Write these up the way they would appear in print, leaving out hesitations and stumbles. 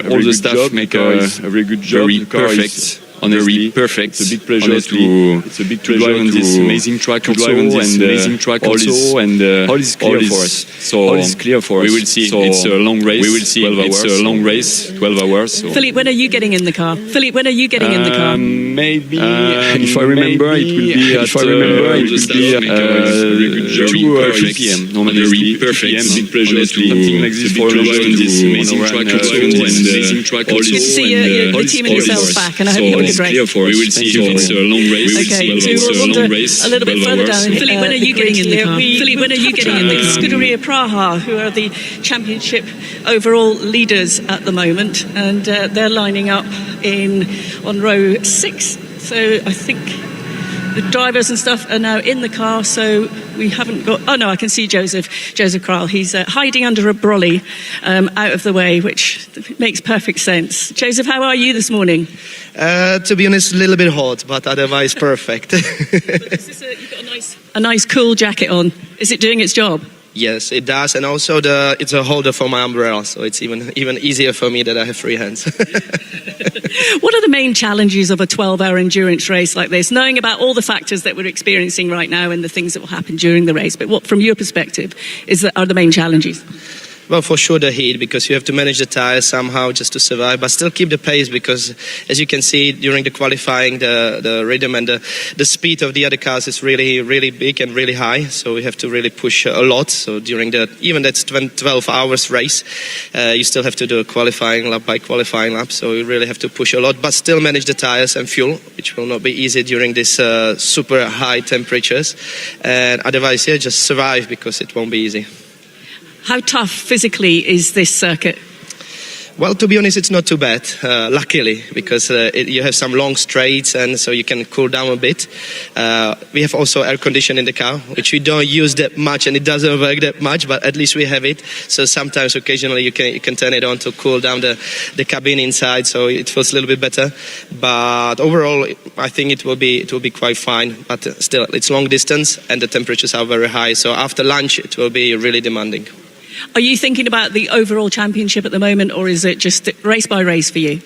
all the staff make a very good job. Very perfect. Honestly, perfect. It's a big pleasure to drive on this amazing track also, and all is clear for us. So we will see. It's a long race. We will see. It's a long race, 12 hours. So. Philippe, when are you getting in the car? Philippe, when are you getting in the car? Maybe, if I remember, it will be at 2 or 3 p.m. Normally, very perfect. Big pleasure to something like this for a long on this amazing track also, and amazing track also. Good to see the team and yourselves back, and I hope you have a good race. We will see. It's a long race. Okay, so we'll wander a little bit further down. Philippe, when are you getting in the car? Philippe, when are you getting in the car? Scuderia Praha, who are the championship overall leaders at the moment, and they're lining up on row 6. So I think the drivers and stuff are now in the car, so we haven't got... Oh, no, I can see Joseph Kral. He's hiding under a brolly out of the way, which makes perfect sense. Joseph, how are you this morning? To be honest, a little bit hot, but otherwise perfect. You've got a nice cool jacket on. Is it doing its job? Yes, it does, and also it's a holder for my umbrella, so it's even easier for me that I have free hands. What are the main challenges of a 12-hour endurance race like this, knowing about all the factors that we're experiencing right now and the things that will happen during the race? But what, from your perspective, are the main challenges? Well, for sure the heat, because you have to manage the tires somehow just to survive, but still keep the pace, because as you can see during the qualifying, the rhythm and the speed of the other cars is really, really big and really high. So we have to really push a lot. So during even that's 12 hours race, you still have to do a qualifying lap by qualifying lap. So you really have to push a lot, but still manage the tires and fuel, which will not be easy during these super high temperatures. And otherwise, yeah, just survive, because it won't be easy. How tough physically is this circuit? Well, to be honest, it's not too bad, luckily, because you have some long straights, and so you can cool down a bit. We have also air conditioning in the car, which we don't use that much, and it doesn't work that much, but at least we have it. So sometimes, occasionally, you can turn it on to cool down the cabin inside, so it feels a little bit better. But overall, I think it will be quite fine. But still, it's long distance, and the temperatures are very high. So after lunch, it will be really demanding. Are you thinking about the overall championship at the moment, or is it just race by race for you?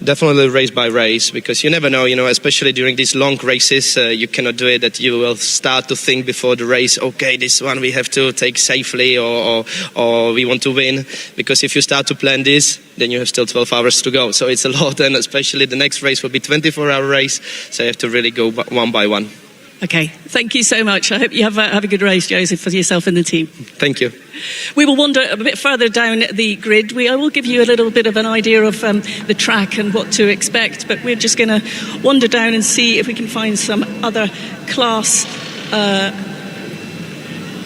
Definitely race by race, because you never know, especially during these long races, you cannot do it that you will start to think before the race, okay, this one we have to take safely, or we want to win. Because if you start to plan this, then you have still 12 hours to go. So it's a lot, and especially the next race will be 24-hour race, so you have to really go one by one. Okay, thank you so much. I hope you have a good race, Joseph, for yourself and the team. Thank you. We will wander a bit further down the grid. I will give you a little bit of an idea of the track and what to expect, but we're just going to wander down and see if we can find some other class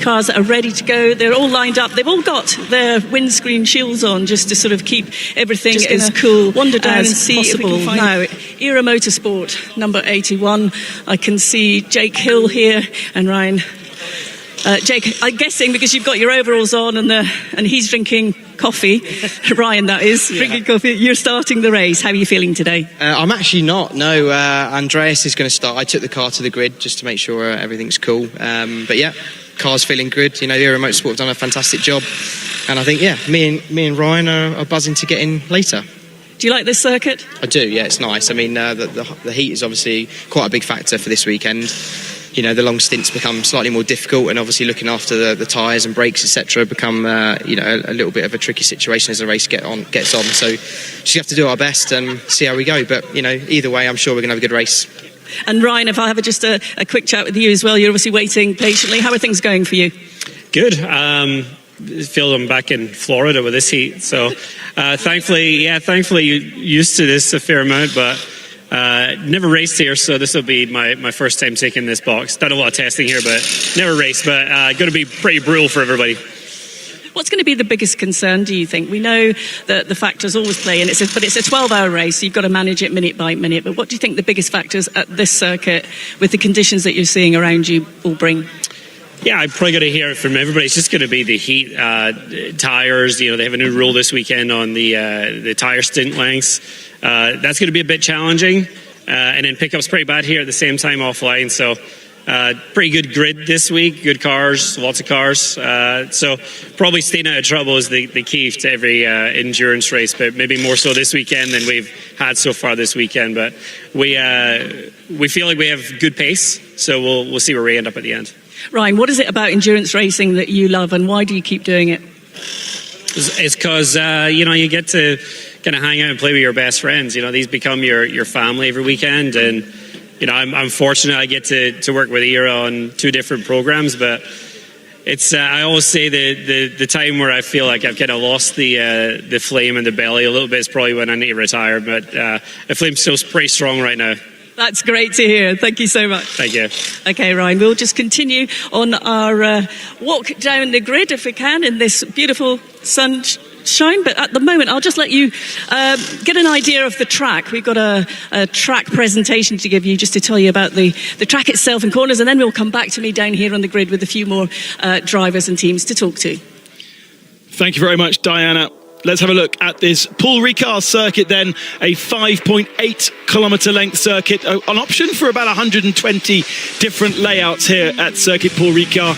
cars that are ready to go. They're all lined up. They've all got their windscreen shields on just to sort of keep everything as cool. Wander down and see possible. If we can find now. Era Motorsport, number 81. I can see Jake Hill here and Ryan. Jake, I'm guessing because you've got your overalls on and he's drinking coffee, Ryan that is, drinking coffee, you're starting the race. How are you feeling today? I'm actually not, no. Andreas is going to start. I took the car to the grid just to make sure everything's cool. But yeah, car's feeling good. The Era Motorsport have done a fantastic job. And I think, me and Ryan are buzzing to get in later. Do you like this circuit? I do, yeah, it's nice. I mean, the heat is obviously quite a big factor for this weekend. The long stints become slightly more difficult, and obviously looking after the tyres and brakes, etc., become a little bit of a tricky situation as the race gets on. So just have to do our best and see how we go. But either way, I'm sure we're going to have a good race. And Ryan, if I have just a quick chat with you as well, you're obviously waiting patiently. How are things going for you? Good. Feel I'm back in Florida with this heat. So thankfully you're used to this a fair amount, but never raced here, so this will be my first time taking this box. Done a lot of testing here, but never raced, but going to be pretty brutal for everybody. What's going to be the biggest concern, do you think? We know that the factors always play in, but it's a 12-hour race, so you've got to manage it minute by minute. But what do you think the biggest factors at this circuit, with the conditions that you're seeing around you, will bring? Yeah, I'm probably going to hear it from everybody. It's just going to be the heat, tires. They have a new rule this weekend on the tire stint lengths. That's going to be a bit challenging. And then pickup's pretty bad here at the same time offline. So Pretty good grid this week, good cars, lots of cars. So probably staying out of trouble is the key to every endurance race, but maybe more so this weekend than we've had so far this weekend. But we feel like we have good pace, so we'll see where we end up at the end. Ryan, what is it about endurance racing that you love, and why do you keep doing it? It's because you get to kind of hang out and play with your best friends. These become your family every weekend, and I'm fortunate I get to work with Ira on 2 different programs, but it's I always say the time where I feel like I've kind of lost the flame in the belly a little bit is probably when I need to retire, but the flame's still pretty strong right now. That's great to hear. Thank you so much. Thank you. Okay, Ryan, we'll just continue on our walk down the grid if we can in this beautiful sunshine. But at the moment, I'll just let you get an idea of the track. We've got a track presentation to give you just to tell you about the track itself and corners, and then we'll come back to me down here on the grid with a few more drivers and teams to talk to. Thank you very much, Diana. Let's have a look at this Paul Ricard circuit then, a 5.8 kilometre length circuit, an option for about 120 different layouts here at Circuit Paul Ricard.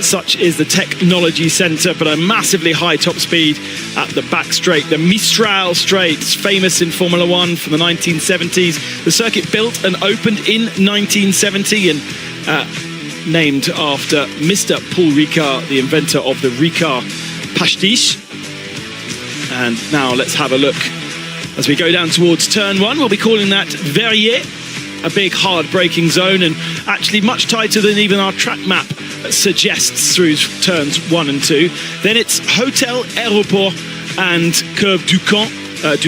Such is the technology centre, but a massively high top speed at the back straight. The Mistral straight, famous in Formula One from the 1970s. The circuit built and opened in 1970 and named after Mr. Paul Ricard, the inventor of the Ricard pastiche. And now let's have a look as we go down towards turn 1. We'll be calling that Verrier, a big hard braking zone, and actually much tighter than even our track map suggests through turns 1 and 2. Then it's Hotel Aéroport and Curve du Camp at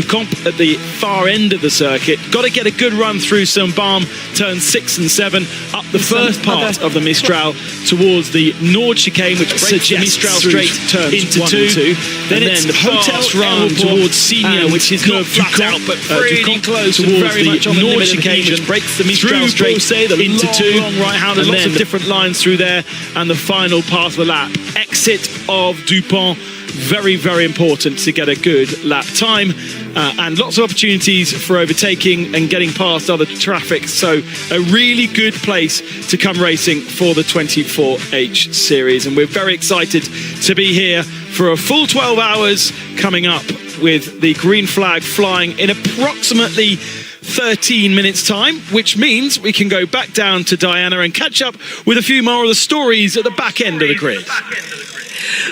the far end of the circuit. Got to get a good run through Saint-Barbe, turns 6 and 7, up the first part of the Mistral towards the Nord chicane, which breaks the Mistral straight turns into 1 and 2. Then it's the Hotel run towards Signes, which is not flat out, but pretty close towards the Nord chicane, which breaks the Mistral straight into 2. Long right-hand, and lots of different lines through there. And the final part of the lap, exit of Dupont. Very, very important to get a good lap time and lots of opportunities for overtaking and getting past other traffic. So a really good place to come racing for the 24H series. And we're very excited to be here for a full 12 hours coming up with the green flag flying in approximately 13 minutes time, which means we can go back down to Diana and catch up with a few more of the stories at the back end of the grid.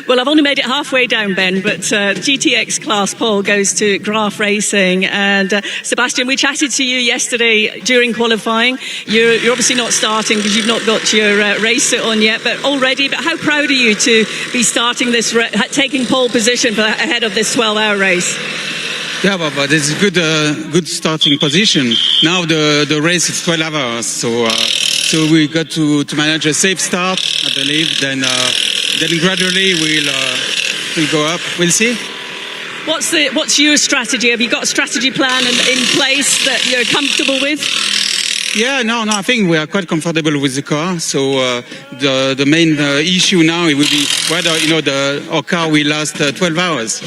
Well, I've only made it halfway down, Ben, but GTX class Paul goes to Graf Racing. And Sebastian, we chatted to you yesterday during qualifying. You're obviously not starting because you've not got your race suit on yet, but how proud are you to be starting this, taking pole position ahead of this 12-hour race? Yeah, but it's a good starting position. Now the race is 12 hours, so we got to manage a safe start, I believe. Then gradually we'll go up. We'll see. What's your strategy? Have you got a strategy plan in place that you're comfortable with? Yeah, no, I think we are quite comfortable with the car. So the main issue now it will be whether our car will last 12 hours.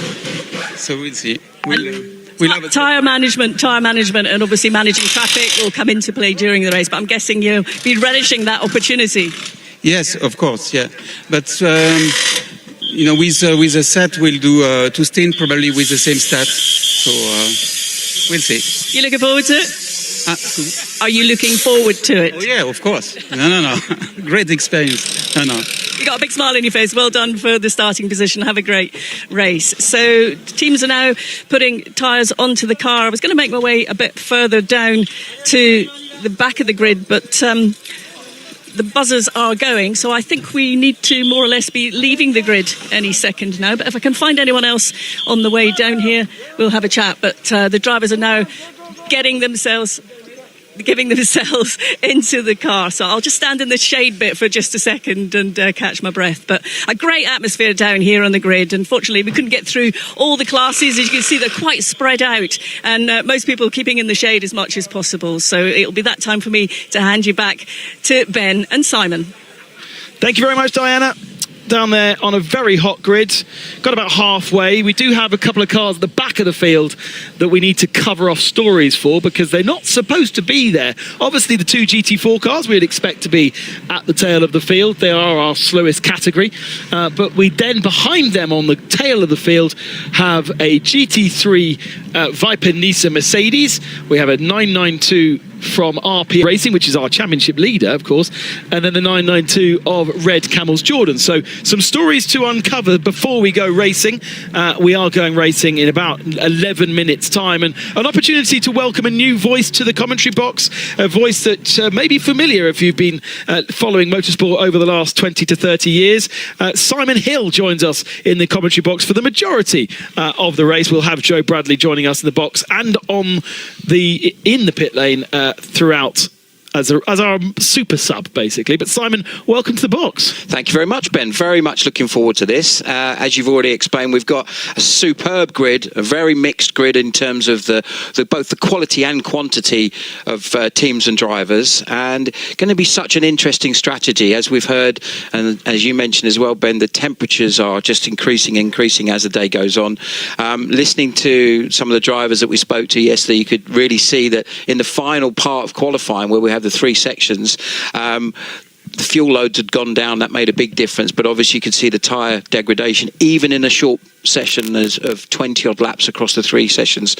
So we'll see. We'll have tyre management, and obviously managing traffic will come into play during the race. But I'm guessing you'll be relishing that opportunity. Yes, of course, yeah. But with a set, we'll do 2 stints probably with the same stats. So we'll see. You looking forward to it? Are you looking forward to it? Oh yeah, of course. No. Great experience. No. You got a big smile on your face. Well done for the starting position. Have a great race. So teams are now putting tyres onto the car. I was going to make my way a bit further down to the back of the grid, but the buzzers are going, so I think we need to more or less be leaving the grid any second now. But if I can find anyone else on the way down here, we'll have a chat. But the drivers are now giving themselves into the car. So I'll just stand in the shade bit for just a second and catch my breath. But a great atmosphere down here on the grid. Unfortunately, we couldn't get through all the classes. As you can see, they're quite spread out, and most people keeping in the shade as much as possible. So it'll be that time for me to hand you back to Ben and Simon. Thank you very much, Diana. down there on a very hot grid. Got about halfway. We do have a couple of cars at the back of the field that we need to cover off stories for because they're not supposed to be there. Obviously, the two GT4 cars we'd expect to be at the tail of the field. They are our slowest category. But we then, behind them on the tail of the field, have a GT3 Viper Nisa Mercedes. We have a 992 from RP Racing, which is our championship leader, of course, and then the 992 of Red Camels Jordan. So some stories to uncover before we go racing. We are going racing in about 11 minutes time, and an opportunity to welcome a new voice to the commentary box, a voice that may be familiar if you've been following motorsport over the last 20 to 30 years. Simon Hill joins us in the commentary box for the majority of the race. We'll have Joe Bradley joining us in the box and in the pit lane throughout as our super sub, basically. But Simon, welcome to the box. Thank you very much, Ben. Very much looking forward to this. As you've already explained, we've got a superb grid, a very mixed grid in terms of both the quality and quantity of teams and drivers, and going to be such an interesting strategy. As we've heard, and as you mentioned as well, Ben, the temperatures are just increasing as the day goes on. Listening to some of the drivers that we spoke to yesterday, you could really see that in the final part of qualifying, where we have the three sections, the fuel loads had gone down. That made a big difference, but obviously you could see the tyre degradation even in a short session of 20 odd laps across the three sessions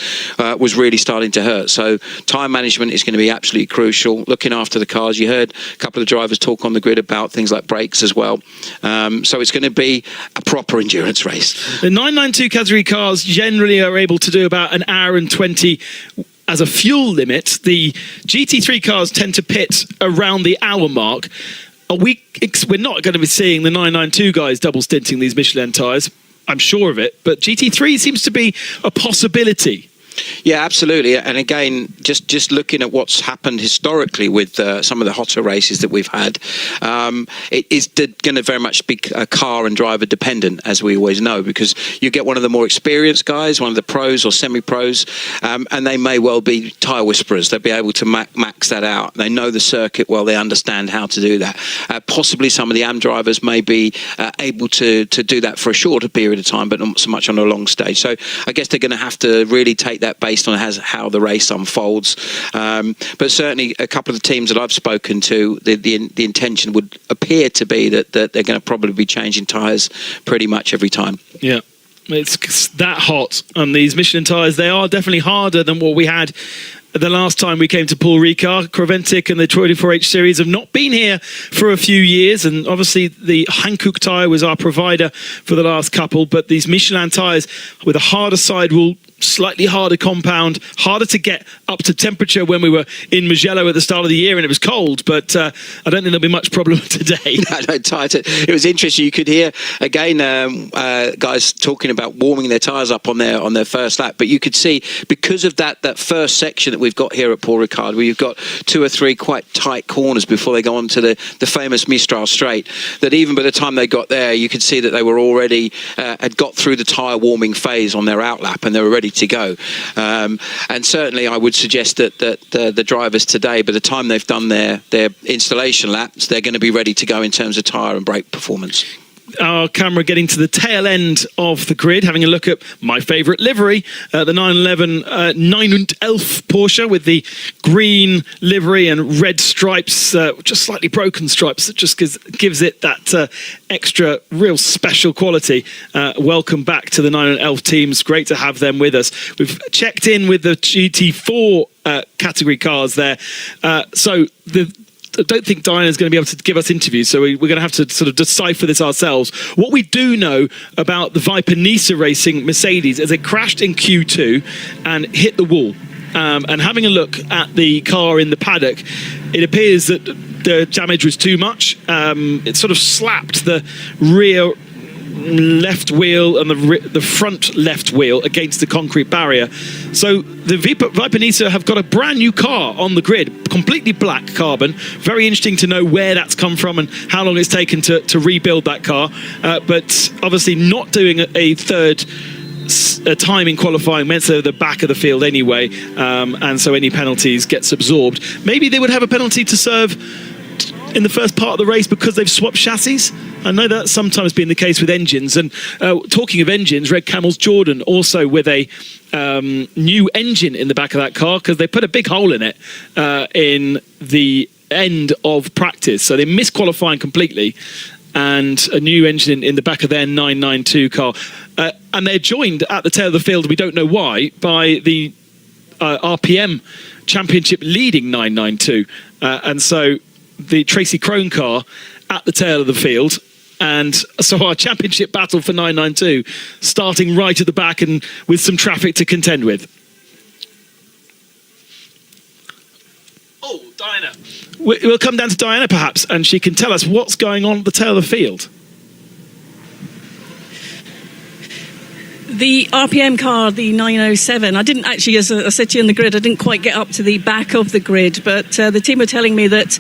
was really starting to hurt. So time management is going to be absolutely crucial, looking after the cars. You heard a couple of drivers talk on the grid about things like brakes as well. So it's going to be a proper endurance race. The 992 category cars generally are able to do about an hour and 20 as a fuel limit. The GT3 cars tend to pit around the hour mark. We're not going to be seeing the 992 guys double stinting these Michelin tyres. I'm sure of it, but GT3 seems to be a possibility. Yeah, absolutely. And again, just looking at what's happened historically with some of the hotter races that we've had, it is going to very much be car and driver dependent, as we always know, because you get one of the more experienced guys, one of the pros or semi-pros, and they may well be tyre whisperers. They'll be able to max that out. They know the circuit well. They understand how to do that. Possibly some of the AM drivers may be able to do that for a shorter period of time, but not so much on a long stage. So I guess they're going to have to really take that based on how the race unfolds. But certainly a couple of the teams that I've spoken to, the intention would appear to be that they're going to probably be changing tyres pretty much every time. Yeah, it's that hot. And these Michelin tyres, they are definitely harder than what we had the last time we came to Paul Ricard. Creventic and the 12H series have not been here for a few years, and obviously the Hankook tyre was our provider for the last couple, but these Michelin tyres with a harder sidewall, slightly harder compound, harder to get up to temperature. When we were in Mugello at the start of the year and it was cold, but I don't think there'll be much problem today. No, tight. It was interesting. You could hear again guys talking about warming their tyres up on their first lap, but you could see because of that first section that we've got here at Paul Ricard, where you've got two or three quite tight corners before they go on to the famous Mistral Straight, that even by the time they got there, you could see that they were already had got through the tyre warming phase on their outlap and they were ready to go. And certainly I would suggest that the drivers today, by the time they've done their installation laps, they're going to be ready to go in terms of tyre and brake performance. Our camera getting to the tail end of the grid, having a look at my favourite livery, the 911 911 Porsche with the green livery and red stripes, just slightly broken stripes that just gives it that extra real special quality. Welcome back to the 911 teams. Great to have them with us. We've checked in with the GT4 category cars there. I don't think Diana's going to be able to give us interviews, so we're going to have to sort of decipher this ourselves. What we do know about the Viper Nisa Racing Mercedes is it crashed in Q2 and hit the wall. And having a look at the car in the paddock, it appears that the damage was too much. It sort of slapped the rear left wheel and the front left wheel against the concrete barrier. So the Viper Nisa have got a brand new car on the grid, completely black carbon. Very interesting to know where that's come from and how long it's taken to rebuild that car. But obviously not doing a third time in qualifying meant they're the back of the field anyway, and so any penalties gets absorbed. Maybe they would have a penalty to serve in the first part of the race because they've swapped chassis? I know that's sometimes been the case with engines. And talking of engines, Red Camel's Jordan also with a new engine in the back of that car, because they put a big hole in it in the end of practice. So they missed qualifying completely, and a new engine in the back of their 992 car. And they're joined at the tail of the field, we don't know why, by the RPM Championship leading 992. And so the Tracy Crone car at the tail of the field. And so our championship battle for 992 starting right at the back and with some traffic to contend with. Oh, Diana. We'll come down to Diana perhaps, and she can tell us what's going on at the tail of the field. The RPM car, the 907, I didn't actually, as I said to you in the grid, I didn't quite get up to the back of the grid, but the team were telling me that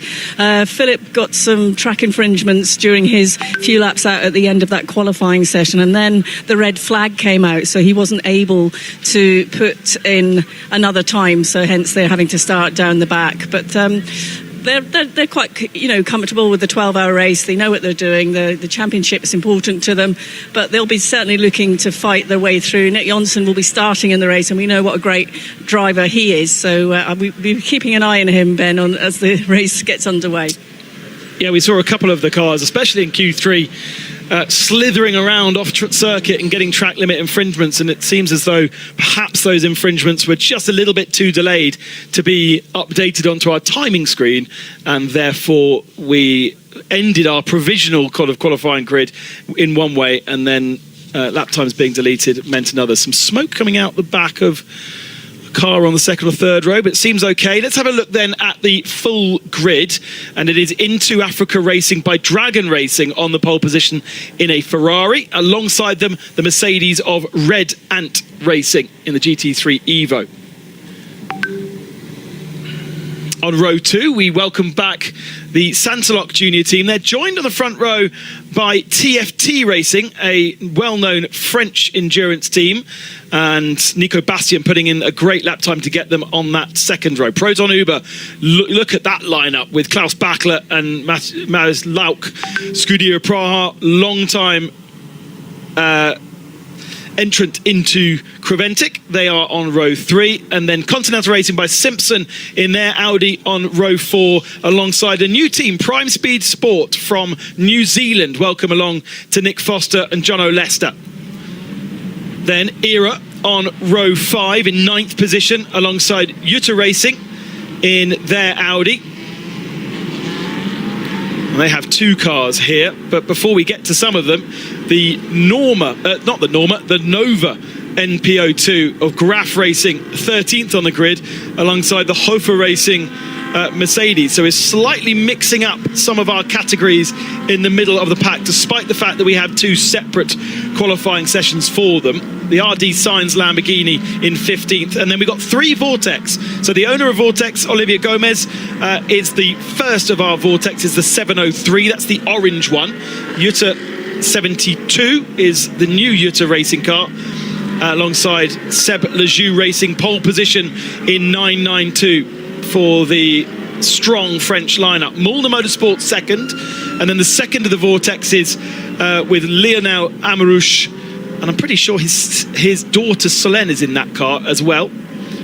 Philip got some track infringements during his few laps out at the end of that qualifying session, and then the red flag came out, so he wasn't able to put in another time, so hence they're having to start down the back. But they're quite, comfortable with the 12-hour race. They know what they're doing. The championship is important to them, but they'll be certainly looking to fight their way through. Nick Jonsson will be starting in the race, and we know what a great driver he is. So we'll be keeping an eye on him, Ben, as the race gets underway. Yeah, we saw a couple of the cars, especially in Q3, slithering around off circuit and getting track limit infringements, and it seems as though perhaps those infringements were just a little bit too delayed to be updated onto our timing screen, and therefore we ended our provisional qualifying grid in one way, and then lap times being deleted meant another. Some smoke coming out the back of car on the second or third row, but it seems okay. Let's have a look then at the full grid, and it is Into Africa Racing by Dragon Racing on the pole position in a Ferrari. Alongside them, the Mercedes of Red Ant Racing in the GT3 Evo. On row 2, we welcome back the Santalok Junior team. They're joined on the front row by TFT Racing, a well-known French endurance team, and Nico Bastien putting in a great lap time to get them on that second row. Proton Uber, look at that lineup with Klaus Bachler and Marius Lauk. Scuderia Praha, long-time entrant into Creventic. They are on row 3, and then Continental Racing by Simpson in their Audi on row 4, alongside a new team, Prime Speed Sport from New Zealand. Welcome along to Nick Foster and John O'Lester. Then Era on row 5 in 9th position, alongside Jutta Racing in their Audi. And they have 2 cars here, but before we get to some of them, the Nova NPO2 of Graf Racing, 13th on the grid, alongside the Hofer Racing Mercedes. So it's slightly mixing up some of our categories in the middle of the pack, despite the fact that we have 2 separate qualifying sessions for them. The RD Sainz Lamborghini in 15th, and then we've got 3 Vortex. So the owner of Vortex, Olivia Gomez, is the first of our Vortex, is the 703. That's the orange one. Jutta 72 is the new Jutta racing car, alongside Seb Lejoux Racing, pole position in 992 for the strong French lineup. Mulder Motorsport second, and then the second of the Vortexes with Lionel Amarouche, and I'm pretty sure his daughter Solène is in that car as well.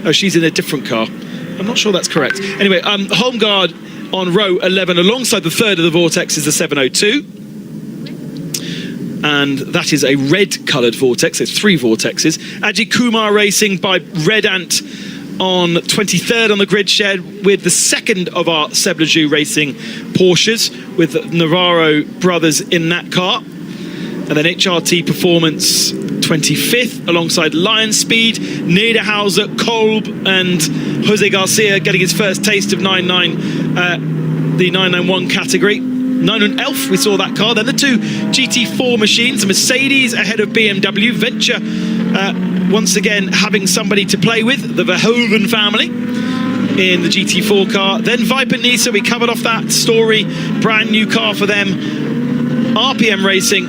Oh, she's in a different car. I'm not sure that's correct. Anyway, Home Guard on row 11, alongside the third of the Vortex is the 702. And that is a red-coloured Vortex. There's 3 Vortexes. Ajith Kumar Racing by Red Ant on 23rd on the grid, shared with the second of our Seb Lejoux Racing Porsches, with Navarro brothers in that car. And then HRT Performance 25th, alongside Lion Speed, Niederhauser, Kolb, and Jose Garcia getting his first taste of the 991 category. 9 Elf, we saw that car. Then the 2 GT4 machines, Mercedes ahead of BMW. Venture once again having somebody to play with, the Verhoeven family in the GT4 car. Then Viper Nisa, we covered off that story, brand new car for them. RPM Racing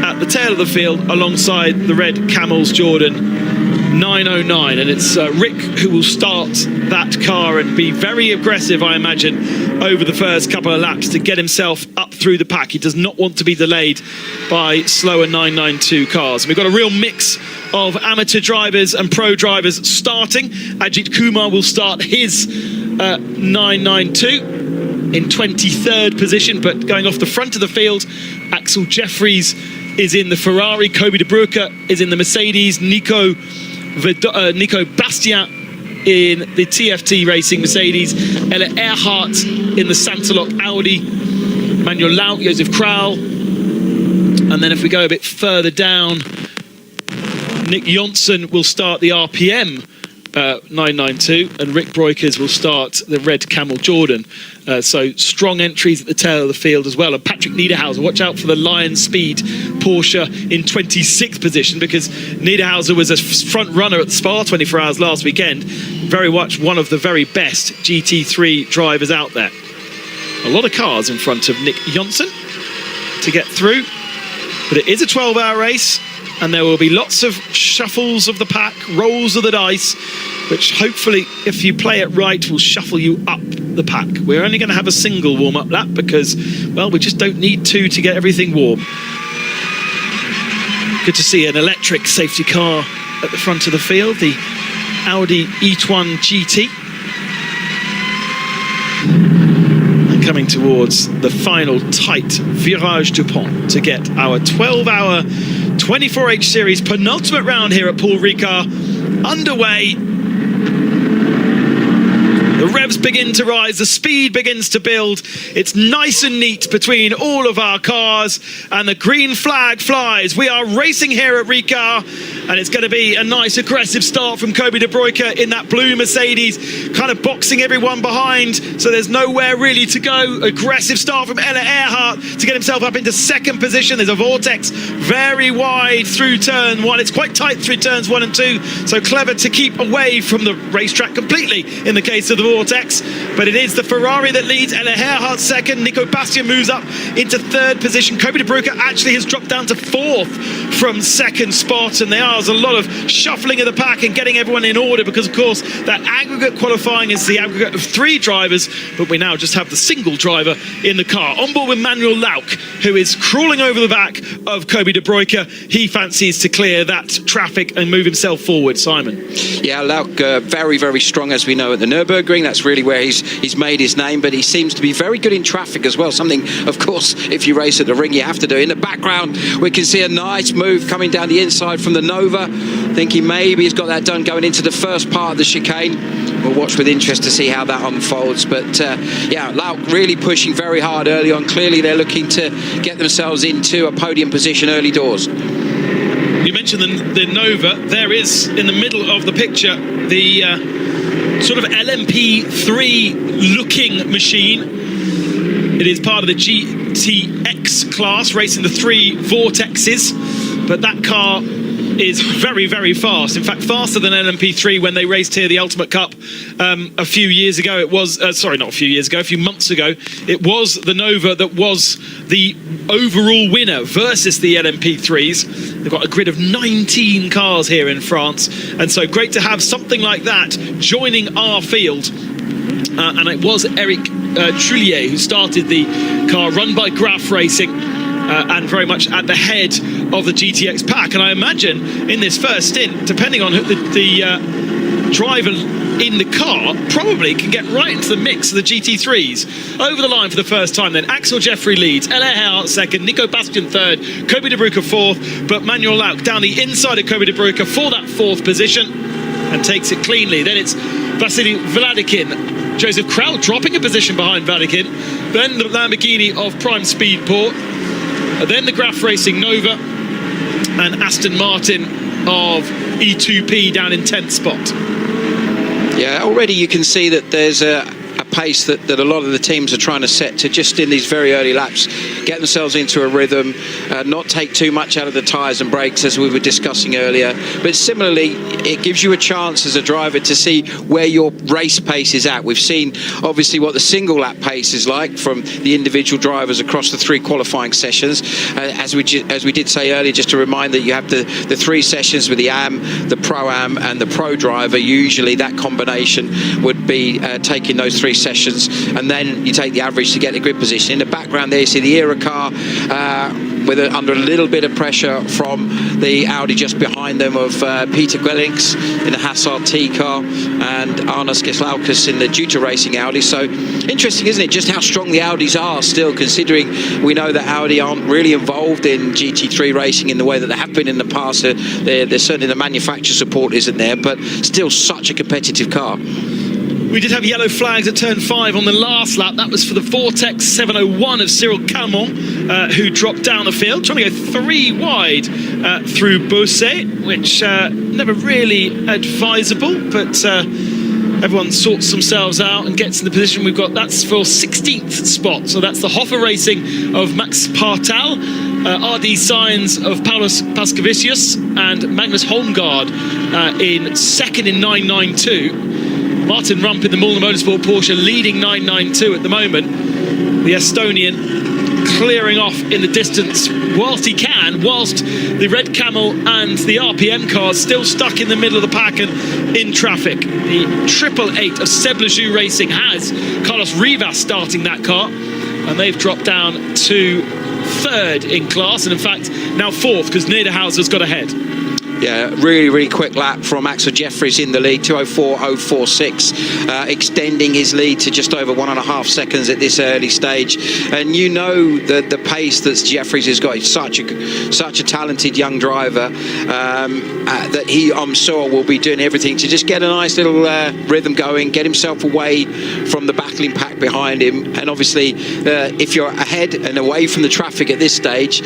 at the tail of the field, alongside the Red Camels Jordan 9:09, and it's Rick who will start that car and be very aggressive, I imagine, over the first couple of laps to get himself up through the pack. He does not want to be delayed by slower 992 cars. And we've got a real mix of amateur drivers and pro drivers starting. Ajith Kumar will start his 992 in 23rd position, but going off the front of the field, Axel Jeffries is in the Ferrari, Kobe de Bruyke is in the Mercedes, Nico Bastien in the TFT Racing Mercedes, Ella Earhart in the Santalok Audi, Manuel Lauk, Josef Kral, and then if we go a bit further down, Nick Jonsson will start the RPM 992, and Rick Breukers will start the red Camel Jordan. So strong entries at the tail of the field as well. And Patrick Niederhauser, watch out for the Lion Speed Porsche in 26th position, because Niederhauser was a front runner at the Spa 24 Hours last weekend. Very much one of the very best GT3 drivers out there. A lot of cars in front of Nick Jonsson to get through, but it is a 12-hour race, and there will be lots of shuffles of the pack, rolls of the dice, which hopefully, if you play it right, will shuffle you up the pack. We're only going to have a single warm-up lap because, well, we just don't need two to get everything warm. Good to see an electric safety car at the front of the field, the Audi E-tron GT. And coming towards the final tight Virage du Pont to get our 12-hour 24H Series penultimate round here at Paul Ricard underway. The revs begin to rise, the speed begins to build. It's nice and neat between all of our cars, and the green flag flies. We are racing here at Ricard, and it's going to be a nice aggressive start from Kobe de Bruyke in that blue Mercedes, kind of boxing everyone behind, so there's nowhere really to go. Aggressive start from Ella Earhart to get himself up into second position. There's a vortex very wide through turn one. It's quite tight through turns 1 and 2, so clever to keep away from the racetrack completely in the case of the vortex. But it is the Ferrari that leads. Ella Earhart second. Nico Bastien moves up into third position. Kobe de Bruyke actually has dropped down to fourth from second spot, and there's a lot of shuffling of the pack and getting everyone in order, because of course that aggregate qualifying is the aggregate of 3 drivers, but we now just have the single driver in the car. On board with Manuel Lauk, who is crawling over the back of Kobe de Bruyke. He fancies to clear that traffic and move himself forward. Simon. Yeah, Lauk very, very strong, as we know, at the Nürburgring. That's really where he's made his name, but he seems to be very good in traffic as well, something, of course, if you race at the ring, you have to do. In the background, we can see a nice move coming down the inside from the Nova. I think he maybe has got that done going into the first part of the chicane. We'll watch with interest to see how that unfolds. But yeah, Lauk really pushing very hard early on. Clearly they're looking to get themselves into a podium position early doors. You mentioned the Nova. There is, in the middle of the picture, the sort of LMP3 looking machine. It is part of the GTX class, racing the 3 vortexes, but that car is very, very fast. In fact, faster than LMP3 when they raced here the Ultimate Cup a few years ago. It was, sorry, not a few years ago, a few months ago. It was the Nova that was the overall winner versus the LMP3s. They've got a grid of 19 cars here in France, and so great to have something like that joining our field. And it was Eric Trullier who started the car, run by Graf Racing, and very much at the head of the GTX pack. And I imagine in this first stint, depending on the driver in the car, probably can get right into the mix of the GT3s. Over the line for the first time then, Axel Jeffrey leads, Ella Earhart second, Nico Bastien third, Kobe de Bruyke fourth, but Manuel Lauk down the inside of Kobe de Bruyke for that fourth position and takes it cleanly. Then it's Vasily Vladikin, Josef Kral dropping a position behind Vladikin, then the Lamborghini of Prime Speedport, then the Graf Racing Nova, and Aston Martin of E2P down in 10th spot. Yeah, already you can see that there's a pace that a lot of the teams are trying to set to just in these very early laps, get themselves into a rhythm, not take too much out of the tyres and brakes as we were discussing earlier. But similarly, it gives you a chance as a driver to see where your race pace is at. We've seen obviously what the single lap pace is like from the individual drivers across the 3 qualifying sessions. As we did say earlier, just to remind that you have the 3 sessions with the AM, the Pro-Am and the Pro driver. Usually that combination would be taking those 3 sessions, and then you take the average to get the grid position. In the background there you see the Era car under a little bit of pressure from the Audi just behind them of Peter Gwellinks in the Hassard T car and Arnas Geslaukas in the Duta Racing Audi. So interesting, isn't it, just how strong the Audis are still, considering we know that Audi aren't really involved in GT3 racing in the way that they have been in the past. They're certainly, the manufacturer support isn't there, but still such a competitive car. We did have yellow flags at turn 5 on the last lap. That was for the Vortex 701 of Cyril Calmont, who dropped down the field, trying to go 3 wide through Beausset, which never really advisable, but everyone sorts themselves out and gets in the position we've got. That's for 16th spot. So that's the Hoffa Racing of Max Partal, RD Signs of Paulus Pascavicius, and Magnus Holmgaard in second in 992. Martin Rump in the Mulliner Motorsport Porsche leading 992 at the moment. The Estonian clearing off in the distance whilst he can, whilst the Red Camel and the RPM cars still stuck in the middle of the pack and in traffic. The 888 of Seb Lejeune Racing has Carlos Rivas starting that car, and they've dropped down to 3rd in class, and in fact now 4th because Niederhauser's got ahead. Yeah, really quick lap from Axel Jeffries in the lead, 2:04.046, extending his lead to just over 1.5 seconds at this early stage. And you know the pace that Jeffries has got. He's such a talented young driver that he, I'm sure, will be doing everything to just get a nice little rhythm going, get himself away from the battling pack behind him. And obviously, if you're ahead and away from the traffic at this stage,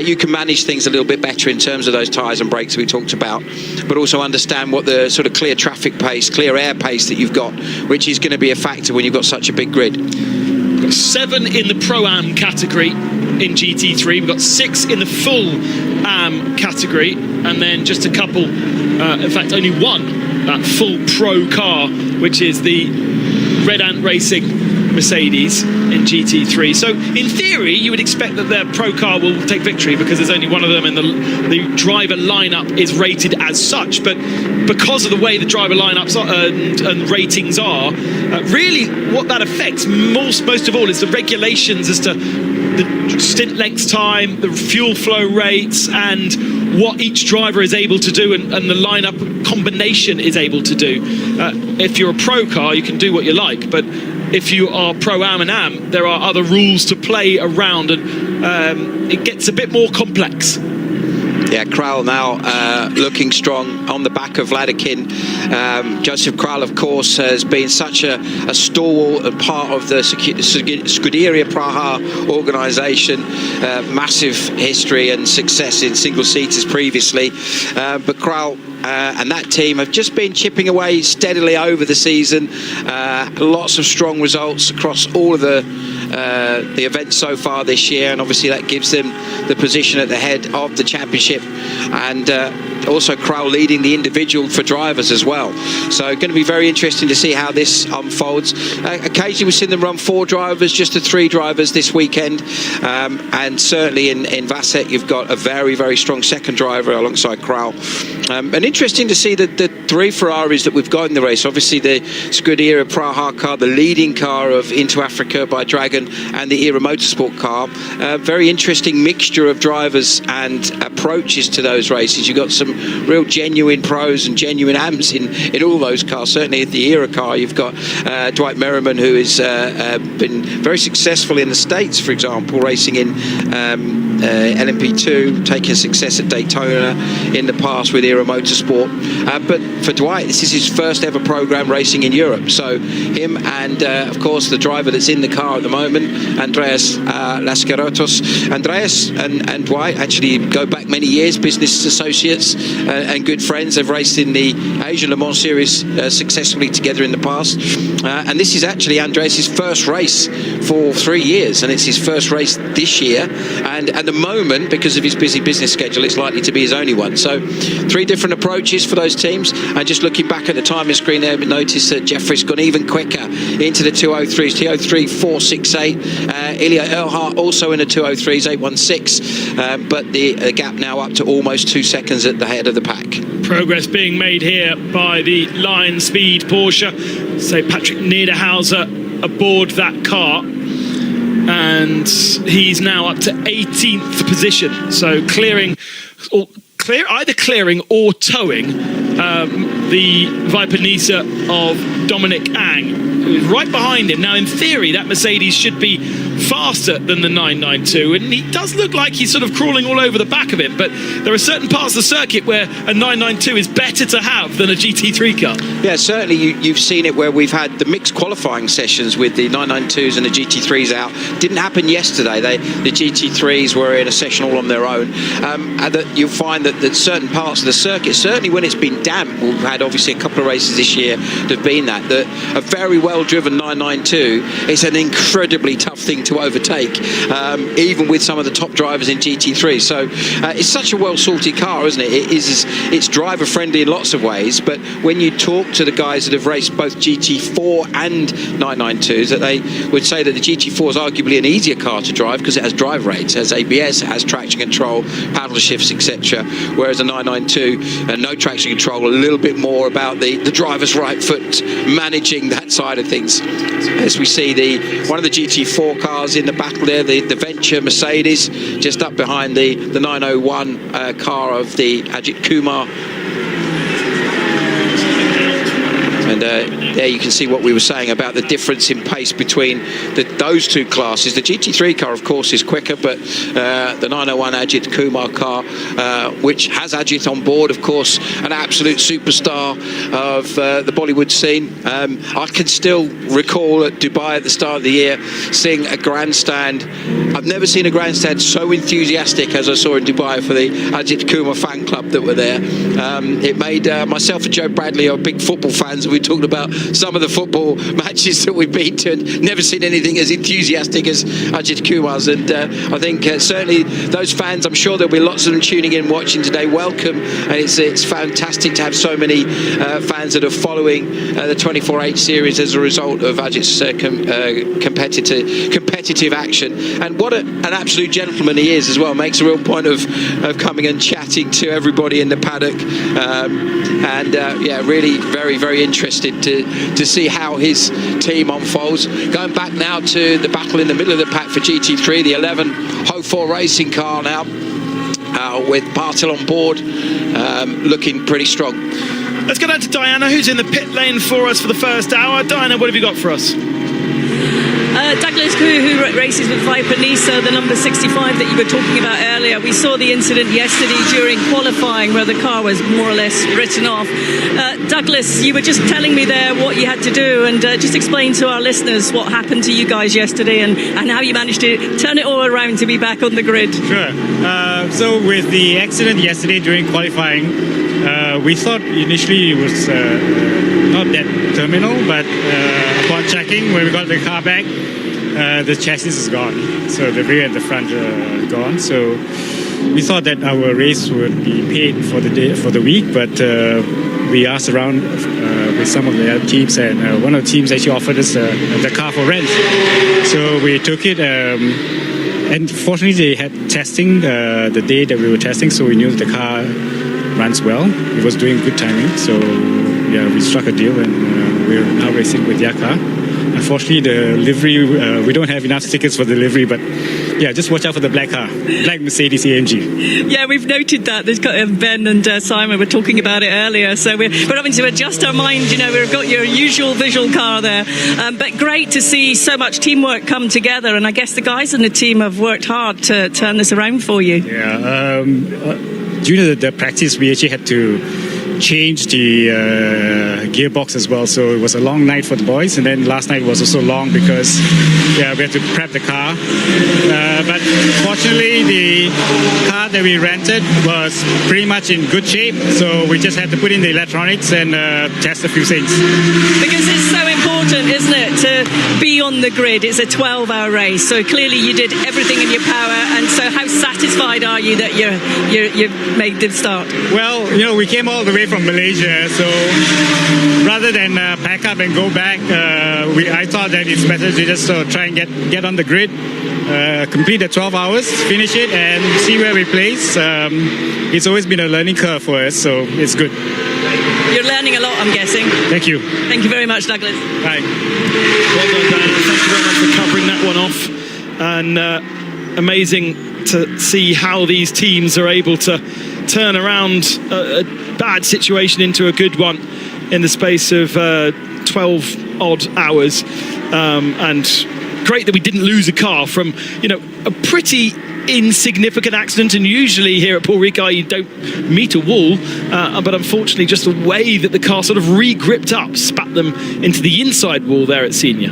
you can manage things a little bit better in terms of those tyres and brakes we talked about, but also understand what the sort of clear traffic pace, clear air pace that you've got, which is going to be a factor when you've got such a big grid. We've got 7 in the Pro-Am category in GT3. We've got 6 in the full Am category, and then just a couple, in fact only 1 full Pro car, which is the Red Ant Racing Mercedes in GT3. So in theory you would expect that their Pro car will take victory because there's only one of them and the driver lineup is rated as such, but because of the way the driver lineups are, and ratings are, really what that affects most of all is the regulations as to the stint length time, the fuel flow rates, and what each driver is able to do and the lineup combination is able to do. If you're a Pro car you can do what you like, but if you are Pro-Am and Am, there are other rules to play around, and it gets a bit more complex. Yeah, Kral now looking strong on the back of Vladikin. Joseph Kral, of course, has been such a stalwart and part of the Scuderia Praha organisation. Massive history and success in single-seaters previously. But Kral and that team have just been chipping away steadily over the season. Lots of strong results across all of the events so far this year, and obviously that gives them the position at the head of the championship, and also Kral leading the individual for drivers as well. So going to be very interesting to see how this unfolds. Occasionally we've seen them run 4 drivers, just to 3 drivers this weekend, and certainly in Vasek you've got a very strong second driver alongside Kral. And interesting to see the 3 Ferraris that we've got in the race. Obviously the Scuderia Praha car, the leading car of Into Africa by Dragon, and the Era Motorsport car. Very interesting mixture of drivers and approaches to those races. You've got some real genuine pros and genuine AMs in all those cars. Certainly at the Era car you've got Dwight Merriman, who has been very successful in the States, for example, racing in LMP2, taking success at Daytona in the past with Era Motorsport. But for Dwight, this is his first ever program racing in Europe. So him and, of course, the driver that's in the car at the moment, Andreas Las Garotos. Andreas and Dwight actually go back many years, business associates and good friends. They've raced in the Asian Le Mans Series successfully together in the past. And this is actually Andreas' first race for 3 years, and it's his first race this year. And at the moment, because of his busy business schedule, it's likely to be his only one. So 3 different approaches for those teams. And just looking back at the timing screen there, we noticed that Jeffrey's gone even quicker into the 203s, 203.468. Ilya Earhart also in the 203s, 816. But the gap now up to almost 2 seconds at the head of the pack. Progress being made here by the Lion Speed Porsche. So Patrick Niederhauser aboard that car, and he's now up to 18th position. So either clearing or towing the Viper Nisa of Dominic Ang, who's right behind him. Now, in theory, that Mercedes should be faster than the 992, and he does look like he's sort of crawling all over the back of it, but there are certain parts of the circuit where a 992 is better to have than a GT3 car. Yeah, certainly you've seen it where we've had the mixed qualifying sessions with the 992s and the GT3s out. Didn't happen yesterday. The GT3s were in a session all on their own. And that you'll find that certain parts of the circuit, certainly when it's been damp, we've had obviously a couple of races this year that have been that a very well-driven 992 is an incredibly tough thing to overtake, even with some of the top drivers in GT3. So it's such a well-sorted car, isn't it? It's driver-friendly in lots of ways, but when you talk to the guys that have raced both GT4 and 992s, that they would say that the GT4 is arguably an easier car to drive because it has drive rates, it has ABS, it has traction control, paddle shifts, etc. Whereas a 992, no traction control, a little bit more about the driver's right foot managing that side of things. As we see one of the GT4 cars in the battle there, the Venture Mercedes, just up behind the 901 car of the Ajith Kumar. And there you can see what we were saying about the difference in pace between those two classes. The GT3 car, of course, is quicker, but the 901 Ajith Kumar car, which has Ajith on board, of course, an absolute superstar of the Bollywood scene. I can still recall at Dubai at the start of the year seeing a grandstand. I've never seen a grandstand so enthusiastic as I saw in Dubai for the Ajith Kumar fan club that were there. It made myself and Joe Bradley are big football fans. We talked about some of the football matches that we've been to and never seen anything as enthusiastic as Ajith Kumar's. And I think certainly those fans, I'm sure there'll be lots of them tuning in, watching today. Welcome. And it's fantastic to have so many fans that are following the 24H series as a result of Ajith's competitive action. And what an absolute gentleman he is as well. Makes a real point of coming and chatting to everybody in the paddock. Really very, very interested to see how his team unfolds. Going back now to the battle in the middle of the pack for GT3, the 11 Ho4 Racing car now with Bartel on board, looking pretty strong. Let's go down to Diana, who's in the pit lane for us for the first hour. Diana, what have you got for us? Douglas Koo, who races with Viper Nisa, the number 65 that you were talking about earlier. We saw the incident yesterday during qualifying where the car was more or less written off. Douglas, you were just telling me there what you had to do, and just explain to our listeners what happened to you guys yesterday and how you managed to turn it all around to be back on the grid. Sure. So with the accident yesterday during qualifying, we thought initially it was not that terminal, but upon checking when we got the car back, the chassis is gone, so the rear and the front are gone. So we thought that our race would be paid for the week, but we asked around with some of the other teams, and one of the teams actually offered us the car for rent. So we took it, and fortunately they had testing the day that we were testing, so we knew that the car runs well. It was doing good timing, so yeah, we struck a deal, and we're now racing with their car. Unfortunately, the livery, we don't have enough tickets for the livery, but yeah, just watch out for the black car, black Mercedes AMG. Yeah, we've noted that. There's Ben and Simon were talking about it earlier, so we're having to adjust our mind. You know, we've got your usual visual car there, but great to see so much teamwork come together, and I guess the guys in the team have worked hard to turn this around for you. Yeah, due to the practice, we actually had to changed the gearbox as well. So it was a long night for the boys, and then last night was also long because we had to prep the car. But fortunately, the car that we rented was pretty much in good shape, so we just had to put in the electronics and test a few things. Because it's so important, isn't it, to be on the grid. It's a 12-hour race, so clearly you did everything in your power. And so how satisfied are you that you made the start? Well, we came all the way from Malaysia, so rather than pack up and go back, I thought that it's better to just try and get on the grid, complete the 12 hours, finish it, and see where we place. It's always been a learning curve for us, so it's good. You're learning a lot, I'm guessing. Thank you. Thank you very much, Douglas. Bye. Well done, Diana. Thank you very much for covering that one off. And amazing to see how these teams are able to turn around a bad situation into a good one in the space of 12 odd hours. And great that we didn't lose a car from, a pretty insignificant accident, and usually here at Paul Ricard you don't meet a wall, but unfortunately just the way that the car sort of re-gripped up spat them into the inside wall there at Senior.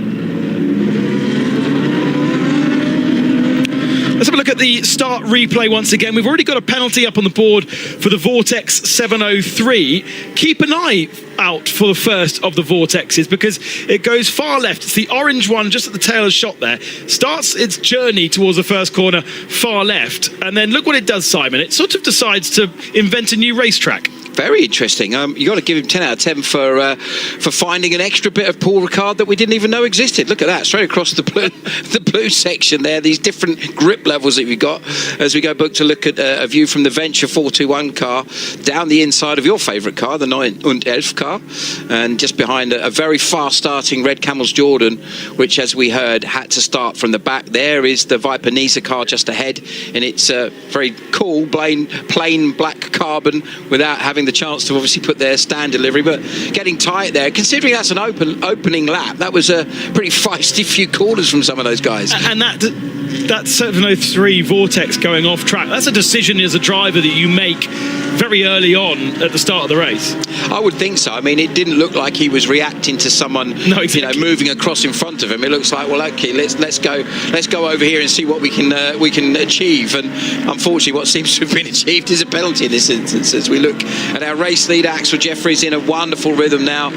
Let's have a look at the start replay once again. We've already got a penalty up on the board for the Vortex 703. Keep an eye out for the first of the Vortexes because it goes far left. It's the orange one just at the tail of the shot there. Starts its journey towards the first corner far left. And then look what it does, Simon. It sort of decides to invent a new racetrack. Very interesting. You got to give him 10 out of 10 for finding an extra bit of Paul Ricard that we didn't even know existed. Look at that, straight across the blue section there. These different grip levels that we've got as we go back to look at a view from the Venture 421 car down the inside of your favourite car, the 12H car, and just behind a very fast-starting Red Camels Jordan, which, as we heard, had to start from the back. There is the Viper Nisa car just ahead, and it's very cool, plain black carbon without having the chance to obviously put their stand delivery, but getting tight there. Considering that's an opening lap, that was a pretty feisty few corners from some of those guys. And that 703 Vortex going off track, that's a decision as a driver that you make very early on at the start of the race. I would think so. I mean, it didn't look like he was reacting to someone moving across in front of him. It looks like, well, okay, let's go over here and see what we can achieve. And unfortunately, what seems to have been achieved is a penalty in this instance. As we look at our race leader, Axel Jeffries, in a wonderful rhythm now,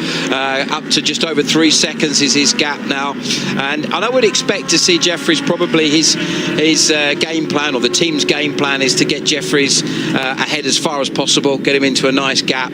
up to just over 3 seconds is his gap now. And I would expect to see Jeffries, probably his game plan, or the team's game plan, is to get Jeffries ahead as far as possible, get him into a nice gap.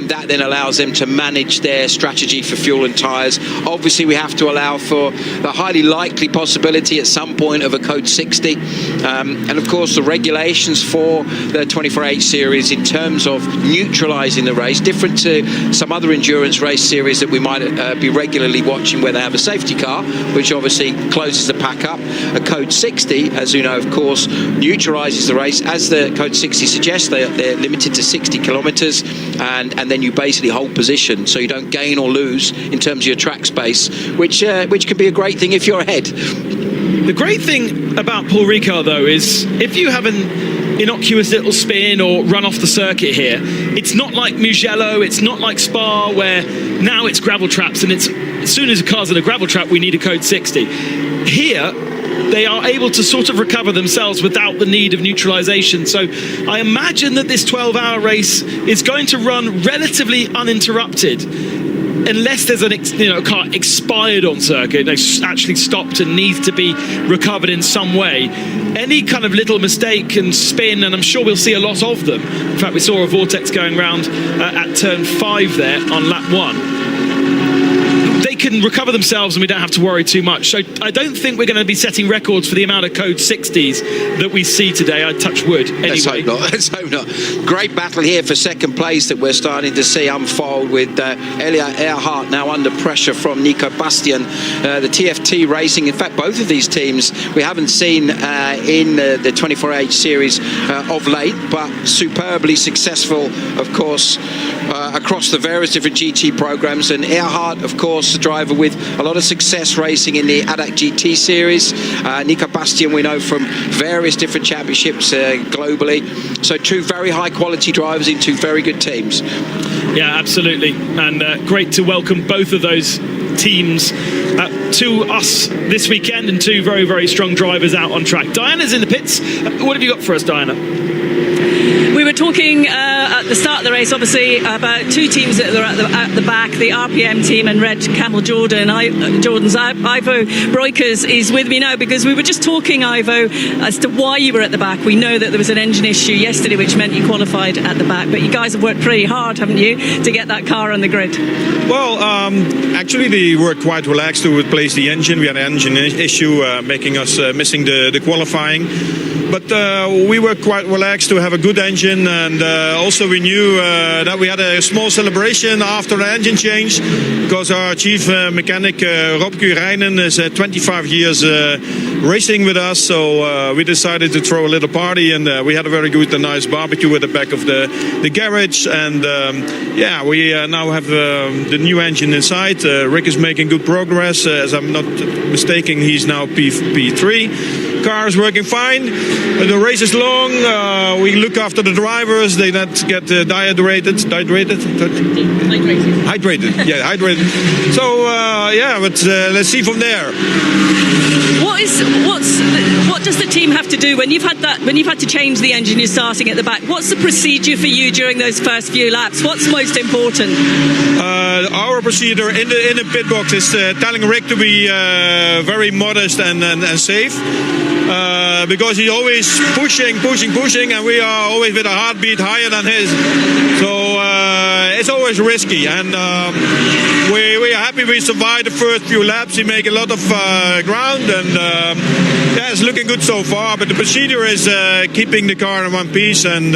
That then allows them to manage their strategy for fuel and tyres. Obviously, we have to allow for the highly likely possibility at some point of a code 60. And of course, the regulations for the 12H series in terms of neutralising the race, different to some other endurance race series that we might be regularly watching where they have a safety car, which obviously closes the pack up. A code 60, as you know, of course, neutralises the race. As the code 60 suggests, they're limited to 60 kilometres, and then you basically hold position, so you don't gain or lose in terms of your track space, which can be a great thing if you're ahead. The great thing about Paul Ricard, though, is if you have an innocuous little spin or run off the circuit here, it's not like Mugello, it's not like Spa, where now it's gravel traps, and it's as soon as a car's in a gravel trap, we need a code 60. Here, they are able to sort of recover themselves without the need of neutralisation. So I imagine that this 12-hour race is going to run relatively uninterrupted, unless there's a car expired on circuit, they actually stopped and needs to be recovered in some way. Any kind of little mistake and spin, and I'm sure we'll see a lot of them. In fact, we saw a Vortex going round at turn 5 there on lap 1. They can recover themselves and we don't have to worry too much. So I don't think we're going to be setting records for the amount of code 60s that we see today. I'd touch wood anyway. Let's hope not. Great battle here for second place that we're starting to see unfold, with Elia Earhart now under pressure from Nico Bastian. The TFT Racing, in fact, both of these teams we haven't seen in the 12H series of late, but superbly successful, of course, across the various different GT programs. And Earhart, of course, the driver driver with a lot of success racing in the ADAC GT series. Nico Bastien we know from various different championships globally. So two very high quality drivers in two very good teams. Yeah, absolutely. And great to welcome both of those teams to us this weekend, and two very, very strong drivers out on track. Diana's in the pits. What have you got for us, Diana? We were talking at the start of the race, obviously, about two teams that are at the back, the RPM team and Red Camel Jordan's. Ivo Breukers is with me now, because we were just talking, Ivo, as to why you were at the back. We know that there was an engine issue yesterday, which meant you qualified at the back, but you guys have worked pretty hard, haven't you, to get that car on the grid? Well, actually, they were quite relaxed to replace the engine. We had an engine issue making us missing the qualifying. But we were quite relaxed to have a good engine, and also we knew that we had a small celebration after the engine change, because our chief mechanic Rob Kurijnen is 25 years racing with us, so we decided to throw a little party, and we had a very good and nice barbecue at the back of the garage, and yeah, we now have the new engine inside. Rick is making good progress. As I'm not mistaken, he's now P3. Car is working fine. The race is long. We look after the drivers. They not get hydrated. Yeah, hydrated. So yeah, but let's see from there. What does the team have to do when you've had to change the engine? You're starting at the back. What's the procedure for you during those first few laps? What's most important? Our procedure in the pit box is telling Rick to be very modest and safe. Because he's always pushing, and we are always with a heartbeat higher than his. So it's always risky, and we are happy we survived the first few laps. We make a lot of ground, and yeah, it's looking good so far. But the procedure is keeping the car in one piece, and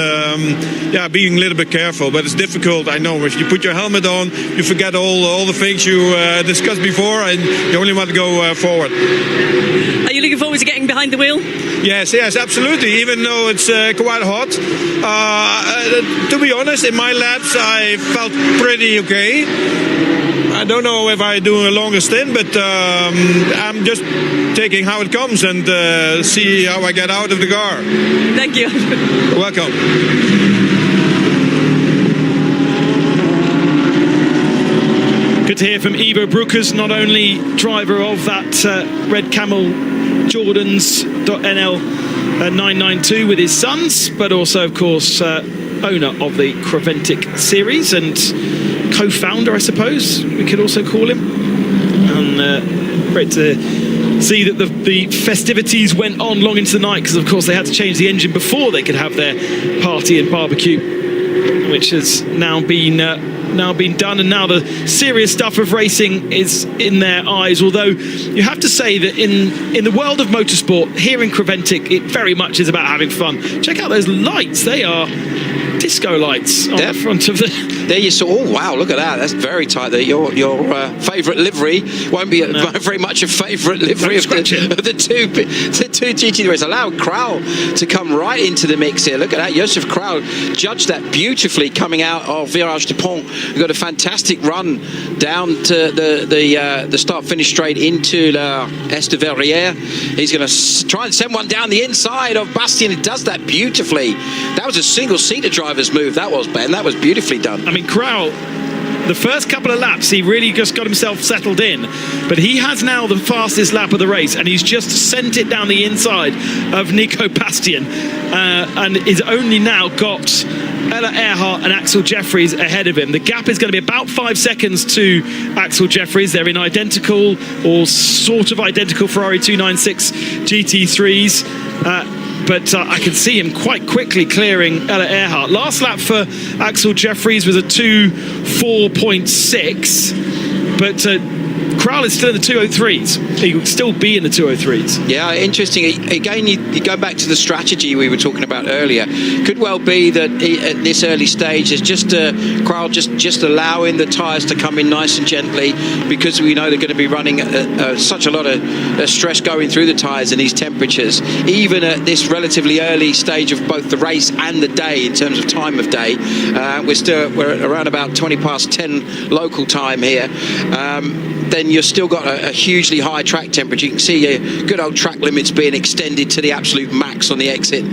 yeah, being a little bit careful. But it's difficult, I know. If you put your helmet on, you forget all the things you discussed before, and you only want to go forward. Are you looking forward to getting behind the wheel? Yes, absolutely. Even though it's quite hot, to be honest, in my laps I felt pretty okay. I don't know if I do a longer stint, but I'm just taking how it comes and see how I get out of the car. Thank you. You're welcome. Good to hear from Ivo Breukers, not only driver of that Red Camel Jordan's .NL 992 with his sons, but also, of course, owner of the Creventic Series and co-founder, I suppose we could also call him. And great to see that the festivities went on long into the night, because, of course, they had to change the engine before they could have their party and barbecue, which has now been done, and now the serious stuff of racing is in their eyes. Although you have to say that in the world of motorsport here in Creventic, it very much is about having fun. Check out those lights; they are disco lights on the front of the. There you saw. Oh wow! Look at that. That's very tight. Your favourite livery won't be very much a favourite livery of the two GT races. Allow Krau to come right into the mix here. Look at that. Josef Krau judged that beautifully coming out of Virage du Pont. We've got a fantastic run down to the start-finish straight into La Est de Verrières. He's going to try and send one down the inside of Bastien. He does that beautifully. That was a single-seater driver's move. That was, Ben. That was beautifully done. I mean, Krau, the first couple of laps, he really just got himself settled in. But he has now the fastest lap of the race, and he's just sent it down the inside of Nico Bastien, and he's only now got Ella Earhart and Axel Jeffries ahead of him. The gap is going to be about 5 seconds to Axel Jeffries. They're in identical or sort of identical Ferrari 296 GT3s. But I can see him quite quickly clearing Ella Earhart. Last lap for Axel Jeffries was a 2:4.6, but Krau is still in the 203s. He would still be in the 203s. Yeah, interesting. Again, you go back to the strategy we were talking about earlier. Could well be that at this early stage, it's just Krau just allowing the tyres to come in nice and gently, because we know they're going to be running such a lot of stress going through the tyres in these temperatures. Even at this relatively early stage of both the race and the day, in terms of time of day, we're around about 10 local time here. Then you've still got a hugely high track temperature. You can see good old track limits being extended to the absolute max on the exit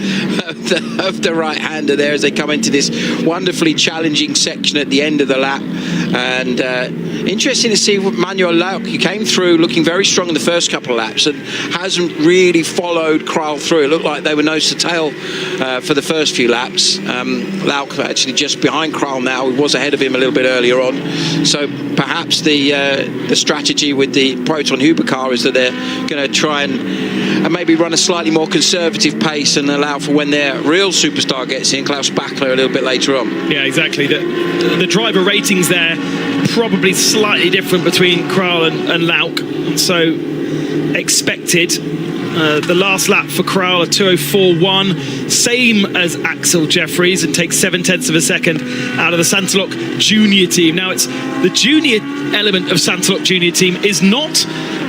of the right-hander there as they come into this wonderfully challenging section at the end of the lap. And interesting to see what Manuel Lauk, he came through looking very strong in the first couple of laps and hasn't really followed Kral through. It looked like they were nose to tail for the first few laps. Lauk actually just behind Kral now. He was ahead of him a little bit earlier on. So perhaps the strategy with the Proton Huber car is that they're going to try and maybe run a slightly more conservative pace and allow for when their real superstar gets in, Klaus Bachler, a little bit later on. Yeah, exactly. The driver ratings there probably slightly different between Kral and Lauk, so expected. The last lap for Kral, a 2:04.1, same as Axel Jeffries, and takes 0.7 of a second out of the Santalok Junior team. Now, it's the junior element of Santalok Junior team is not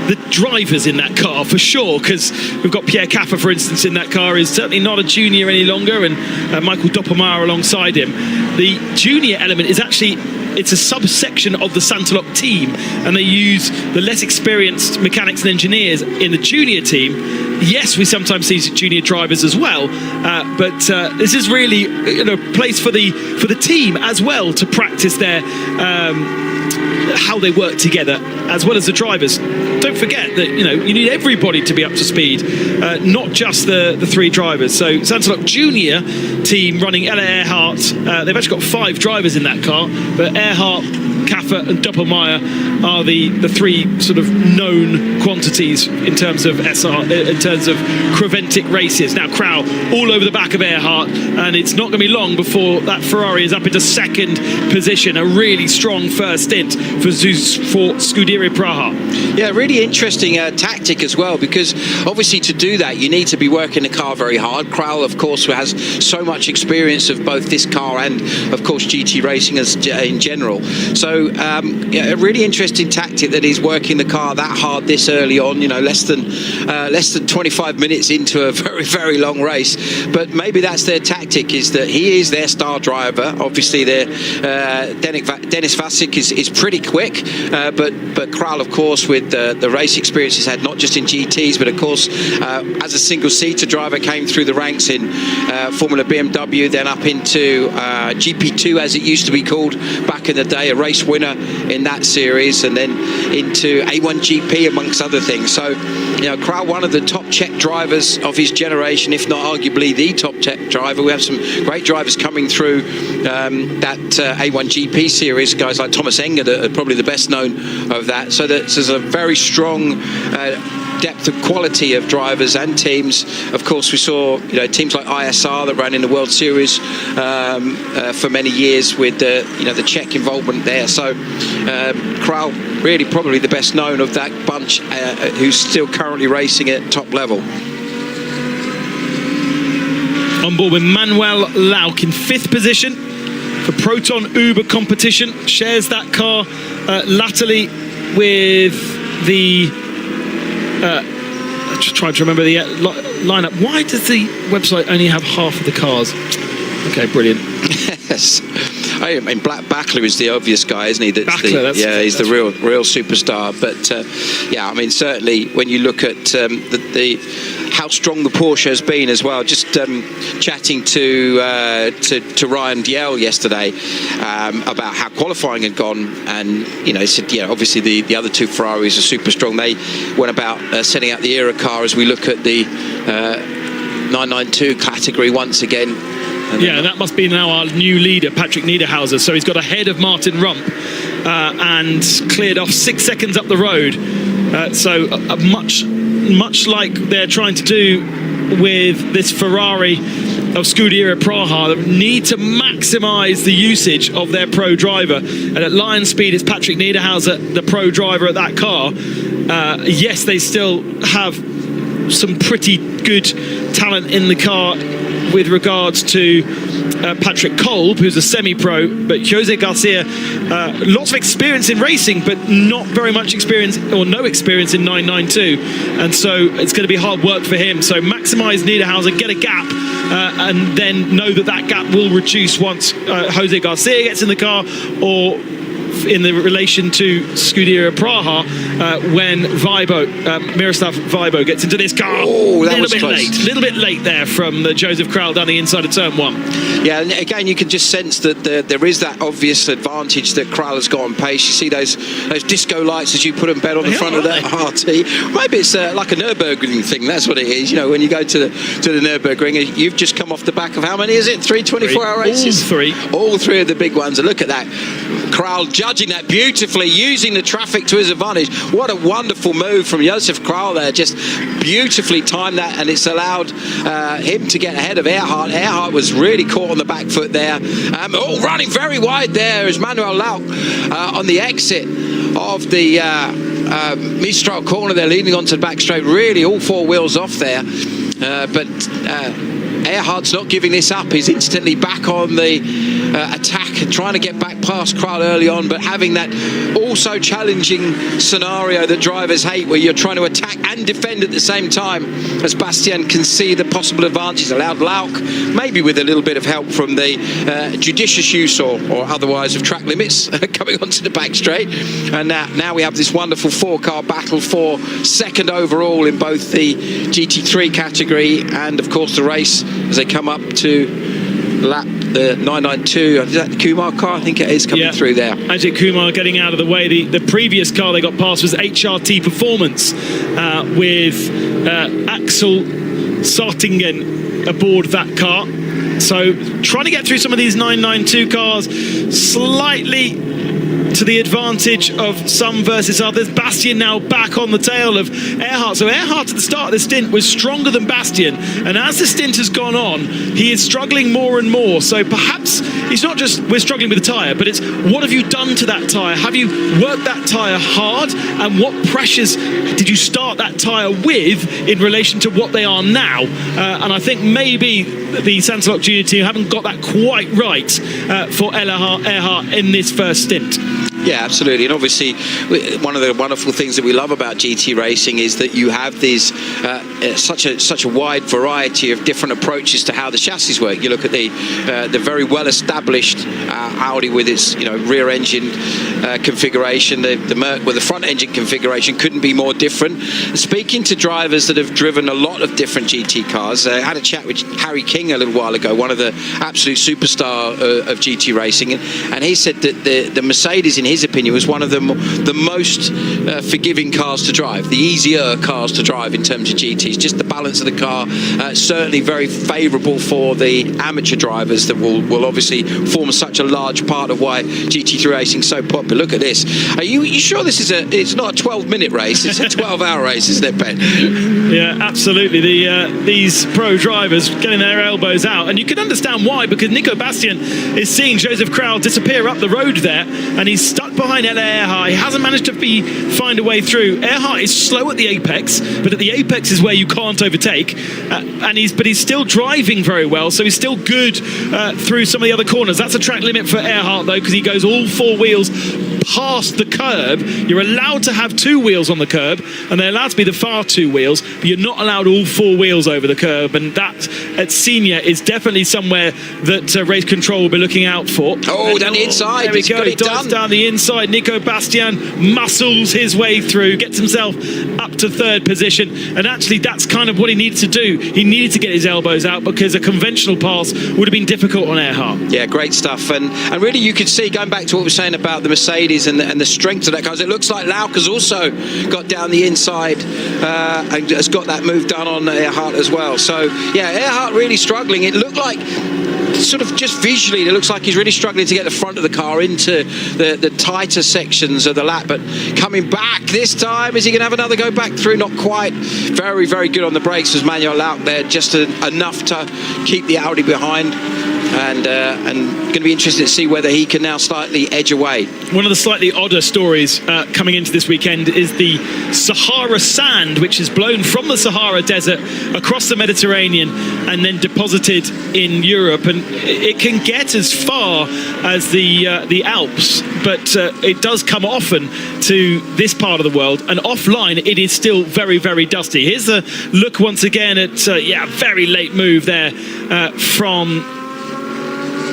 the drivers in that car, for sure, because we've got Pierre Capper, for instance, in that car, is certainly not a junior any longer, and Michael Doppelmayr alongside him. The junior element is actually, it's a subsection of the Santalok team, and they use the less experienced mechanics and engineers in the junior team. Yes, we sometimes see junior drivers as well, but this is really a place for the team as well to practice their how they work together, as well as the drivers. Don't forget that you need everybody to be up to speed, not just the three drivers. So Santalok Junior team running Ella Earhart, they've actually got 5 drivers in that car, but Earhart, Kaffer and Doppelmayr are the three sort of known quantities in terms of Creventic races. Now Kral all over the back of Earhart, and it's not going to be long before that Ferrari is up into second position. A really strong first stint for Scuderia Praha. Yeah, really interesting tactic as well, because obviously to do that you need to be working the car very hard. Kral, of course, has so much experience of both this car and of course GT racing in general. So a really interesting tactic that he's working the car that hard this early on, less than 25 minutes into a very, very long race. But maybe that's their tactic, is that he is their star driver. Obviously Dennis Vasic is pretty quick, but Kral, of course, with the race experience he's had, not just in GTs, but of course as a single-seater driver, came through the ranks in Formula BMW, then up into GP2 as it used to be called back in the day, a race winner in that series, and then into A1GP amongst other things. So Kral, one of the top Czech drivers of his generation, if not arguably the top Czech driver. We have some great drivers coming through that A1GP series, guys like Thomas Enger that are probably the best known of that. So there's a very strong depth of quality of drivers and teams. Of course, we saw teams like ISR that ran in the World Series for many years with the Czech involvement there. So Kral, really probably the best known of that bunch, who's still currently racing at top level. On board with Manuel Lauk in 5th position for Proton Uber competition, shares that car latterly with the just trying to remember the lineup. Why does the website only have half of the cars? Okay, brilliant. Yes, I mean Bachler is the obvious guy, isn't he? He's the real superstar. But I mean, certainly when you look at how strong the Porsche has been as well. Just chatting to Ryan Diel yesterday about how qualifying had gone, and he said, obviously the other 2 Ferraris are super strong. They went about setting out the era car as we look at the 992 category once again. Yeah, that must be now our new leader, Patrick Niederhauser. So he's got ahead of Martin Rump and cleared off 6 seconds up the road. So much like they're trying to do with this Ferrari of Scuderia Praha, that need to maximise the usage of their pro driver. And at Lion Speed, it's Patrick Niederhauser, the pro driver at that car. Yes, they still have some pretty good talent in the car with regards to Patrick Kolb, who's a semi-pro, but Jose Garcia, lots of experience in racing, but not very much experience or no experience in 992, and so it's going to be hard work for him. So maximise Niederhauser, get a gap, and then know that gap will reduce once Jose Garcia gets in the car, or in the relation to Scuderia Praha when Miroslav Vibo gets into this car. Oh, that was close. late. A little bit late there from Joseph Kral down the inside of turn 1. Yeah, and again, you can just sense that there is that obvious advantage that Kral has got on pace. You see those disco lights as you put them on the front of that RT. Maybe it's like a Nürburgring thing. That's what it is. You know, when you go to the Nürburgring, you've just come off the back of how many is it? 3 24-hour races? All three of the big ones. And look at that. Kral judging that beautifully, using the traffic to his advantage. What a wonderful move from Josef Kral there. Just beautifully timed that, and it's allowed him to get ahead of Earhart. Earhart was really caught on the back foot there. Running very wide there is Manuel Lauck on the exit of the Mistral corner. They're leaning onto the back straight. Really, all 4 wheels off there. But Earhart's not giving this up. He's instantly back on the attack and trying to get back past Kral early on, but having that also challenging scenario that drivers hate, where you're trying to attack and defend at the same time, as Bastien can see the possible advantages. Allowed Lauck, maybe with a little bit of help from the judicious use or otherwise of track limits, coming onto the back straight. And now we have this wonderful 4-car battle for second overall in both the GT3 category and of course the race as they come up to lap the 992. Is that the Kumar car? I think it is coming through there. Ajith Kumar getting out of the way. The previous car they got past was HRT Performance with Axel Sartingen aboard that car. So trying to get through some of these 992 cars, slightly to the advantage of some versus others. Bastien now back on the tail of Earhart. So Earhart at the start of the stint was stronger than Bastien, and as the stint has gone on, he is struggling more and more. So perhaps it's not just we're struggling with the tyre, but it's what have you done to that tyre? Have you worked that tyre hard? And what pressures did you start that tyre with in relation to what they are now? And I think maybe the Sansalok Junior team haven't got that quite right for Earhart in this first stint. Yeah, absolutely. And obviously, one of the wonderful things that we love about GT racing is that you have these such a wide variety of different approaches to how the chassis work. You look at the very well established Audi with its rear engine configuration. The Merc with the front engine configuration couldn't be more different. Speaking to drivers that have driven a lot of different GT cars, I had a chat with Harry King a little while ago, one of the absolute superstar of GT racing, and he said that the Mercedes, in his opinion, was one of the most forgiving cars to drive, the easier cars to drive in terms of GTs. Just the balance of the car, certainly very favourable for the amateur drivers that will obviously form such a large part of why GT3 racing is so popular. Look at this. Are you sure this is it's not a 12-minute race, it's a 12-hour race, isn't it, Ben? Yeah, absolutely. These pro drivers getting their elbows out, and you can understand why, because Nico Bastien is seeing Josef Kral disappear up the road there, and he's stuck behind Earhart. He hasn't managed to find a way through. Earhart is slow at the apex, but at the apex is where you can't overtake, but he's still driving very well, so he's still good through some of the other corners. That's a track limit for Earhart though, because he goes all 4 wheels past the curb. You're allowed to have 2 wheels on the curb, and they're allowed to be the far 2 wheels, but you're not allowed all 4 wheels over the curb, and that at senior is definitely somewhere that race control will be looking out for. Down the inside. There we go. He dives down the inside. Nico Bastien muscles his way through, gets himself up to 3rd position, and actually that's kind of what he needed to do. He needed to get his elbows out because a conventional pass would have been difficult on Earhart. Yeah, great stuff, and really you could see, going back to what we were saying about the Mercedes and the strength of that car, it looks like Lauck has also got down the inside and has got that move done on Earhart as well. So yeah, Earhart really struggling. It looked like, sort of just visually, it looks like he's really struggling to get the front of the car into the tighter sections of the lap, but coming back this time, is he going to have another go back through? Not quite. Very, very good on the brakes was Manuel Lauck there, just enough to keep the Audi behind, and going to be interested to see whether he can now slightly edge away. One of the slightly odder stories coming into this weekend is the Sahara sand, which is blown from the Sahara Desert across the Mediterranean and then deposited in Europe, and it can get as far as the Alps, but it does come often to this part of the world, and offline it is still very, very dusty. Here's a look once again at very late move there from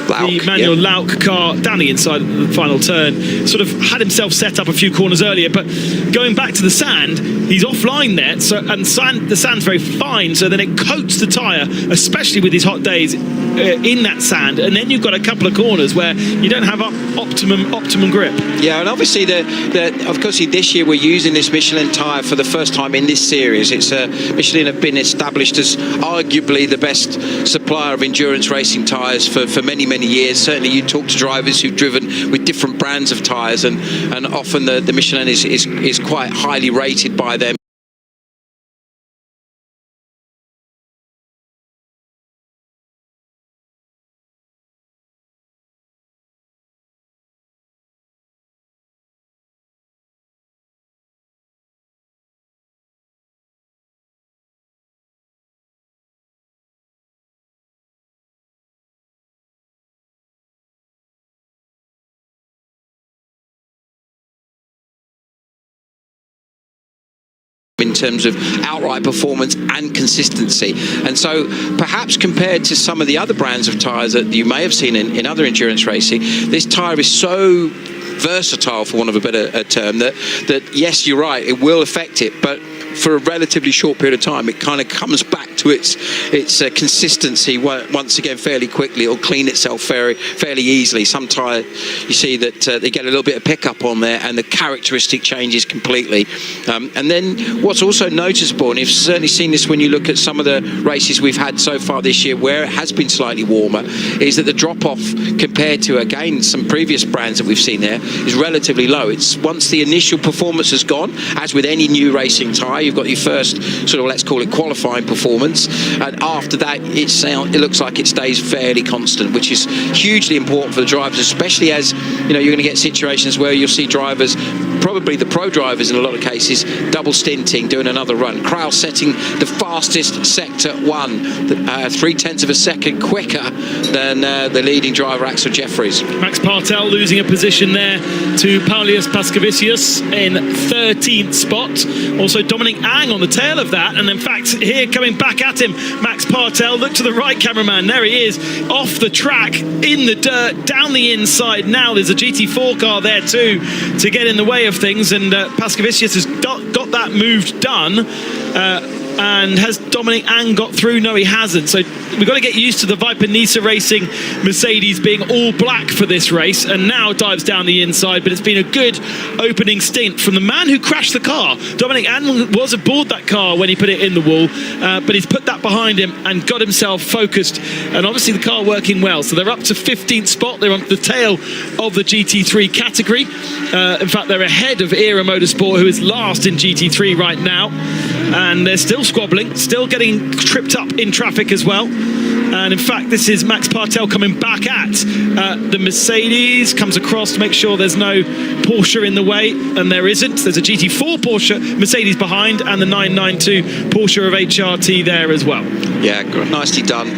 the Manuel Lauk car down the inside of the final turn. Sort of had himself set up a few corners earlier, but going back to the sand, he's offline there, the sand's very fine, so then it coats the tyre, especially with these hot days, in that sand, and then you've got a couple of corners where you don't have optimum grip. Yeah, and obviously of course this year we're using this Michelin tyre for the first time in this series. It's Michelin have been established as arguably the best supplier of endurance racing tyres for many years. Certainly you talk to drivers who've driven with different brands of tyres, and often the Michelin is quite highly rated by them. In terms of outright performance and consistency, and so perhaps compared to some of the other brands of tyres that you may have seen in other endurance racing, this tyre is so versatile, for want of a better term, that yes, you're right, it will affect it, but for a relatively short period of time it kind of comes back to its consistency once again fairly quickly. It'll clean itself fairly easily. Some tyre you see that they get a little bit of pickup on there and the characteristic changes completely. And then what's also noticeable, and you've certainly seen this when you look at some of the races we've had so far this year where it has been slightly warmer, is that the drop-off compared to again some previous brands that we've seen there is relatively low. It's once the initial performance has gone, as with any new racing tyre, you've got your first sort of, let's call it, qualifying performance, and after that it looks like it stays fairly constant, which is hugely important for the drivers, especially as you know you're going to get situations where you'll see drivers, probably the pro drivers in a lot of cases, double stinting, doing another run. Kraus setting the fastest sector 1, 0.3 of a second quicker than the leading driver Axel Jeffries. Max Partel losing a position there to Paulius Pascavicius in 13th spot. Also Dominic Ang on the tail of that, and in fact here coming back at him, Max Partel. Look to the right, cameraman, there he is, off the track, in the dirt, down the inside. Now there's a GT4 car there too to get in the way of things, and Pascavicius has got that move done. And has Dominic Ang got through? No, he hasn't. So we've got to get used to the Viper Nisa Racing Mercedes being all black for this race, and now dives down the inside. But it's been a good opening stint from the man who crashed the car. Dominic Ang was aboard that car when he put it in the wall, but he's put that behind him and got himself focused, and obviously the car working well. So they're up to 15th spot. They're on the tail of the GT3 category. In fact, they're ahead of Era Motorsport, who is last in GT3 right now, and they're still squabbling, still getting tripped up in traffic as well. And in fact, this is Max Partel coming back at the Mercedes, comes across to make sure there's no Porsche in the way, and there isn't. There's a GT4 Porsche Mercedes behind, and the 992 Porsche of HRT there as well. Yeah, nicely done.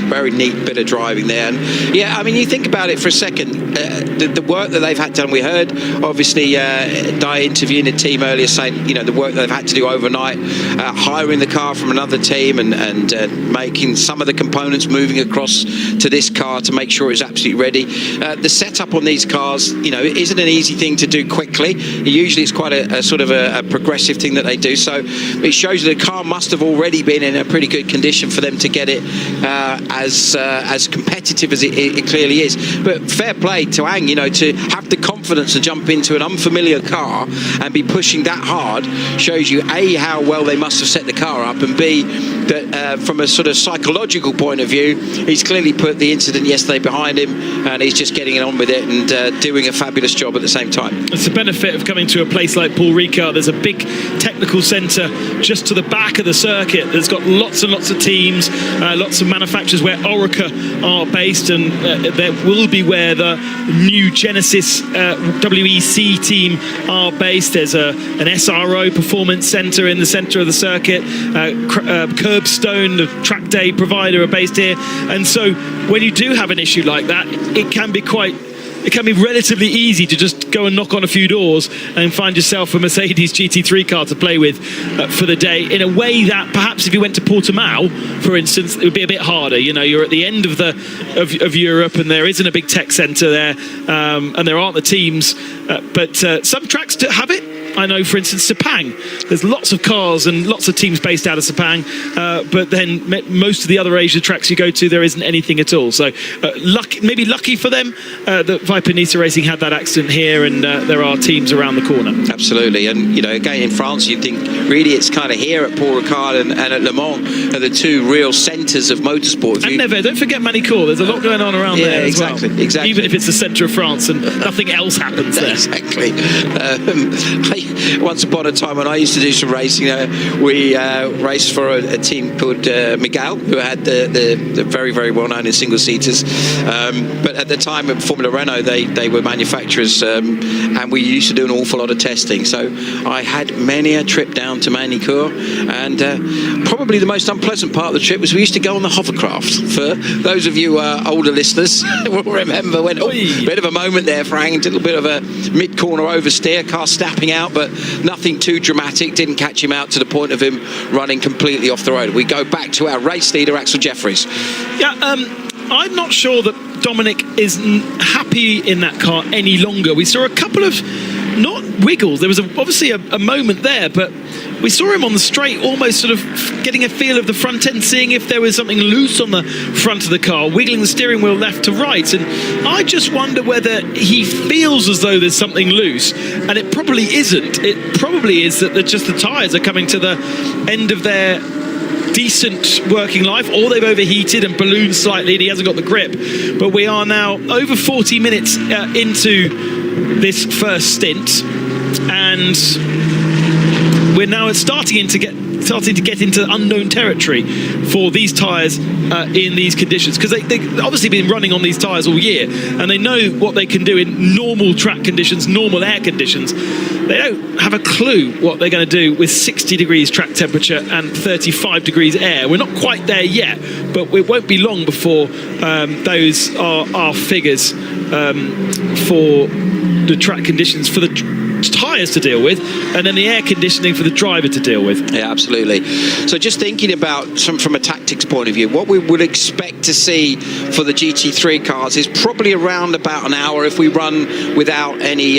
Very neat bit of driving there. And yeah, I mean, you think about it for a second, the work that they've had done. We heard, obviously, Di interviewing the team earlier saying, you know, the work they've had to do overnight, hiring the car from another team and making some of the components moving across to this car to make sure it's absolutely ready. The setup on these cars, you know, it isn't an easy thing to do quickly. Usually it's quite a sort of a progressive thing that they do. So it shows that the car must have already been in a pretty good condition for them to get it as competitive as it clearly is. But fair play to Ang, you know, to have the confidence to jump into an unfamiliar car and be pushing that hard shows you A, how well they must have set the car up, and B, that from a sort of psychological point of view, he's clearly put the incident yesterday behind him, and he's just getting on with it and doing a fabulous job at the same time. It's the benefit of coming to a place like Paul Ricard. There's a big technical centre just to the back of the circuit. There's got lots and lots of teams, lots of manufacturers where Orica are based, and there will be where the new Genesis WEC team are based. There's an SRO performance centre in the centre of the circuit. Curbstone, the track day provider, are based here. And so when you do have an issue like that, it can be quite it can be relatively easy to just go and knock on a few doors and find yourself a Mercedes GT3 car to play with for the day, in a way that perhaps if you went to Portimao, for instance, it would be a bit harder. You know, you're at the end of Europe, and there isn't a big tech centre there, and there aren't the teams, but some tracks have it. I know, for instance, Sepang. There's lots of cars and lots of teams based out of Sepang, but then most of the other Asia tracks you go to, there isn't anything at all. So maybe lucky for them that Viper Nice Racing had that accident here, and there are teams around the corner. Absolutely, and you know, again in France, you think really it's kind of here at Paul Ricard and at Le Mans are the two real centres of motorsport. And Nevers, don't forget Manicourt. There's a lot going on around there as well. Exactly. Even if it's the centre of France and nothing else happens there. Exactly. Once upon a time when I used to do some racing, we raced for a team called Miguel, who had the very, very well-known in single-seaters. But at the time at Formula Renault, they were manufacturers, and we used to do an awful lot of testing. So I had many a trip down to Manicourt, and probably the most unpleasant part of the trip was we used to go on the hovercraft. For those of you older listeners will remember when, bit of a moment there, Frank, a little bit of a mid-corner oversteer, car snapping out, but nothing too dramatic, didn't catch him out to the point of him running completely off the road. We go back to our race leader, Axel Jeffries. Yeah, I'm not sure that Dominic is happy in that car any longer. We saw a couple of, not wiggles, there was obviously a moment there, but we saw him on the straight almost sort of getting a feel of the front end, seeing if there was something loose on the front of the car, wiggling the steering wheel left to right. And I just wonder whether he feels as though there's something loose, and it probably isn't. It probably is that just the tyres are coming to the end of their decent working life, or they've overheated and ballooned slightly and he hasn't got the grip. But we are now over 40 minutes into this first stint, and we're now starting to get into unknown territory for these tyres in these conditions, because they've obviously been running on these tyres all year and they know what they can do in normal track conditions, normal air conditions. They don't have a clue what they're going to do with 60 degrees track temperature and 35 degrees air. We're not quite there yet, but it won't be long before those are our figures for the track conditions for the tyres to deal with, and then the air conditioning for the driver to deal with. Yeah, absolutely. So just thinking about from a tactics point of view, what we would expect to see for the GT3 cars is probably around about an hour if we run without any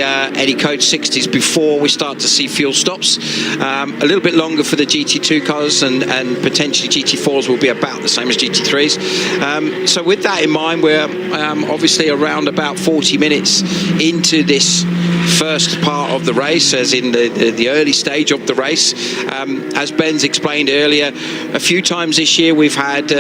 Code 60s before we start to see fuel stops. A little bit longer for the GT2 cars, and potentially GT4s will be about the same as GT3s. So with that in mind, we're obviously around about 40 minutes into this first part of the race, as in the early stage of the race. As Ben's explained earlier, a few times this year we've had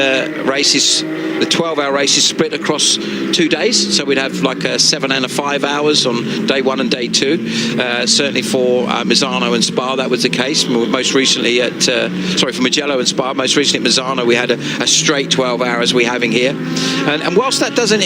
races, the 12-hour races split across 2 days, so we'd have like 7 and 5 hours on day 1 and day 2. Certainly for Misano and Spa that was the case. Most recently for Mugello and Spa, most recently at Misano we had a straight 12 hours we're having here, and whilst that doesn't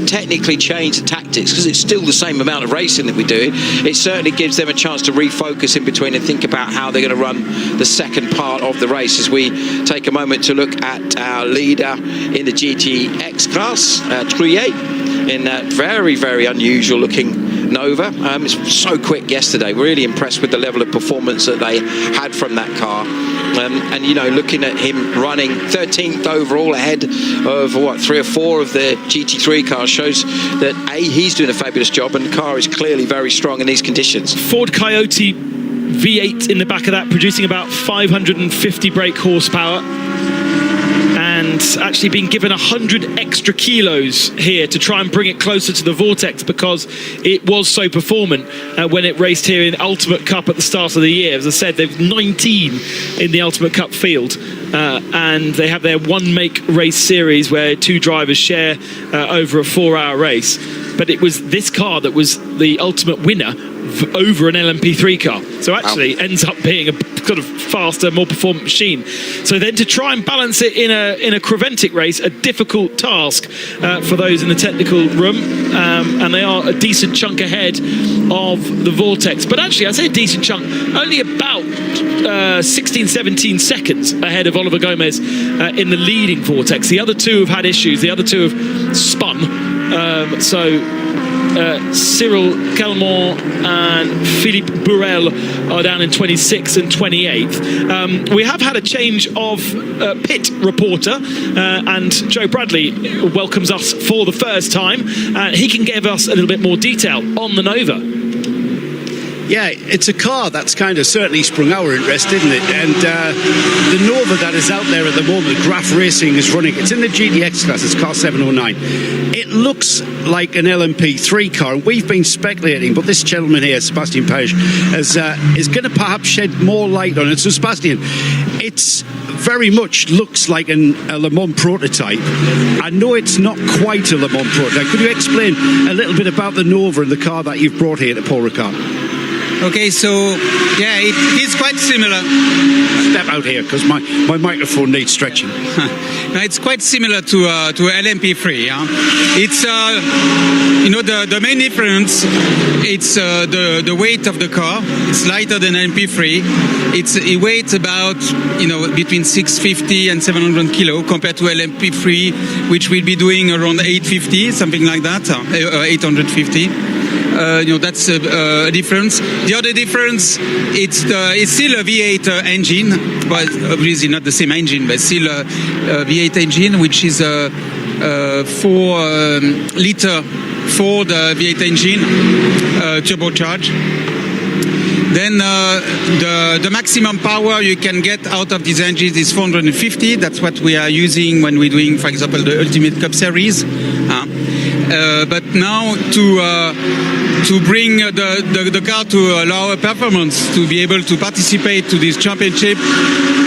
technically change the tactics, because it's still the same amount of racing that we do, it certainly gives them a chance to refocus in between and think about how they're going to run the second part of the race, as we take a moment to look at our leader in the GTX class, Trouillet, in that very, very unusual looking Nova. It's so quick yesterday. Really impressed with the level of performance that they had from that car. And you know, looking at him running 13th overall ahead of 3 or 4 of the GT3 cars shows that he's doing a fabulous job, and the car is clearly very strong in these conditions. Ford Coyote V8 in the back of that, producing about 550 brake horsepower, and actually being given 100 extra kilos here to try and bring it closer to the Vortex, because it was so performant when it raced here in Ultimate Cup at the start of the year. As I said, they've 19 in the Ultimate Cup field, and they have their one make race series where 2 drivers share over a 4-hour race. But it was this car that was the ultimate winner over an LMP3 car. So actually ends up being a sort of faster, more performant machine. So then to try and balance it in a Creventic race, a difficult task for those in the technical room, and they are a decent chunk ahead of the Vortex. But actually, I say a decent chunk, only about 16, 17 seconds ahead of Oliver Gomez in the leading Vortex. The other 2 have had issues. The other 2 have spun. So Cyril Calmont and Philippe Bourrel are down in 26th and 28th. We have had a change of pit reporter, and Joe Bradley welcomes us for the first time. He can give us a little bit more detail on the Nova. Yeah, it's a car that's kind of certainly sprung our interest, isn't it? And the Nova that is out there at the moment, Graf Racing is running. It's in the GTX class, it's car 709. It looks like an LMP3 car, and we've been speculating, but this gentleman here, Sebastian Page, is going to perhaps shed more light on it. So, Sebastian, it's very much looks like a Le Mans prototype. I know it's not quite a Le Mans prototype. Could you explain a little bit about the Nova and the car that you've brought here to Paul Ricard? Okay, so yeah, it is quite similar. Step out here because my microphone needs stretching. No, it's quite similar to LMP3. Yeah? It's the main difference. It's the weight of the car. It's lighter than LMP3. It weighs about between 650 and 700 kilo compared to LMP3, which will be doing around 850, something like that, 850. That's a difference. The other difference, it's still a V8 engine, but obviously not the same engine, but still a V8 engine, which is a 4-liter Ford V8 engine, turbocharged. Then the maximum power you can get out of these engines is 450. That's what we are using when we're doing, for example, the Ultimate Cup Series. But now to bring the car to a lower performance, to be able to participate to this championship,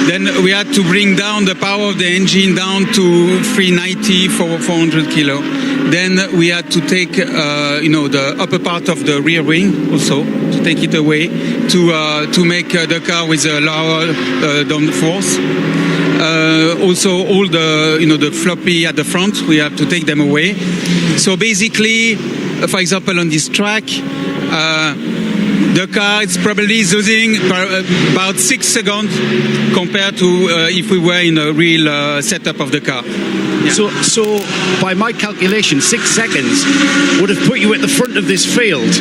then we had to bring down the power of the engine down to 390 for 400 kilo. Then we had to take the upper part of the rear wing also, to take it away, to make the car with a lower downforce. Also all the floppy at the front, we have to take them away. So basically, for example, on this track, the car is probably losing about 6 seconds compared to if we were in a real setup of the car. Yeah. So by my calculation, 6 seconds would have put you at the front of this field.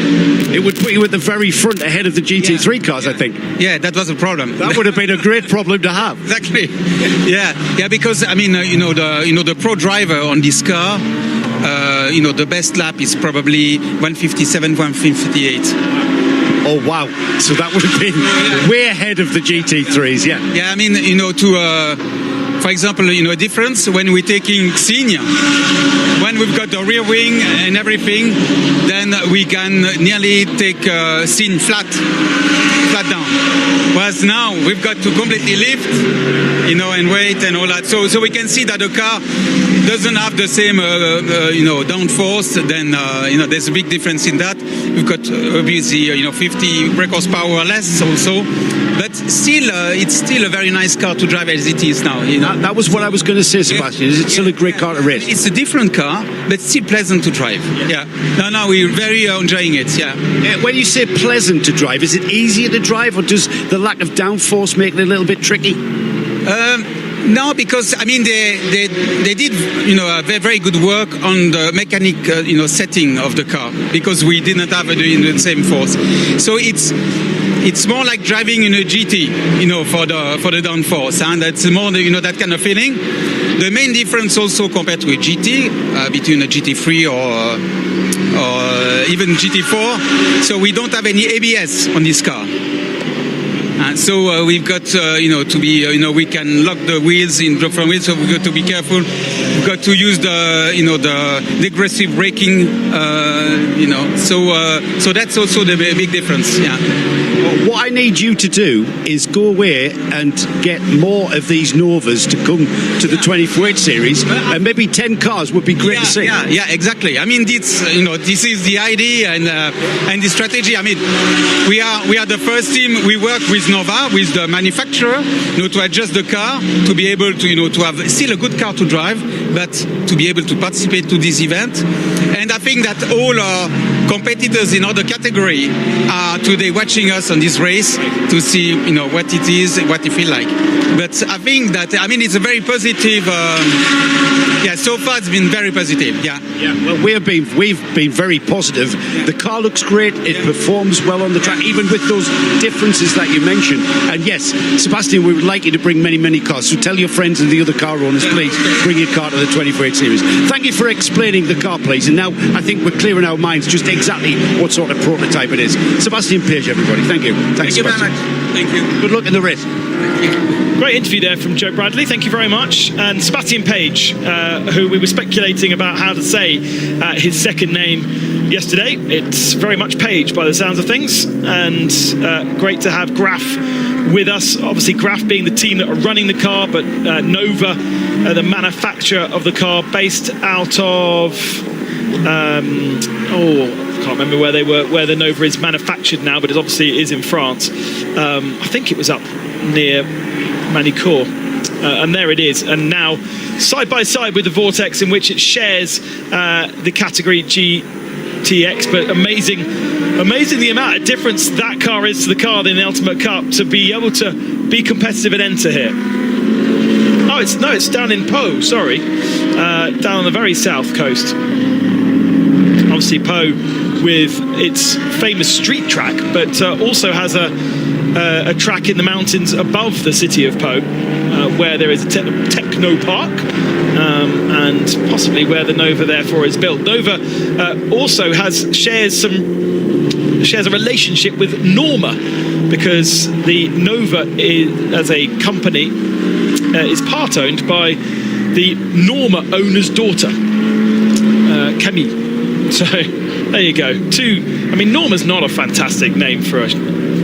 It would put you at the very front ahead of the GT3 cars, I think. Yeah, that was a problem. That would have been a great problem to have. Exactly. Yeah, because I mean, the pro driver on this car, the best lap is probably 157, 158. Oh wow! So that would have been way ahead of the GT3s, yeah. Yeah, I mean, for example, a difference when we're taking Xenia, when we've got the rear wing and everything, then we can nearly take Xenia flat down. Whereas now we've got to completely lift, and weight and all that. So we can see that the car doesn't have the same, downforce. Then there's a big difference in that. We've got obviously 50 brake horsepower less also, but still it's still a very nice car to drive as it is now. That was what I was going to say, Sebastian. Is it still a great car to race? It's a different car, but still pleasant to drive. Yeah. No, we're very enjoying it. Yeah. When you say pleasant to drive, is it easier to drive, or does the lack of downforce make it a little bit tricky? No, because I mean they did a very, very good work on the mechanic setting of the car, because we didn't have the same force. So it's more like driving in a GT, for the downforce, and that's more that kind of feeling. The main difference also compared to a GT between a GT3 or even GT4, so we don't have any ABS on this car. So we've got to be we can lock the wheels in drop front wheels, so we've got to be careful. We've got to use the the aggressive braking, so that's also the big difference. Yeah. Well, what I need you to do is go away and get more of these Novas to come to the 12H series, and maybe 10 cars would be great to see. Yeah, exactly. I mean, this is the idea and the strategy. I mean, we are the first team. We work with Nova, with the manufacturer, to adjust the car, to be able to to have still a good car to drive, but to be able to participate to this event. And I think that all our competitors in other category are today watching us on this race to see what it is, what it feels like. But I think that it's a very positive yeah, so far it's been very positive. Yeah. Well, we've been very positive. The car looks great. It performs well on the track, even with those differences that you mentioned. And yes, Sebastian, we would like you to bring many cars. So tell your friends and the other car owners, please bring your car to the 24H Series. Thank you for explaining the car, please. And now I think we're clear in our minds just exactly what sort of prototype it is. Sebastian Page, everybody. Thank you. Thanks, Thank you Sebastian. very much. Thank you. Good luck in the race. Great interview there from Joe Bradley. Thank you very much. And Sebastian Page, who we were speculating about how to say his second name yesterday. It's very much Page by the sounds of things. And great to have Graf with us. Obviously, Graf being the team that are running the car, but Nova, the manufacturer of the car, based out of... I can't remember where the Nova is manufactured now, but it obviously is in France. I think it was up near Manicourt, and there it is. And now side by side with the Vortex, in which it shares the category GTX, but amazing the amount of difference that car is to the car in the Ultimate Cup to be able to be competitive and enter here. It's down in Po, sorry, down on the very south coast. Obviously Po with its famous street track, but also has a track in the mountains above the city of Po, where there is a techno park, and possibly where the Nova therefore is built. Nova also shares a relationship with Norma, because the Nova as a company is part owned by the Norma owner's daughter, Camille. So there you go. Norma's not a fantastic name for a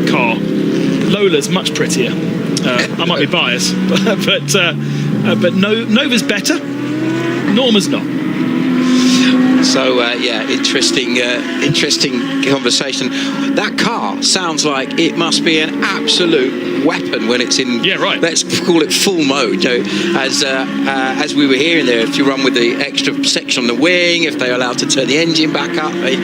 car. Lola's much prettier. I might be biased, but Nova's better. Norma's not. So interesting conversation. That car sounds like it must be an absolute weapon when it's in. Yeah, right. Let's call it full mode. As we were hearing there, if you run with the extra section on the wing, if they're allowed to turn the engine back up, a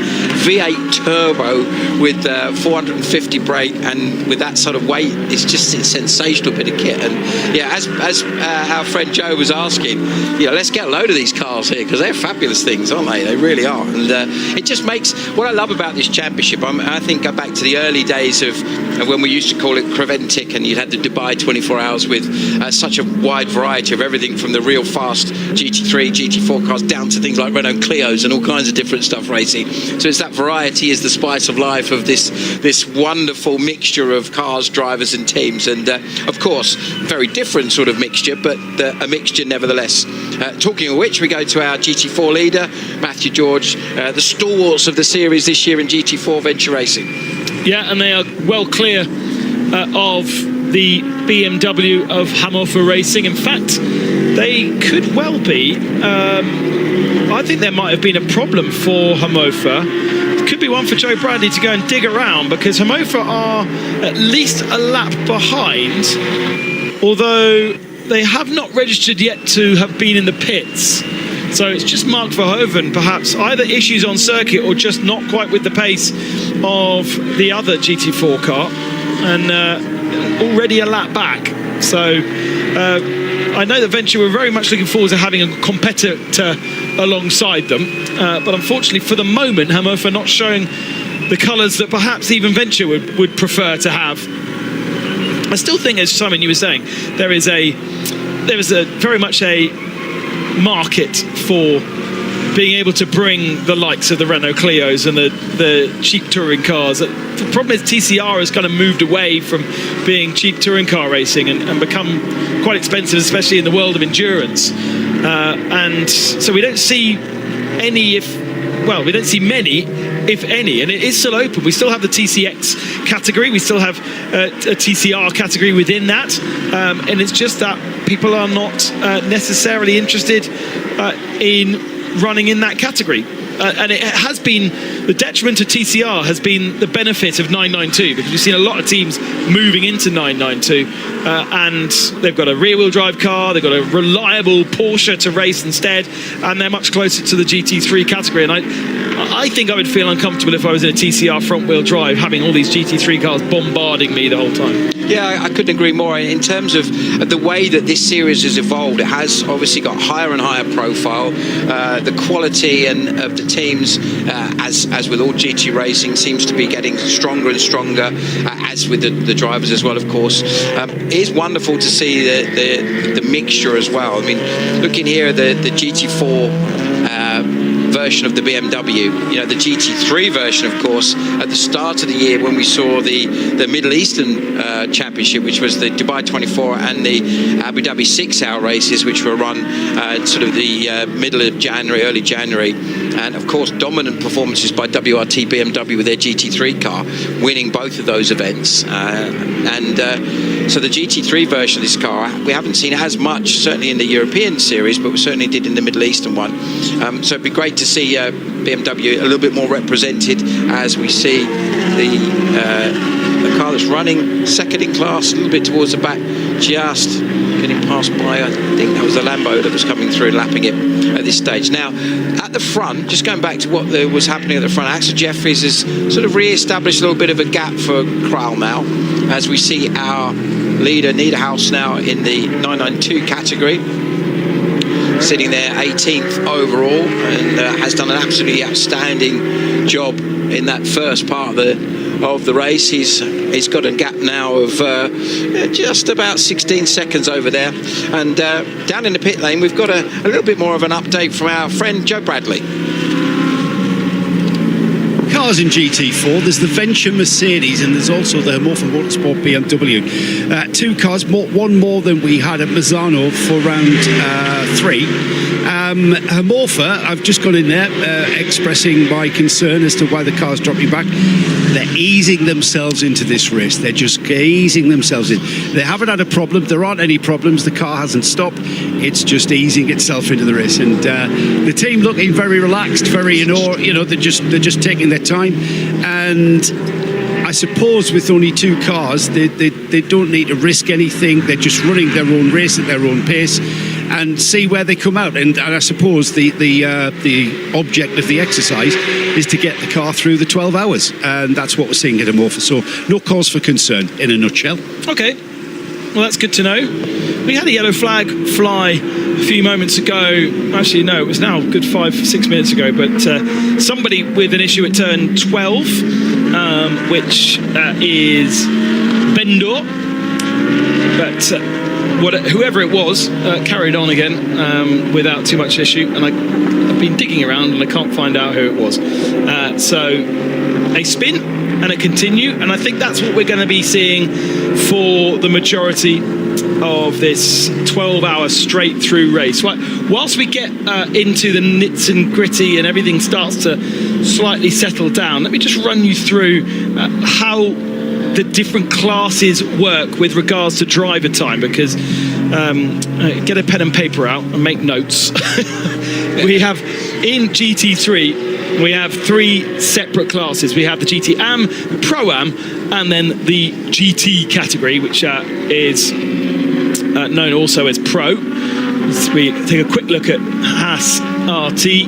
V8 turbo with 450 brake and with that sort of weight, it's just a sensational bit of kit. And yeah, as our friend Joe was asking, let's get a load of these cars here because they're fabulous things, aren't they? They really are. And it just makes what I love about this championship. I think go back to the early days of when we used to call it Creventic, and you'd had the Dubai 24 hours with such a wide variety of everything from the real fast GT3, GT4 cars down to things like Renault Clios and all kinds of different stuff racing. So it's that variety is the spice of life of this wonderful mixture of cars, drivers and teams. And of course, very different sort of mixture, but a mixture nevertheless. Talking of which, we go to our GT4 leader, Matthew George, the stalwarts of the series this year in GT4 Venture Racing. Yeah, and they are well clear of the BMW of Hannover Racing. In fact, they could well be. I think there might have been a problem for Hannover. It could be one for Joe Bradley to go and dig around, because Hannover are at least a lap behind, although they have not registered yet to have been in the pits. So it's just Mark Verhoeven, perhaps either issues on circuit or just not quite with the pace of the other GT4 car, and already a lap back. So I know that Venture were very much looking forward to having a competitor alongside them, but unfortunately for the moment, Hannover not showing the colours that perhaps even Venture would prefer to have. I still think, as Simon, you were saying, there is a very much a market for being able to bring the likes of the Renault Clios and the cheap touring cars. The problem is TCR has kind of moved away from being cheap touring car racing and become quite expensive, especially in the world of endurance. And so we don't see many, if any, and it is still open. We still have the TCX category, we still have a TCR category within that, and it's just that people are not necessarily interested in running in that category. And it has been, the detriment to TCR has been the benefit of 992, because you've seen a lot of teams moving into 992, and they've got a rear-wheel drive car, they've got a reliable Porsche to race instead, and they're much closer to the GT3 category. And I think I would feel uncomfortable if I was in a TCR front-wheel drive, having all these GT3 cars bombarding me the whole time. Yeah, I couldn't agree more. In terms of the way that this series has evolved, it has obviously got higher and higher profile. The quality of the teams, as with all GT racing, seems to be getting stronger and stronger, as with the drivers as well, of course. It is wonderful to see the mixture as well. I mean, looking here, the GT4 version of the BMW, the GT3 version, of course, at the start of the year when we saw the Middle Eastern Championship, which was the Dubai 24 and the Abu Dhabi 6-hour races, which were run sort of the middle of January, early January, and of course dominant performances by WRT BMW with their GT3 car, winning both of those events. So the GT3 version of this car, we haven't seen it as much, certainly in the European series, but we certainly did in the Middle Eastern one. So it'd be great to see BMW a little bit more represented as we see the car that's running second in class, a little bit towards the back, just getting passed by, I think that was the Lambo that was coming through and lapping it at this stage. Now, at the front, just going back to what was happening at the front, Axel Jeffries has sort of re-established a little bit of a gap for Kral now, as we see our leader, Niederhaus, now in the 992 category, sitting there 18th overall, and has done an absolutely outstanding job in that first part of the race. He's got a gap now of just about 16 seconds over there. And down in the pit lane, we've got a little bit more of an update from our friend Joe Bradley. Cars in GT4, there's the Venture Mercedes and there's also the Hermorpha Motorsport BMW. Two cars, one more than we had at Mazzano for round 3. Hermorpha, I've just gone in there expressing my concern as to why the car's dropping back. They're easing themselves into this race. They're just easing themselves in. They haven't had a problem. There aren't any problems. The car hasn't stopped. It's just easing itself into the race. And the team looking very relaxed, very in awe. They're just taking their time. And I suppose with only two cars, they don't need to risk anything. They're just running their own race at their own pace and see where they come out. And I suppose the object of the exercise is to get the car through the 12 hours. And that's what we're seeing at Hermorpha. So no cause for concern in a nutshell. Okay. Well, that's good to know. We had a yellow flag fly a few moments ago. Actually, no, it was now a good 5-6 minutes ago. But somebody with an issue at turn 12, which is Bendor. But whoever it was carried on again without too much issue. And I've been digging around and I can't find out who it was. So a spin and a continue, and I think that's what we're going to be seeing for the majority of this 12-hour straight-through race. Whilst we get into the nits and gritty and everything starts to slightly settle down, let me just run you through how the different classes work with regards to driver time, because get a pen and paper out and make notes. We have in GT3 we have 3 separate classes. We have the GT Am, the Pro Am, and then the GT category, which is known also as Pro. So we take a quick look at Haas RT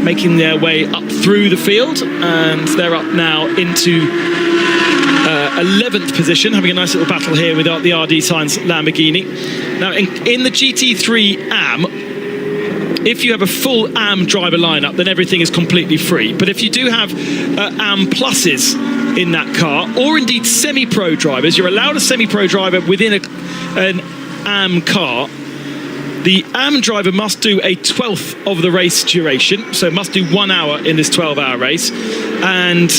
making their way up through the field, and they're up now into 11th position, having a nice little battle here with the RD Science Lamborghini. Now in the GT3 Am, if you have a full AM driver lineup, then everything is completely free. But if you do have AM pluses in that car, or indeed semi-pro drivers, you're allowed a semi-pro driver within an AM car. The AM driver must do a 1/12 of the race duration, so must do 1 hour in this 12-hour race. And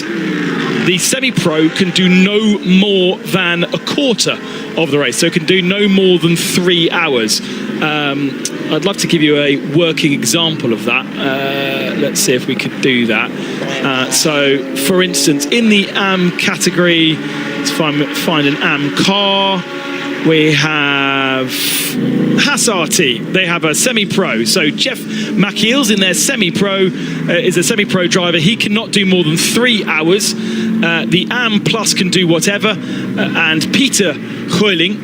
the semi-pro can do no more than a quarter of the race, so it can do no more than 3 hours. I'd love to give you a working example of that. Let's see if we could do that. So, for instance, in the AM category, let's find an AM car. We have Haas RT. They have a semi-pro. So Jeff Machiels in their semi-pro is a semi-pro driver. He cannot do more than 3 hours. The AM Plus can do whatever. And Peter Huiling,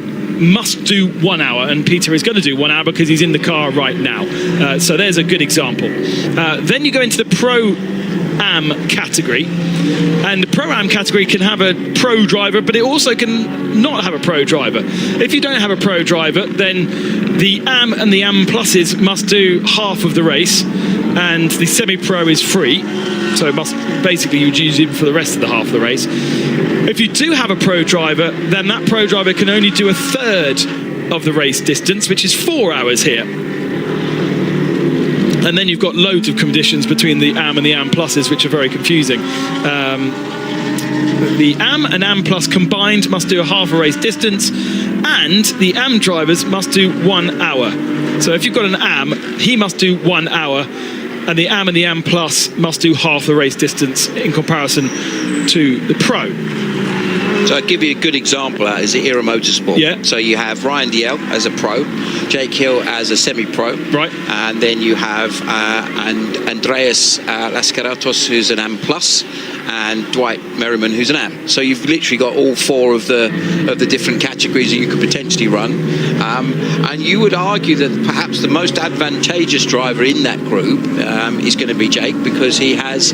must do 1 hour, and Peter is going to do 1 hour because he's in the car right now. So there's a good example. Then you go into the Pro-Am category, and the Pro-Am category can have a pro driver, but it also can not have a pro driver. If you don't have a pro driver, then the Am and the Am Pluses must do half of the race, and the semi-pro is free, so it must basically you use him for the rest of the half of the race. If you do have a pro driver, then that pro driver can only do a third of the race distance, which is 4 hours here. And then you've got loads of conditions between the Am and the Am Pluses, which are very confusing. The Am and Am Plus combined must do a half a race distance, and the Am drivers must do 1 hour. So if you've got an Am, he must do 1 hour, and the Am Plus must do half the race distance in comparison to the Pro. So I'll give you a good example of that is the Era Motorsport. Yeah. So you have Ryan Diel as a pro, Jake Hill as a semi-pro. Right. And then you have Andreas Lascaratos, who's an Am Plus, and Dwight Merriman, who's an Am. So you've literally got all four of the different categories that you could potentially run. And you would argue that perhaps the most advantageous driver in that group is going to be Jake, because he has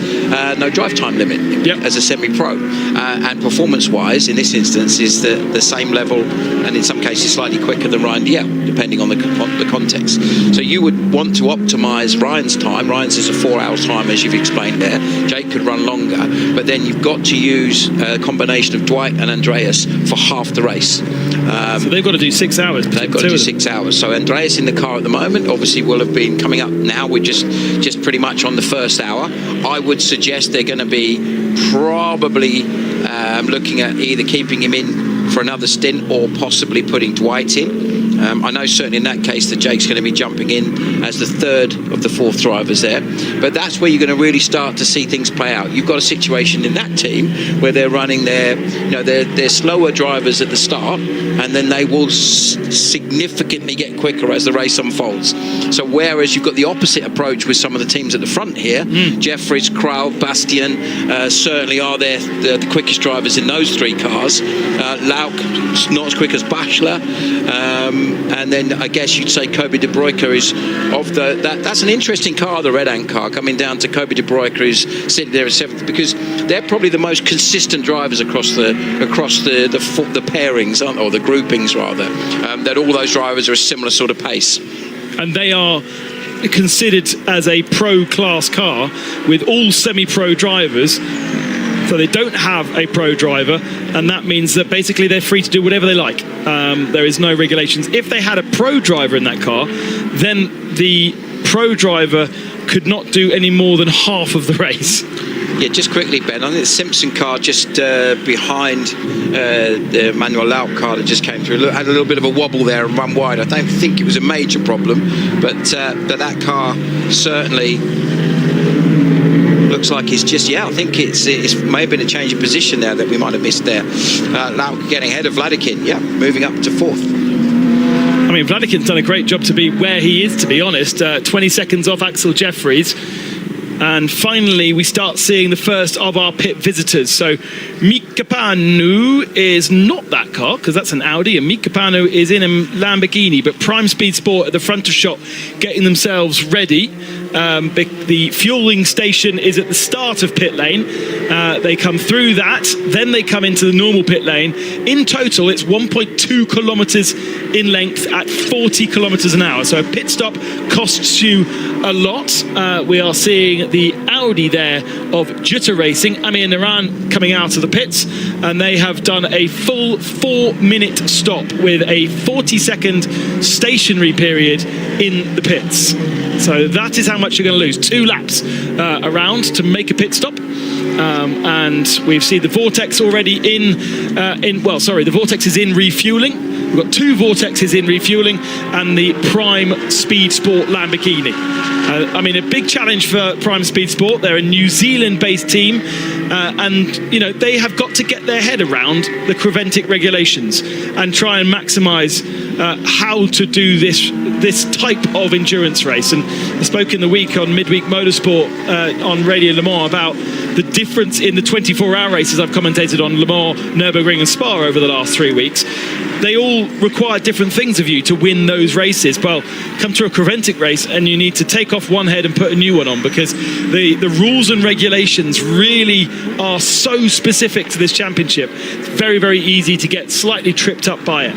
no drive time limit as a semi-pro. And performance-wise, in this instance, is the same level, and in some cases slightly quicker than Ryan Diel, depending on the context. So you would want to optimise Ryan's time. Ryan's is a 4 hour time, as you've explained there. Jake could run longer, but then you've got to use a combination of Dwight and Andreas for half the race. So they've got to do 6 hours. They've got to do 6 hours. So Andreas in the car at the moment obviously will have been coming up now. We're just pretty much on the first hour. I would suggest they're going to be probably looking at either keeping him in for another stint or possibly putting Dwight in. I know certainly in that case that Jake's going to be jumping in as the third of the fourth drivers there. But that's where you're going to really start to see things play out. You've got a situation in that team where they're running their slower drivers at the start, and then they will significantly get quicker as the race unfolds. So whereas you've got the opposite approach with some of the teams at the front here, Jeffries, Kraull, Bastian certainly are the quickest drivers in those three cars. Lauk not as quick as Bachler, and then I guess you'd say Kobe De Bruyker is that's an interesting car, the Red Ant car, coming down to Kobe De Bruyker, who's sitting there at 7th, because they're probably the most consistent drivers across the pairings, or the groupings rather. That all those drivers are a similar sort of pace, and they are considered as a pro class car with all semi-pro drivers. So they don't have a pro driver, and that means that basically they're free to do whatever they like. There is no regulations. If they had a pro driver in that car, then the pro driver could not do any more than half of the race. Yeah, just quickly, Ben, I think the Simpson car just behind the Manuel Lauk car that just came through had a little bit of a wobble there and run wide. I don't think it was a major problem, but that car certainly looks like it's just, I think it's may have been a change of position there that we might have missed there. Lauk getting ahead of Vladikin, moving up to fourth. I mean, Vladikin's done a great job to be where he is, to be honest. 20 seconds off Axel Jeffries. And finally, we start seeing the first of our pit visitors. So Mika Panu is not that car, because that's an Audi, and Mika Panu is in a Lamborghini, but Prime Speed Sport at the front of shot getting themselves ready. The fueling station is at the start of pit lane. They come through that, then they come into the normal pit lane. In total, it's 1.2 kilometres in length at 40 kilometres an hour. So a pit stop costs you a lot. We are seeing the Audi there of Jutta Racing, Amir Naran, coming out of the pits, and they have done a full 4-minute stop with a 40-second stationary period in the pits. So that is how much you're going to lose. 2 laps around to make a pit stop. And we've seen the Vortex already the Vortex is in refueling. We've got 2 Vortexes in refueling and the Prime Speed Sport Lamborghini. I mean, a big challenge for Prime Speed Sport. They're a New Zealand-based team, and they have got to get their head around the Creventic regulations and try and maximise how to do this type of endurance race. And I spoke in the week on Midweek Motorsport on Radio Le Mans about the difference in the 24-hour races I've commentated on Le Mans, Nürburgring and Spa over the last 3 weeks. They all require different things of you to win those races. Well, come to a Creventic race and you need to take off one head and put a new one on, because the rules and regulations really are so specific to this championship. It's very, very easy to get slightly tripped up by it.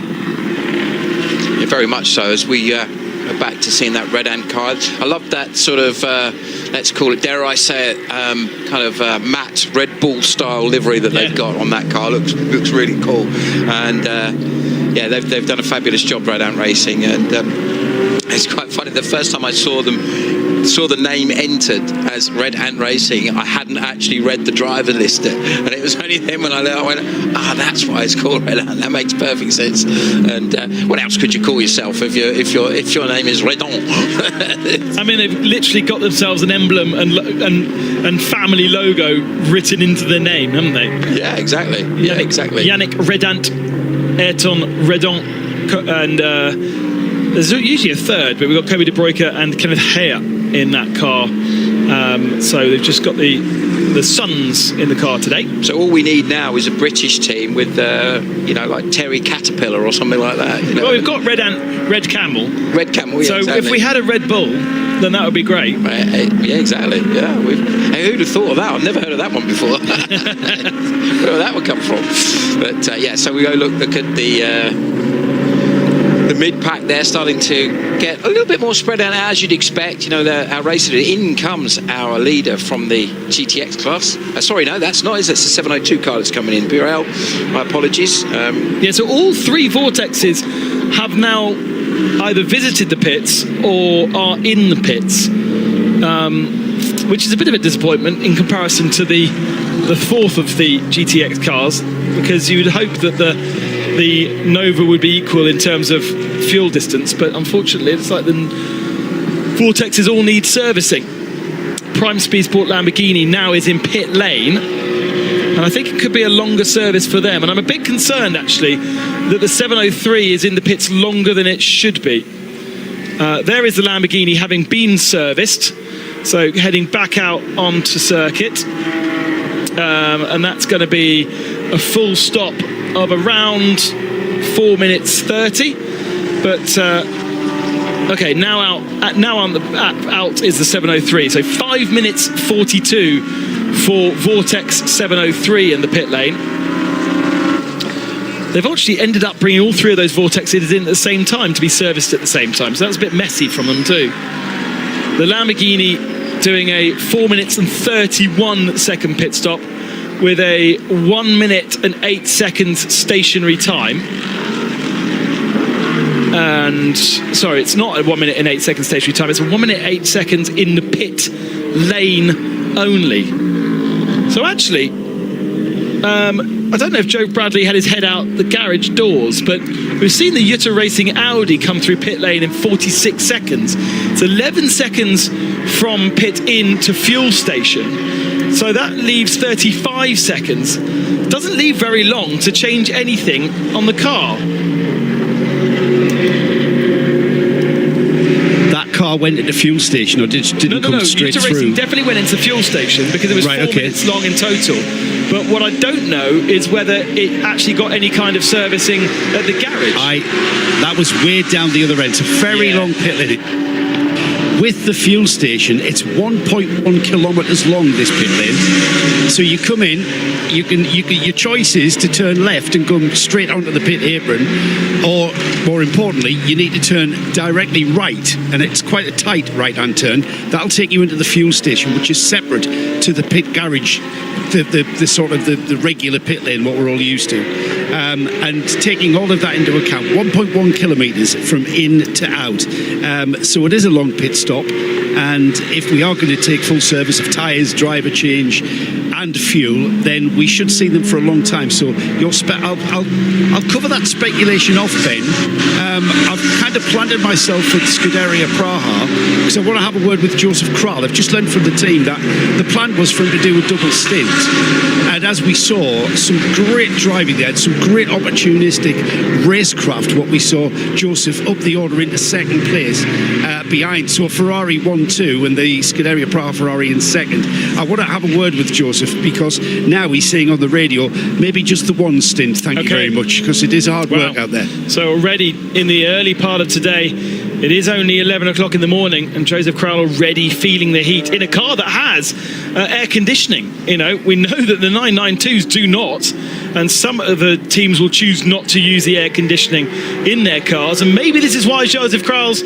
Yeah, very much so. As we are back to seeing that red ant car, I love that sort of, let's call it, dare I say it, kind of matte Red Bull style livery that they've got on that car. Looks really cool. And yeah, they've done a fabulous job, Red Ant Racing, and it's quite funny. The first time I saw the name entered as Red Ant Racing, I hadn't actually read the driver list, and it was only then when I went, that's why it's called Red Ant. That makes perfect sense. And what else could you call yourself if your name is Redon? I mean, they've literally got themselves an emblem and family logo written into their name, haven't they? Yeah, exactly. Yeah, exactly. Yannick Redant, Ayrton Redon, and there's usually a third, but we've got Kobe de Bruyker and Kenneth Hare in that car. So they've just got the sons in the car today. So all we need now is a British team with, like Terry Caterpillar or something like that. Well, we've got Red Camel. Red Camel, yeah, so exactly. If we had a Red Bull, then that would be great. Yeah, exactly. Yeah, hey, who'd have thought of that? I've never heard of that one before. Where that would come from? But yeah, so we go look at the mid-pack there, starting to get a little bit more spread out, as you'd expect. Our racer, in comes our leader from the GTX class. Sorry, no, that's not. It's a 702 car that's coming in. Burrell, my apologies. Yeah, so all three Vortexes have now either visited the pits or are in the pits, which is a bit of a disappointment in comparison to the fourth of the GTX cars, because you would hope that the Nova would be equal in terms of fuel distance, but unfortunately it's like the Vortexes all need servicing. Prime Speed Sport Lamborghini now is in pit lane, and I think it could be a longer service for them, and I'm a bit concerned actually that the 703 is in the pits longer than it should be. There is the Lamborghini having been serviced, so heading back out onto circuit, and that's going to be a full stop of around 4 minutes 30, but okay, now out is the 703, so 5 minutes 42 for Vortex 703 in the pit lane. They've actually ended up bringing all three of those Vortexes in at the same time to be serviced at the same time, so that's a bit messy from them too. The Lamborghini doing a 4 minutes and 31 second pit stop with a 1 minute and 8 seconds stationary time. And sorry, it's not a 1 minute and 8 seconds stationary time, it's a 1 minute 8 seconds in the pit lane only. So actually, I don't know if Joe Bradley had his head out the garage doors, but we've seen the Jutta Racing Audi come through pit lane in 46 seconds. It's 11 seconds from pit in to fuel station. So that leaves 35 seconds. Doesn't leave very long to change anything on the car. That car went into fuel station, or didn't come straight through? Racing definitely went into fuel station because it was 4 minutes long in total. But what I don't know is whether it actually got any kind of servicing at the garage. That was way down the other end. It's a very long pit lane. With the fuel station, it's 1.1 kilometres long, this pit lane. So you come in, your choice is to turn left and go straight onto the pit apron, or more importantly, you need to turn directly right, and it's quite a tight right-hand turn. That'll take you into the fuel station, which is separate to the pit garage, the sort of the regular pit lane, what we're all used to. And taking all of that into account, 1.1 kilometres from in to out. So it is a long pit stop, and if we are going to take full service of tyres, driver change and fuel, then we should see them for a long time. So I'll cover that speculation off, Ben. I've kind of planted myself with Scuderia Praha because I want to have a word with Joseph Kral. I've just learned from the team that the plan was for him to do a double stint, and as we saw, some great driving there, some great opportunistic racecraft. What we saw, Joseph up the order into second place behind. So Ferrari 1-2 and the Scuderia Praha Ferrari in second. I want to have a word with Joseph because now he's saying on the radio, maybe just the one stint, thank you very much, because it is hard work out there. So already in the early part of today, it is only 11 o'clock in the morning, and Joseph Kral already feeling the heat in a car that has air conditioning. You know, we know that the 992s do not, and some of the teams will choose not to use the air conditioning in their cars, and maybe this is why Joseph Kral's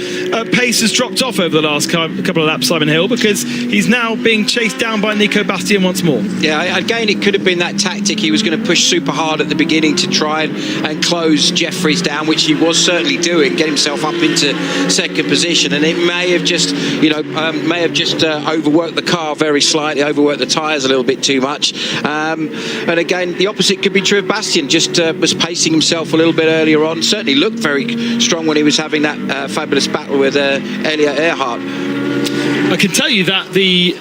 pace has dropped off over the last couple of laps, Simon Hill, because he's now being chased down by Nico Bastien once more. Yeah, again, it could have been that tactic. He was going to push super hard at the beginning to try and close Jeffries down, which he was certainly doing, get himself up into second position, and it may have just, overworked the car very slightly, overworked the tyres a little bit too much. And again, the opposite could be true of Bastien. Just was pacing himself a little bit earlier on. Certainly looked very strong when he was having that fabulous battle with Elliot Earhart. I can tell you that the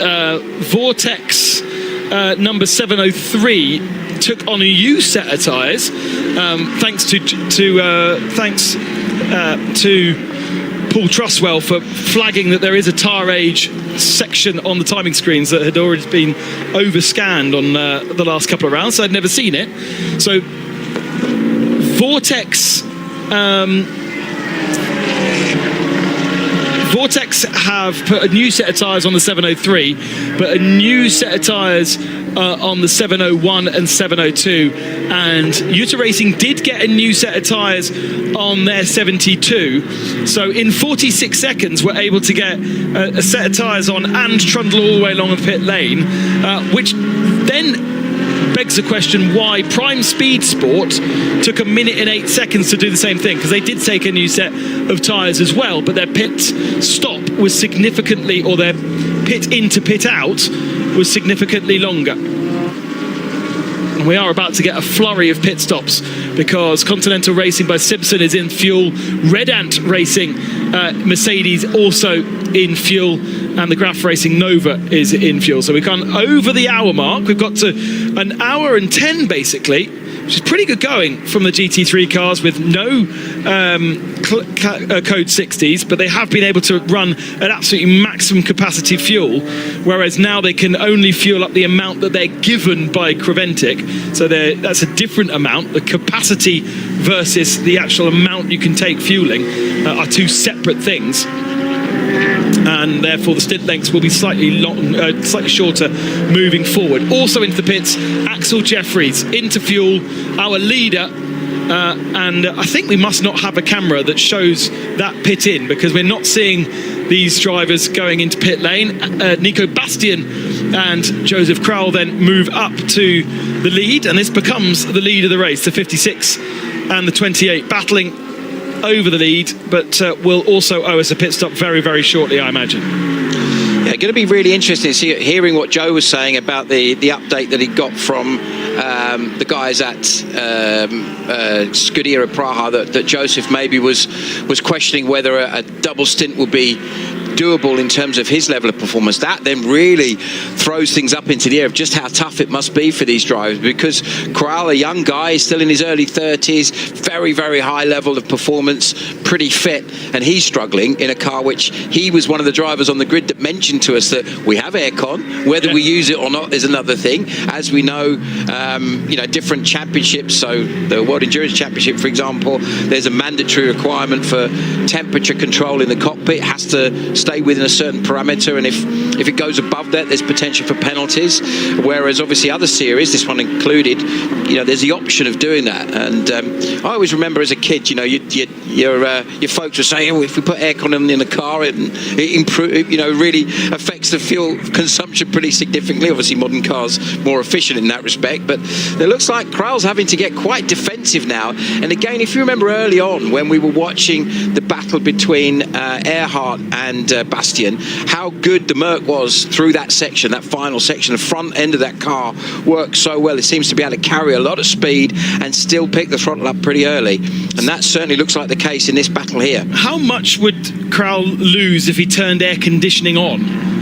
Vortex number 703 took on a new set of tyres, thanks to Paul Truswell for flagging that there is a tyre age section on the timing screens that had already been overscanned on the last couple of rounds, so I'd never seen it. So Vortex have put a new set of tyres on the 703, but a new set of tyres on the 701 and 702, and Utah Racing did get a new set of tyres on their 72, so in 46 seconds we're able to get a set of tyres on and trundle all the way along the pit lane, which then begs the question why Prime Speed Sport took 1 minute and 8 seconds to do the same thing, because they did take a new set of tyres as well, but their pit stop was significantly, or their pit in to pit out was significantly longer. And we are about to get a flurry of pit stops because Continental Racing by Simpson is in fuel, Red Ant Racing, Mercedes also in fuel, and the Graf Racing Nova is in fuel. So we've gone over the hour mark. We've got to 1 hour and 10 basically, which is pretty good going from the GT3 cars with no code 60s, but they have been able to run at absolutely maximum capacity fuel, whereas now they can only fuel up the amount that they're given by Creventic. So that's a different amount. The capacity versus the actual amount you can take fueling are two separate things. And therefore the stint lengths will be slightly shorter moving forward. Also into the pits, Axel Jeffries into fuel, our leader, and I think we must not have a camera that shows that pit in, because we're not seeing these drivers going into pit lane. Nico Bastien and Joseph Kral then move up to the lead, and this becomes the lead of the race, the 56 and the 28 battling over the lead, but will also owe us a pit stop very, very shortly, I imagine. Yeah, going to be really interesting hearing what Joe was saying about the update that he got from the guys at Scuderia Praha, that Joseph maybe was questioning whether a double stint would be doable in terms of his level of performance. That then really throws things up into the air of just how tough it must be for these drivers, because Kral, a young guy, still in his early 30s, very, very high level of performance, pretty fit, and he's struggling in a car which he was one of the drivers on the grid that mentioned to us that we have aircon, whether we use it or not is another thing. As we know, different championships, so the World Endurance Championship, for example, there's a mandatory requirement for temperature control in the cockpit. It has to stay within a certain parameter, and if it goes above that, there's potential for penalties, whereas obviously other series, this one included, there's the option of doing that. And I always remember as a kid, your folks would say, if we put aircon in the car, it really affects the fuel consumption pretty significantly. Obviously modern cars more efficient in that respect, but it looks like Kral's having to get quite defensive now. And again, if you remember early on when we were watching the battle between Earhart and Bastien, how good the Merc was through that section, that final section. The front end of that car worked so well. It seems to be able to carry a lot of speed and still pick the throttle up pretty early. And that certainly looks like the case in this battle here. How much would Kral lose if he turned air conditioning on?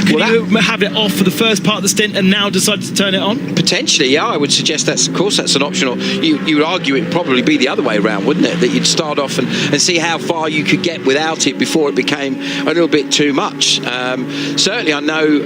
Could you have it off for the first part of the stint and now decide to turn it on? Potentially, yeah. I would suggest that's an optional. You would argue it'd probably be the other way around, wouldn't it? That you'd start off and see how far you could get without it before it became a little bit too much. Certainly, I know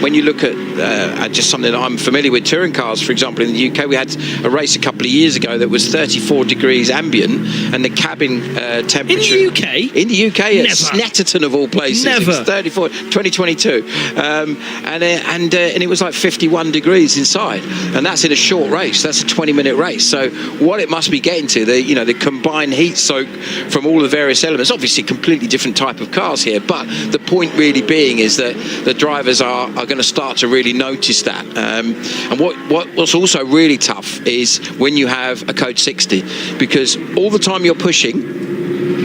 when you look at just something that I'm familiar with, touring cars, for example, in the UK, we had a race a couple of years ago that was 34 degrees ambient, and the cabin temperature... In the UK? In the UK, at Snetterton of all places. Never. It was 34, 2022. And it was like 51 degrees inside, and that's in a short race. That's a 20-minute race. So what it must be getting to, the combined heat soak from all the various elements, obviously completely different type of cars here, but the point really being is that the drivers are going to start to really notice that. And what's also really tough is when you have a code 60, because all the time you're pushing,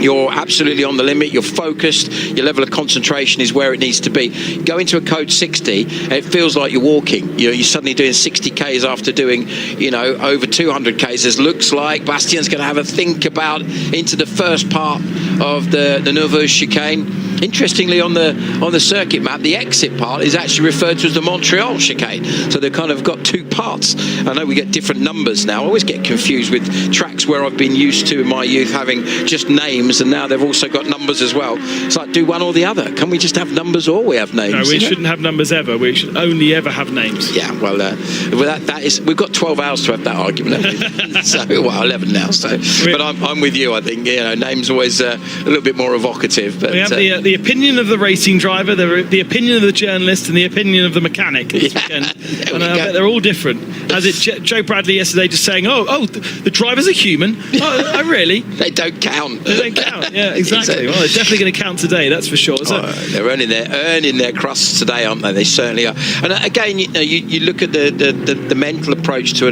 you're absolutely on the limit, you're focused, your level of concentration is where it needs to be. Go into a code 60, it feels like you're walking. You're suddenly doing 60 Ks after doing, over 200 Ks. It looks like Bastien's going to have a think about into the first part of the 12H chicane. Interestingly, on the circuit map, the exit part is actually referred to as the Montreal chicane. So they've kind of got two parts. I know we get different numbers now. I always get confused with tracks where I've been used to in my youth having just names, and now they've also got numbers as well. It's like, do one or the other. Can we just have numbers or we have names? No, we shouldn't have numbers ever. We should only ever have names. Yeah, well, that is, we've got 12 hours to have that argument, haven't we? So, 11 now. So, but I'm with you. I think names always a little bit more evocative. But we have the opinion of the racing driver, the opinion of the journalist, and the opinion of the mechanic this weekend. And I bet they're all different. As Joe Bradley yesterday just saying, the drivers are human. Oh, really? They don't count. They don't count. Yeah, exactly. Well, they're definitely going to count today, that's for sure. So, they're earning their crusts today, aren't they? They certainly are. And again, you look at the mental approach to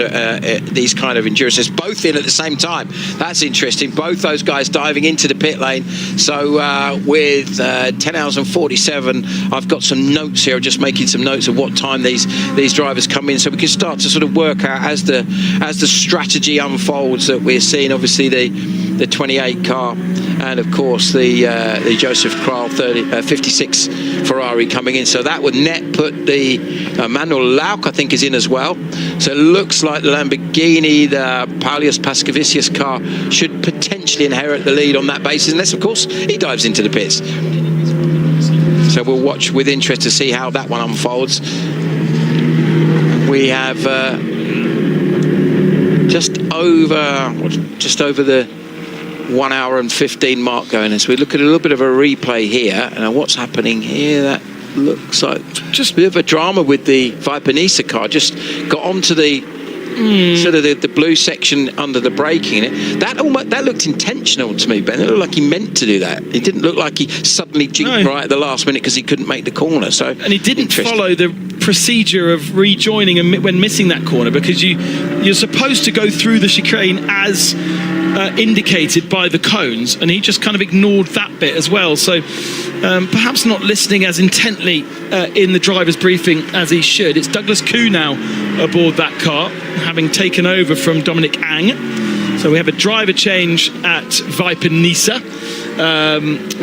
these kind of endurances, both in at the same time. That's interesting. Both those guys diving into the pit lane. So with 10 hours and 47, I've got some notes here. I'm just making some notes of what time these drivers come in, so we can start to sort of work out as the strategy unfolds that we're seeing. Obviously the 28 car, and of course the Joseph Kral 56 Ferrari coming in. So that would net put the Manuel Lauck, I think, is in as well. So it looks like the Lamborghini, the Paulius Pascavicius car should potentially inherit the lead on that basis, unless of course he dives into the pits. So we'll watch with interest to see how that one unfolds. We have just over the 1 hour and 15 mark going. As we look at a little bit of a replay here, and what's happening here, that looks like just a bit of a drama with the Viper Nisa car. Just got onto the sort of the blue section under the braking. That looked intentional to me, Ben. It looked like he meant to do that. It didn't look like he suddenly jinked right at the last minute because he couldn't make the corner. So, and he didn't follow the procedure of rejoining when missing that corner, because you're supposed to go through the chicane as indicated by the cones, and he just kind of ignored that bit as well. So perhaps not listening as intently in the driver's briefing as he should. It's Douglas Koo now aboard that car, having taken over from Dominic Ang. So we have a driver change at Viper Nisa.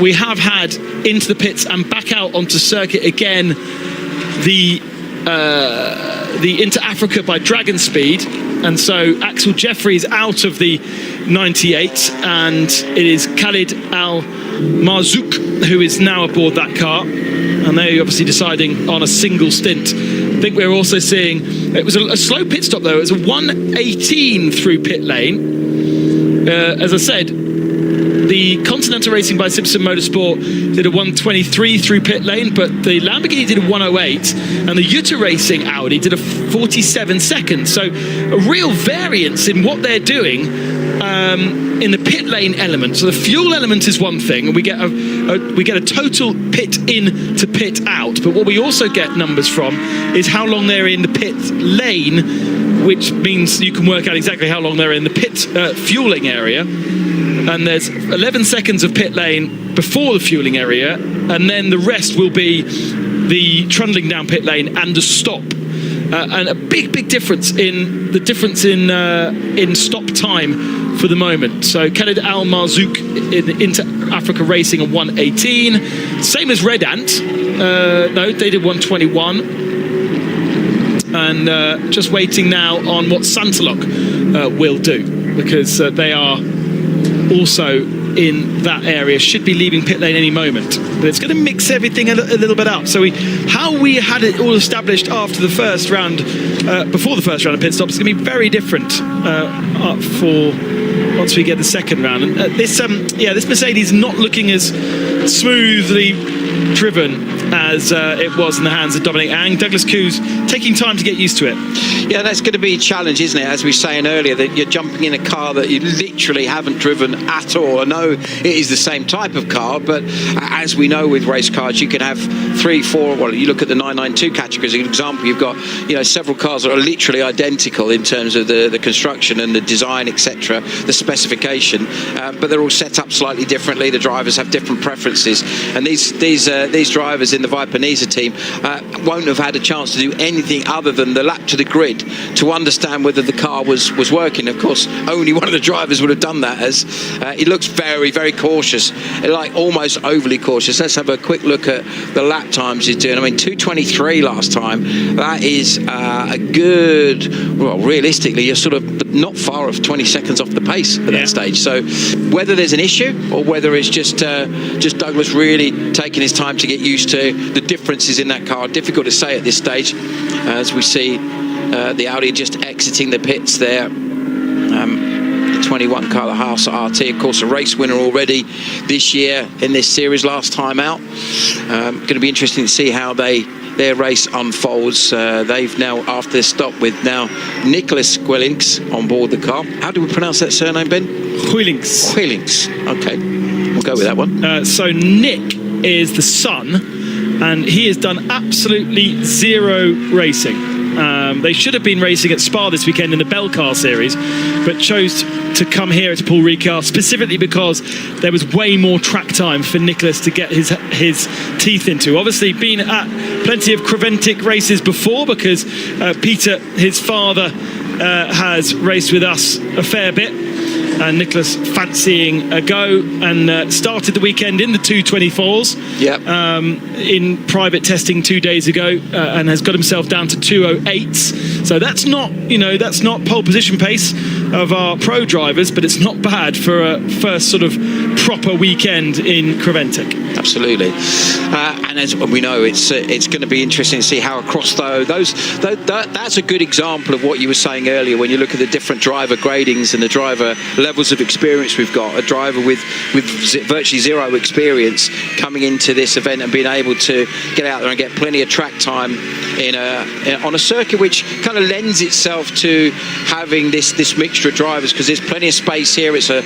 We have had into the pits and back out onto circuit again the Inter Africa by Dragon Speed, and so Axel Jeffries out of the 98, and it is Khalid Al Marzouk who is now aboard that car, and they're obviously deciding on a single stint. I think we're also seeing it was a slow pit stop though. It was a 1:18 through pit lane. As I said, the Continental Racing by Simpson Motorsport did a 1:23 through pit lane, but the Lamborghini did a 1:08, and the Jutta Racing Audi did a 47 seconds. So a real variance in what they're doing in the pit lane element. So the fuel element is one thing, and we get a total pit in to pit out. But what we also get numbers from is how long they're in the pit lane which means you can work out exactly how long they're in the pit fueling area. And there's 11 seconds of pit lane before the fueling area, and then the rest will be the trundling down pit lane and the stop. And a big difference in stop time for the moment. So Khalid Al Marzouk in Inter Africa Racing at 1:18, same as Red Ant. No, they did 1:21, and just waiting now on what Santalok will do, because they are also in that area, should be leaving pit lane any moment, but it's going to mix everything a little bit up. So how we had it all established after the first round, before the first round of pit stops, is going to be very different for once we get the second round. And this Mercedes not looking as smoothly driven as it was in the hands of Dominic Ang. Douglas Coos taking time to get used to it. Yeah, that's going to be a challenge, isn't it? As we were saying earlier, that you're jumping in a car that you literally haven't driven at all. I know it is the same type of car, but as we know with race cars, you can have 3, 4. Well, you look at the 992 category as an example. You've got several cars that are literally identical in terms of the construction and the design, etc., the specification, but they're all set up slightly differently. The drivers have different preferences, and these drivers in the Viper Nisa team won't have had a chance to do anything other than the lap to the grid to understand whether the car was working. Of course, only one of the drivers would have done that, as he looks very, very cautious, like almost overly cautious. Let's have a quick look at the lap times he's doing. I mean, 2:23 last time. That is a good, well, realistically, you're sort of not far off 20 seconds off the pace at that stage. So whether there's an issue or whether it's just Douglas really taking his time to get used to the differences in that car, difficult to say at this stage, as we see the Audi just exiting the pits there. The 21 car, the Haas RT, of course, a race winner already this year in this series, last time out. Going to be interesting to see how their race unfolds. They've now, after this stop, with now Nicholas Huilinks on board the car. How do we pronounce that surname, Ben? Huilinks. Huilinks. Okay, we'll go with that one. So Nick is the son, and he has done absolutely zero racing. They should have been racing at Spa this weekend in the Bell Car Series, but chose to come here to Paul Ricard specifically because there was way more track time for Nicholas to get his teeth into. Obviously been at plenty of Creventic races before, because Peter, his father, has raced with us a fair bit, and Nicholas fancying a go, and started the weekend in the 224s in private testing 2 days ago, and has got himself down to 208s. So that's not pole position pace of our pro drivers, but it's not bad for a first sort of proper weekend in Creventic. Absolutely, and as we know, it's going to be interesting to see how across that's a good example of what you were saying earlier when you look at the different driver gradings and the driver levels of experience we've got. A driver with virtually zero experience coming into this event and being able to get out there and get plenty of track time on a circuit which kind of lends itself to having this mixture of drivers, because there's plenty of space here. It's a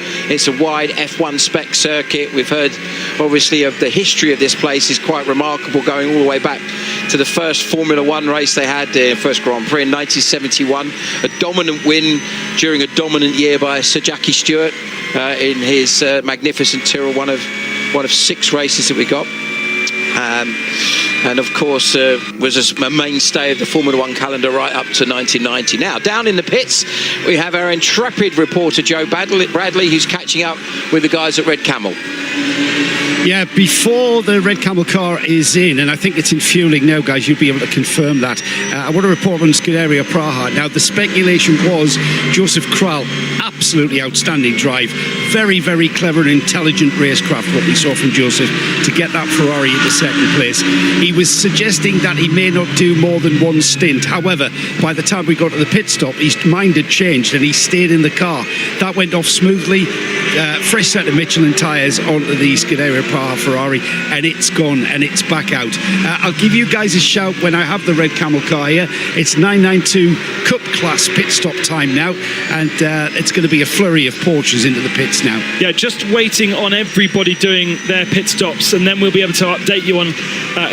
wide F1 spec circuit. We've heard obviously of the history of this place is quite remarkable, going all the way back to the first Formula One race they had, first Grand Prix in 1971, a dominant win during a dominant year by Sir Jackie Stewart in his magnificent Tyrrell, one of 6 races that we got. And of course was a mainstay of the Formula One calendar right up to 1990. Now, down in the pits, we have our intrepid reporter Joe Bradley, who's catching up with the guys at Red Camel. Yeah, before the Red Camel car is in, and I think it's in fueling now, guys, you'll be able to confirm that. I want to report on Scuderia Praha. Now, the speculation was Joseph Kral, absolutely outstanding drive. Very, very clever and intelligent racecraft, what we saw from Joseph, to get that Ferrari into second place. He was suggesting that he may not do more than one stint. However, by the time we got to the pit stop, his mind had changed and he stayed in the car. That went off smoothly. Fresh set of Michelin tyres onto the Scuderia Praha Ferrari, and it's gone and it's back out. I'll give you guys a shout when I have the Red Camel car here. It's 992 Cup class pit stop time now, and it's going to be a flurry of Porsches into the pits now. Yeah, just waiting on everybody doing their pit stops, and then we'll be able to update you on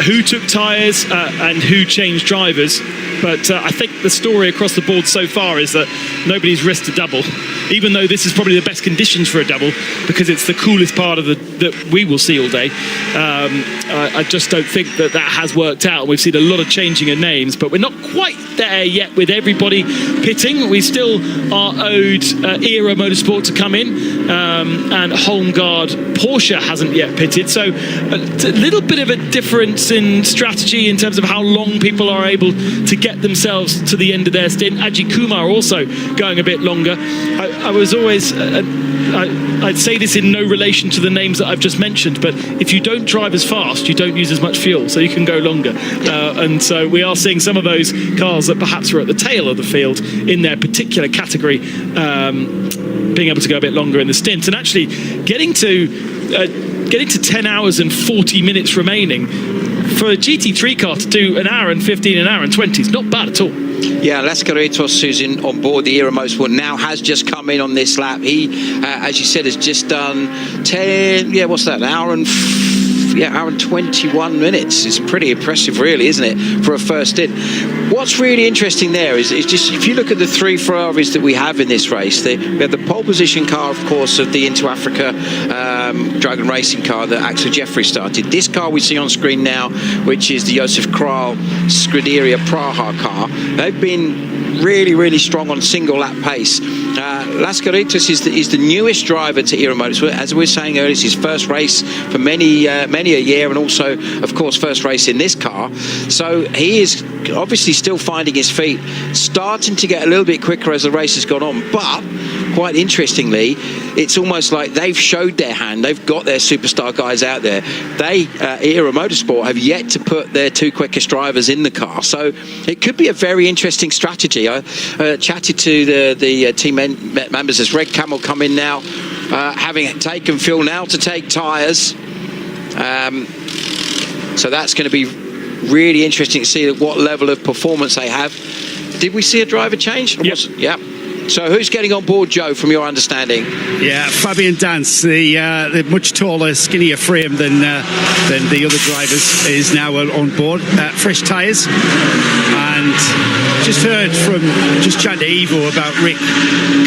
who took tyres and who changed drivers. But I think the story across the board so far is that nobody's risked a double, even though this is probably the best conditions for a double because it's the coolest part of that we will see all day. I just don't think that has worked out. We've seen a lot of changing of names, but we're not quite there yet with everybody pitting. We still are owed Era Motorsport to come in, and Holmgard Porsche hasn't yet pitted. So a little bit of a difference in strategy in terms of how long people are able to get themselves to the end of their stint. Ajith Kumar also going a bit longer. I was always... I'd say this in no relation to the names that I've just mentioned, but if you don't drive as fast, you don't use as much fuel, so you can go longer. And so we are seeing some of those cars that perhaps were at the tail of the field in their particular category being able to go a bit longer in the stint. And actually getting to 10 hours and 40 minutes remaining for a GT3 car to do an hour and 15, an hour and 20 is not bad at all. Yeah, Lascaretos, who's on board the Era Motorsport now, has just come in on this lap. He, as you said, has just done 10, an hour and 21 minutes. It's pretty impressive, really, isn't it, for a first stint? What's really interesting there is just if you look at the three Ferraris that we have in this race, we have the pole position car, of course, of the Into Africa Dragon Racing car that Axel Jeffrey started. This car we see on screen now, which is the Josef Kral Scuderia Praha car, they've been really, really strong on single lap pace. Lascaretos is the newest driver to Era Motorsport. As we were saying earlier, it's his first race for many a year, and also, of course, first race in this car. So he is obviously still finding his feet, starting to get a little bit quicker as the race has gone on. But quite interestingly, it's almost like they've showed their hand. They've got their superstar guys out there. Era Motorsport have yet to put their two quickest drivers in the car. So it could be a very interesting strategy. I chatted to the team members as Red Camel come in now, having taken Phil now to take tyres. So that's going to be really interesting to see what level of performance they have. Did we see a driver change? Yes. Yeah. So who's getting on board, Joe, from your understanding? Yeah, Fabian Dance, the much taller, skinnier frame than the other drivers, is now on board. Fresh tyres. And just heard from chatting to Evo about Rick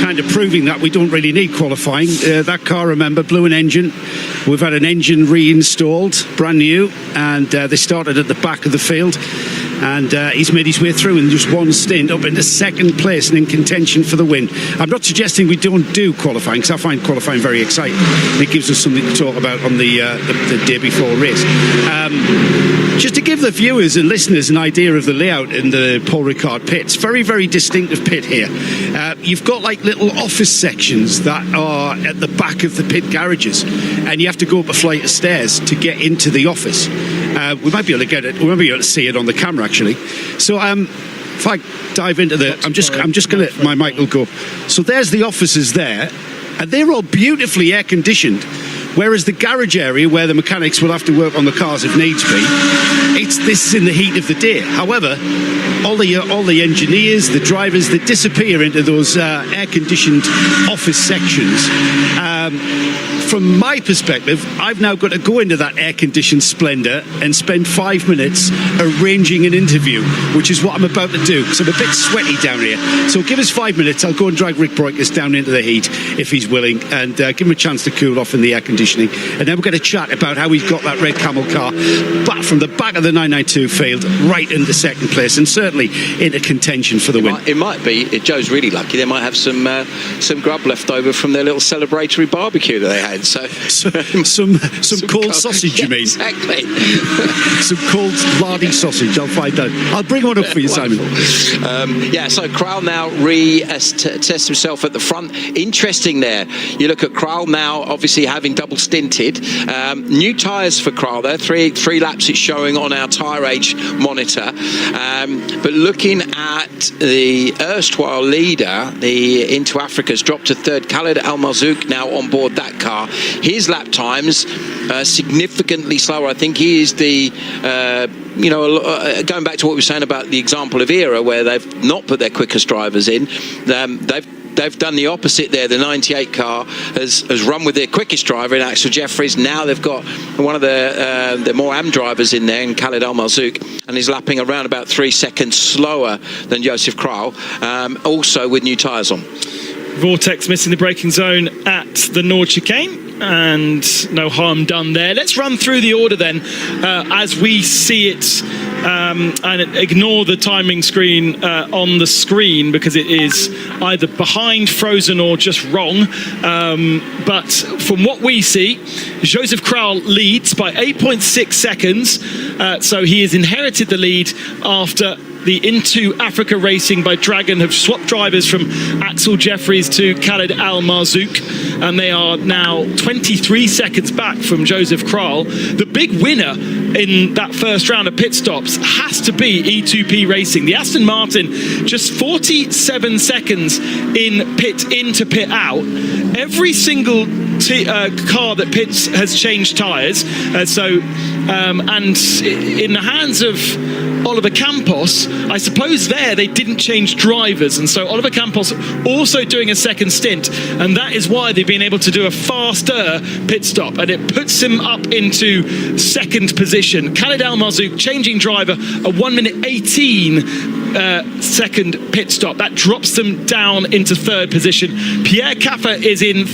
kind of proving that we don't really need qualifying. That car, remember, blew an engine. We've had an engine reinstalled, brand new, and they started at the back of the field. And he's made his way through in just one stint up into second place and in contention for the win. I'm not suggesting we don't do qualifying, because I find qualifying very exciting. It gives us something to talk about on the day before race. Just to give the viewers and listeners an idea of the layout in the Paul Ricard pits, very, very distinctive pit here. You've got like little office sections that are at the back of the pit garages, and you have to go up a flight of stairs to get into the office. We might be able to get it. We might be able to see it on the camera, actually. So if I dive into the, I'm just going to, my mic will go. So there's the offices there, and they're all beautifully air conditioned. Whereas the garage area where the mechanics will have to work on the cars if needs be, this is in the heat of the day. However, all the engineers, the drivers, they disappear into those air-conditioned office sections. From my perspective, I've now got to go into that air-conditioned splendour and spend 5 minutes arranging an interview, which is what I'm about to do, because I'm a bit sweaty down here. So give us 5 minutes. I'll go and drag Rick Broikers down into the heat, if he's willing, and give him a chance to cool off in the air conditioning. And then we're going to chat about how he's got that Red Camel car back from the back of the 992 field right into second place, and certainly into contention for the win. It might be, if Joe's really lucky, they might have some grub left over from their little celebratory barbecue that they had. So some cold sausage, you mean? Exactly. Some cold lardy sausage. I'll find out. I'll bring one up for you, Simon. So Kral now tests himself at the front. Interesting there. You look at Kral now, obviously having double stinted. New tyres for Kral there. Three laps it's showing on our tyre age monitor. But looking at the erstwhile leader, the Into Africa's dropped to third. Khaled Al Marzouk now on board that car. His lap times significantly slower. I think he is the going back to what we were saying about the example of Era, where they've not put their quickest drivers in, they've done the opposite there. The 98 car has run with their quickest driver in Axel Jeffries. Now they've got one of the more AM drivers in there, in Khaled Al Marzouk, and he's lapping around about 3 seconds slower than Joseph Kral, also with new tyres on. Vortex missing the braking zone at the Nord chicane, and no harm done there. Let's run through the order then as we see it, and ignore the timing screen on the screen because it is either behind, frozen, or just wrong. But from what we see, Joseph Kral leads by 8.6 seconds, so he has inherited the lead after the Into Africa Racing by Dragon have swapped drivers from Axel Jeffries to Khaled Al Marzouk, and they are now 23 seconds back from Joseph Kral. The big winner in that first round of pit stops has to be E2P Racing. The Aston Martin just 47 seconds in pit in to pit out. Every single car that pits has changed tyres, and in the hands of Oliver Campos, I suppose they didn't change drivers, and so Oliver Campos also doing a second stint, and that is why they've been able to do a faster pit stop, and it puts him up into second position. Khaled Al Marzouk changing driver, a 1 minute 18 second pit stop. That drops them down into third position. Pierre Caffer is in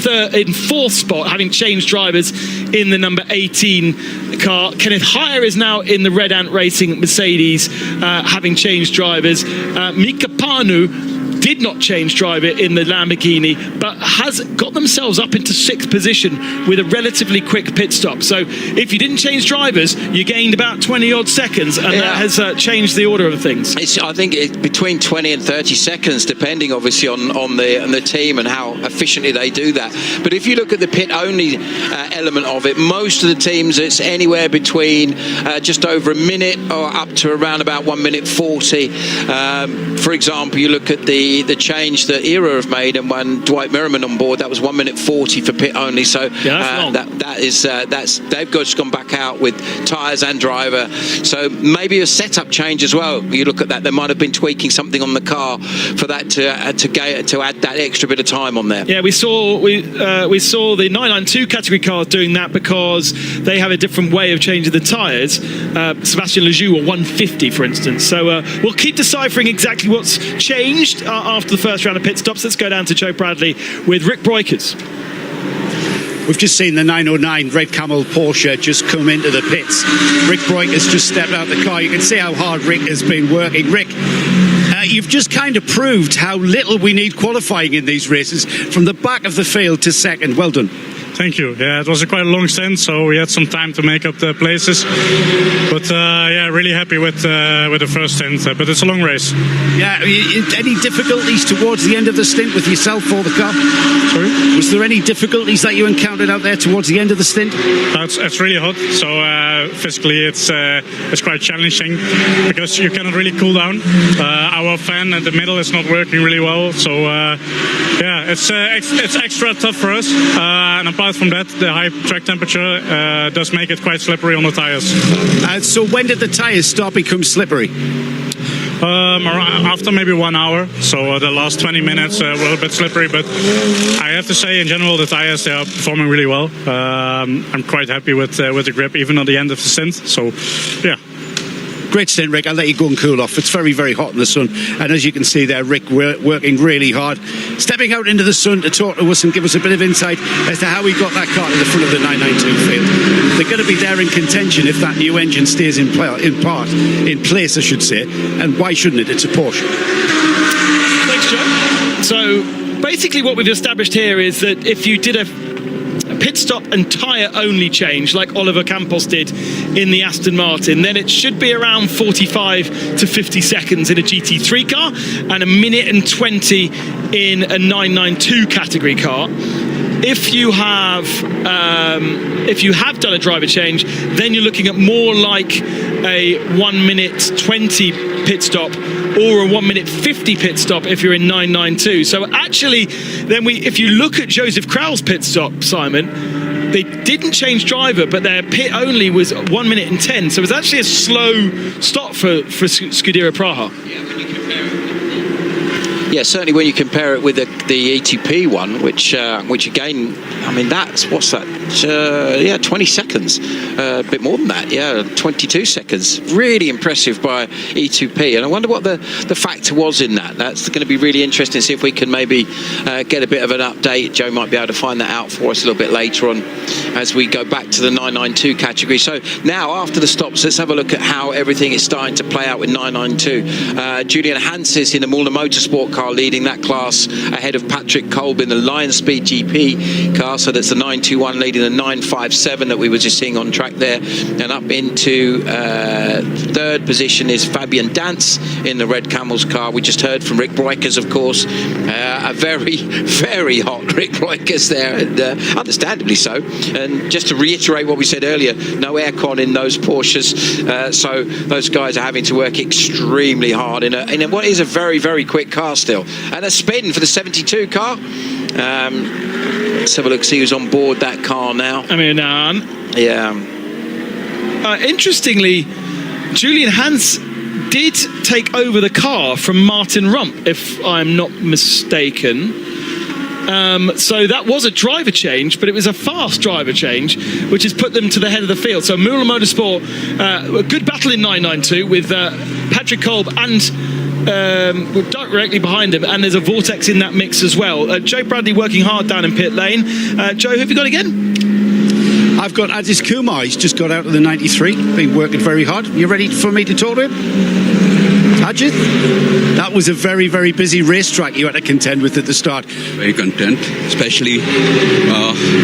fourth spot, having changed drivers in the number 18 car. Kenneth Heyer is now in the Red Ant Racing Mercedes, having changed drivers. Mika Panu did not change driver in the Lamborghini, but has got themselves up into sixth position with a relatively quick pit stop. So if you didn't change drivers, you gained about 20 odd seconds, and that has changed the order of things. I think it's between 20 and 30 seconds, depending obviously on the team and how efficiently they do that. But if you look at the pit only element of it, most of the teams, it's anywhere between just over a minute or up to around about 1 minute 40. For example, you look at the change that Era have made, and when Dwight Merriman on board, that was 1 minute 40 for pit only. So they've just gone back out with tyres and driver. So maybe a setup change as well. You look at that, they might have been tweaking something on the car for that to add that extra bit of time on there. Yeah, we saw the 992 category cars doing that because they have a different way of changing the tyres. Sebastian Lejeune, or 150 for instance. So we'll keep deciphering exactly what's changed after the first round of pit stops. Let's go down to Joe Bradley with Rick Breukers. We've just seen the 909 Red Camel Porsche just come into the pits. Rick Breukers just stepped out of the car. You can see how hard Rick has been working. Rick, you've just kind of proved how little we need qualifying in these races, from the back of the field to second. Well done. Thank you. Yeah, it was quite a long stint, so we had some time to make up the places. But really happy with the first stint. But it's a long race. Yeah. Any difficulties towards the end of the stint with yourself or the car? Sorry? Was there any difficulties that you encountered out there towards the end of the stint? It's really hot, so physically it's quite challenging because you cannot really cool down. Our fan at the middle is not working really well, so it's extra tough for us. And apart from that, the high track temperature does make it quite slippery on the tyres. So when did the tyres start become slippery? After maybe 1 hour, so the last 20 minutes were a bit slippery, but I have to say in general the tyres, they are performing really well. I'm quite happy with the grip even at the end of the stint, so yeah. Great stint, Rick. I'll let you go and cool off. It's very, very hot in the sun. And as you can see there, Rick working really hard, stepping out into the sun to talk to us and give us a bit of insight as to how he got that car to the front of the 992 field. They're going to be there in contention if that new engine stays in place, I should say. And why shouldn't it? It's a Porsche. Thanks, Joe. So basically what we've established here is that if you did a pit stop and tyre only change like Oliver Campos did in the Aston Martin, then it should be around 45 to 50 seconds in a GT3 car and a minute and 20 in a 992 category car. If you have done a driver change, then you're looking at more like a 1 minute 20 pit stop or a 1 minute 50 pit stop if you're in 992. So actually, then if you look at Joseph Kral's pit stop, Simon, they didn't change driver, but their pit only was 1 minute and 10. So it was actually a slow stop for Scuderia Praha. Yeah, when you compare it. Yeah, certainly when you compare it with the ETP one, which again, I mean, what's that? 20 seconds, a bit more than that. Yeah, 22 seconds. Really impressive by E2P, and I wonder what the factor was in that. That's going to be really interesting to see if we can maybe get a bit of an update. Joe might be able to find that out for us a little bit later on as we go back to the 992 category. So now, after the stops, let's have a look at how everything is starting to play out with 992. Julian Hanses in the Muller Motorsport car leading that class ahead of Patrick Kolb in the Lion Speed GP car. So that's the 921 leading the 957 that we were just seeing on track there. And up into third position is Fabian Dance in the Red Camels car. We just heard from Rick Breukers, of course. A very, very hot Rick Breukers there, and understandably so. And just to reiterate what we said earlier, no aircon in those Porsches. So those guys are having to work extremely hard in what is a very, very quick car still. And a spin for the 72 car. Let's have a look, see who's on board that car now. I mean, yeah. Interestingly, Julian Hans did take over the car from Martin Rump, if I'm not mistaken. So that was a driver change, but it was a fast driver change, which has put them to the head of the field. So Muller Motorsport, a good battle in 992 with Patrick Kolb and directly behind him, and there's a Vortex in that mix as well. Joe Bradley working hard down in pit lane. Joe, who have you got again? I've got Ajith Kumar. He's just got out of the 93, been working very hard. You ready for me to talk to him? Ajith, that was a very, very busy racetrack you had to contend with at the start. Very content, especially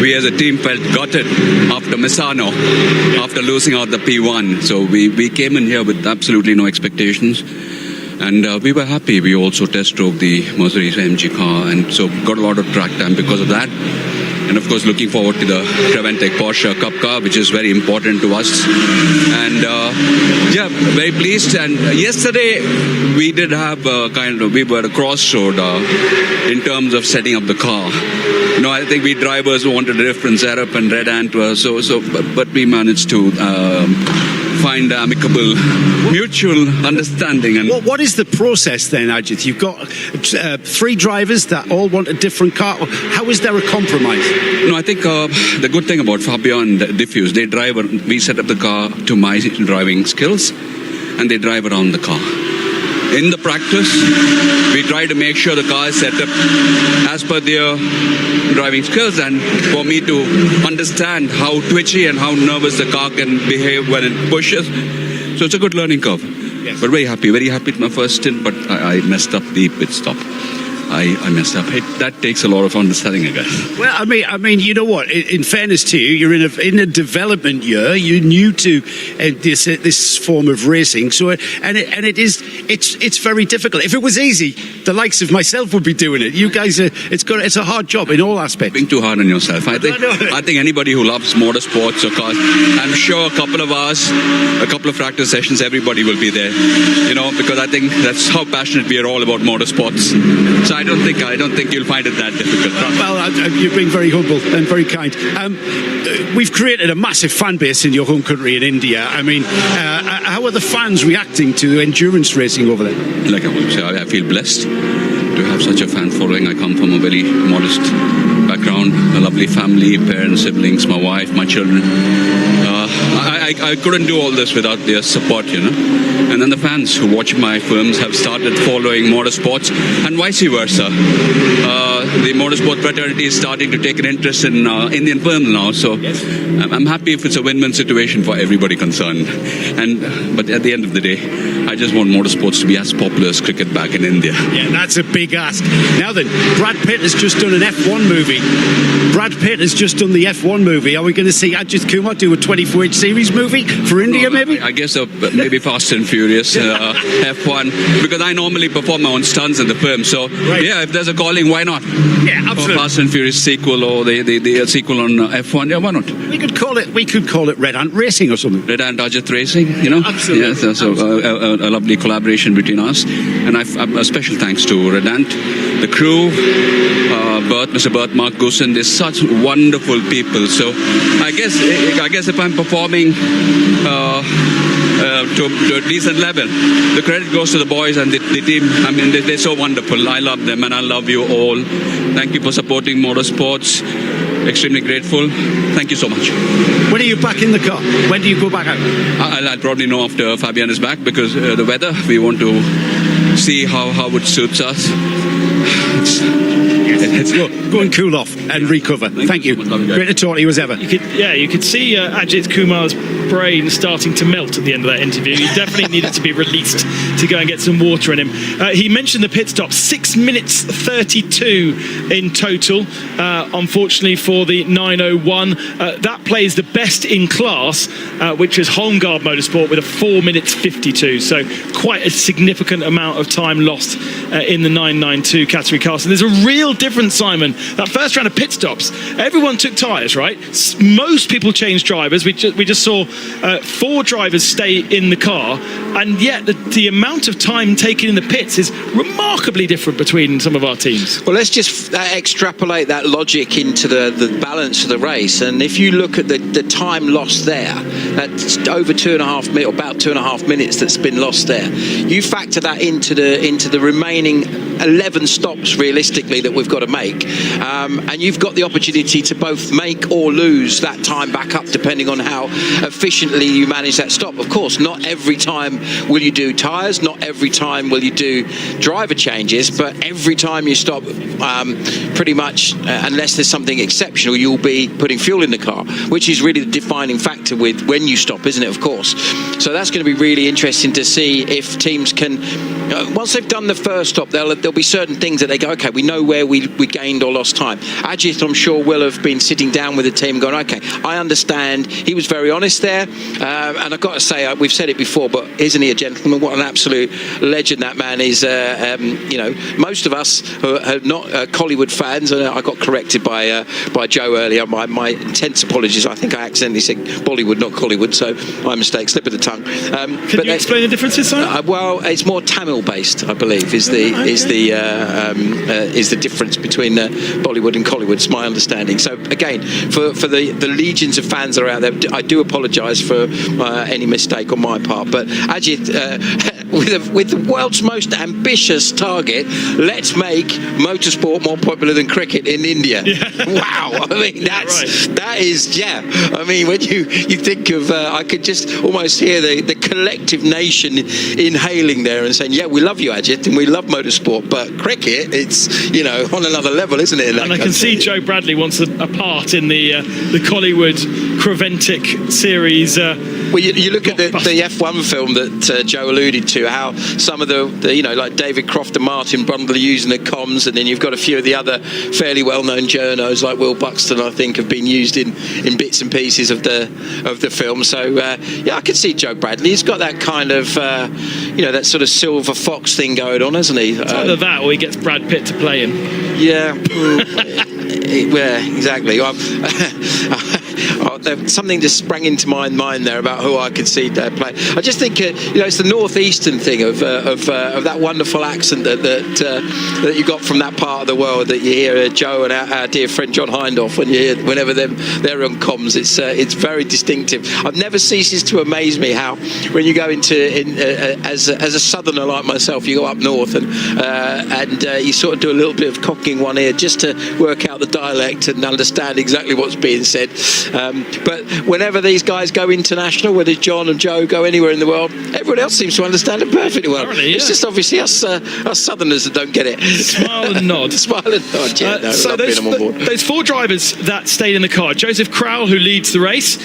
we as a team felt gutted after Misano, after losing out the P1. So we came in here with absolutely no expectations. And we were happy. We also test drove the Mercedes AMG car, and so got a lot of track time because of that. And of course, looking forward to the Creventic Porsche Cup car, which is very important to us. And yeah, very pleased. And yesterday we did have we were at a crossroad in terms of setting up the car. You know, I think we drivers wanted a different setup and Red Ant, but we managed to find amicable, mutual understanding. And what is the process then, Ajith? You've got three drivers that all want a different car. How is there a compromise? No, I think the good thing about Fabio and Diffuse, they drive. We set up the car to my driving skills, and they drive around the car. In the practice, we try to make sure the car is set up as per their driving skills, and for me to understand how twitchy and how nervous the car can behave when it pushes. So it's a good learning curve. Yes. But very happy with my first stint, but I messed up the pit stop. I messed up. That takes a lot of understanding, I guess. Well, I mean, you know what? In fairness to you, you're in a development year. You're new to this form of racing. So, it's very difficult. If it was easy, the likes of myself would be doing it. You guys it's a hard job in all aspects. Being too hard on yourself. I think anybody who loves motorsports or cars, I'm sure a couple of hours, a couple of practice sessions, everybody will be there. You know, because I think that's how passionate we are all about motorsports. So I don't think you'll find it that difficult. Well, you've been very humble and very kind. We've created a massive fan base in your home country in India. I mean, how are the fans reacting to endurance racing over there? Like I would say, I feel blessed to have such a fan following. I come from a very modest background, a lovely family, parents, siblings, my wife, my children. I couldn't do all this without their support, you know. And then the fans who watch my films have started following motorsports, and vice versa. The motorsport fraternity is starting to take an interest in Indian films now, so yes. I'm happy if it's a win-win situation for everybody concerned. But at the end of the day, I just want motorsports to be as popular as cricket back in India. Yeah, that's a big ask. Now then, Brad Pitt has just done an F1 movie. Brad Pitt has just done the F1 movie. Are we going to see Ajith Kumar do a 24H series movie for India, maybe? I guess maybe Fast and Furious, F1, because I normally perform my own stunts in the film. So, right. Yeah, if there's a calling, why not? Yeah, absolutely. Or Fast and Furious sequel or the sequel on F1, yeah, why not? We could call it Red Ant Racing or something. Red Ant Ajith Racing, you know? Absolutely. Yeah, so a lovely collaboration between us. And a special thanks to Red Ant, the crew, Mr. Bert, Mark Goosen. They're such wonderful people. So I guess if I'm performing to a decent level. The credit goes to the boys and the team. I mean, they're so wonderful. I love them and I love you all. Thank you for supporting motorsports. Extremely grateful. Thank you so much. When are you back in the car? When do you go back out? I'll probably know after Fabian is back, because the weather, we want to see how it suits us. Let's go and cool off and recover. Thank you. Great to talk to you as ever. You could see Ajith Kumar's brain starting to melt at the end of that interview. He definitely needed to be released to go and get some water in him. He mentioned the pit stop, 6 minutes 32 in total, unfortunately for the 901. That plays the best in class, which is Holmgaard Motorsport, with a 4 minutes 52. So quite a significant amount of time lost in the 992 category car. So there's a real difference, Simon. That first round of pit stops, everyone took tyres, right? Most people changed drivers. We just saw 4 drivers stay in the car, and yet the amount of time taken in the pits is remarkably different between some of our teams. Well, let's just extrapolate that logic into the balance of the race, and if you look at the time lost there, that's over 2.5 minutes, or about 2.5 minutes that's been lost there. You factor that into the remaining 11 stops realistically that we've got to make, and you've got the opportunity to both make or lose that time back up depending on how efficiently you manage that stop. Of course, not every time will you do tyres, not every time will you do driver changes, but every time you stop, pretty much, unless there's something exceptional, you'll be putting fuel in the car, which is really the defining factor with when you stop, isn't it, of course? So that's going to be really interesting to see if teams can, once they've done the first stop, there'll be certain things that they go, okay, we know where we gained or lost time. Ajith, I'm sure, will have been sitting down with the team going, okay, I understand. He was very honest there, and I've got to say, we've said it before, but isn't he a gentleman? What an absolute legend that man is. Most of us who are not Collywood fans, and I got corrected by Joe earlier, my intense apologies. I think I accidentally said Bollywood, not Collywood, so my mistake, slip of the tongue. Can you explain the differences, Simon? Well, it's more Tamil based, I believe, is the difference between Bollywood and Collywood. It's my understanding. So again, for the legions of fans that are out there, I do apologise for any mistake on my part. But Ajith, with the world's most ambitious target, let's make motorsport more popular than cricket in India. Yeah. Wow! I mean, that is, yeah. I mean, when you think of, I could just almost hear the collective nation inhaling there and saying, yeah, we love you, Ajith, and we love motorsport, but cricket, it's, on another level, isn't it? And I can see Joe Bradley wants a part in the Collywood Creventic Series. Well, you look at the F1 film that Joe alluded to, how some of the like David Croft and Martin Brundle are using the comms, and then you've got a few of the other fairly well-known journos like Will Buxton, I think, have been used in bits and pieces of the film. So yeah, I can see Joe Bradley. He's got that kind of that sort of silver fox thing going on, hasn't he? It's either that or he gets Brad Pitt to play him. Yeah. Yeah, exactly. Something just sprang into my mind there about who I could see play. I just think it's the northeastern thing of that wonderful accent that you got from that part of the world that you hear Joe and our dear friend John Hindhaugh whenever they're on comms. It's very distinctive. I've never ceases to amaze me how when you go as a southerner like myself, you go up north and you sort of do a little bit of cocking one ear just to work out the dialect and understand exactly what's being said. But whenever these guys go international, whether John and Joe go anywhere in the world, everyone else seems to understand it perfectly well. Yeah. It's just obviously us Southerners that don't get it. Smile and nod. Smile and nod, yeah. So those 4 drivers that stayed in the car, Joseph Crowell, who leads the race,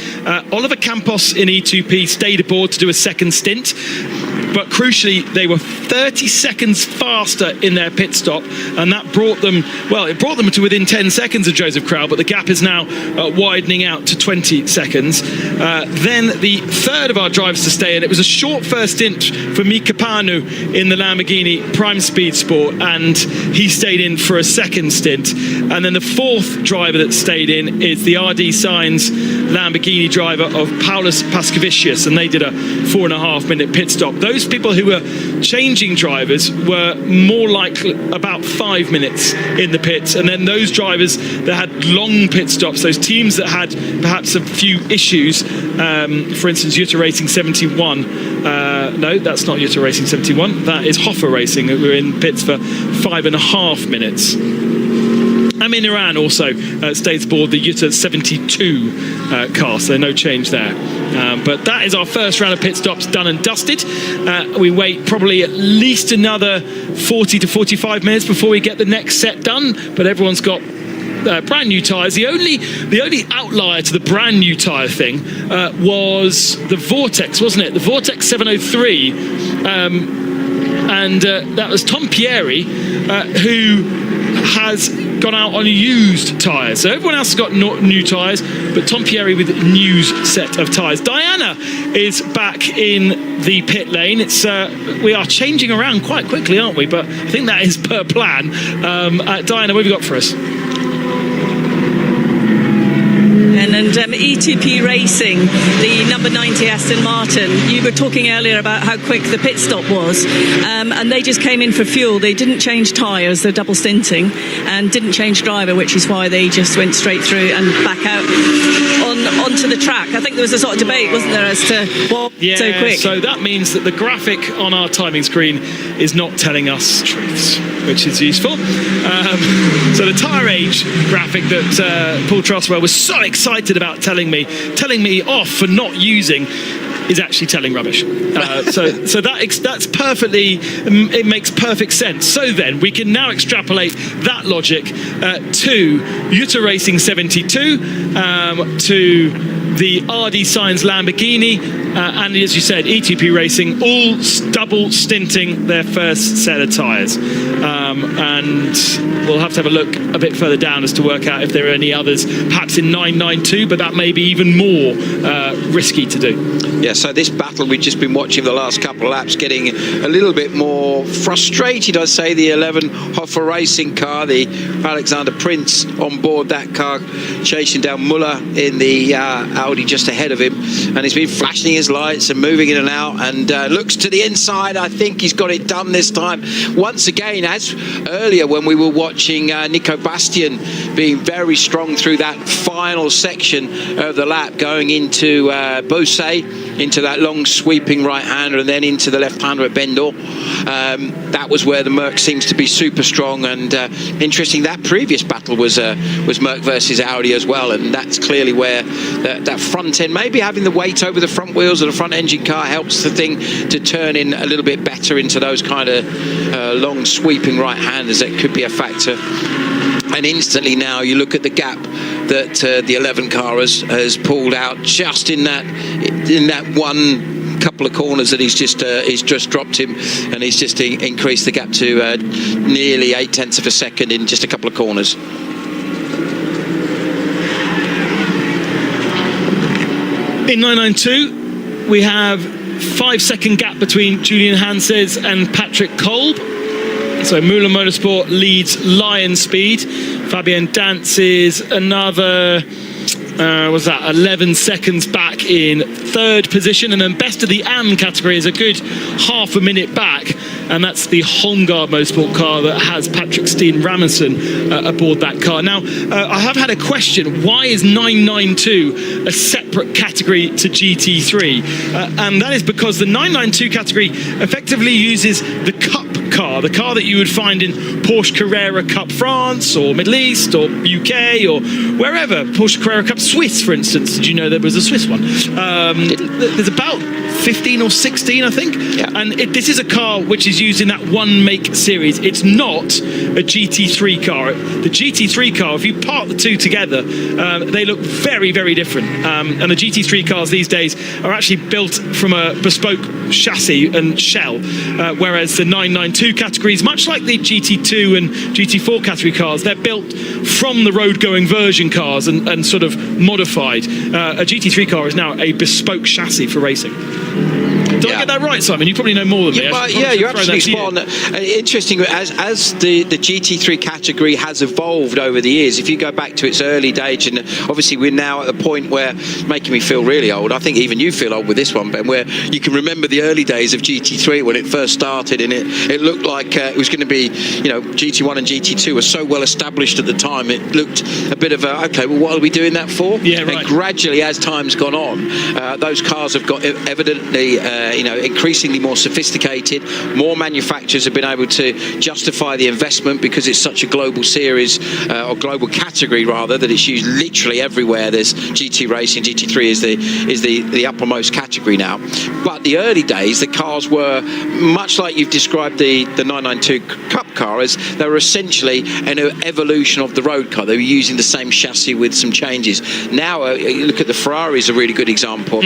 Oliver Campos in E2P stayed aboard to do a second stint. But crucially, they were 30 seconds faster in their pit stop, and that brought them to within 10 seconds of Joseph Crowell, but the gap is now widening out to 20 seconds. Then the third of our drivers to stay in, it was a short first stint for Mika Panu in the Lamborghini Prime Speed Sport, and he stayed in for a second stint. And then the fourth driver that stayed in is the RD Sainz Lamborghini driver of Paulus Pascavicius, and they did a 4.5 minute pit stop. Those most people who were changing drivers were more like about 5 minutes in the pits, and then those drivers that had long pit stops, those teams that had perhaps a few issues, for instance Jutta Racing 71, no, that's not Jutta Racing 71, that is Hoffa Racing, that were in pits for 5.5 minutes. Amin Iran also stays aboard the Jutta 72 car, so no change there. But that is our first round of pit stops done and dusted. We wait probably at least another 40 to 45 minutes before we get the next set done, but everyone's got brand new tyres. The only outlier to the brand new tyre thing was the Vortex, wasn't it? The Vortex 703, and that was Tom Pieri, who has gone out on used tyres. So everyone else has got new tyres, but Tom Pieri with a new set of tyres. Diana is back in the pit lane. It's we are changing around quite quickly, aren't we? But I think that is per plan. Diana, what have you got for us? And E2P Racing, the number 90 Aston Martin, you were talking earlier about how quick the pit stop was, and they just came in for fuel. They didn't change tyres, they're double stinting, and didn't change driver, which is why they just went straight through and back out onto the track. I think there was a sort of debate, wasn't there, as to why so quick. So that means that the graphic on our timing screen is not telling us truths, which is useful. So the tyre age graphic that Paul Trustwell was so excited about telling me off for not using is actually telling rubbish. So that's perfectly, it makes perfect sense. So then we can now extrapolate that logic to Jutta Racing 72, to the RD Sainz Lamborghini, and as you said, E2P Racing, all double stinting their first set of tyres. And we'll have to have a look a bit further down as to work out if there are any others, perhaps in 992, but that may be even more risky to do. Yeah, so this battle we've just been watching the last couple of laps getting a little bit more frustrated, I'd say. The 11 Hoffa Racing car, the Alexander Prince on board that car, chasing down Muller in the Audi just ahead of him, and he's been flashing his lights and moving in and out, and looks to the inside. I think he's got it done this time. Once again, as earlier when we were watching Nico Bastian being very strong through that final section of the lap, going into Beausset, into that long sweeping right-hander and then into the left-hander at Bendor. That was where the Merc seems to be super strong, and interesting, that previous battle was Merc versus Audi as well, and that's clearly where that front end, maybe having the weight over the front wheels of the front engine car helps the thing to turn in a little bit better into those kind of long sweeping right-handers. That could be a factor. And instantly now you look at the gap that the 11 car has pulled out just in that one couple of corners that he's just dropped him, and he's just increased the gap to nearly 0.8 of a second in just a couple of corners. In 992 we have 5-second gap between Julian Hanses and Patrick Kolb. So Müller Motorsport leads Lion Speed. Fabien Dance is another 11 seconds back in third position, and then best of the AM category is a good half a minute back, and that's the Holmgaard Motorsport car that has Patrick Steen Ramazan aboard that car. Now, I have had a question: why is 992 a separate category to GT3? And that is because the 992 category effectively uses the Cup car, the car that you would find in Porsche Carrera Cup France or Middle East or UK or wherever. Porsche Carrera Cup Swiss, for instance. Did you know there was a Swiss one? There's about 15 or 16, I think. Yeah. And this is a car which is used in that one make series. It's not a GT3 car. The GT3 car, if you part the two together, they look very, very different. And the GT3 cars these days are actually built from a bespoke chassis and shell, whereas the 992 categories, much like the GT2 and GT4 category cars, they're built from the road-going version cars and sort of modified. A GT3 car is now a bespoke chassis for racing. Do I get that right, Simon? You probably know more than me. Yeah, you're absolutely spot on. Interesting, as the GT3 category has evolved over the years, if you go back to its early days, and obviously we're now at a point where, making me feel really old, I think even you feel old with this one, Ben, where you can remember the early days of GT3 when it first started, and it looked like it was going to be, GT1 and GT2 were so well established at the time, it looked a bit of okay, well, what are we doing that for? Yeah, right. And gradually, as time's gone on, those cars have got evidently, increasingly more sophisticated. More manufacturers have been able to justify the investment because it's such a global series, or global category rather, that it's used literally everywhere. There's GT racing. GT3 is the uppermost category now. But the early days, the cars were much like you've described the 992 Cup car, as they were essentially an evolution of the road car. They were using the same chassis with some changes. Now, you look at the Ferrari is a really good example.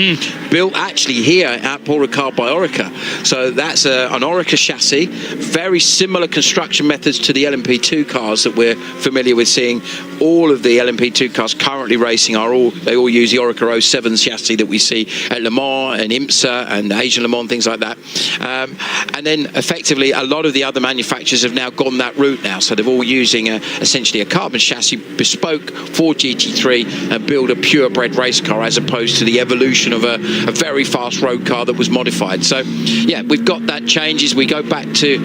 Built actually here at Paul Ricard by Orica. So that's an Orica chassis. Very similar construction methods to the LMP2 cars that we're familiar with seeing. All of the LMP2 cars currently racing they all use the Orica 07 chassis that we see at Le Mans and IMSA and Asian Le Mans, things like that. And then effectively a lot of the other manufacturers have now gone that route now. So they're all using essentially a carbon chassis bespoke for GT3 and build a purebred race car, as opposed to the evolution of a very fast road car that was modified. So yeah, we've got that change as we go back to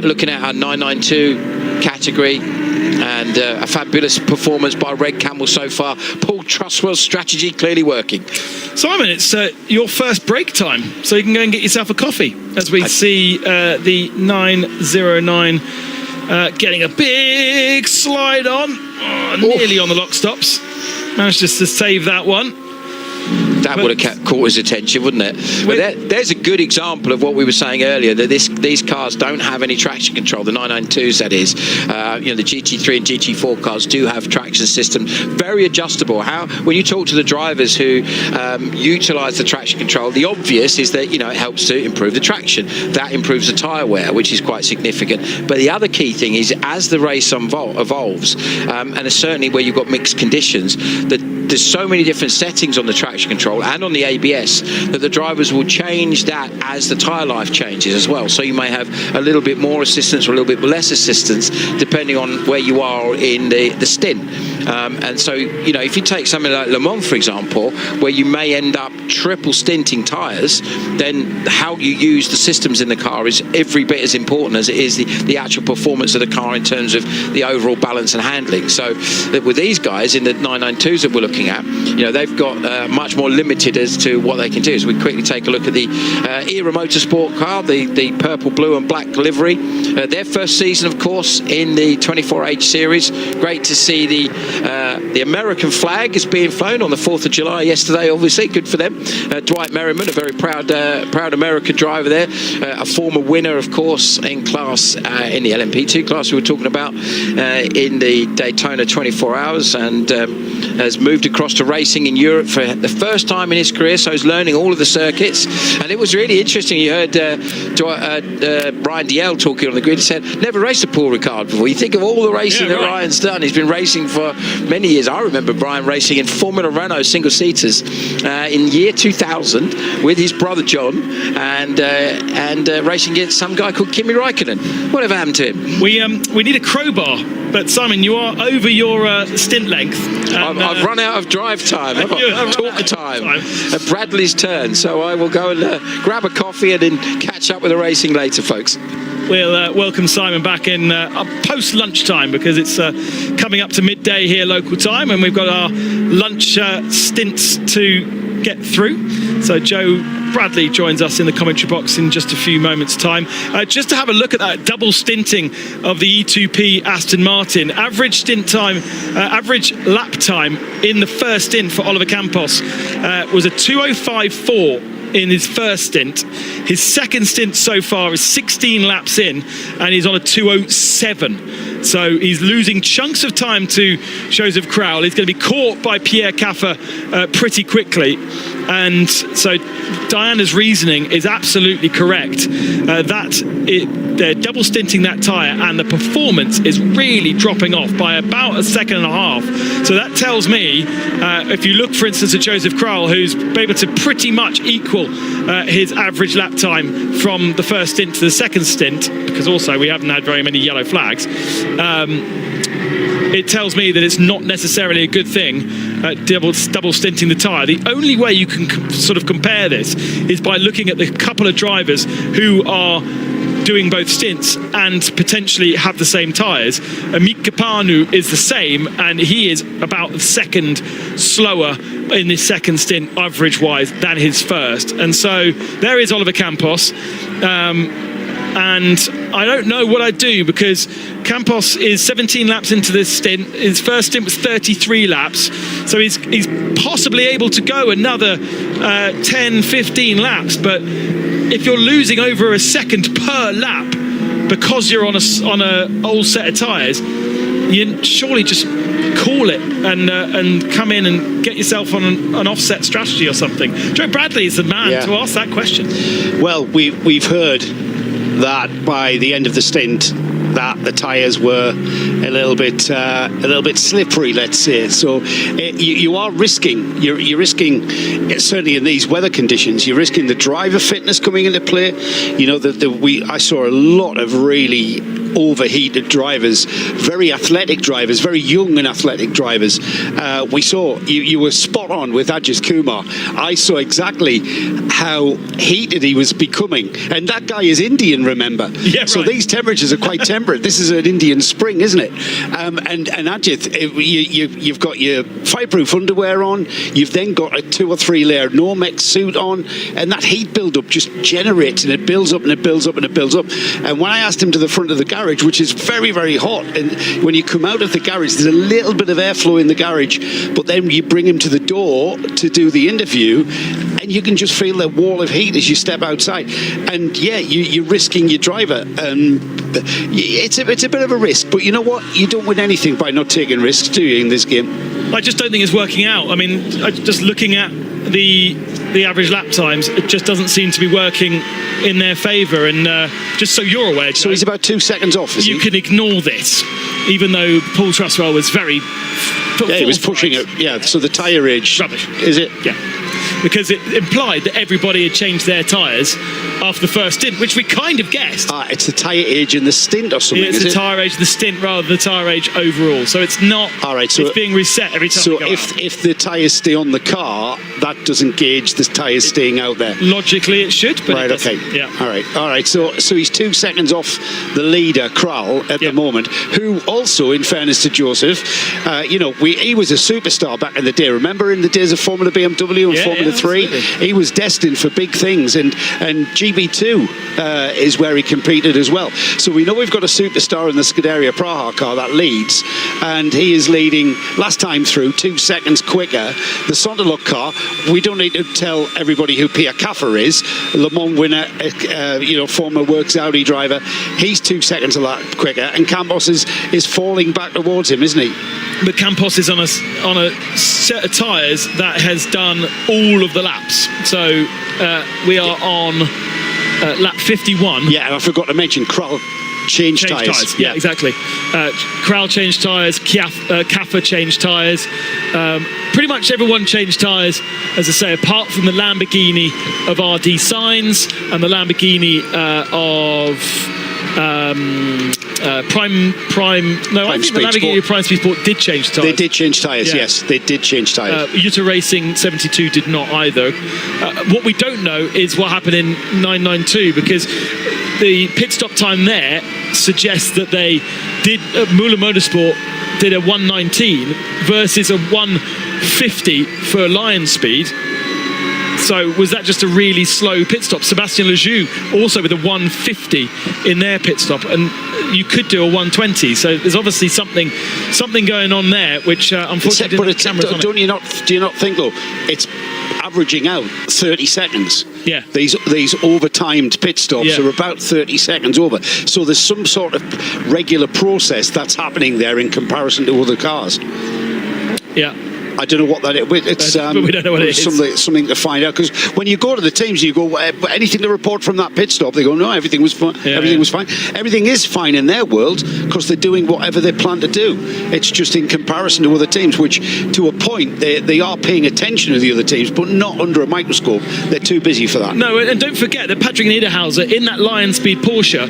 looking at our 992 category, and a fabulous performance by Red Camel so far. Paul Trustwell's strategy clearly working. Simon, it's your first break time, so you can go and get yourself a coffee as we see the 909 getting a big slide on, nearly on the lock stops. Managed just to save that one. That would have caught his attention, wouldn't it? But there's a good example of what we were saying earlier, that these cars don't have any traction control, the 992s that is. The GT3 and GT4 cars do have traction systems, very adjustable. When you talk to the drivers who utilise the traction control, the obvious is that, it helps to improve the traction. That improves the tyre wear, which is quite significant. But the other key thing is, as the race evolves, and certainly where you've got mixed conditions, there's so many different settings on the traction control and on the ABS that the drivers will change that as the tyre life changes as well. So you may have a little bit more assistance or a little bit less assistance depending on where you are in the stint. And so, if you take something like Le Mans, for example, where you may end up triple stinting tyres, then how you use the systems in the car is every bit as important as it is the actual performance of the car in terms of the overall balance and handling. So with these guys in the 992s that we're looking at, they've got much more limited as to what they can do. So we quickly take a look at the Era Motorsport car, the purple, blue and black livery. Their first season, of course, in the 24H series. Great to see the American flag is being flown on the 4th of July yesterday, obviously. Good for them. Dwight Merriman, a very proud American driver there. A former winner, of course, in class, in the LMP2 class we were talking about, in the Daytona 24 Hours, and has moved across to racing in Europe for the first time in his career, so he's learning all of the circuits. And it was really interesting. You heard Brian DL talking on the grid. He said, never raced a Paul Ricard before. You think of all the racing that Ryan's done. He's been racing for many years. I remember Brian racing in Formula Renault single-seaters in year 2000 with his brother John, and racing against some guy called Kimi Räikkönen. Whatever happened to him? We need a crowbar, but Simon, you are over your stint length. I've run out of drive time. Talk time. Bradley's turn, so I will go and grab a coffee and then catch up with the racing later, folks. We'll welcome Simon back in post-lunchtime, because it's coming up to midday here local time, and we've got our lunch stints to get through. So Joe Bradley joins us in the commentary box in just a few moments' time. Just to have a look at that double stinting of the E2P Aston Martin. Average stint time, average lap time in the first stint for Oliver Campos was a 2:05.4 in his first stint. His second stint so far is 16 laps in, and he's on a 2:07. So he's losing chunks of time to Joseph Crowell. He's going to be caught by Pierre Caffer pretty quickly. And so Diana's reasoning is absolutely correct. That they're double stinting that tyre, and the performance is really dropping off by about a second and a half. So that tells me, if you look, for instance, at Joseph Kral, who's able to pretty much equal his average lap time from the first stint to the second stint, because also we haven't had very many yellow flags, it tells me that it's not necessarily a good thing, double stinting the tyre. The only way you can sort of compare this is by looking at the couple of drivers who are doing both stints and potentially have the same tyres. Amit Kapanu is the same, and he is about a second slower in his second stint average-wise than his first. And so there is Oliver Campos. And I don't know what I'd do, because Campos is 17 laps into this stint. His first stint was 33 laps. So he's possibly able to go another 10, 15 laps. But if you're losing over a second per lap because you're on a old set of tyres, you surely just call it and come in and get yourself on an offset strategy or something. Joe Bradley is the man to ask that question. Well, we've heard that by the end of the stint that the tyres were a little bit slippery, let's say. So you are risking, you're risking, certainly in these weather conditions, you're risking the driver fitness coming into play. You know, I saw a lot of really overheated drivers, very athletic drivers, very young and athletic drivers. We saw, you were spot on with Ajith Kumar. I saw exactly how heated he was becoming. And that guy is Indian, remember? Yeah, so these temperatures are quite temperate. This is an Indian spring, isn't it? And Ajith, you've got your fireproof underwear on, you've then got a 2 or 3 layer Normex suit on, and that heat build-up just generates, and it builds up and it builds up and it builds up. And when I asked him to the front of the garage, which is very, very hot, and when you come out of the garage, there's a little bit of airflow in the garage, but then you bring him to the door to do the interview, and you can just feel that wall of heat as you step outside. And yeah, you're risking your driver. It's a bit of a risk, but you know what? You don't win anything by not taking risks, do you, in this game? I just don't think it's working out. I mean, just looking at the average lap times, it just doesn't seem to be working in their favour. And just so you're aware, Joe, so he's about 2 seconds off, is he? You can ignore this, even though Paul Truswell was very... Yeah, he was pushing it. Yeah, so the tyre age... Rubbish. Is it? Yeah. Because it implied that everybody had changed their tyres after the first stint, which we kind of guessed. It's the tyre age in the stint or something, it's the tyre age of the stint rather than the tyre age overall. So it's not... All right, so it's being reset every time so you go if the tyres stay on the car, that doesn't gauge the tyres staying out there? Logically it should, but right, okay. Yeah. All right. So he's 2 seconds off the leader, Kral, at the moment, who also, in fairness to Joseph, he was a superstar back in the day. Remember in the days of Formula BMW and Formula 3? Absolutely. He was destined for big things, and GB2 is where he competed as well. So we know we've got a superstar in the Scuderia Praha car that leads, and he is leading last time through 2 seconds quicker. The Sonderlock car, we don't need to tell everybody who Pierre Caffer is, Le Mans winner, former Works Audi driver. He's 2 seconds a lot quicker, and Campos is falling back towards him, isn't he? But Campos is on a set of tyres that has done all of the laps. So we are on lap 51. Yeah, and I forgot to mention Kral changed tyres. Yeah, exactly. Kral changed tyres, Caffer changed tyres. Pretty much everyone changed tyres, as I say, apart from the Lamborghini of RD Sainz and the Lamborghini of... Prime. No, I think the Lamborghini Prime Speed Sport did change tyres. They did change tyres, yes. They did change tyres. Utah Racing 72 did not either. What we don't know is what happened in 992, because the pit stop time there suggests that they did. Muller Motorsport did a 119 versus a 150 for Lion Speed. So was that just a really slow pit stop? Sébastien Lejoux also with a 150 in their pit stop, and you could do a 120. So there's obviously something going on there, which unfortunately do you not think though it's averaging out 30 seconds? Yeah. These over-timed pit stops are about 30 seconds over. So there's some sort of regular process that's happening there in comparison to other cars. Yeah. I don't know what that is. It's, but we don't know what it is. Something to find out, because when you go to the teams, you go, anything to report from that pit stop? They go, no, everything was fine. Everything was fine. Everything is fine in their world because they're doing whatever they plan to do. It's just in comparison to other teams, which to a point they are paying attention to the other teams, but not under a microscope. They're too busy for that. No, and don't forget that Patrick Niederhauser in that Lion Speed Porsche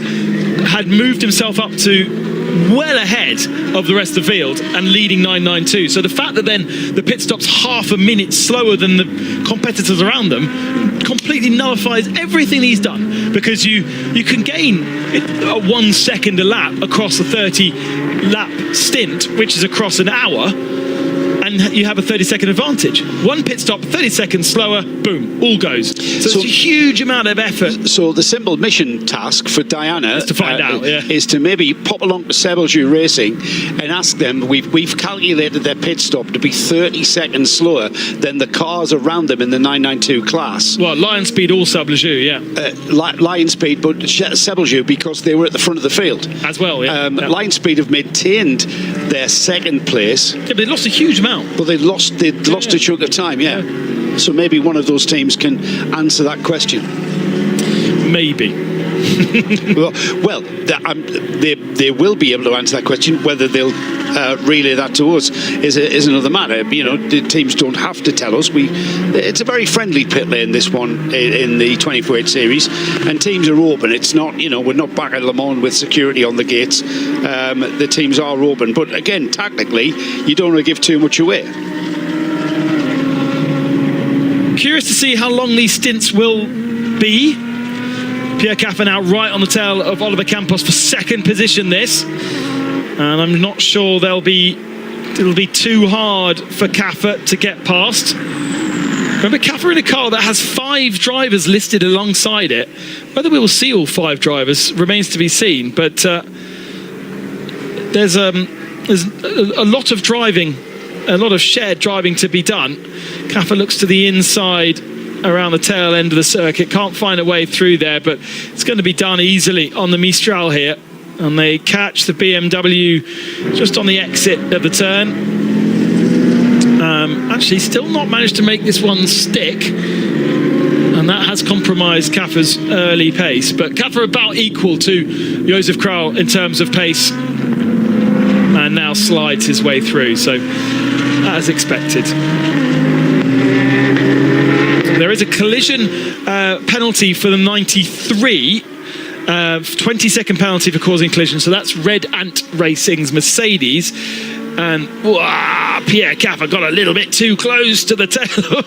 had moved himself up to well ahead of the rest of the field and leading 992. So the fact that then the pit stop's half a minute slower than the competitors around them completely nullifies everything he's done, because you can gain a 1 second a lap across a 30 lap stint, which is across an hour, and you have a 30-second advantage. One pit stop, 30 seconds slower, boom, all goes. So it's a huge amount of effort. So the simple mission task for Diana is to find out, is to maybe pop along to Sebelju Racing and ask them, we've calculated their pit stop to be 30 seconds slower than the cars around them in the 992 class. Well, Lion Speed or Sebelju, yeah. Lion Speed, but Sebelju, because they were at the front of the field. As well, yeah. Lion Speed have maintained their second place. Yeah, but they lost a huge amount. But they lost a chunk of time, yeah. So maybe one of those teams can answer that question. Maybe. well, they will be able to answer that question. Whether they'll relay that to us is another matter. You know, the teams don't have to tell us. It's a very friendly pit lane, this one, in the 24H series, and teams are open. It's not, you know, we're not back at Le Mans with security on the gates. The teams are open, but again, tactically, you don't want to give too much away. Curious to see how long these stints will be. Pierre Caffer now right on the tail of Oliver Campos for second position this. And I'm not sure it'll be too hard for Caffer to get past. Remember, Caffer in a car that has 5 drivers listed alongside it. Whether we will see all 5 drivers remains to be seen, but there's a lot of driving, a lot of shared driving to be done. Caffer looks to the inside around the tail end of the circuit, can't find a way through there, but it's going to be done easily on the Mistral here, and they catch the BMW just on the exit of the turn. Actually still not managed to make this one stick, and that has compromised Caffer's early pace, but Caffer about equal to Josef Kraull in terms of pace, and now slides his way through, so as expected. There is a collision penalty for the 93, 20-second penalty for causing collision. So that's Red Ant Racing's Mercedes. And Pierre Caffer got a little bit too close to the tail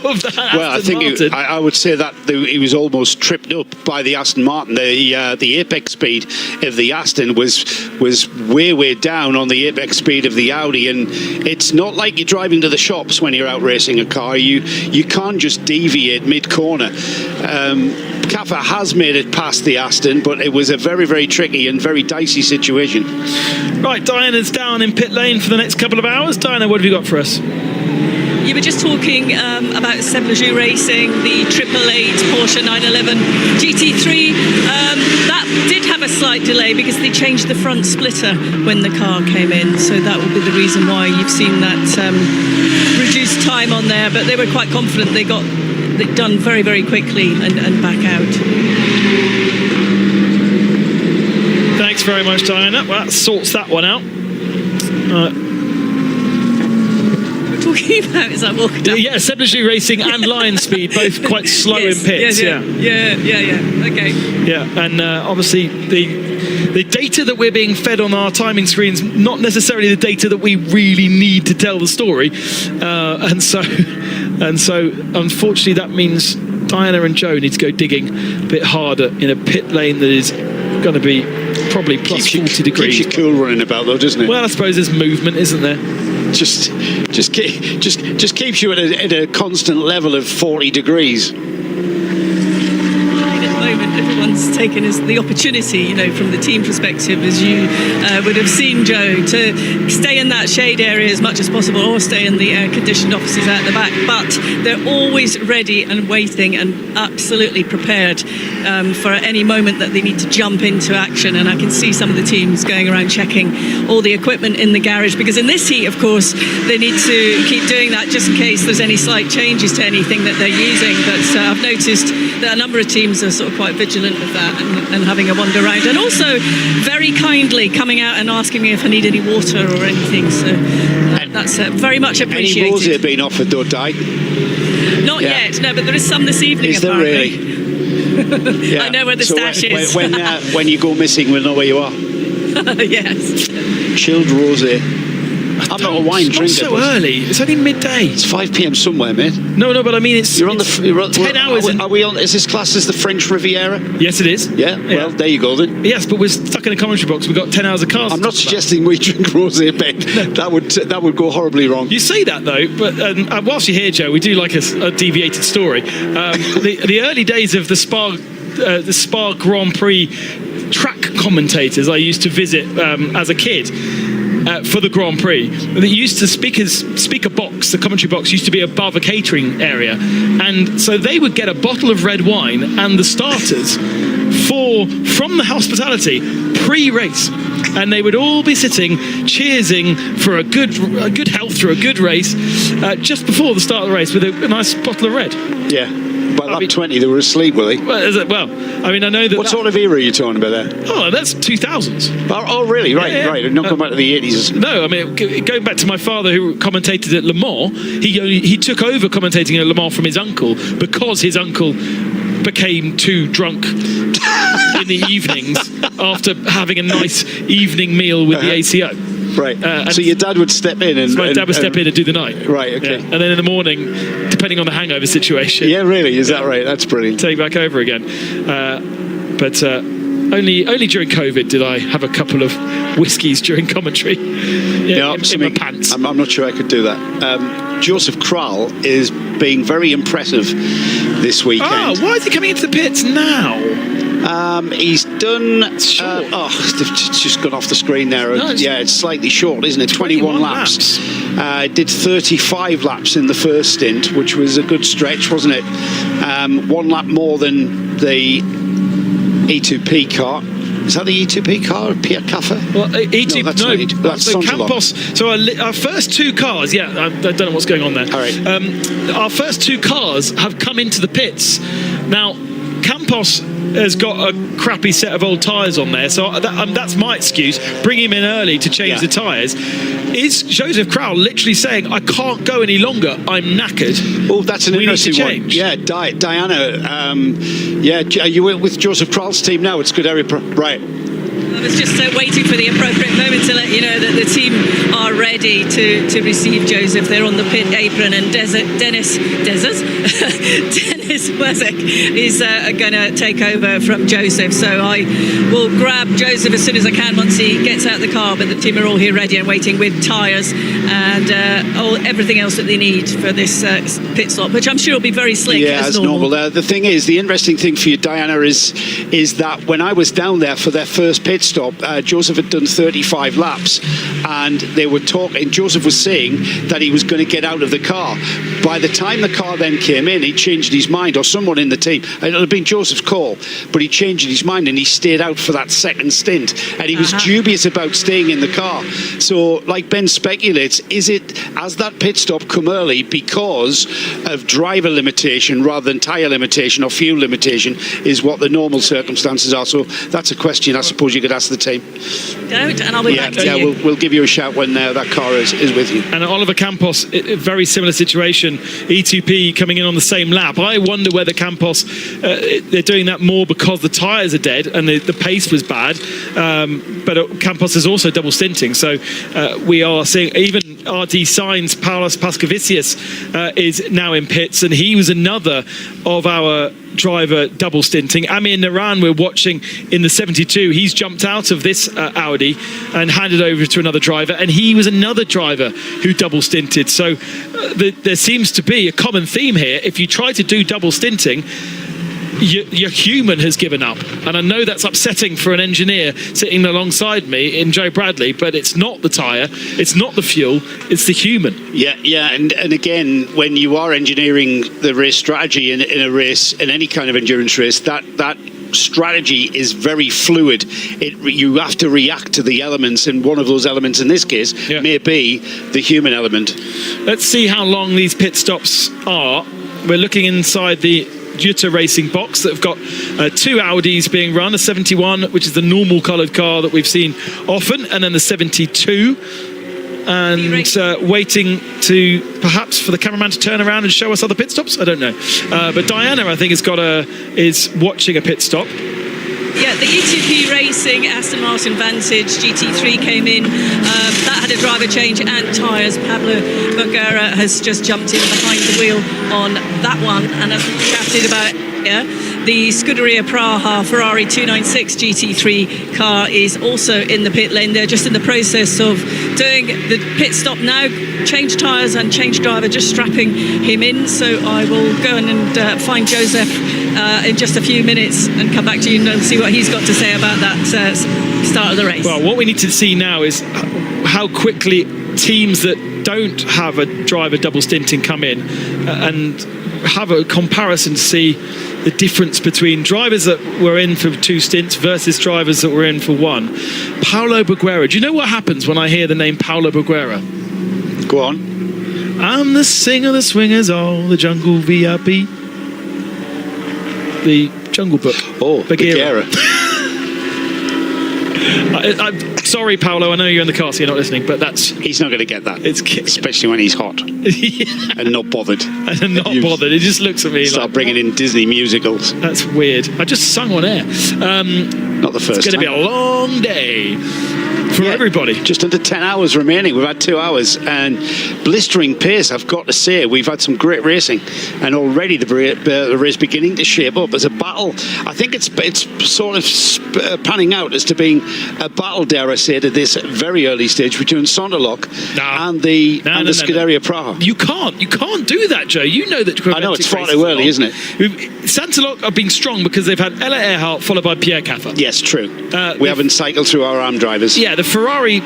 of that Aston Martin. I would say that he was almost tripped up by the Aston Martin. The apex speed of the Aston was way down on the apex speed of the Audi, and it's not like you're driving to the shops when you're out racing a car. You can't just deviate mid-corner. Caffer has made it past the Aston, but it was a very tricky and very dicey situation. Right, Diana's down in pit lane for the next couple of hours. Diana, what have you got for us? You were just talking about Sebelju Racing, the 888 Porsche 911 GT3. That did have a slight delay because they changed the front splitter when the car came in. So that will be the reason why you've seen that reduced time on there. But they were quite confident they got it done very quickly and back out. Thanks very much, Diana. Well, that sorts that one out. We're talking about as I walk down. Yeah, Sebelju Racing and Lion Speed, both quite slow in pits. Yeah. Okay. Yeah, and obviously the data that we're being fed on our timing screens, not necessarily the data that we really need to tell the story, and so unfortunately that means Diana and Joe need to go digging a bit harder in a pit lane that is going to be probably plus 40 degrees. Keeps you cool running about though, doesn't it? Well, I suppose there's movement, isn't there? Just keeps you at a constant level of 40 degrees. At the moment, everyone's taken as the opportunity, from the team perspective, as you would have seen, Joe, to stay in that shade area as much as possible, or stay in the air-conditioned offices out the back. But they're always ready and waiting and absolutely prepared for any moment that they need to jump into action. And I can see some of the teams going around checking all the equipment in the garage, because in this heat, of course, they need to keep doing that just in case there's any slight changes to anything that they're using. But I've noticed that a number of teams are sort of quite vigilant of that and having a wander around, and also very kindly coming out and asking me if I need any water or anything. So that's very much appreciated. Any rosé being offered though, Di? Not yet, no, but there is some this evening. Is there apparently. Really? Yeah. I know where the stash is. When you go missing, we'll know where you are. Yes. Chilled rosé. I'm not a wine drinker. It's so early. It's only midday. It's 5 p.m. somewhere, mate. No, but I mean, you're on 10 hours. Are we on? Is this classed as the French Riviera? Yes, it is. Yeah. Well, there you go then. Yes, but we're stuck in a commentary box. We've got 10 hours of cars. I'm not suggesting we drink rosé, Ben. That would go horribly wrong. You say that though, but whilst you're here, Joe, we do like a deviated story. The early days of the Spa Grand Prix track commentators I used to visit as a kid. For the Grand Prix, they used to speaker box, the commentary box used to be above a catering area, and so they would get a bottle of red wine and the starters from the hospitality pre-race, and they would all be sitting cheersing for a good health through a good race just before the start of the race with a nice bottle of red. Yeah. By lap 20, they were asleep, were they? Well, I mean, I know that. What sort of era are you talking about there? Oh, that's 2000s. Oh, really? Right, yeah. Right. Not going back to the 80s. No, I mean, going back to my father who commentated at Le Mans, he took over commentating at Le Mans from his uncle because his uncle became too drunk in the evenings after having a nice evening meal with the ACO. Right. So your dad would step in and... My dad would step in and do the night. Right, okay. Yeah. And then in the morning, depending on the hangover situation... Yeah, really? Is that right? That's brilliant. Take back over again. But only during COVID did I have a couple of whiskies during commentary in my pants. I'm not sure I could do that. Joseph Kral is being very impressive this weekend. Oh, why is he coming into the pits now? He's done... it's just gone off the screen there. No, it's slightly short, isn't it? 21 laps. Did 35 laps in the first stint, which was a good stretch, wasn't it? 1 lap more than the E2P car. Is that the E2P car, Pierre Caffe? Well, E2P, that's so Campos. So our first two cars, I don't know what's going on there. All right. Our first two cars have come into the pits. Now, Campos has got a crappy set of old tyres on there, so that's my excuse. Bring him in early to change the tyres. Is Joseph Kral literally saying, I can't go any longer, I'm knackered? Oh, that's an interesting one. Yeah, Diana, are you with Joseph Kral's team now? It's good area. Right. I was just waiting for the appropriate moment to let you know that the team are ready to receive Joseph. They're on the pit apron, and Dennis Wezek is going to take over from Joseph. So I will grab Joseph as soon as I can once he gets out of the car. But the team are all here ready and waiting with tyres and everything else that they need for this pit stop, which I'm sure will be very slick as normal. The thing is, the interesting thing for you, Diana, is that when I was down there for their first pit stop, Joseph had done 35 laps, and they were talking. Joseph was saying that he was going to get out of the car. By the time the car then came in, he changed his mind, or someone in the team. It had been Joseph's call, but he changed his mind and he stayed out for that second stint. And he was dubious about staying in the car. So, like Ben speculates, has that pit stop come early because of driver limitation rather than tyre limitation or fuel limitation? Is what the normal circumstances are. So that's a question I suppose you could ask the team. Don't, and I'll be back to you. We'll give you a shout when that car is with you. And Oliver Campos, a very similar situation. E2P coming in on the same lap. I wonder whether Campos, they're doing that more because the tyres are dead and the pace was bad. But Campos is also double stinting. So we are seeing even RD Sainz, Paulos Pascovicius is now in pits, and he was another of our driver double stinting. Amir Naran, we're watching in the 72. He's jumped out of this Audi and handed over to another driver, and he was another driver who double stinted. So there seems to be a common theme here. If you try to do double stinting, your human has given up. And I know that's upsetting for an engineer sitting alongside me in Joe Bradley, but it's not the tyre, it's not the fuel, it's the human. Yeah, and again, when you are engineering the race strategy in a race, in any kind of endurance race, that strategy is very fluid. You have to react to the elements, and one of those elements in this case may be the human element. Let's see how long these pit stops are. We're looking inside the Jutta Racing box that have got 2 Audis being run, a 71, which is the normal coloured car that we've seen often, and then the 72. And waiting to perhaps for the cameraman to turn around and show us other pit stops. I don't know, but Diana, I think, is watching a pit stop. Yeah, the E2P Racing Aston Martin Vantage GT3 came in. That had a driver change and tyres. Pablo Boguera has just jumped in behind the wheel on that one, and as we chatted about, the Scuderia Praha Ferrari 296 GT3 car is also in the pit lane. They're just in the process of doing the pit stop now, change tyres and change driver, just strapping him in. So I will go and find Joseph in just a few minutes and come back to you and see what he's got to say about that start of the race. Well, what we need to see now is how quickly teams that don't have a driver double stinting come in and have a comparison to see the difference between drivers that were in for 2 stints versus drivers that were in for 1. Paulo Boguera. Do you know what happens when I hear the name Paulo Boguera? Go on. I'm the singer, the swingers, all the jungle VIP. The Jungle Book. Oh, Boguera. I'm sorry, Paolo. I know you're in the car, so you're not listening, but he's not going to get that. Especially when he's hot and not bothered. And not bothered. He just looks at me. Start bringing in Disney musicals. That's weird. I just sung on air. Not the first. It's going to be a long day for everybody. Just under 10 hours remaining. We've had 2 hours and blistering pace, I've got to say. We've had some great racing, and already the race beginning to shape up as a battle. I think it's sort of panning out as to being a battle, dare I say, to this very early stage between Sonderlock and the Scuderia Praha. You can't do that, Joe. You know that. I know, it's far too early, isn't it? Santalok are being strong because they've had Ella Earhart followed by Pierre Caffer. Yes, true. We haven't cycled through our arm drivers. Yeah, the Ferrari's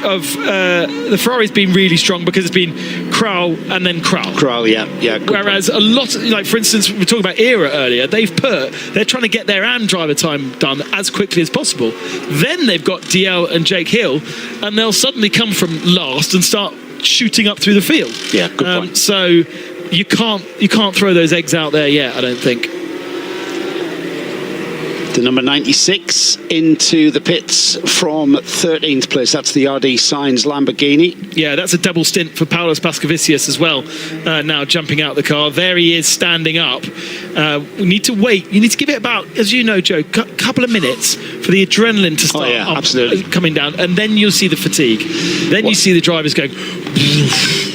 been really strong because it's been Kral and then Kral. Whereas a lot, like for instance, we were talking about Era earlier. They're trying to get their AM driver time done as quickly as possible. Then they've got DL and Jake Hill, and they'll suddenly come from last and start shooting up through the field. Yeah, good point. So you can't throw those eggs out there yet, I don't think. The number 96 into the pits from 13th place. That's the RD Sainz Lamborghini. Yeah, that's a double stint for Paulos Pascovicius as well. Now jumping out the car. There he is standing up. We need to wait. You need to give it about, as you know, Joe, a couple of minutes for the adrenaline to start absolutely coming down. And then you'll see the fatigue. Then you see the drivers going...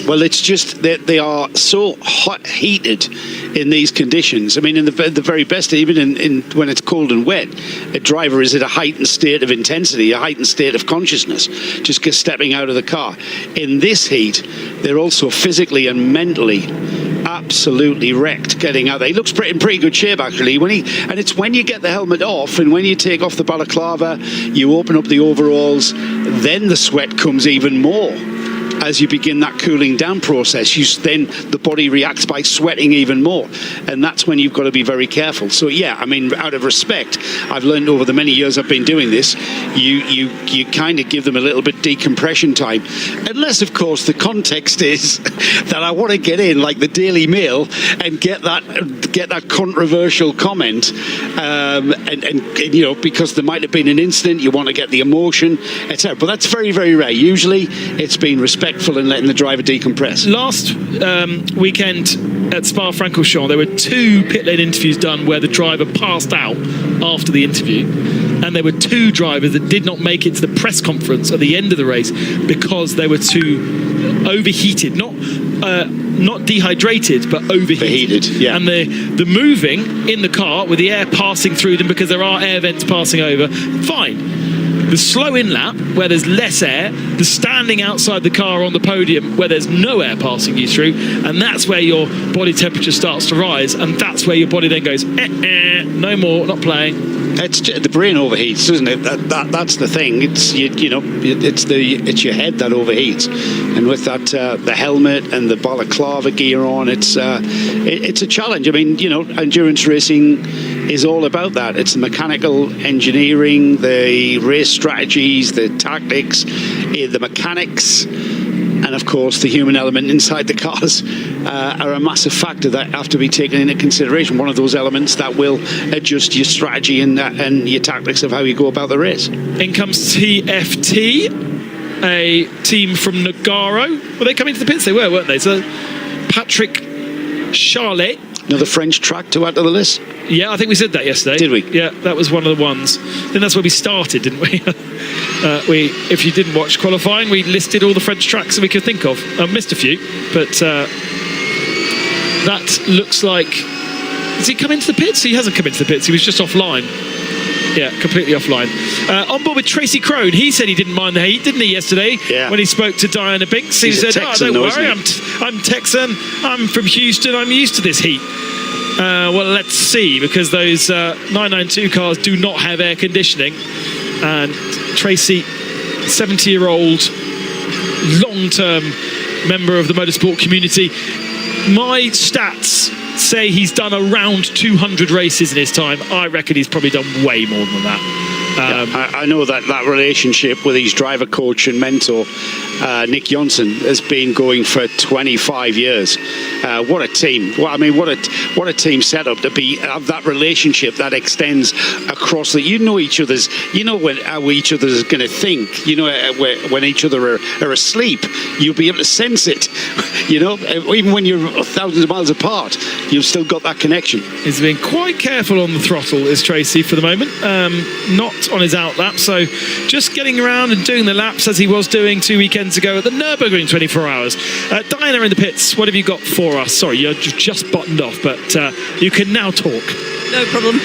Well, it's just that they are so hot heated in these conditions. I mean, in the very best, even in when it's cold and wet, a driver is at a heightened state of intensity, a heightened state of consciousness, just stepping out of the car. In this heat, they're also physically and mentally absolutely wrecked getting out there. He looks in pretty good shape, actually. And it's when you get the helmet off and when you take off the balaclava, you open up the overalls, then the sweat comes even more. As you begin that cooling down process, then the body reacts by sweating even more, and that's when you've got to be very careful. So yeah, I mean, out of respect, I've learned over the many years I've been doing this, you kind of give them a little bit decompression time, unless of course the context is that I want to get in like the Daily Mail and get that controversial comment, and you know, because there might have been an incident, you want to get the emotion, etc. But that's very, very rare. Usually it's been respectful and letting the driver decompress. Last weekend at Spa-Francorchamps, there were 2 pit lane interviews done where the driver passed out after the interview, and there were 2 drivers that did not make it to the press conference at the end of the race because they were too overheated, not dehydrated, but overheated. Yeah. And the moving in the car with the air passing through them because there are air vents passing over, fine. the slow in lap, where there's less air, the standing outside the car on the podium, where there's no air passing you through, and that's where your body temperature starts to rise, and that's where your body then goes, no more, not playing. It's the brain overheats, isn't it? That's the thing. It's it's your head that overheats, and with that the helmet and the balaclava gear on, it's a challenge. I mean, endurance racing is all about that. It's the mechanical engineering, the race strategies, the tactics, the mechanics, and of course the human element inside the cars are a massive factor that have to be taken into consideration. One of those elements that will adjust your strategy and your tactics of how you go about the race. In comes TFT, a team from Nogaro. Were they coming to the pits? They were, weren't they? So Patrick Charlet. Another French track to add to the list. Yeah, I think we said that yesterday. Did we? Yeah, that was one of the ones. I think that's where we started, didn't we? If you didn't watch qualifying, we listed all the French tracks that we could think of. I missed a few, but that looks like... Has he come into the pits? He hasn't come into the pits. He was just offline. Yeah, completely offline. On board with Tracy Crone. He said he didn't mind the heat, didn't he, yesterday? Yeah. When he spoke to Diana Binks. He said, Texan, don't worry, I'm Texan. I'm from Houston. I'm used to this heat. Well, let's see, because those 992 cars do not have air conditioning. And Tracy, 70-year-old, long-term member of the motorsport community. My stats say he's done around 200 races in his time. I reckon he's probably done way more than that. I know that relationship with his driver coach and mentor, Nick Johnson, has been going for 25 years. What a team! Well, I mean, what a team setup to have that relationship that extends across the. You know each other's. You know how each other's going to think. You know when each other are asleep. You'll be able to sense it. Even when you're thousands of miles apart, you've still got that connection. He's been quite careful on the throttle, is Tracy, for the moment. Not on his out lap, so just getting around and doing the laps as he was doing 2 weekends ago at the Nürburgring 24 hours. Diana in the pits, what have you got for us? Sorry, you're just buttoned off, but you can now talk. No problem.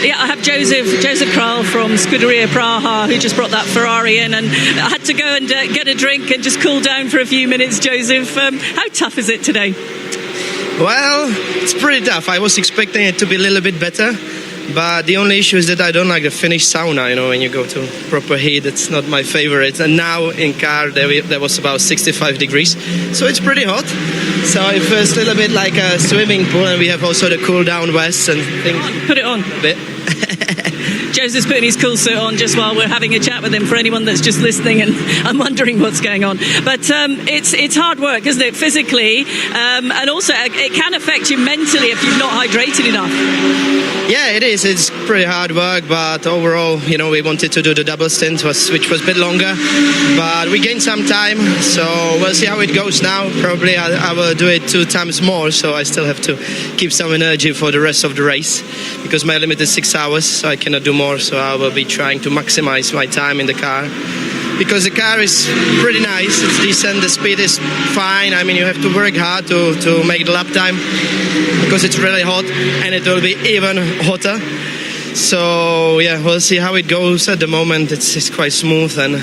Yeah, I have Joseph Kral from Scuderia Praha, who just brought that Ferrari in, and I had to go and get a drink and just cool down for a few minutes. Joseph, how tough is it today? Well, it's pretty tough. I was expecting it to be a little bit better, but the only issue is that I don't like the Finnish sauna, when you go to proper heat. It's not my favorite. And now in car there was about 65 degrees, so it's pretty hot. So it feels a little bit like a swimming pool, and we have also the cool down vests and things. Put it on. A bit. Joseph's putting his cool suit on just while we're having a chat with him, for anyone that's just listening and I'm wondering what's going on. But it's hard work, isn't it, physically? And also it can affect you mentally if you've not hydrated enough. Yeah, it is. It's pretty hard work, but overall, we wanted to do the double stint, which was a bit longer, but we gained some time, so we'll see how it goes now. Probably I will do it 2 times more, so I still have to keep some energy for the rest of the race, because my limit is 6 hours, so I cannot do more, so I will be trying to maximize my time in the car. Because the car is pretty nice, it's decent, the speed is fine. I mean, you have to work hard to make the lap time, because it's really hot, and it will be even hotter. So yeah, we'll see how it goes. At the moment it's quite smooth, and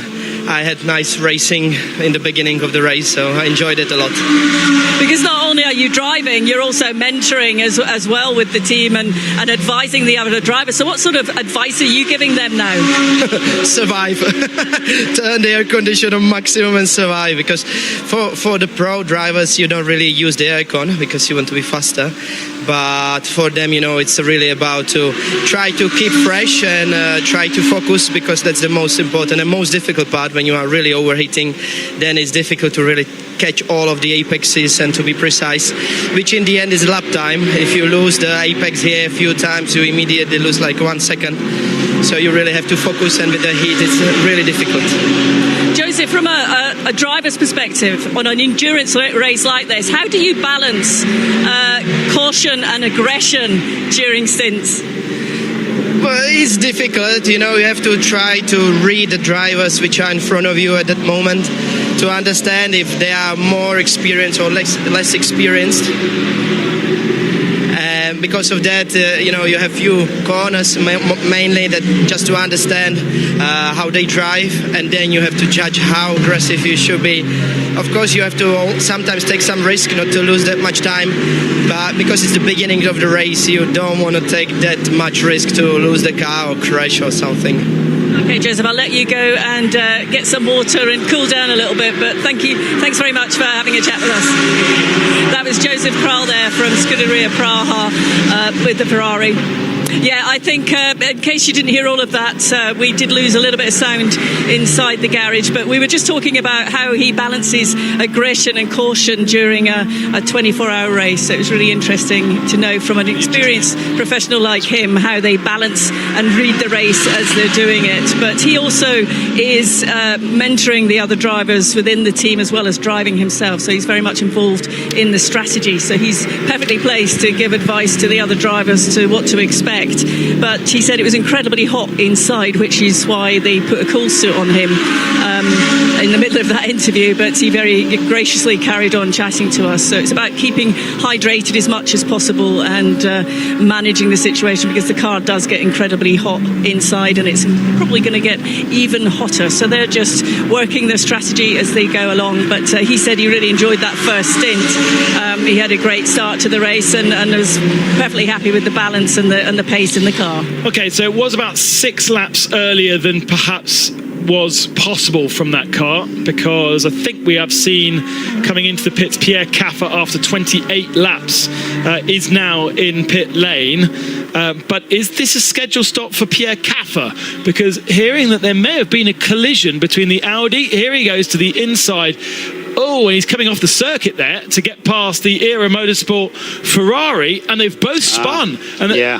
I had nice racing in the beginning of the race, so I enjoyed it a lot. Because not only are you driving, you're also mentoring as well with the team and advising the other drivers. So what sort of advice are you giving them now? Survive. Turn the air conditioner on maximum and survive, because for the pro drivers you don't really use the aircon because you want to be faster. But for them, it's really about to try to keep fresh and try to focus, because that's the most important and most difficult part. When you are really overheating, then it's difficult to really catch all of the apexes and to be precise, which in the end is lap time. If you lose the apex here a few times, you immediately lose like 1 second. So you really have to focus, and with the heat it's really difficult. Joseph, from a driver's perspective, on an endurance race like this, how do you balance caution and aggression during stints? Well, it's difficult, you have to try to read the drivers which are in front of you at that moment, to understand if they are more experienced or less experienced. because of that, you have few corners mainly that just to understand how they drive, and then you have to judge how aggressive you should be. Of course, you have to sometimes take some risk not to lose that much time, but because it's the beginning of the race, you don't want to take that much risk to lose the car or crash or something. Okay, Joseph, I'll let you go and get some water and cool down a little bit, but thanks very much for having a chat with us. That was Joseph Kral there from Scuderia Praha with the Ferrari. Yeah, I think in case you didn't hear all of that, we did lose a little bit of sound inside the garage, but we were just talking about how he balances aggression and caution during a 24-hour race. So it was really interesting to know from an experienced professional like him how they balance and read the race as they're doing it. But he also is mentoring the other drivers within the team as well as driving himself. So he's very much involved in the strategy. So he's perfectly placed to give advice to the other drivers to what to expect. But he said it was incredibly hot inside, which is why they put a cool suit on him in the middle of that interview, but he very graciously carried on chatting to us. So it's about keeping hydrated as much as possible and managing the situation, because the car does get incredibly hot inside and it's probably going to get even hotter. So they're just working their strategy as they go along, but he said he really enjoyed that first stint. He had a great start to the race and was perfectly happy with the balance and the pace in the car. Okay, so it was about 6 laps earlier than perhaps was possible from that car, because I think we have seen coming into the pits Pierre Caffer after 28 laps is now in pit lane. But is this a scheduled stop for Pierre Caffer? Because hearing that there may have been a collision between the Audi, here he goes to the inside. Oh, and he's coming off the circuit there to get past the Era Motorsport Ferrari, and they've both spun.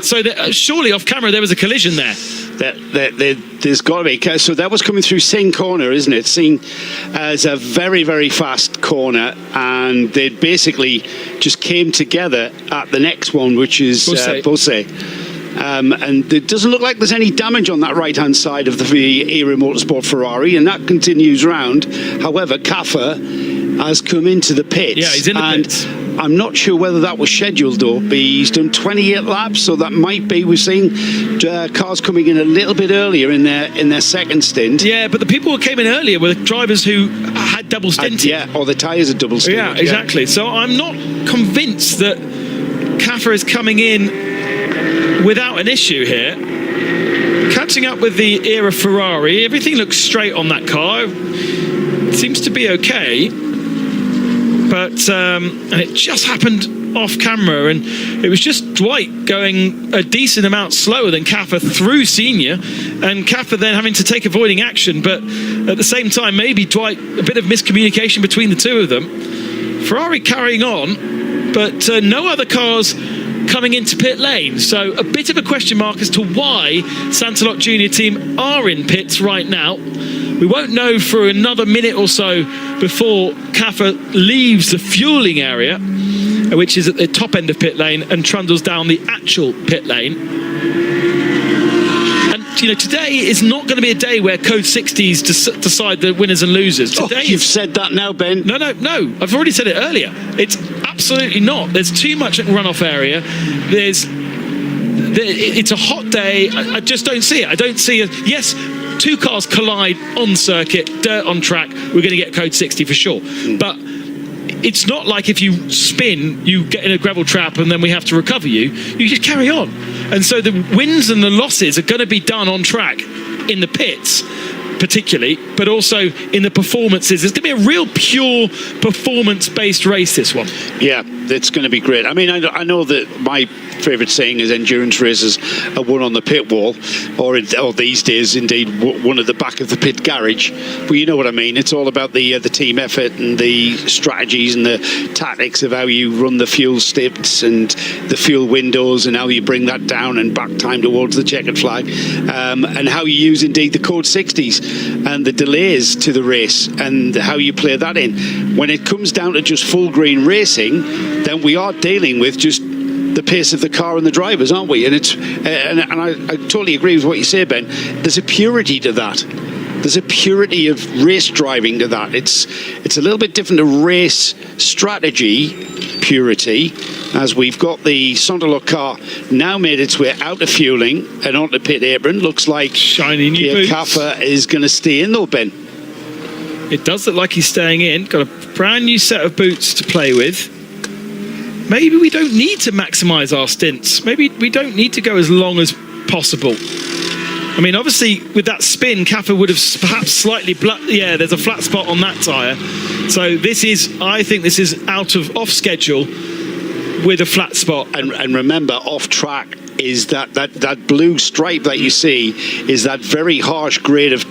So surely off camera there was a collision there. There's got to be. So that was coming through Sing Corner, isn't it? Sing as a very, very fast corner, and they basically just came together at the next one, which is Beausset. And it doesn't look like there's any damage on that right-hand side of the Era Motorsport Ferrari, and that continues round. However, Caffer has come into the pits. Yeah, he's in the pits. I'm not sure whether that was scheduled, though. He's done 28 laps, so that might be. We're seeing cars coming in a little bit earlier in their second stint. Yeah, but the people who came in earlier were drivers who had double stinted. Or the tyres are double stinted. Yeah, exactly. So I'm not convinced that Caffer is coming in without an issue here. Catching up with the Era Ferrari, everything looks straight on that car. It seems to be okay, but and it just happened off camera, and it was just Dwight going a decent amount slower than Caffer through Senior, and Caffer then having to take avoiding action. But at the same time, maybe Dwight, a bit of miscommunication between the two of them. Ferrari carrying on, but no other cars coming into pit lane. So a bit of a question mark as to why Santalot Junior team are in pits right now. We won't know for another minute or so before Caffer leaves the fueling area, which is at the top end of pit lane, and trundles down the actual pit lane. And today is not going to be a day where Code 60s decide the winners and losers. Today you've said that now, Ben. No. I've already said it earlier. It's absolutely not. There's too much runoff area. It's a hot day. I just don't see it. I don't see it. Yes, 2 cars collide on circuit, dirt on track, we're going to get Code 60 for sure. But it's not like if you spin, you get in a gravel trap and then we have to recover you. You just carry on. And so the wins and the losses are going to be done on track in the pits, particularly, but also in the performances. It's going to be a real pure performance-based race, this one. Yeah, it's going to be great. I mean, I know that my favourite saying is endurance races are won on the pit wall, or these days, indeed, won at the back of the pit garage. But you know what I mean. It's all about the team effort and the strategies and the tactics of how you run the fuel stifts and the fuel windows and how you bring that down and back time towards the checkered flag, and how you use, indeed, the Code 60s and the delays to the race and how you play that in. When it comes down to just full green racing, then we are dealing with just the pace of the car and the drivers, aren't we? And it's and I totally agree with what you say, Ben. There's a purity to that. there's a purity of race driving to that. It's a little bit different to race strategy purity, as we've got the Sonderlock car now made its way out of fueling and onto pit apron. Looks like shiny new Pierre boots. Caffer is going to stay in though, Ben. It does look like he's staying in. Got a brand new set of boots to play with. Maybe we don't need to maximise our stints. Maybe we don't need to go as long as possible. I mean, obviously, with that spin, Caffer would have perhaps slightly... yeah, there's a flat spot on that tyre. So this is... I think this is off schedule with a flat spot. And remember, off track is that blue stripe that you see is that very harsh grade of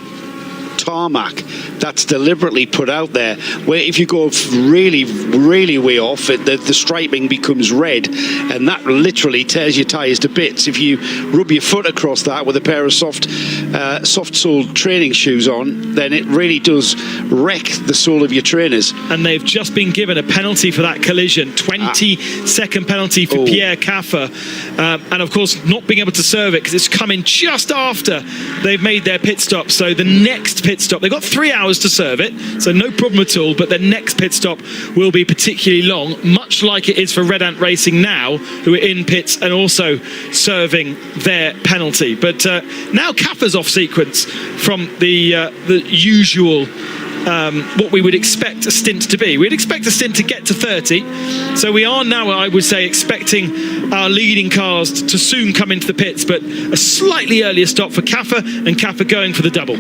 tarmac that's deliberately put out there, where if you go really way off, the striping becomes red, and that literally tears your tyres to bits. If you rub your foot across that with a pair of soft-soled training shoes on, then it really does wreck the sole of your trainers. And they've just been given a penalty for that collision, 20-second penalty for Pierre Caffer, and of course not being able to serve it because it's coming just after they've made their pit stop. So the next pit stop, they've got 3 hours to serve it, so no problem at all, but their next pit stop will be particularly long, much like it is for Red Ant Racing now, who are in pits and also serving their penalty. But now Caffer's off sequence from the usual what we would expect a stint to be. We'd expect a stint to get to 30, so we are now, I would say, expecting our leading cars to soon come into the pits, but a slightly earlier stop for Caffer, and Caffer going for the double.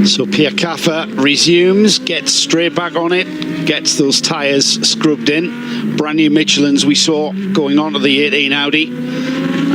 So Pierre Caffer resumes, gets straight back on it, gets those tyres scrubbed in. Brand new Michelins we saw going on to the 18 Audi.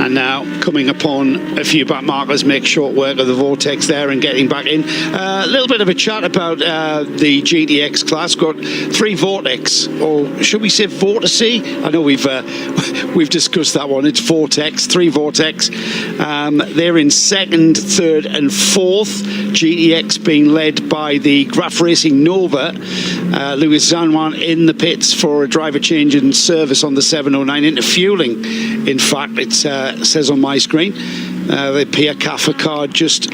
And now coming upon a few back markers, make short work of the Vortex there and getting back in. A little bit of a chat about the GTX class. Got 3 Vortex, or should we say Vortici? I know we've discussed that one. It's Vortex, 3 Vortex. They're in 2nd, 3rd and 4th. GTX being led by the Graf Racing Nova. Louis Zanwan in the pits for a driver change and service on the 709 into fueling. In fact, it says on my screen the Pierre Caffer car just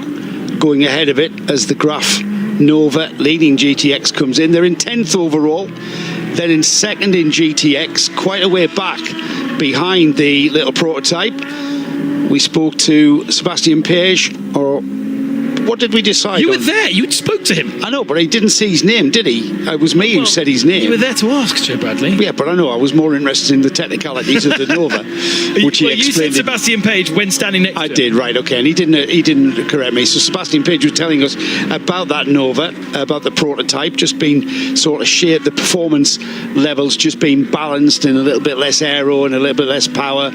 going ahead of it as the Graf Nova leading GTX comes in. They're in 10th overall, then in 2nd in GTX, quite a way back behind the little prototype. We spoke to Sebastian Page, or what did we decide? You were there. You spoke to him. I know, but he didn't say his name, did he? It was me who said his name. You were there to ask, Joe Bradley. Yeah, but I know I was more interested in the technicalities of the Nova, which he explained. You said Sebastian Page when standing next to him. I did, right? Okay, and he didn't correct me. So Sebastian Page was telling us about that Nova, about the prototype, just being sort of shaped, the performance levels just being balanced, and a little bit less aero and a little bit less power,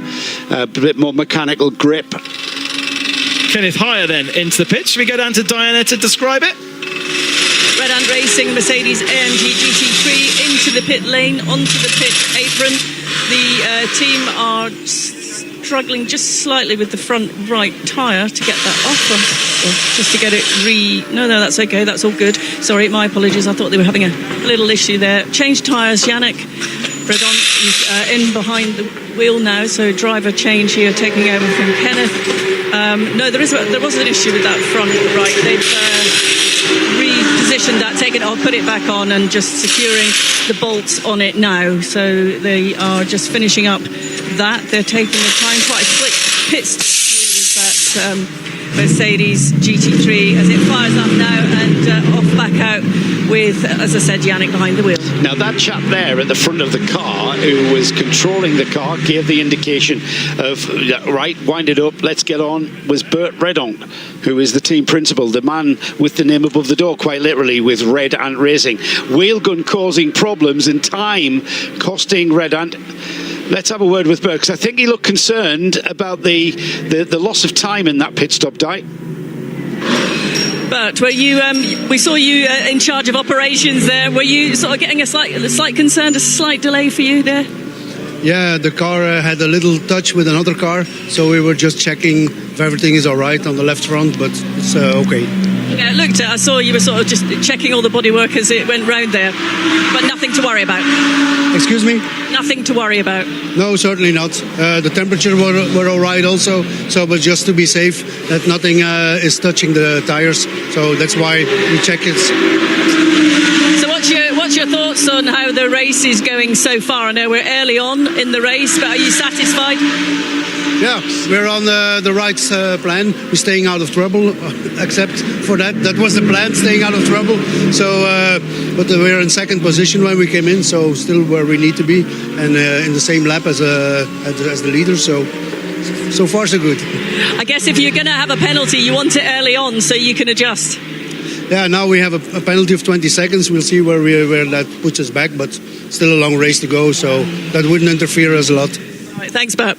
a bit more mechanical grip. Kenneth, higher then into the pitch. Should we go down to Diana to describe it? Red Ant Racing Mercedes AMG GT3 into the pit lane, onto the pit apron. The team are struggling just slightly with the front right tyre to get that off, just to get it No, that's okay, that's all good. Sorry, my apologies, I thought they were having a little issue there. Change tyres, Yannick Redon is in behind the wheel now, so driver change here, taking over from Kenneth. No, there was an issue with that front right. They've repositioned that, taken it off, put it back on, and just securing the bolts on it now. So they are just finishing up that. They're taking the time, quite a slick pit stop here with that Mercedes GT3 as it fires up now and off back out with, as I said, Yannick behind the wheel. Now that chap there at the front of the car who was controlling the car gave the indication of, right, wind it up, let's get on, was Bert Redon, who is the team principal, the man with the name above the door, quite literally, with Red Ant Racing. Wheel gun causing problems and time costing Red Ant. Let's have a word with Bert, because I think he looked concerned about the loss of time in that pit stop, Di. Bert, were you? We saw you in charge of operations there. Were you sort of getting a slight concern, a slight delay for you there? Yeah, the car had a little touch with another car, so we were just checking if everything is all right on the left front, but it's okay. Yeah, I saw you were sort of just checking all the bodywork as it went round there, but nothing to worry about. Excuse me? Nothing to worry about. No, certainly not. The temperature were all right also, but just to be safe, that nothing is touching the tires. So that's why we check it. So what's your thoughts on how the race is going so far? I know we're early on in the race, but are you satisfied? Yeah, we're on the right plan. We're staying out of trouble, except for that. That was the plan, staying out of trouble. So, but we're in second position when we came in, so still where we need to be, and in the same lap as the leader. So far so good. I guess if you're going to have a penalty, you want it early on so you can adjust. Yeah, now we have a penalty of 20 seconds. We'll see where that puts us back, but still a long race to go, so that wouldn't interfere us a lot. All right, thanks, Bert.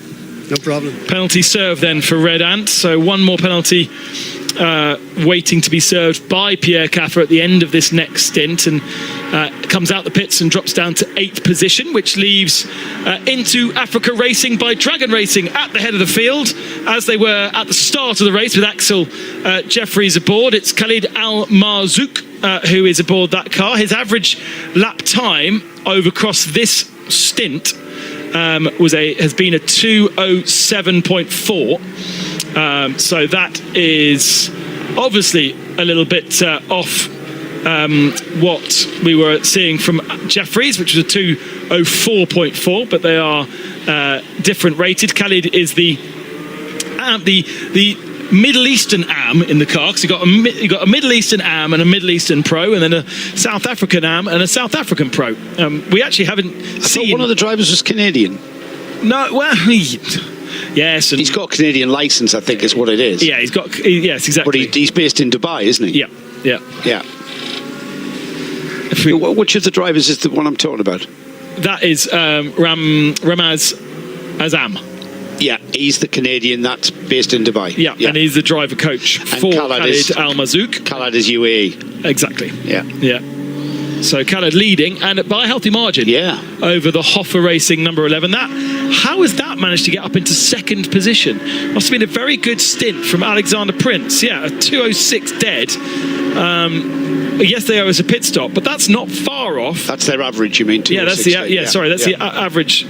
No problem. Penalty served then for Red Ant. So one more penalty waiting to be served by Pierre Caffer at the end of this next stint, and comes out the pits and drops down to 8th position, which leaves Into Africa Racing by Dragon Racing at the head of the field, as they were at the start of the race with Axel Jeffries aboard. It's Khalid Al Marzouk who is aboard that car. His average lap time over across this stint has been a 2:07.4. So that is obviously a little bit off what we were seeing from Jeffries, which was a 2:04.4, but they are different rated. Khalid is the Middle Eastern AM in the car, because you got a Middle Eastern AM and a Middle Eastern Pro, and then a South African AM and a South African Pro. We actually haven't seen. One of the drivers was Canadian. No, well, yes, and he's got a Canadian license, I think, is what it is. Yeah, yes, exactly. But he's based in Dubai, isn't he? Yeah. Which of the drivers is the one I'm talking about? That is Ramaz Azam. Yeah, he's the Canadian that's based in Dubai. Yeah, and he's the driver coach for Khalid Al Marzouk. Khalid is UAE. Exactly. Yeah. So Khalid leading, and by a healthy margin. Yeah. Over the Hoffer Racing number 11. How has that managed to get up into second position? Must have been a very good stint from Alexander Prince. Yeah, a 2:06 dead. Yes, they owe us a pit stop, but that's not far off. That's their average, you mean? Yeah, that's the average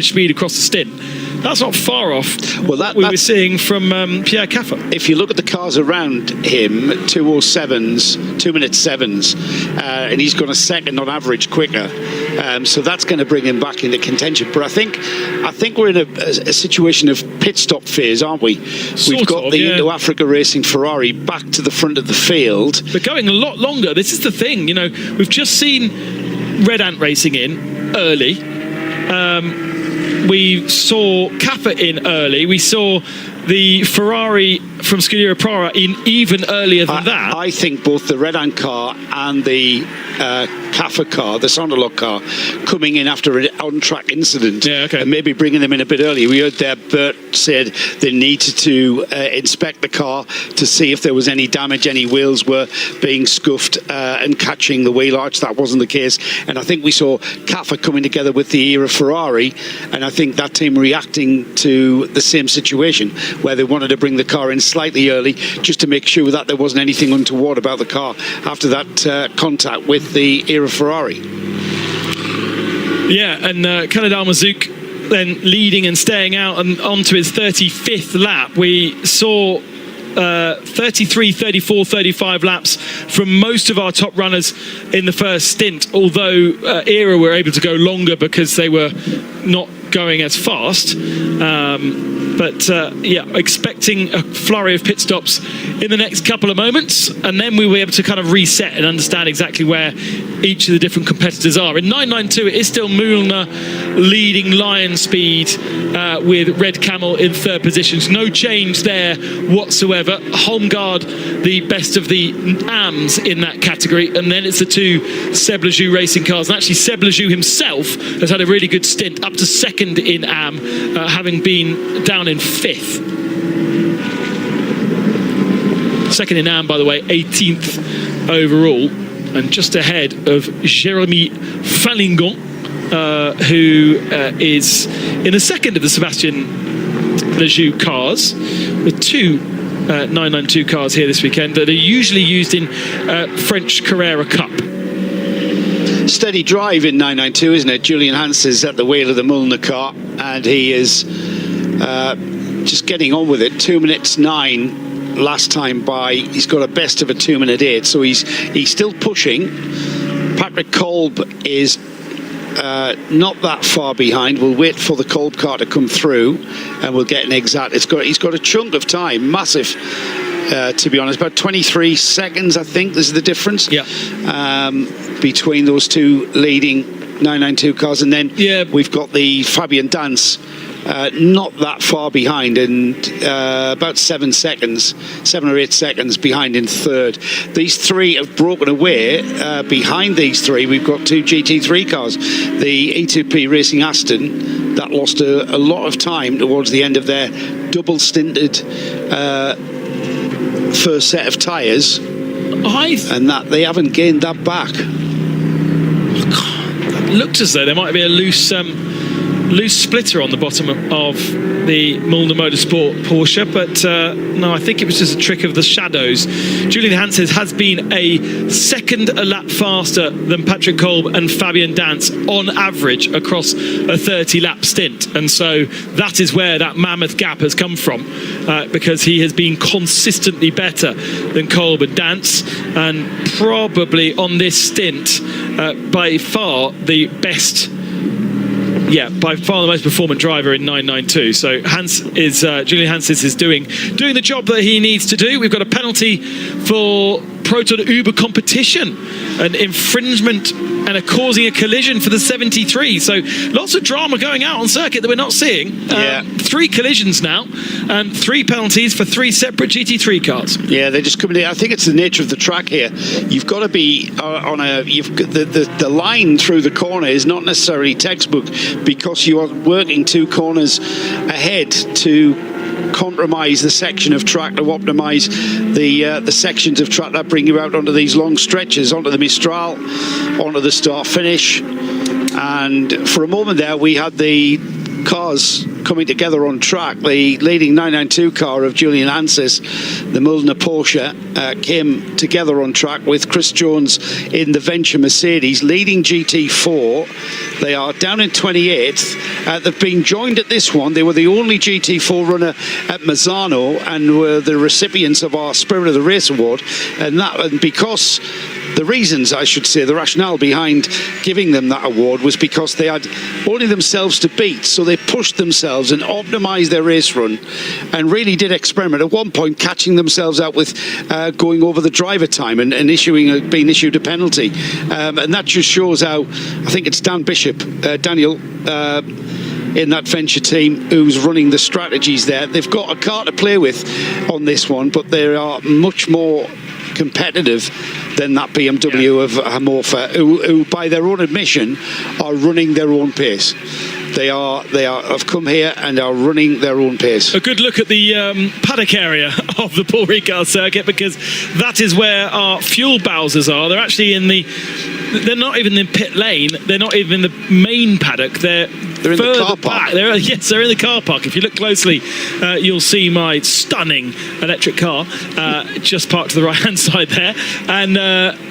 speed across the stint. That's not far off what we were seeing from Pierre Caffer. If you look at the cars around him, 2:07s, 2-minute 7s, and he's gone a second on average quicker. So that's going to bring him back into contention. But I think we're in a situation of pit stop phase, aren't we? We've got the Indo Africa Racing Ferrari back to the front of the field. They're going a lot longer. This is the thing, we've just seen Red Ant Racing in early. We saw Kappa in early. We saw the Ferrari from Scuderia Prara in even earlier than that. I think both the Red Ant car and the Kappa car, the Sonderlock car, coming in after an on-track incident, and maybe bringing them in a bit early. We heard there Bert said they needed to inspect the car to see if there was any damage, any wheels were being scuffed and catching the wheel arch. That wasn't the case. And I think we saw Kappa coming together with the era Ferrari, and I think that team reacting to the same situation, where they wanted to bring the car in slightly early just to make sure that there wasn't anything untoward about the car after that contact with the era Ferrari. Yeah, and Khalid Al Marzouk then leading and staying out and onto his 35th lap. We saw 33, 34, 35 laps from most of our top runners in the first stint, although era were able to go longer because they were not going as fast. Expecting a flurry of pit stops in the next couple of moments, and then we will be able to kind of reset and understand exactly where each of the different competitors are. In 992, it is still Mühlner leading Lion Speed with Red Camel in third positions. No change there whatsoever. Holmgaard, the best of the AMs in that category, and then it's the two Seb Lejoux racing cars. And actually, Seb Lejoux himself has had a really good stint, up to second in AM, having been down in 5th. Second in AM, by the way, 18th overall, and just ahead of Jérémy Falingon, who is in the second of the Sébastien Lejoux cars, with two 992 cars here this weekend that are usually used in French Carrera Cup. Steady drive in 992, isn't it? Julian Hans is at the wheel of the Mulliner car, and he is just getting on with it. 2 minutes 9 last time by. He's got a best of a 2 minute 8, so he's still pushing. Patrick Kolb is not that far behind. We'll wait for the Kolb car to come through, and we'll get an exact. He's got a chunk of time, massive. To be honest, about 23 seconds, I think, this is the difference between those two leading 992 cars. And then we've got the Fabian Dance not that far behind, and about 7 or 8 seconds behind in third. These three have broken away. Behind these three, we've got two GT3 cars. The E2P Racing Aston, that lost a lot of time towards the end of their double-stinted first set of tyres, and that they haven't gained that back. It looked as though there might be a loose splitter on the bottom of the Mulliner Motorsport Porsche, but no, I think it was just a trick of the shadows. Julian Hanses has been a second a lap faster than Patrick Kolb and Fabian Dance on average across a 30-lap stint, and so that is where that mammoth gap has come from, because he has been consistently better than Kolb and Dance, and probably on this stint by far the best. Yeah, by far the most performant driver in 992. So Julian Hanses is doing the job that he needs to do. We've got a penalty for Proton Uber competition, an infringement and causing a collision for the 73. So lots of drama going out on circuit that we're not seeing. 3 collisions now and 3 penalties for 3 separate GT3 cars. Yeah, they're just coming in. I think it's the nature of the track here. You've got to be on the line through the corner is not necessarily textbook, because you are working 2 corners ahead to compromise the section of track, to optimise the sections of track that bring you out onto these long stretches, onto the Mistral, onto the start finish. And for a moment there we had the cars coming together on track. The leading 992 car of Julian Hanses, the Mulliner Porsche, came together on track with Chris Jones in the Venture Mercedes, leading GT4. They are down in 28th. They've been joined at this one. They were the only GT4 runner at Mazzano and were the recipients of our Spirit of the Race award. And because the reasons, I should say, the rationale behind giving them that award was because they had only themselves to beat, so they pushed themselves and optimised their race run and really did experiment, at one point catching themselves out with going over the driver time and being issued a penalty. And that just shows how, I think it's Daniel in that Venture team who's running the strategies there. They've got a car to play with on this one, but they are much more competitive than that BMW of Hamorfa, who by their own admission are running their own pace. They have come here and are running their own pace. A good look at the paddock area of the Paul Ricard circuit, because that is where our fuel bowsers are. They're actually they're not even in pit lane. They're not even in the main paddock. They're in the car park. They're in the car park. If you look closely, you'll see my stunning electric car just parked to the right-hand side there, and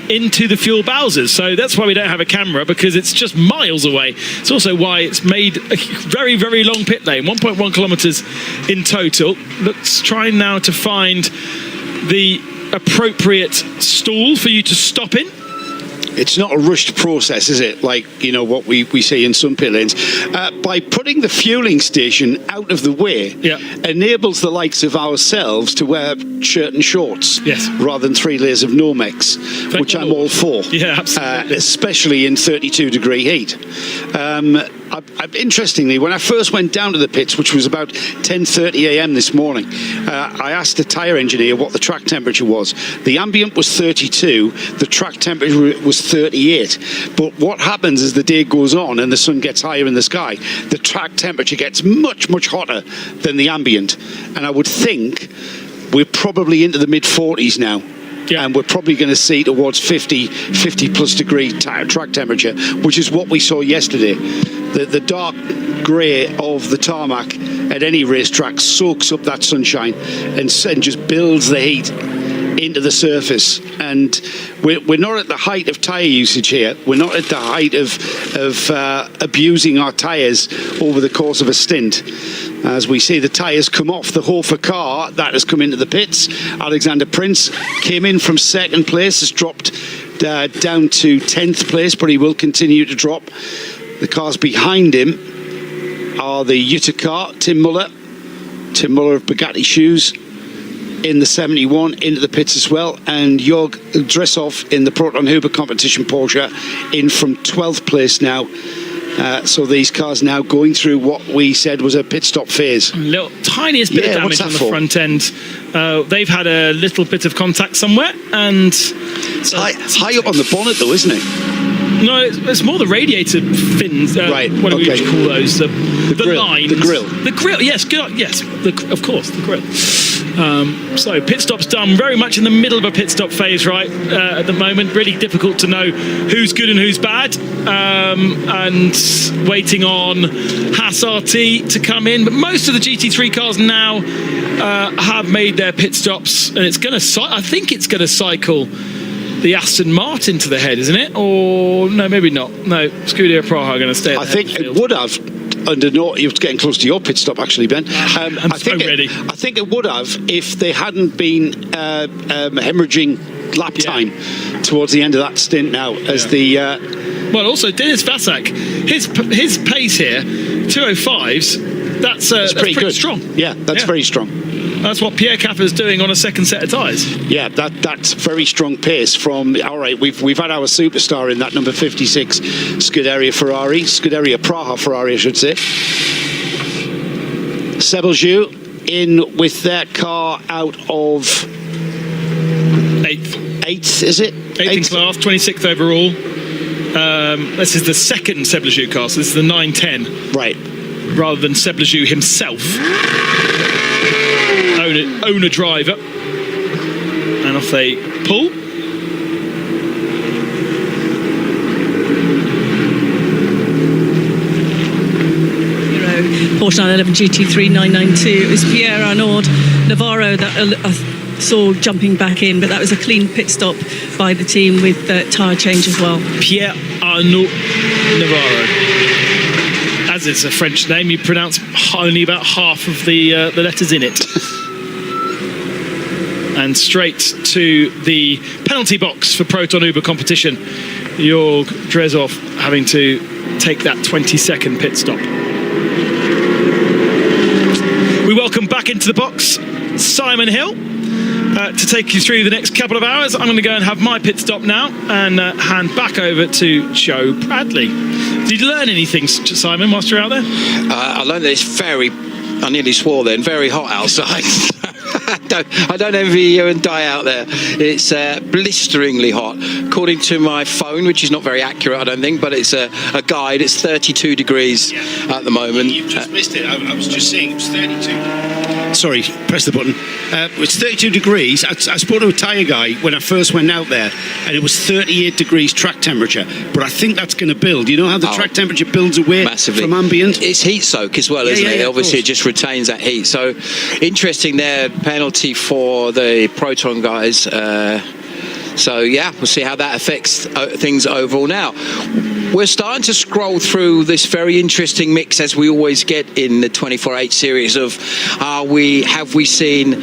into the fuel bowsers. So that's why we don't have a camera, because it's just miles away. It's also why it's made a very, very long pit lane, 1.1 kilometres in total. Let's try now to find the appropriate stall for you to stop in. It's not a rushed process, is it? Like, what we see in some pit lanes. By putting the fueling station out of the way, enables the likes of ourselves to wear shirt and shorts rather than 3 layers of Nomex, which I'm all for. Yeah, absolutely. Especially in 32-degree heat. Interestingly, when I first went down to the pits, which was about 10:30 a.m. this morning, I asked the tyre engineer what the track temperature was. The ambient was 32, the track temperature was 38. But what happens as the day goes on and the sun gets higher in the sky, the track temperature gets much, much hotter than the ambient. And I would think we're probably into the mid-40s now. and we're probably going to see towards 50 plus degree track temperature, which is what we saw yesterday. The dark grey of the tarmac at any racetrack soaks up that sunshine and just builds the heat into the surface. And we're not at the height of tyre usage here. We're not at the height of abusing our tyres over the course of a stint. As we see the tyres come off the Hofer car that has come into the pits. Alexander Prince came in from second place, has dropped down to 10th place, but he will continue to drop. The cars behind him are the Jutta car, Tim Muller of Bugatti Shoes in the 71 into the pits as well, and Jörg Dresshoff in the Proton Huber competition Porsche in from 12th place now. So these cars now going through what we said was a pit stop phase. Little tiniest bit of damage on the front end. They've had a little bit of contact somewhere, and high up on the bonnet though, isn't it? No, it's more the radiator fins. Right. What do we call those? The grill, lines. The grill. The grill. Yes. Yes. Of course, the grill. So pit stop's done. Very much in the middle of a pit stop phase right at the moment. Really difficult to know who's good and who's bad. And waiting on Haas RT to come in. But most of the GT3 cars now have made their pit stops, and it's going to. I think it's going to cycle the Aston Martin to the head, isn't it? Or no, maybe not. No, Scuderia Praha are going to stay. I think it would have. Under no, you're getting close to your pit stop, actually, Ben. I think it would have if they hadn't been hemorrhaging lap time towards the end of that stint. Now, as the well, also Dennis Vasek, his pace here, 205s. That's pretty good. Strong. Yeah, that's very strong. That's what Pierre Capper's doing on a second set of tyres. Yeah, that's very strong pace from. All right, we've had our superstar in that number 56 Scuderia Praha Ferrari, I should say. Sebelgiu in with their car out of eighth, is it? Eighth in class, 26th overall. This is the second Sebelgiu car, so this is the 910. Right. Rather than Sebelgiu himself. Owner driver, and off they pull. Porsche 911 GT3 992. It was Pierre Arnaud Navarro that I saw jumping back in, but that was a clean pit stop by the team with tyre change as well. Pierre Arnaud Navarro. As it's a French name, you pronounce only about half of the letters in it. And straight to the penalty box for Proton Uber competition. Jörg Dresshoff having to take that 20-second pit stop. We welcome back into the box Simon Hill to take you through the next couple of hours. I'm going to go and have my pit stop now and hand back over to Joe Bradley. Did you learn anything, Simon, whilst you're out there? I learned that it's I nearly swore then, very hot outside. I don't envy you and Di out there. It's blisteringly hot. According to my phone, which is not very accurate, I don't think, but it's a guide, it's 32 degrees at the moment. You've just missed it. I was just saying it was 32. Sorry, press the button. It's 32 degrees. I spoke to a tyre guy when I first went out there, and it was 38 degrees track temperature. But I think that's going to build. You know how the track temperature builds away from ambient? It's heat soak as well, isn't it? Obviously, it just retains that heat. So, interesting there, penalty for the Proton guys. So, we'll see how that affects things overall. Now, we're starting to scroll through this very interesting mix, as we always get in the 24H series, of have we seen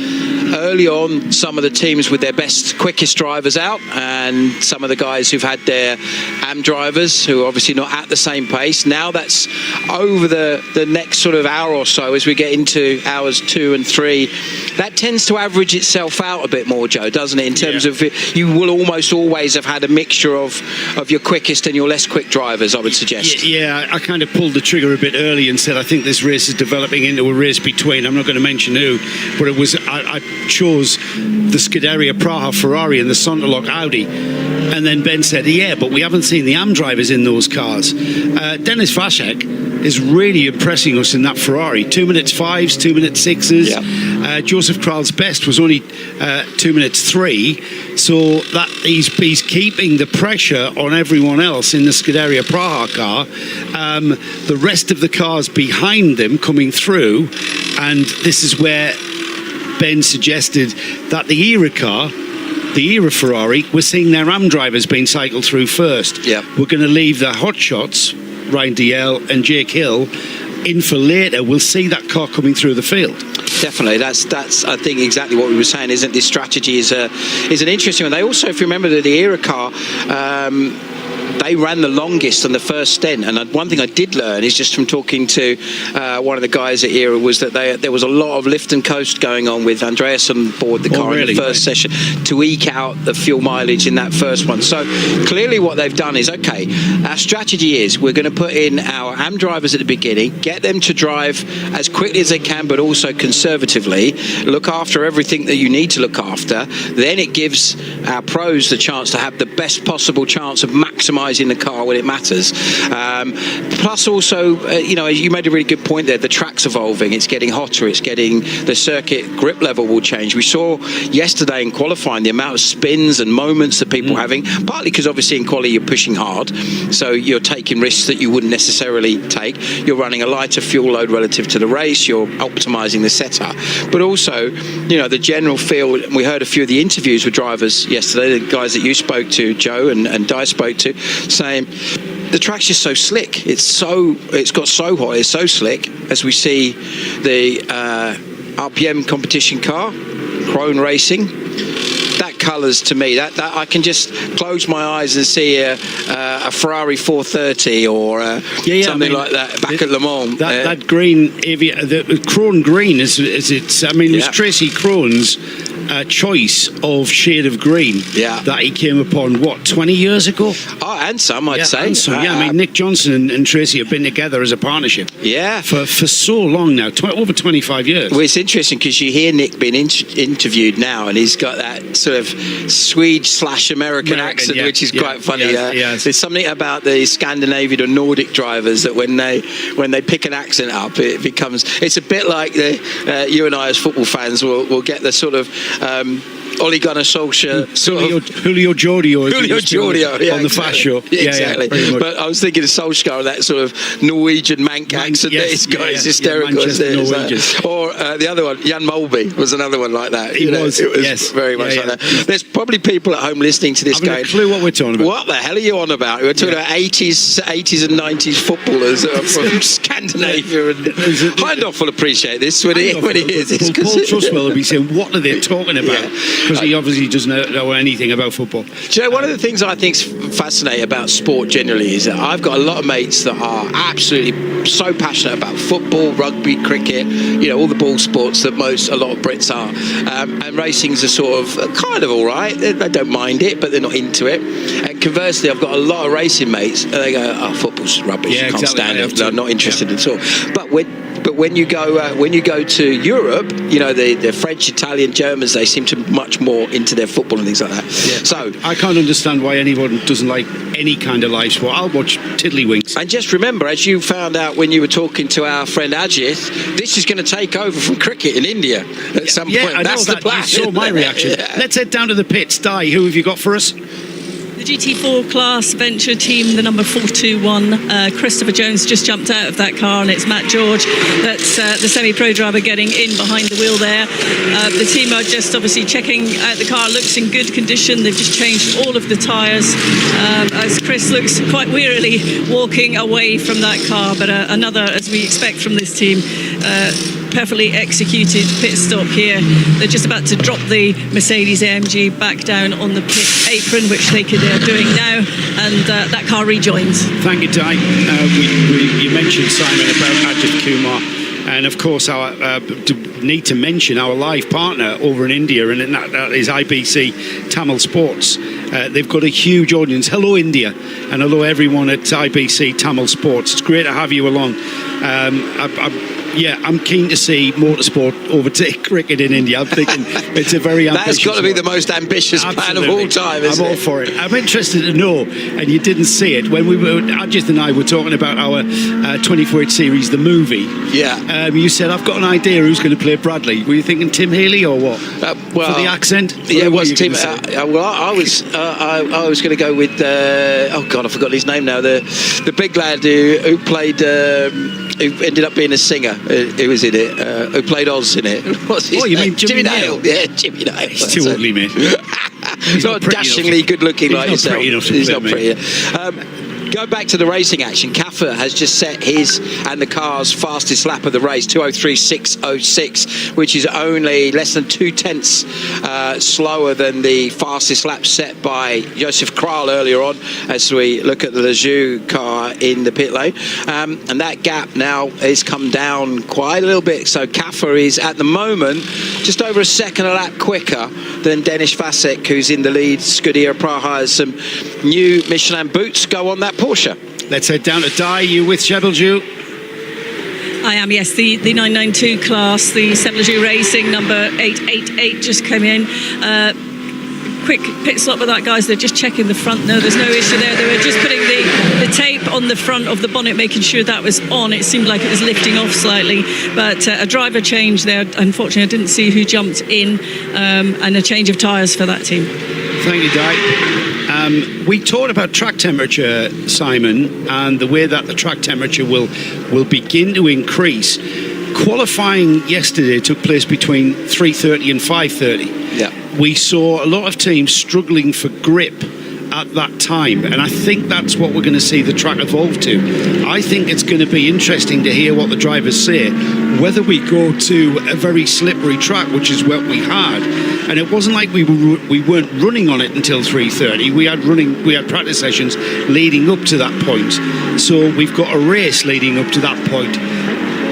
early on some of the teams with their best, quickest drivers out, and some of the guys who've had their AM drivers who are obviously not at the same pace. Now that's over the next sort of hour or so as we get into hours 2 and 3. That tends to average itself out a bit more, Joe, doesn't it? In terms of you will almost always have had a mixture of your quickest and your less quick drivers, I would suggest. Yeah, I kind of pulled the trigger a bit early and said I think this race is developing into a race between, I'm not going to mention who, but it was I chose the Scuderia Praha Ferrari and the Sonderlock Audi, and then Ben said, but we haven't seen the AM drivers in those cars. Dennis Vasek is really impressing us in that Ferrari. 2 minutes 5s, 2 minutes 6s. Joseph Kral's best was only 2 minutes 3, so that he's keeping the pressure on everyone else in the Scuderia Praha car. The rest of the cars behind them coming through, and this is where Ben suggested that the ERA car, the ERA Ferrari, we're seeing their AM drivers being cycled through first. Yeah. We're going to leave the hotshots, Ryan DL and Jake Hill, in for later. We'll see that car coming through the field. Definitely, that's I think exactly what we were saying. Isn't this strategy is an interesting one? They also, if you remember, the ERA car. They ran the longest on the first stint, and one thing I did learn is just from talking to one of the guys at ERA was that there was a lot of lift and coast going on with Andreas on board the car in the first session to eke out the fuel mileage in that first one. So clearly what they've done is, okay, our strategy is we're going to put in our AM drivers at the beginning, get them to drive as quickly as they can, but also conservatively, look after everything that you need to look after. Then it gives our pros the chance to have the best possible chance of maximising the car when it matters. Plus also, you made a really good point there, the track's evolving, it's getting hotter, it's getting, the circuit grip level will change. We saw yesterday in qualifying the amount of spins and moments that people are having, partly because obviously in quali you're pushing hard, so you're taking risks that you wouldn't necessarily take. You're running a lighter fuel load relative to the race, you're optimising the setup, but also, the general feel. We heard a few of the interviews with drivers yesterday, the guys that you spoke to, Joe and Di spoke to, saying the track's just so slick. It's got so hot, it's so slick. As we see the RPM competition car, Crone Racing, that colours to me. That I can just close my eyes and see a Ferrari 430 or something like that back at Le Mans. That green, the Crone green is it's. I mean, it was Tracy Crone's choice of shade of green that he came upon 20 years ago. Oh, and some I'd say. And some, I mean, Nick Johnson and Tracy have been together as a partnership. Yeah, for so long now, over 25 years. Well, it's interesting because you hear Nick being interviewed now, and he's got that sort of Swede/American accent, which is quite funny. There's something about the Scandinavian or Nordic drivers that when they pick an accent up, it's a bit like you and I as football fans will get the sort of Ole Gunnar Solskjaer, Julio Jodio on the Fast Show. Exactly. But I was thinking of Solskjaer, that sort of Norwegian Manc accent that he's got. It's hysterical. Or the other one, Jan Molby was another one like that. It was very much like that. There's probably people at home listening to this going, no clue what we're talking about. What the hell are you on about? We're talking about 80s and 90s footballers from Scandinavia. And Heindorf will appreciate this when he hears this. Paul Trustwell will be saying, what are they talking about? Because he obviously doesn't know anything about football. Do you know, one of the things I think is fascinating about sport generally is that I've got a lot of mates that are absolutely so passionate about football, rugby, cricket, all the ball sports that a lot of Brits are. And racing's a sort of kind of all right. They don't mind it, but they're not into it. And conversely, I've got a lot of racing mates, and they go, "Oh, football's rubbish. I can't stand it. They're not interested at all." But when you go to Europe, the French, Italian, Germans, they seem to be much more into their football and things like that. Yeah. So I can't understand why anyone doesn't like any kind of live sport. I'll watch Tiddlywinks. And just remember, as you found out when you were talking to our friend Ajith, this is going to take over from cricket in India at some point. That's the plan. You saw my reaction. Let's head down to the pits. Di, who have you got for us? The GT4 class venture team, the number 421, Christopher Jones just jumped out of that car, and it's Matt George, that's the semi-pro driver, getting in behind the wheel there. The team are just obviously checking out the car. Looks in good condition. They've just changed all of the tyres as Chris looks quite wearily walking away from that car, but another, as we expect from this team, perfectly executed pit stop here. They're just about to drop the Mercedes AMG back down on the pit apron, which they're doing now, and that car rejoins. Thank you, Di. You mentioned, Simon, about Ajith Kumar, and of course need to mention our live partner over in India, and that is IBC Tamil Sports. They've got a huge audience. Hello, India, and hello everyone at IBC Tamil Sports. It's great to have you along. Yeah, I'm keen to see motorsport overtake cricket in India. I'm thinking it's a very ambitious That's got to be the most ambitious plan of all time, isn't it? I'm all for it. I'm interested to know, and you didn't see it, when Ajith and I were talking about our 24H series, the movie. Yeah. You said, I've got an idea who's going to play Bradley. Were you thinking Tim Healy or what? Well, for the accent? Yeah, it was Tim. I was going to go with, oh God, I forgot his name now. The big lad who played... who ended up being a singer, who was in it, who played Oz in it. What's his name? You mean Jimmy Nail? Yeah, Jimmy Nail. He's too ugly, mate. He's not dashingly good looking like yourself. He's not pretty enough. Go back to the racing action. Kaffer has just set his and the car's fastest lap of the race, 2:03.606, which is only less than 0.2 slower than the fastest lap set by Joseph Kral earlier on, as we look at the Lejeune car in the pit lane. And that gap now has come down quite a little bit. So Kaffer is at the moment just over a second a lap quicker than Denis Vasek, who's in the lead. Scuderia Praha has some new Michelin boots go on that Porsche. Let's head down to Dai. You with Shebelju? I am, yes. The 992 class, the Sebelju Racing number 888 just came in. Quick pit stop with that, guys. They're just checking the front. No, there's no issue there. They were just putting the tape on the front of the bonnet, making sure that was on. It seemed like it was lifting off slightly, but a driver change there. Unfortunately, I didn't see who jumped in, and a change of tyres for that team. Thank you, Di. We talked about track temperature, Simon, and the way that the track temperature will begin to increase. Qualifying yesterday took place between 3:30 and 5:30. Yeah. We saw a lot of teams struggling for grip at that time, and I think that's what we're going to see the track evolve to. I think it's going to be interesting to hear what the drivers say, whether we go to a very slippery track, which is what we had, and it wasn't like we weren't running on it until 3:30. We had practice sessions leading up to that point, so we've got a race leading up to that point.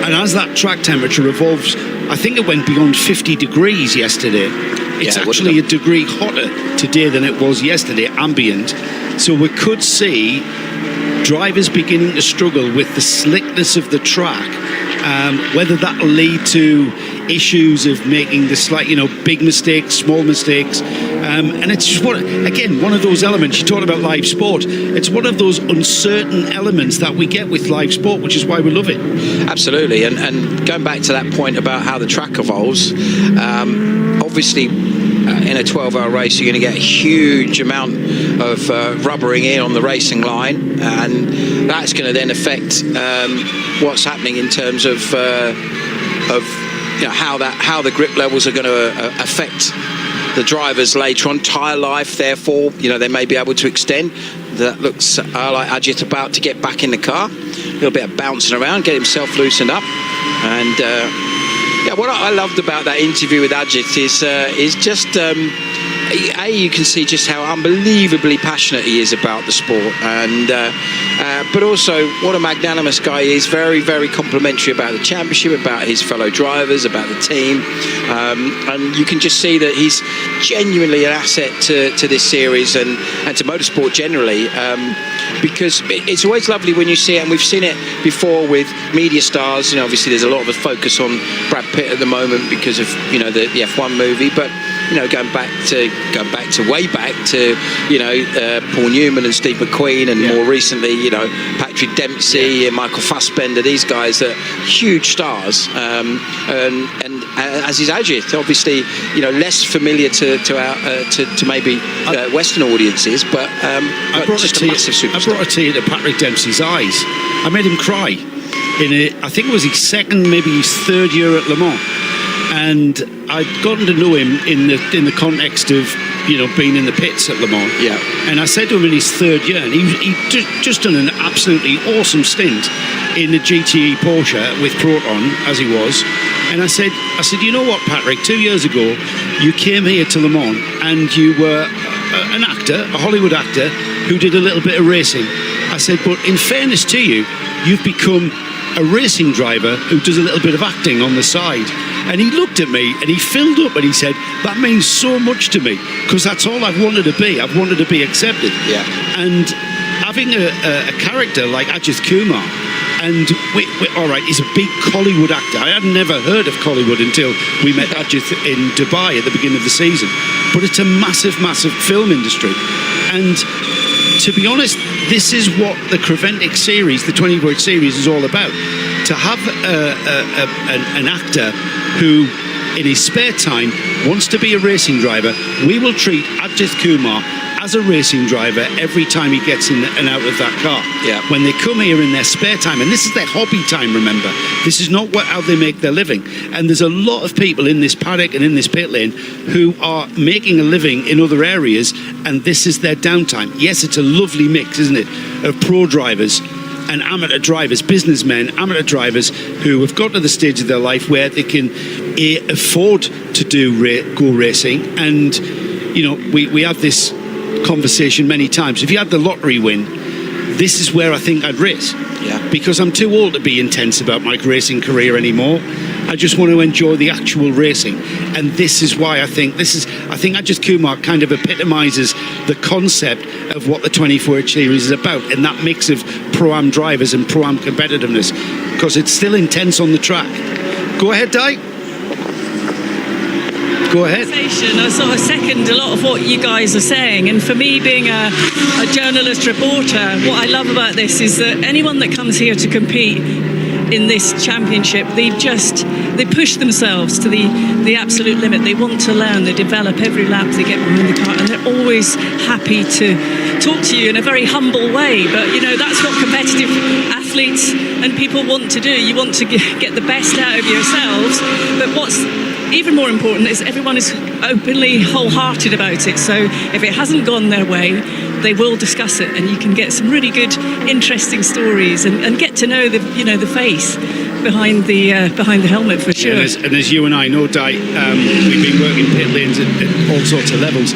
And as that track temperature evolves, I think it went beyond 50 degrees yesterday. It's actually a degree hotter today than it was yesterday, ambient. So we could see drivers beginning to struggle with the slickness of the track. Whether that will lead to issues of making the slight, big mistakes, small mistakes. And it's just one of those elements. You talked about live sport. It's one of those uncertain elements that we get with live sport, which is why we love it. Absolutely. And going back to that point about how the track evolves, obviously in a 12-hour race you're going to get a huge amount of rubbering in on the racing line, and that's going to then affect what's happening in terms of how the grip levels are going to affect the drivers later on. Tyre life, therefore, they may be able to extend. That looks like Ajith about to get back in the car. A little bit of bouncing around, get himself loosened up. And what I loved about that interview with Ajith is just you can see just how unbelievably passionate he is about the sport, and but also what a magnanimous guy he is. Very, very complimentary about the championship, about his fellow drivers, about the team, and you can just see that he's genuinely an asset to this series and to motorsport generally, because it's always lovely when you see it, and we've seen it before with media stars. Obviously there's a lot of a focus on Brad Pitt at the moment because of the F1 movie, but going back to way back to Paul Newman and Steve McQueen, and more recently Patrick Dempsey and Michael Fassbender. These guys are huge stars, and as is Ajith, obviously less familiar to maybe Western audiences, but I brought a tear to Patrick Dempsey's eyes. I made him cry I think it was his second, maybe his third year at Le Mans. And I'd gotten to know him in the context of being in the pits at Le Mans. Yeah. And I said to him in his third year, and he just done an absolutely awesome stint in the GTE Porsche with Proton as he was. And I said, you know what, Patrick? 2 years ago, you came here to Le Mans and you were an actor, a Hollywood actor who did a little bit of racing. I said, but in fairness to you, you've become a racing driver who does a little bit of acting on the side. And he looked at me and he filled up and he said, that means so much to me, because that's all I've wanted to be. I've wanted to be accepted. Yeah. And having a character like Ajith Kumar, And all right, he's a big Hollywood actor. I had never heard of Hollywood until we met Ajith in Dubai at the beginning of the season. But it's a massive, massive film industry. And to be honest, this is what the Creventic series, the 12H series, is all about. To have an actor who, in his spare time, wants to be a racing driver, we will treat Ajith Kumar as a racing driver every time he gets in and out of that car. Yeah. When they come here in their spare time, and this is their hobby time, remember, this is not how they make their living. And there's a lot of people in this paddock and in this pit lane who are making a living in other areas, and this is their downtime. Yes, it's a lovely mix, isn't it, of pro drivers and amateur drivers, businessmen, amateur drivers who have got to the stage of their life where they can afford to go racing. And you know, we have this conversation many times. If you had the lottery win, this is where I think I'd race. Yeah. Because I'm too old to be intense about my racing career anymore. I just want to enjoy the actual racing, and this is why I think Ajith Kumar kind of epitomises the concept of what the 24H series is about, and that mix of pro-am drivers and pro-am competitiveness, because it's still intense on the track. Go ahead, Di. Go ahead. I sort of second a lot of what you guys are saying, and for me, being a journalist reporter, what I love about this is that anyone that comes here to compete in this championship, they push themselves to the absolute limit. They want to learn, they develop every lap they get behind the car, and they're always happy to talk to you in a very humble way. But you know, that's what competitive athletes and people want to do. You want to get the best out of yourselves, but what's even more important is everyone is openly wholehearted about it. So if it hasn't gone their way, they will discuss it, and you can get some really good, interesting stories and get to know the face behind the helmet for sure. Yeah, and as you and I know, Di, we've been working pit lanes at all sorts of levels.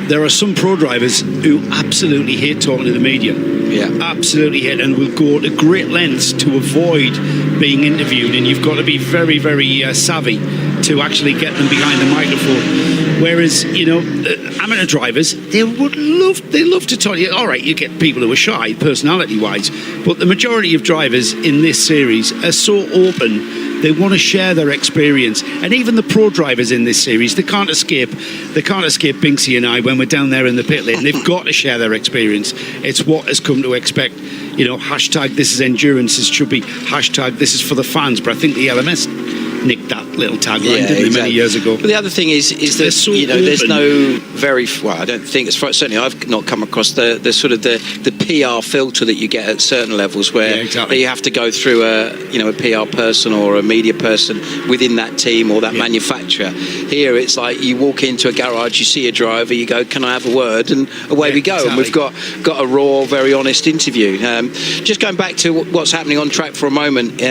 There are some pro drivers who absolutely hate talking to the media. Yeah. Absolutely hate, and will go to great lengths to avoid being interviewed, and you've got to be very, very savvy to actually get them behind the microphone. Whereas, you know, amateur drivers, they love to talk to you. All right, you get people who are shy, personality-wise, but the majority of drivers in this series are so open. They want to share their experience, and even the pro drivers in this series, they can't escape Binksy and I when we're down there in the pit lane. They've got to share their experience. It's what has come to expect. You know, hashtag this is endurance. This should be hashtag this is for the fans. But I think the LMS nicked that little tagline, didn't they, many years ago? But the other thing is that so you know, open. there's no very I don't think it's certainly I've not come across the sort of the PR filter that you get at certain levels where you have to go through a PR person or a media person within that team or that manufacturer. Here it's like you walk into a garage, you see a driver, you go, can I have a word, and away we go. And we've got a raw, very honest interview. Just going back to what's happening on track for a moment.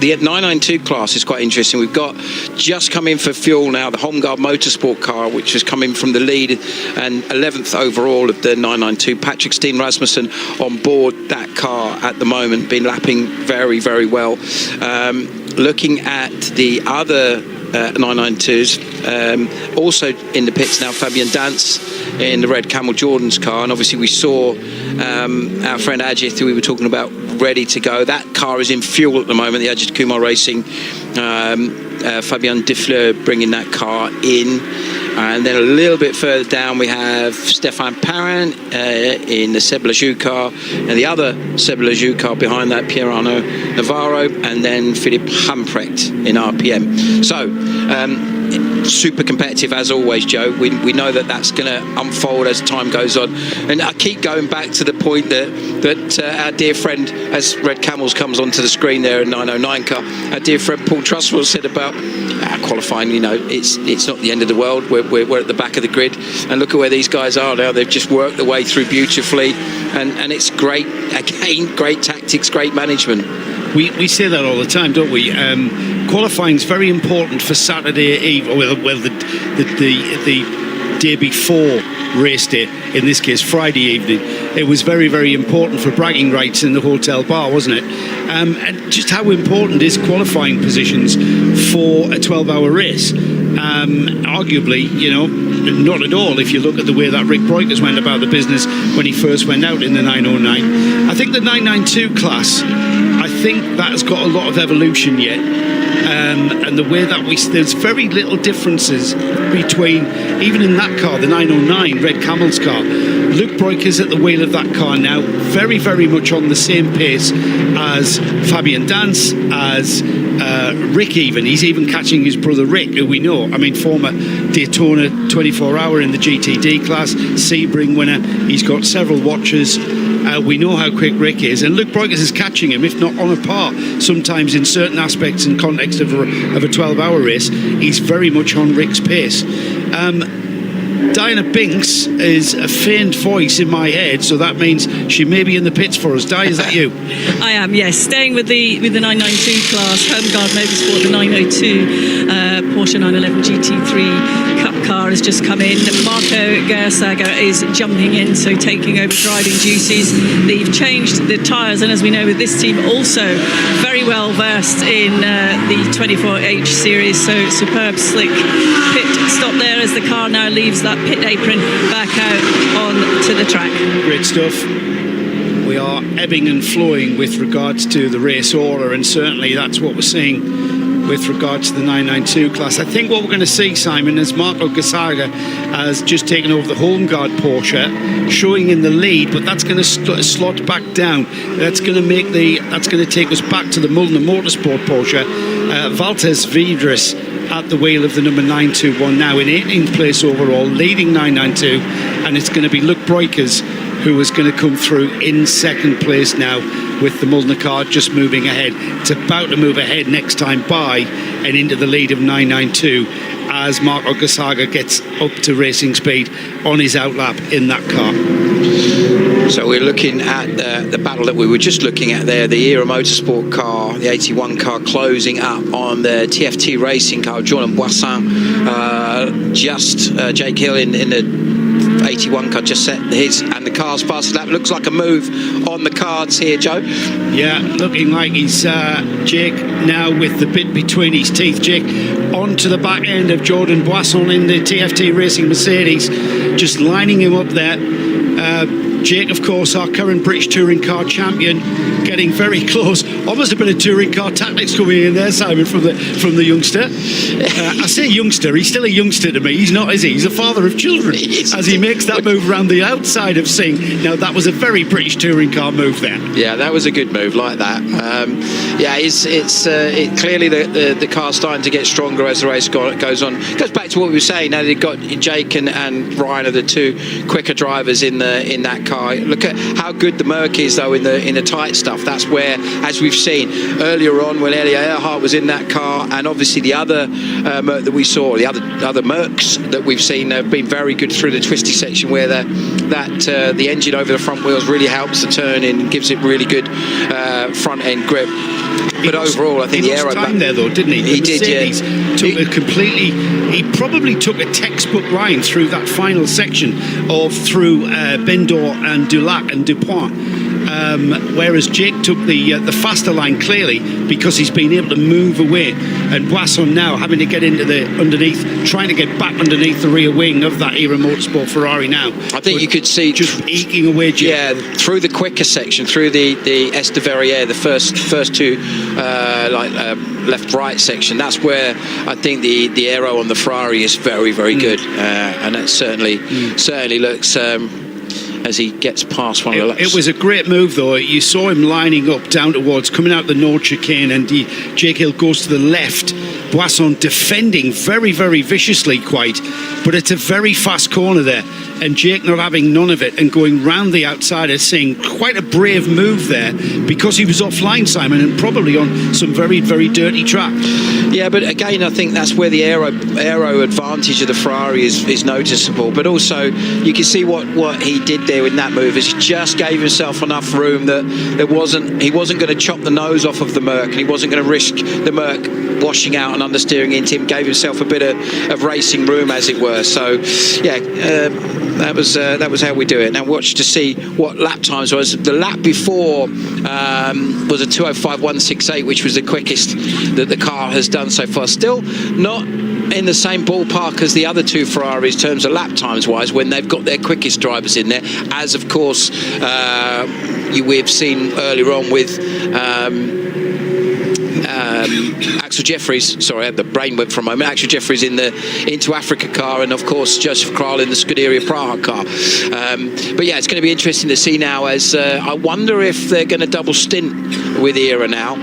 The 992 class is quite interesting. We've got just come in for fuel now, the Holmgard Motorsport car, which has come in from the lead and 11th overall of the 992. Patrick Steen Rasmussen on board that car at the moment, been lapping very, very well. Looking at the other 992s, also in the pits now, Fabian Dance in the red Camel Jordan's car, and obviously we saw our friend Ajith, who we were talking about, ready to go. That car is in fuel at the moment, the Ajith Kumar Racing. Fabien Diffleur bringing that car in. And then a little bit further down we have Stéphane Parent in the Seb Lajou car, and the other Seb Lajou car behind that, Pierre-Arnaud Navarro, and then Philippe Humprecht in RPM. So super competitive as always, Joe. We know that that's going to unfold as time goes on, and I keep going back to the point that our dear friend, as Red Camels comes onto the screen there in 909 car, our dear friend Paul Trustwell said about qualifying. You know, it's not the end of the world. We're at the back of the grid, and look at where these guys are now. They've just worked their way through beautifully, and it's great. Again, great tactics, great management. We say that all the time, don't we? Qualifying is very important for Saturday Eve, or well, the day before race day. In this case, Friday evening. It was very, very important for bragging rights in the hotel bar, wasn't it? And just how important is qualifying positions for a 12-hour race? Arguably, you know, not at all if you look at the way that Rick Breukers went about the business when he first went out in the 909. I think the 992 class, I think that has got a lot of evolution yet. And the way that there's very little differences between, even in that car, the 909, Red Camel's car. Luke Breukers at the wheel of that car now, very, very much on the same pace as Fabian Dance, as Rick even. He's even catching his brother Rick, who we know. I mean, former Daytona 24-hour in the GTD class, Sebring winner. He's got several watches. We know how quick Rick is, and Luke Breukers is catching him, if not on a par. Sometimes in certain aspects and context of a 12-hour race, he's very much on Rick's pace. Diana Binks is a faint voice in my head, so that means she may be in the pits for us. Di, is that you? I am, yes. Staying with the 992 class, Homeguard Motorsport, the 902 Porsche 911 GT3 Cup car has just come in. Marco Gersager is jumping in, so taking over driving duties. They've changed the tyres, and as we know with this team, also very well versed in the 24H series, so superb slick pit stop there as the car now leaves that pit apron back out on to the track. Great stuff. We are ebbing and flowing with regards to the race order, and certainly that's what we're seeing with regards to the 992 class. I think what we're going to see, Simon, is Marco Gersager has just taken over the Homeguard Porsche, showing in the lead, but that's going to slot back down. That's going to take us back to the Mulliner Motorsport Porsche. Valters Vidris at the wheel of the number 921 now in 18th place overall, leading 992, and it's going to be Luke Breukers who is going to come through in second place now, with the Mulliner car just moving ahead. It's about to move ahead next time by and into the lead of 992 as Marco Gersager gets up to racing speed on his outlap in that car. So we're looking at the battle that we were just looking at there, the Era Motorsport car, the 81 car closing up on the TFT Racing car, Jordan Boissin, Jake Hill in the 81 car just set his, and the car's fast lap. Looks like a move on the cards here, Joe. Yeah, looking like he's Jake now with the bit between his teeth. Jake onto the back end of Jordan Boisson in the TFT Racing Mercedes, just lining him up there. Jake, of course, our current British Touring Car champion, getting very close. Almost a bit of touring car tactics coming in there, Simon, from the youngster. I say youngster, he's still a youngster to me. He's not, is he? He's a father of children as he makes that move around the outside of Singh. Now, that was a very British Touring Car move there. Yeah, that was a good move, like that. Clearly the car's starting to get stronger as the race goes on. It goes back to what we were saying. Now they've got Jake and Ryan are the two quicker drivers in that car. Look at how good the Merc is, though, in the tight stuff. That's where, as we've seen earlier on, when Elia Earhart was in that car, and obviously the other Merc that we saw, the other Mercs that we've seen, have been very good through the twisty section, where the engine over the front wheels really helps the turn in, gives it really good front end grip. But overall, I think he lost time there, though, didn't he? He did, yeah. He probably took a textbook line through that final section through Bendor and Dulac and Dupont. Whereas Jake took the faster line clearly because he's been able to move away, and Boisson now having to get into trying to get back underneath the rear wing of that Era Motorsport Ferrari now. I think you could see just eking away, Jake. Yeah, through the quicker section, through the Est de Verrières, the first two left-right section. That's where I think the aero on the Ferrari is very, very good, and that certainly looks. As he gets past one of the laps. It was a great move, though. You saw him lining up down towards, coming out the Nord chicane, and Jake Hill goes to the left. Boisson defending very, very viciously, quite. But it's a very fast corner there. And Jake not having none of it and going round the outside and seeing quite a brave move there because he was offline, Simon, and probably on some very, very dirty track. Yeah, but again, I think that's where the aero advantage of the Ferrari is noticeable. But also, you can see what he did there in that move is he just gave himself enough room that he wasn't going to chop the nose off of the Merc, and he wasn't going to risk the Merc washing out and understeering into him. Gave himself a bit of racing room, as it were. were. So, yeah, that was how we do it. Now watch to see what lap times was. The lap before was a 2:05.168, which was the quickest that the car has done so far. Still not in the same ballpark as the other two Ferraris in terms of lap times wise when they've got their quickest drivers in there, as of course we've seen earlier on with Axel Jeffries, sorry, I had the brain went for a moment. Axel Jeffries in the Into Africa car, and of course Joseph Kral in the Scuderia Praha car. But yeah, it's going to be interesting to see now, as I wonder if they're going to double stint with ERA now.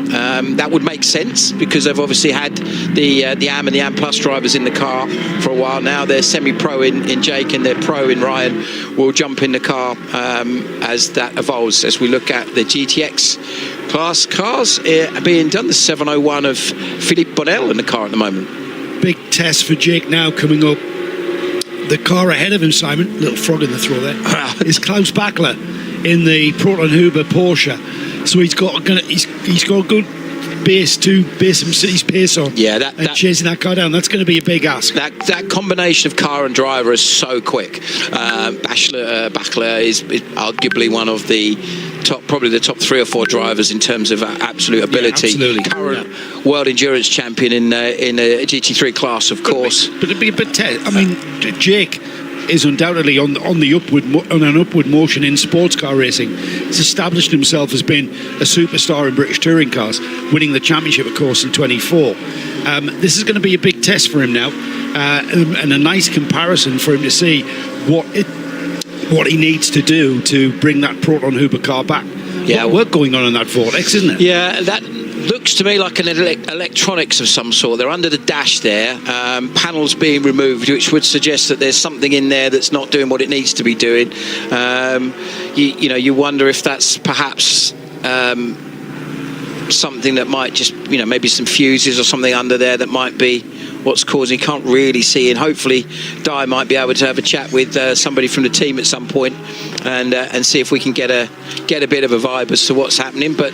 That would make sense because they've obviously had the AM and the AM Plus drivers in the car for a while now. They're semi-pro in Jake and they're pro in Ryan. Will jump in the car as that evolves, as we look at the GTX class cars being done. The 701 of Philippe Bonnell in the car at the moment. Big test for Jake now coming up. The car ahead of him, Simon, little frog in the throat there, is Klaus Bachler in the Proton Huber Porsche. So he's got a good base to base his pace on. Yeah, chasing that car down, that's going to be a big ask. That combination of car and driver is so quick. Bachler is arguably one of the probably the top 3 or 4 drivers in terms of absolute ability. Yeah, absolutely. Current world endurance champion in a GT3 class, of course. But it'd be a bit I mean, Jake is undoubtedly on an upward motion in sports car racing. He's established himself as being a superstar in British touring cars, winning the championship, of course, in 24. This is going to be a big test for him now, and a nice comparison for him to see what he needs to do to bring that Proton Huber car back. Yeah, work going on in that Vortex, isn't it? Yeah, that looks to me like an electronics of some sort. They're under the dash there, panels being removed, which would suggest that there's something in there that's not doing what it needs to be doing. You wonder if that's perhaps something that might just, maybe some fuses or something under there that might be what's causing. You can't really see, and hopefully Di might be able to have a chat with somebody from the team at some point and see if we can get a bit of a vibe as to what's happening. But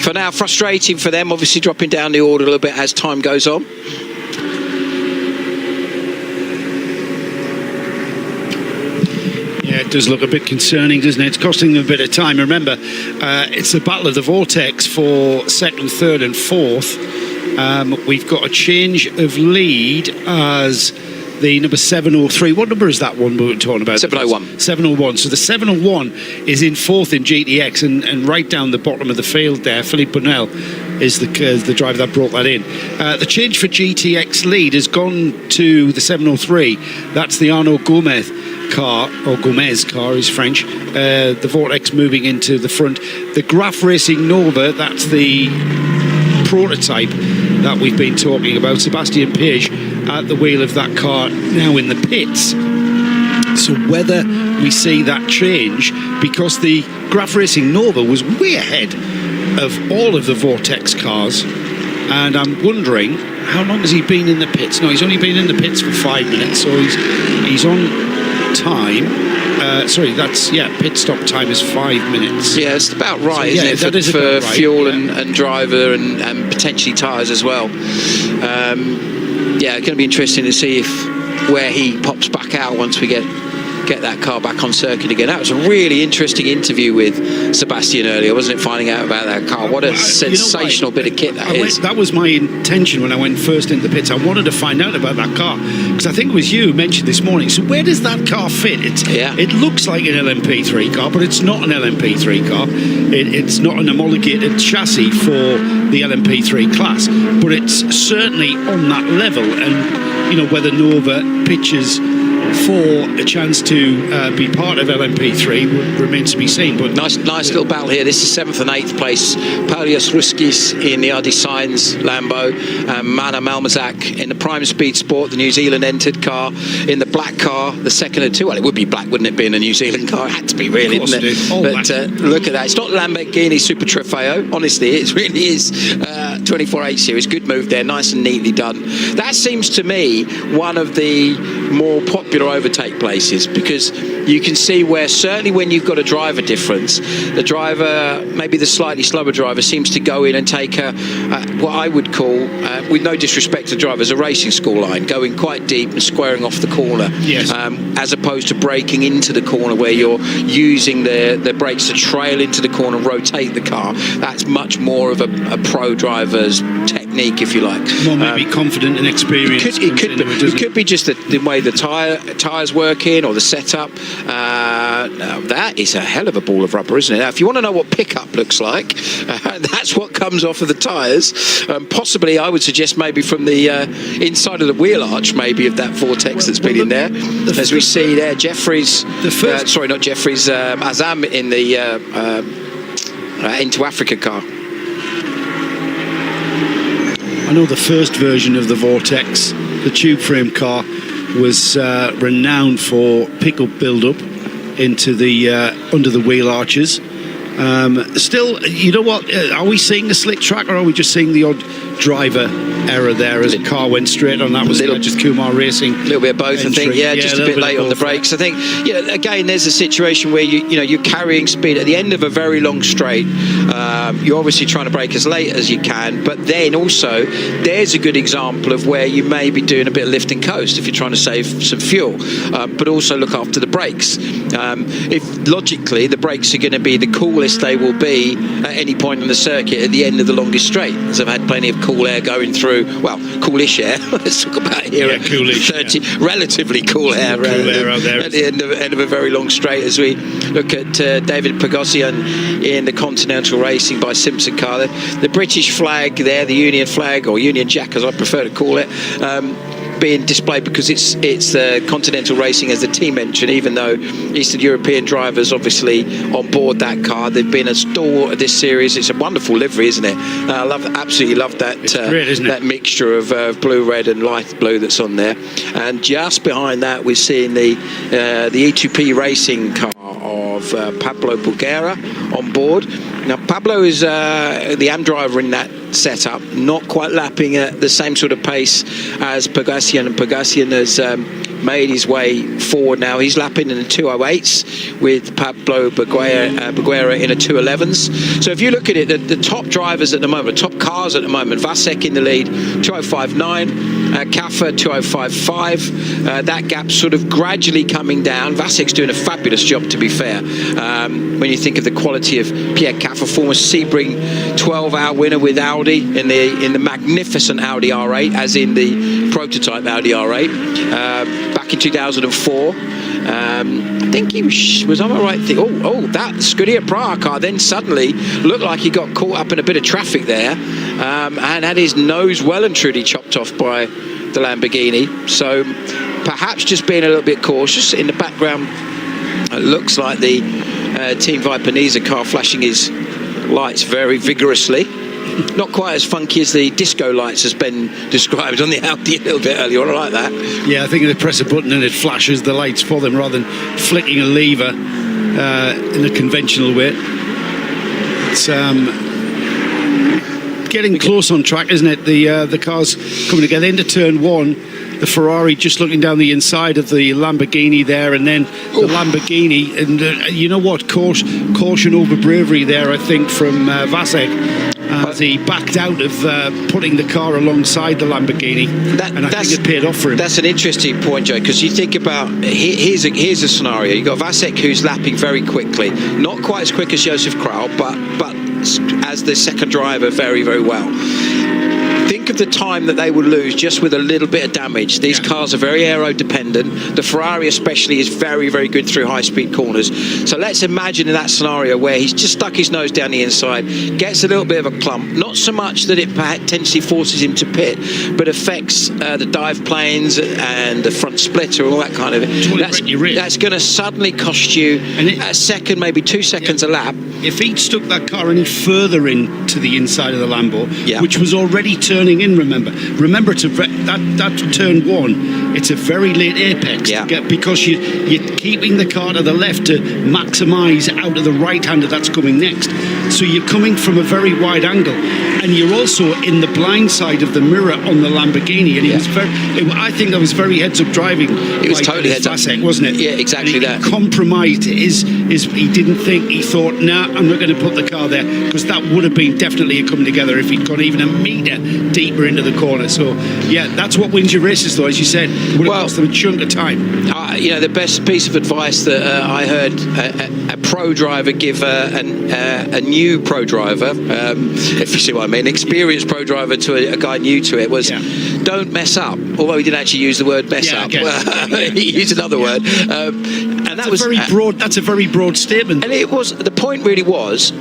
for now, frustrating for them, obviously dropping down the order a little bit as time goes on. Yeah, it does look a bit concerning, doesn't it? It's costing them a bit of time. Remember, it's the battle of the Vortex for second, third and fourth. We've got a change of lead as the number 703. What number is that one we were talking about? 701. 701. So the 701 is in fourth in GTX, and right down the bottom of the field there, Philippe Bonnell is the driver that brought that in. The change for GTX lead has gone to the 703. That's the Arnaud Gomez car, or Gomez car is French. The Vortex moving into the front. The Graf Racing Nova, that's the prototype that we've been talking about. Sebastian Page at the wheel of that car now in the pits. So whether we see that change, because the Graf Racing Nova was way ahead of all of the Vortex cars, and I'm wondering how long has he been in the pits? No, he's only been in the pits for 5 minutes, so he's on time. Pit stop time is 5 minutes. Yeah, it's about right, isn't it? For right, fuel and driver and potentially tyres as well. It's going to be interesting to see where he pops back out once we get that car back on circuit again. That was a really interesting interview with Sebastian earlier, wasn't it? Finding out about that car. What a sensational bit of kit that is. That was my intention when I went first into the pits. I wanted to find out about that car, because I think it was you who mentioned this morning. So where does that car fit? It looks like an LMP3 car, but it's not an LMP3 car. It's not an homologated chassis for the LMP3 class, but it's certainly on that level. And whether Nova pitches for a chance to be part of LMP3 remains to be seen. But nice little battle here. This is 7th and 8th place. Paulius Ruskis in the RD Sainz Lambo, Mana Malmazak in the Prime Speed Sport, the New Zealand entered car, in the black car, the second of two. Well, it would be black, wouldn't it, being a New Zealand car? It had to be, really, didn't it? But look at that. It's not Lamborghini Super Trofeo. Honestly, it really is 24H series. Good move there. Nice and neatly done. That seems to me one of the more popular overtake places, because you can see where certainly when you've got a driver difference, the driver, maybe the slightly slower driver, seems to go in and take what I would call, with no disrespect to drivers, a racing school line, going quite deep and squaring off the corner, as opposed to braking into the corner where you're using the brakes to trail into the corner and rotate the car. That's much more of a pro driver's technique, if you like. More maybe confident and experienced. It could be just the way the tyres work in, or the setup. That is a hell of a ball of rubber, isn't it? Now, if you want to know what pickup looks like, that's what comes off of the tyres. Possibly, I would suggest maybe from the inside of the wheel arch, maybe, of that vortex that's been in there. As we see there, Jeffries, Azam in the Into Africa car. I know the first version of the Vortex, the tube frame car, was renowned for pickup build-up into the under the wheel arches. Still, you know what? Are we seeing a slick track, or are we just seeing the odd driver error there as a car went straight on? That was Ajith Kumar Racing. A little bit of both, entry. I think. Yeah, just a bit late on the brakes. I think. Again, there's a situation where you're carrying speed at the end of a very long straight. You're obviously trying to brake as late as you can, but then also there's a good example of where you may be doing a bit of lift and coast if you're trying to save some fuel, but also look after the brakes. If logically the brakes are going to be the coolest they will be at any point in the circuit at the end of the longest straight, as I've had plenty of cool air going through, well, coolish air, let's talk about here, coolish, 30, relatively cool air, out there at the end of a very long straight, as we look at David Pagosian in the Continental Racing by Simpson car, the British flag there, the Union flag, or Union Jack as I prefer to call it, being displayed because it's Continental Racing as the team engine, even though Eastern European drivers obviously on board that car. They've been a stalwart of this series. It's a wonderful livery, isn't it? I absolutely love that. It's great, isn't it? That mixture of blue, red, and light blue that's on there. And just behind that, we're seeing the E2P Racing car of Pablo Bulguera on board. Now, Pablo is the AM driver in that setup, not quite lapping at the same sort of pace as Pagosian, and Pagosian has made his way forward now. He's lapping in the 208s with Pablo Bulguera in a 211s. So if you look at it, the top drivers at the moment, top cars at the moment, Vasek in the lead, 2059, Kaffer 2055. That gap sort of gradually coming down. Vasek's doing a fabulous job, to be fair. When you think of the quality of Pierre Kaffer, former Sebring 12-hour winner with Audi in the magnificent Audi R8, as in the prototype Audi R8, back in 2004. I think he was on the right thing. That Scuderia Praha car then suddenly looked like he got caught up in a bit of traffic there, and had his nose well and truly chopped off by the Lamborghini. So perhaps just being a little bit cautious. In the background, it looks like the Team Viper Niza car flashing his lights very vigorously. Not quite as funky as the disco lights has been described on the Audi a little bit earlier on. I like that. Yeah, I think they press a button and it flashes the lights for them rather than flicking a lever in a conventional way. It's getting close on track, isn't it? The car's coming together into turn one. The Ferrari just looking down the inside of the Lamborghini there, and then the Lamborghini, and you know what, caution over bravery there, I think, from Vasek, as he backed out of putting the car alongside the Lamborghini, and I think it paid off for him. That's an interesting point, Joe, because you think about, here's a scenario. You've got Vasek who's lapping very quickly, not quite as quick as Josef Kraul, but as the second driver very, very well. Think of the time that they would lose just with a little bit of damage. These cars are very aero dependent. The Ferrari especially is very, very good through high-speed corners. So let's imagine in that scenario where he's just stuck his nose down the inside, gets a little bit of a clump, not so much that it potentially forces him to pit, but affects the dive planes and the front splitter and all that kind of it. That's going to suddenly cost you a second, maybe 2 seconds a lap. If he'd stuck that car any further into the inside of the Lambo, which was already turning in, remember to that turn one, it's a very late apex to get, because you're keeping the car to the left to maximise out of the right-hander that's coming next. So you're coming from a very wide angle, and you're also in the blind side of the mirror on the Lamborghini. And I think that was very heads-up driving. It was totally heads-up, wasn't it? Yeah, exactly that. Compromised he didn't think. He thought, nah, I'm not going to put the car there, because that would have been definitely a coming together if he'd gone even a metre deeper into the corner. So yeah, that's what wins your races, though, as you said. Would have cost them a chunk of time. The best piece of advice that I heard a pro driver give a new pro driver, if you see what I mean, experienced pro driver to a guy new to it, was don't mess up. Although he didn't actually use the word mess up, he used another word, and that was very broad. That's a very broad statement. And it was, the point really was,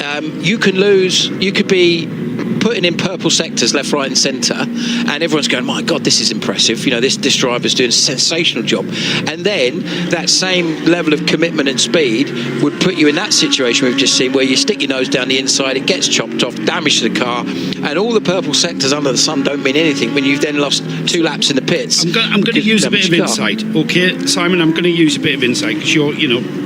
you can lose, you could be putting in purple sectors left, right and centre, and everyone's going, my God, this is impressive, this driver's doing a sensational job, and then that same level of commitment and speed would put you in that situation we've just seen, where you stick your nose down the inside, it gets chopped off, damage to the car, and all the purple sectors under the sun don't mean anything when you've then lost 2 laps in the pits. I'm going to use a bit of insight, okay, Simon. I'm going to use a bit of insight, because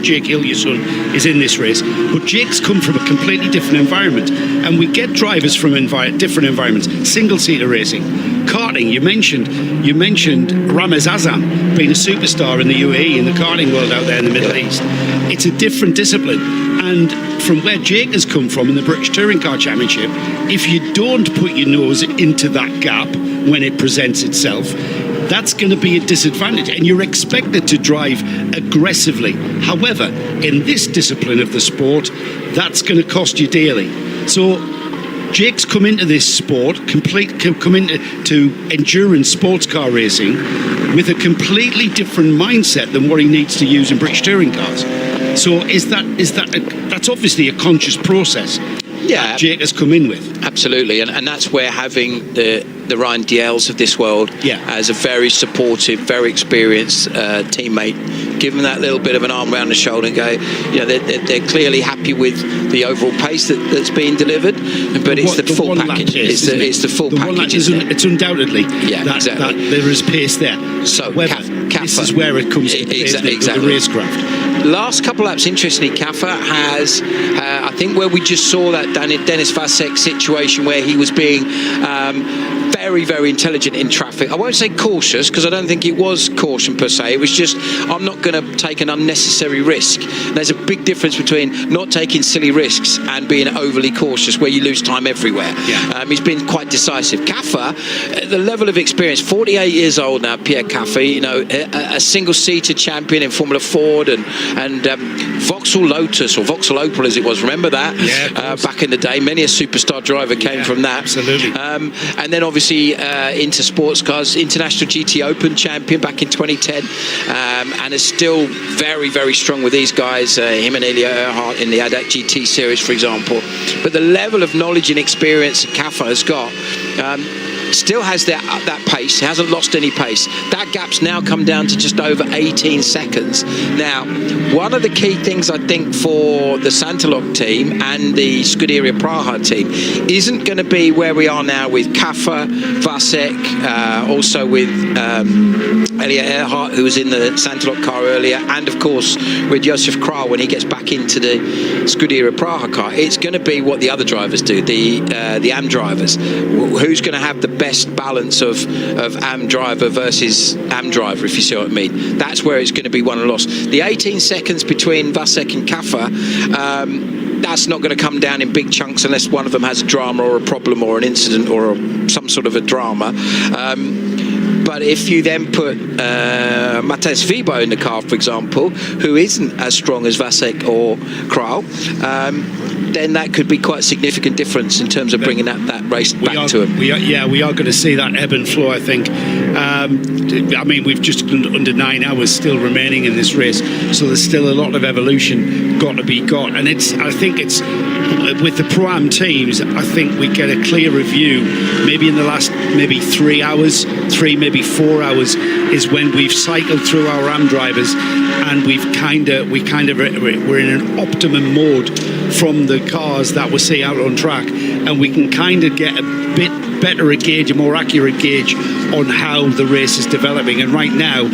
Jake Hill, your son, is in this race, but Jake's come from a completely different environment, and we get drivers from different environments. Single-seater racing, karting. You mentioned Ramez Azam being a superstar in the UAE, in the karting world out there in the Middle East. It's a different discipline, and from where Jake has come from in the British Touring Car Championship, if you don't put your nose into that gap when it presents itself, that's going to be a disadvantage, and you're expected to drive aggressively. However, in this discipline of the sport, that's going to cost you dearly. So Jake's come into this sport, come into endurance sports car racing with a completely different mindset than what he needs to use in British touring cars. So that's obviously a conscious process. Yeah, Jake has come in with. Absolutely, and that's where having the Ryan Diels of this world as a very supportive, very experienced teammate, give them that little bit of an arm around the shoulder and go, they're clearly happy with the overall pace that's being delivered, but it's the full package. It's the full package. It's undoubtedly exactly. that there is pace there. So this is where it comes to the racecraft. Last couple laps, interestingly, Kaffa has, I think, where we just saw that Dennis Vasek situation where he was being very, very intelligent in traffic. I won't say cautious, because I don't think it was caution per se. It was just, I'm not going to take an unnecessary risk. There's a big difference between not taking silly risks and being overly cautious, where you lose time everywhere. He's been quite decisive. Kaffa, the level of experience, 48 years old now, Pierre Kaffa, a single-seater champion in Formula Ford and Vauxhall Lotus, or Vauxhall Opel as it was, remember that? Back in the day, many a superstar driver came from that. Absolutely. And then obviously into sports cars, International GT Open champion back in 2010, and is still very, very strong with these guys, him and Elia Earhart in the ADAC GT series, for example. But the level of knowledge and experience Kaffa has got, still has that pace, hasn't lost any pace. That gap's now come down to just over 18 seconds. Now, one of the key things I think for the Santalok team and the Scuderia Praha team isn't going to be where we are now with Kaffa, Vasek, also with Elia Earhart, who was in the Santalok car earlier, and of course with Josef Kral when he gets back into the Scuderia Praha car. It's going to be what the other drivers do, the AM drivers. Who's going to have the best balance of AM driver versus AM driver, if you see what I mean. That's where it's going to be won and lost. The 18 seconds between Vasek and Kaffa, that's not going to come down in big chunks unless one of them has a drama or a problem or an incident or some sort of a drama. But if you then put Matej Vibo in the car, for example, who isn't as strong as Vasek or Kral, then that could be quite a significant difference in terms of bringing that race back to him. We are going to see that ebb and flow, I think. I mean, we've just under 9 hours still remaining in this race, so there's still a lot of evolution got to be got. And I think it's with the Pro-Am teams, I think we get a clearer view. Maybe in the last 3 hours, maybe 4 hours, is when we've cycled through our AM drivers, and we're in an optimum mode from the cars that we see out on track, and we can kind of get a bit better a gauge, a more accurate gauge on how the race is developing. And right now,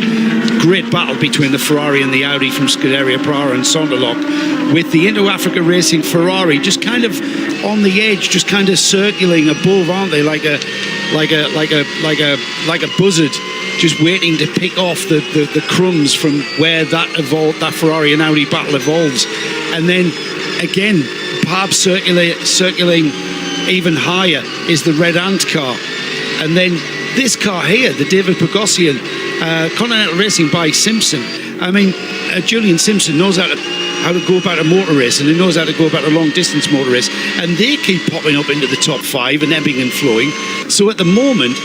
great battle between the Ferrari and the Audi from Scuderia Prara and Sonderlock, with the Inter-Africa Racing Ferrari just kind of on the edge, just kind of circling above, aren't they, like a buzzard, just waiting to pick off the crumbs from where that Ferrari and Audi battle evolves. And then again, perhaps circling even higher is the Red Ant car. And then this car here, the David Pagosian Continental Racing by Simpson. I mean, Julian Simpson knows how to go about a motor race, and he knows how to go about a long distance motor race, and they keep popping up into the top 5 and ebbing and flowing. So at the moment,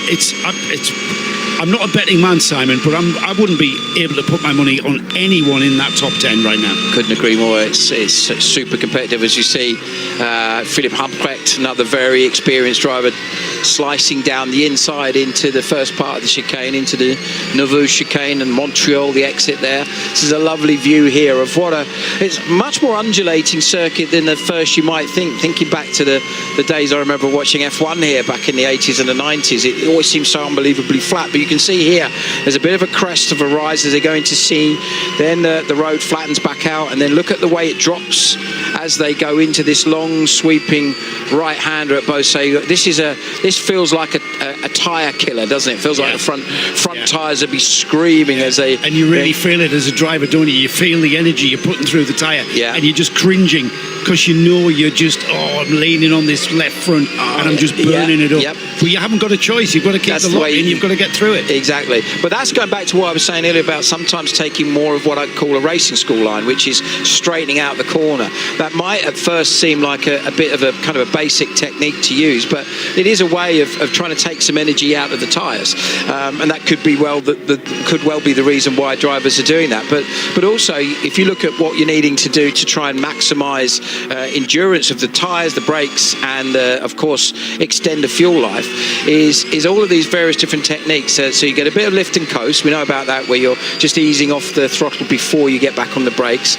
I'm not a betting man, Simon, but I wouldn't be able to put my money on anyone in that top 10 right now. Couldn't agree more. It's super competitive, as you see. Philip Humprecht, another very experienced driver, slicing down the inside into the first part of the chicane, into the Nauvoo chicane and Montreal, the exit there. This is a lovely view here of it's much more undulating circuit than at first you might think. Thinking back to the days I remember watching F1 here back in the 80s and the 90s, it always seems so unbelievably flat, but you can see here there's a bit of a crest of a rise as they go into C, then the road flattens back out, and then look at the way it drops as they go into this long sweeping right-hander at both. So this feels like a tyre killer, doesn't it? It feels like the front tyres would be screaming as they... And you really feel it as a driver, don't you? You feel the energy you're putting through the tyre, and you're just cringing because you know you're just, I'm leaning on this left front and I'm just burning it up. But you haven't got a choice. You've got to keep the lock in, you've got to get through it. Exactly. But that's going back to what I was saying earlier about sometimes taking more of what I'd call a racing school line, which is straightening out the corner. That might at first seem like a bit of a kind of a basic technique to use, but it is a way of trying to take some energy out of the tyres, and that could be could well be the reason why drivers are doing that. But also, if you look at what you're needing to do to try and maximise endurance of the tyres, the brakes, and of course extend the fuel life, is all of these various different techniques. So you get a bit of lift and coast. We know about that, where you're just easing off the throttle before you get back on the brakes.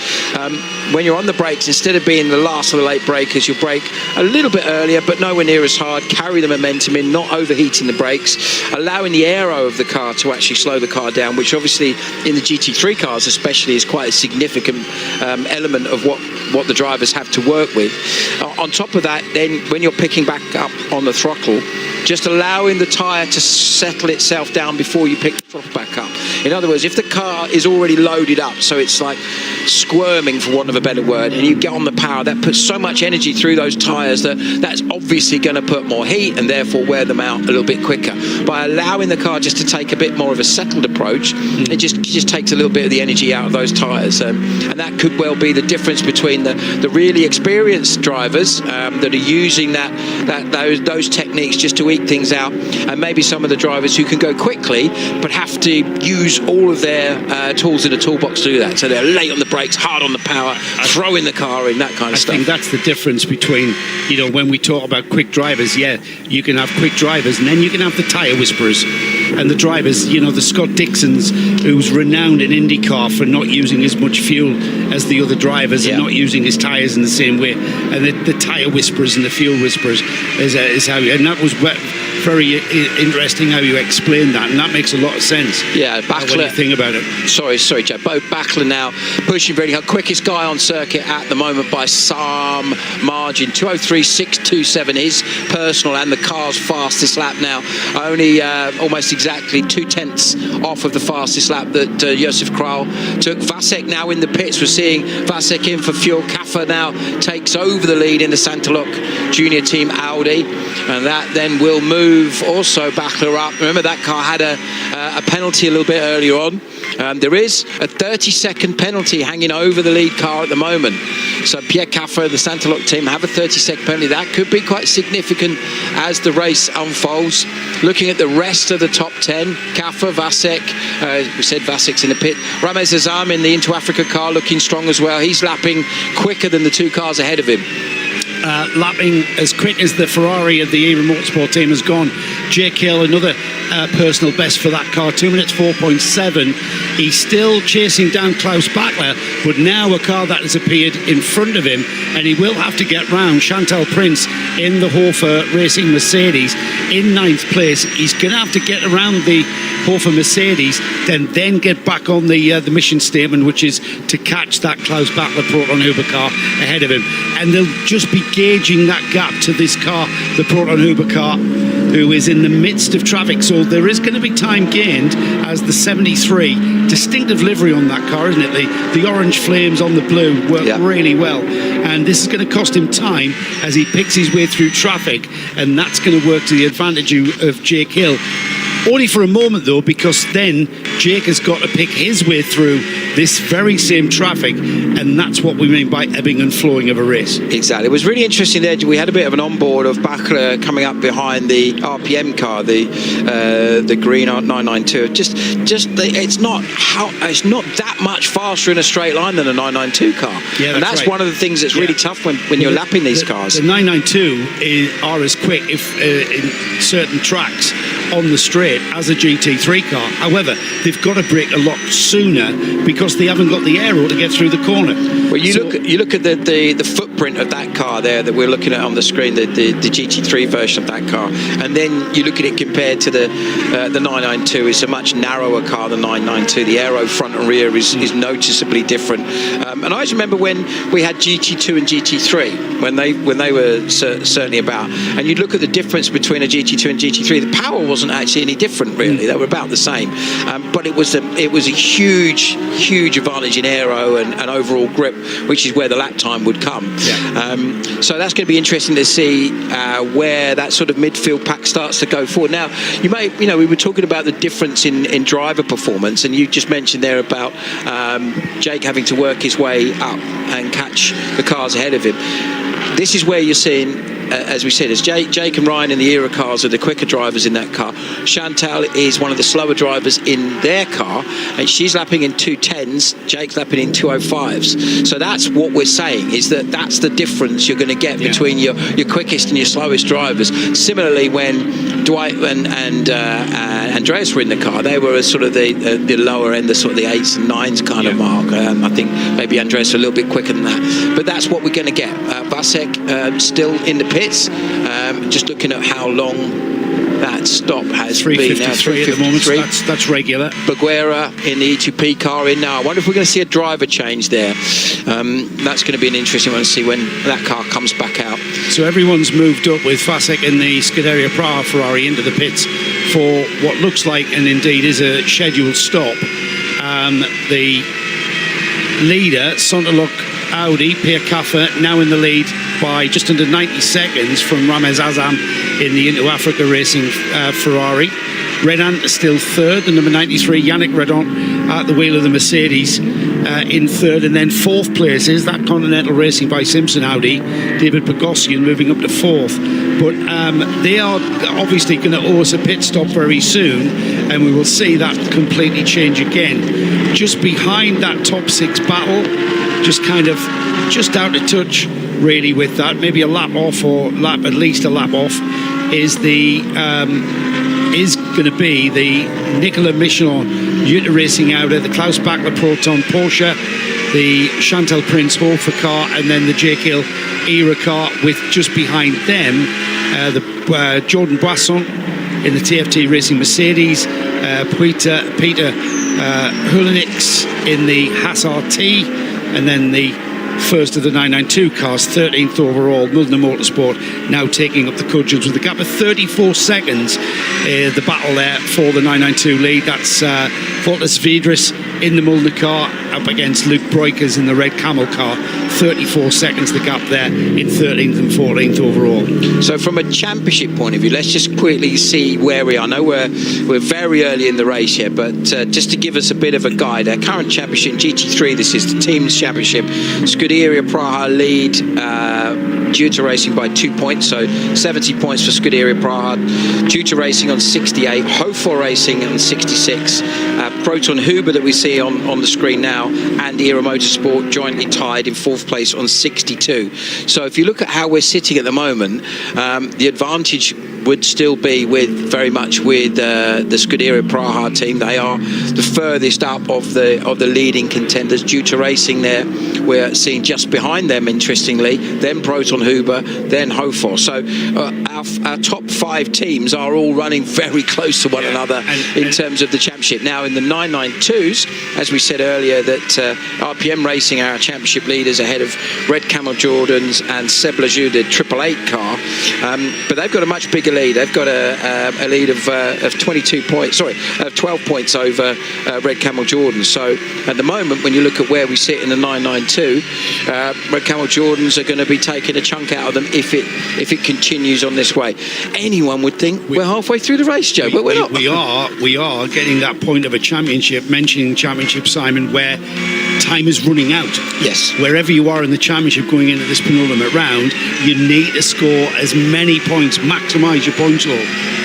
When you're on the brakes, instead of being the last of the late brakers, you'll brake a little bit earlier, but nowhere near as hard. Carry the momentum in, not overheating the brakes, allowing the aero of the car to actually slow the car down, which obviously in the GT3 cars especially is quite a significant element of what the drivers have to work with. On top of that, then when you're picking back up on the throttle, just allowing the tyre to settle itself down before you pick the throttle back up. In other words, if the car is already loaded up, so it's like squirming, for want of a better word, and you get on the power, that puts so much energy through those tyres that's obviously going to put more heat and therefore wear them out a little bit quicker. By allowing the car just to take a bit more of a settled approach, it just takes a little bit of the energy out of those tyres, and that could well be the difference between the really experienced drivers that are using those techniques just to eke things out, and maybe some of the drivers who can go quickly but have to use all of their tools in the toolbox to do that. So they're late on the brakes, hard on the power, throwing the car in, that kind of stuff. I think that's the difference between, when we talk about quick drivers, you can have quick drivers, and then you can have the tyre whisperers. And the drivers, the Scott Dixons, who's renowned in IndyCar for not using as much fuel as the other drivers and not using his tyres in the same way. And the tyre whisperers and the fuel whisperers is how, and that was very interesting how you explained that, and that makes a lot of sense. Yeah, Backler. When you think about it. Sorry, Joe. Bo Backler now pushing very hard. Quickest guy on circuit at the moment by some margin. 2:03.627 his personal and the car's fastest lap now. Only almost exactly 2/10 off of the fastest lap that Josef Kral took. Vasek now in the pits. We're seeing Vasek in for fuel. Kaffer now takes over the lead in the Santalok Junior Team Audi, and that then will move also Backler up. Remember, that car had a penalty a little bit earlier on. There is a 30-second penalty hanging over the lead car at the moment. So Pierre Kaffer, the Santalok team, have a 30-second penalty. That could be quite significant as the race unfolds. Looking at the rest of the top 10, Kaffer, Vasek, we said Vasek's in the pit. Ramez Azam in the Into Africa car looking strong as well. He's lapping quicker than the two cars ahead of him. Lapping as quick as the Ferrari of the Avon Motorsport team has gone. Jake Hill, another personal best for that car, 2 minutes 4.7. He's still chasing down Klaus Bachler, but now a car that has appeared in front of him, and he will have to get round Chantal Prince in the Hofer Racing Mercedes in 9th place. He's going to have to get around the Hofer Mercedes, then get back on the mission statement, which is to catch that Klaus Bachler Proton Huber car ahead of him. And they'll just be gauging that gap to this car, the Proton Huber car, who is in the midst of traffic. So there is going to be time gained as the 73, distinctive livery on that car, isn't it? The orange flames on the blue work really well. And this is going to cost him time as he picks his way through traffic, and that's going to work to the advantage of Jake Hill. Only for a moment, though, because then Jake has got to pick his way through this very same traffic, and that's what we mean by ebbing and flowing of a race. Exactly. It was really interesting there. We had a bit of an onboard of Bachler coming up behind the RPM car, the green 992. It's not that much faster in a straight line than a 992 car. Yeah, and that's right. one of the things that's really tough when you're lapping these cars. The 992 are as quick in certain tracks on the straight as a GT3 car. However, they've got to brake a lot sooner because they haven't got the aero to get through the corner. Well, you look at the footprint of that car there that we're looking at on the screen, the GT3 version of that car, and then you look at it compared to the 992. It's a much narrower car than 992. The aero front and rear is noticeably different. And I always remember when we had GT2 and GT3 when they were certainly about, and you'd look at the difference between a GT2 and GT3. The power wasn't actually any different really. They were about the same, but it was a huge advantage in aero and overall grip, which is where the lap time would come. So that's going to be interesting to see where that sort of midfield pack starts to go forward. Now, we were talking about the difference in driver performance, and you just mentioned there about Jake having to work his way up and catch the cars ahead of him. This is where you're seeing, as we said, as Jake and Ryan in the Era cars are the quicker drivers in that car. Chantal is one of the slower drivers in their car, and she's lapping in 210s. Jake's lapping in 205s. So that's what we're saying, is that's the difference you're going to get between your quickest and your slowest drivers. Similarly, when Dwight and Andreas were in the car, they were sort of the lower end, the sort of the 8s and 9s kind of mark. I think maybe Andreas a little bit quicker than that. But that's what we're going to get. Vasek still in the pits, just looking at how long that stop has been. 353 at the moment, so that's regular. Baguera in the E2P car in now. I wonder if we're going to see a driver change there. That's going to be an interesting one to see when that car comes back out. So everyone's moved up with Vasek in the Scuderia Praha Ferrari into the pits for what looks like, and indeed is, a scheduled stop. The leader, Sonderlock Audi, Pierre Caffer, now in the lead by just under 90 seconds from Ramez Azam in the Into Africa Racing Ferrari. Redant is still third, the number 93, Yannick Redant at the wheel of the Mercedes in third, and then fourth place is that Continental Racing by Simpson Audi, David Pagosian moving up to fourth. But they are obviously going to owe us a pit stop very soon, and we will see that completely change again. Just behind that top six battle, just out of touch really with that, maybe a lap off or at least a lap off, is going to be the Nicolas Michelin Yuta Racing Audi, the Klaus Bachler Proton Porsche, the Chantal Prince Hofer car, and then the Jake Hill Era car, with just behind them the Jordan Boisson in the TFT Racing Mercedes, Peter Hulenix in the Haas RT, and then the first of the 992 cars, 13th overall, Muldner Motorsport, now taking up the cudgels with a gap of 34 seconds. The battle there for the 992 lead. That's Voltas Vidris in the Muldner car up against Luke Breukers in the red Camel car. 34 seconds the gap there in 13th and 14th overall. So from a championship point of view, let's just quickly see where we are. I know we're very early in the race here, but just to give us a bit of a guide, our current championship GT3, this is the team's championship. Scuderia Praha lead Juta Racing by 2 points, so 70 points for Scuderia Praha. Juta Racing on 68, Hofer Racing on 66, Proton Huber that we see on the screen now, and Era Motorsport jointly tied in fourth place on 62. So if you look at how we're sitting at the moment, the advantage would still be very much with the Scuderia Praha team. They are the furthest up of the leading contenders. Due to Racing there, we're seeing just behind them, interestingly, then Proton Huber, then Hofor. So our top 5 teams are all running very close to one another in terms of the championship. Now in the 992s, as we said earlier, that RPM Racing are our championship leaders ahead of Red Camel Jordans and Seb Lajou, the 888 car. But they've got a much bigger lead. They've got a lead of 12 points over Red Camel Jordans. So at the moment, when you look at where we sit in the 992, Red Camel Jordans are going to be taking a chunk out of them if it continues on this way. Anyone would think we're halfway through the race, Joe, but we're not. We are getting that point of a championship, mentioning championship, Simon, where time is running out. Yes. Wherever you are in the championship going into this penultimate round, you need to score as many points, maximise your points haul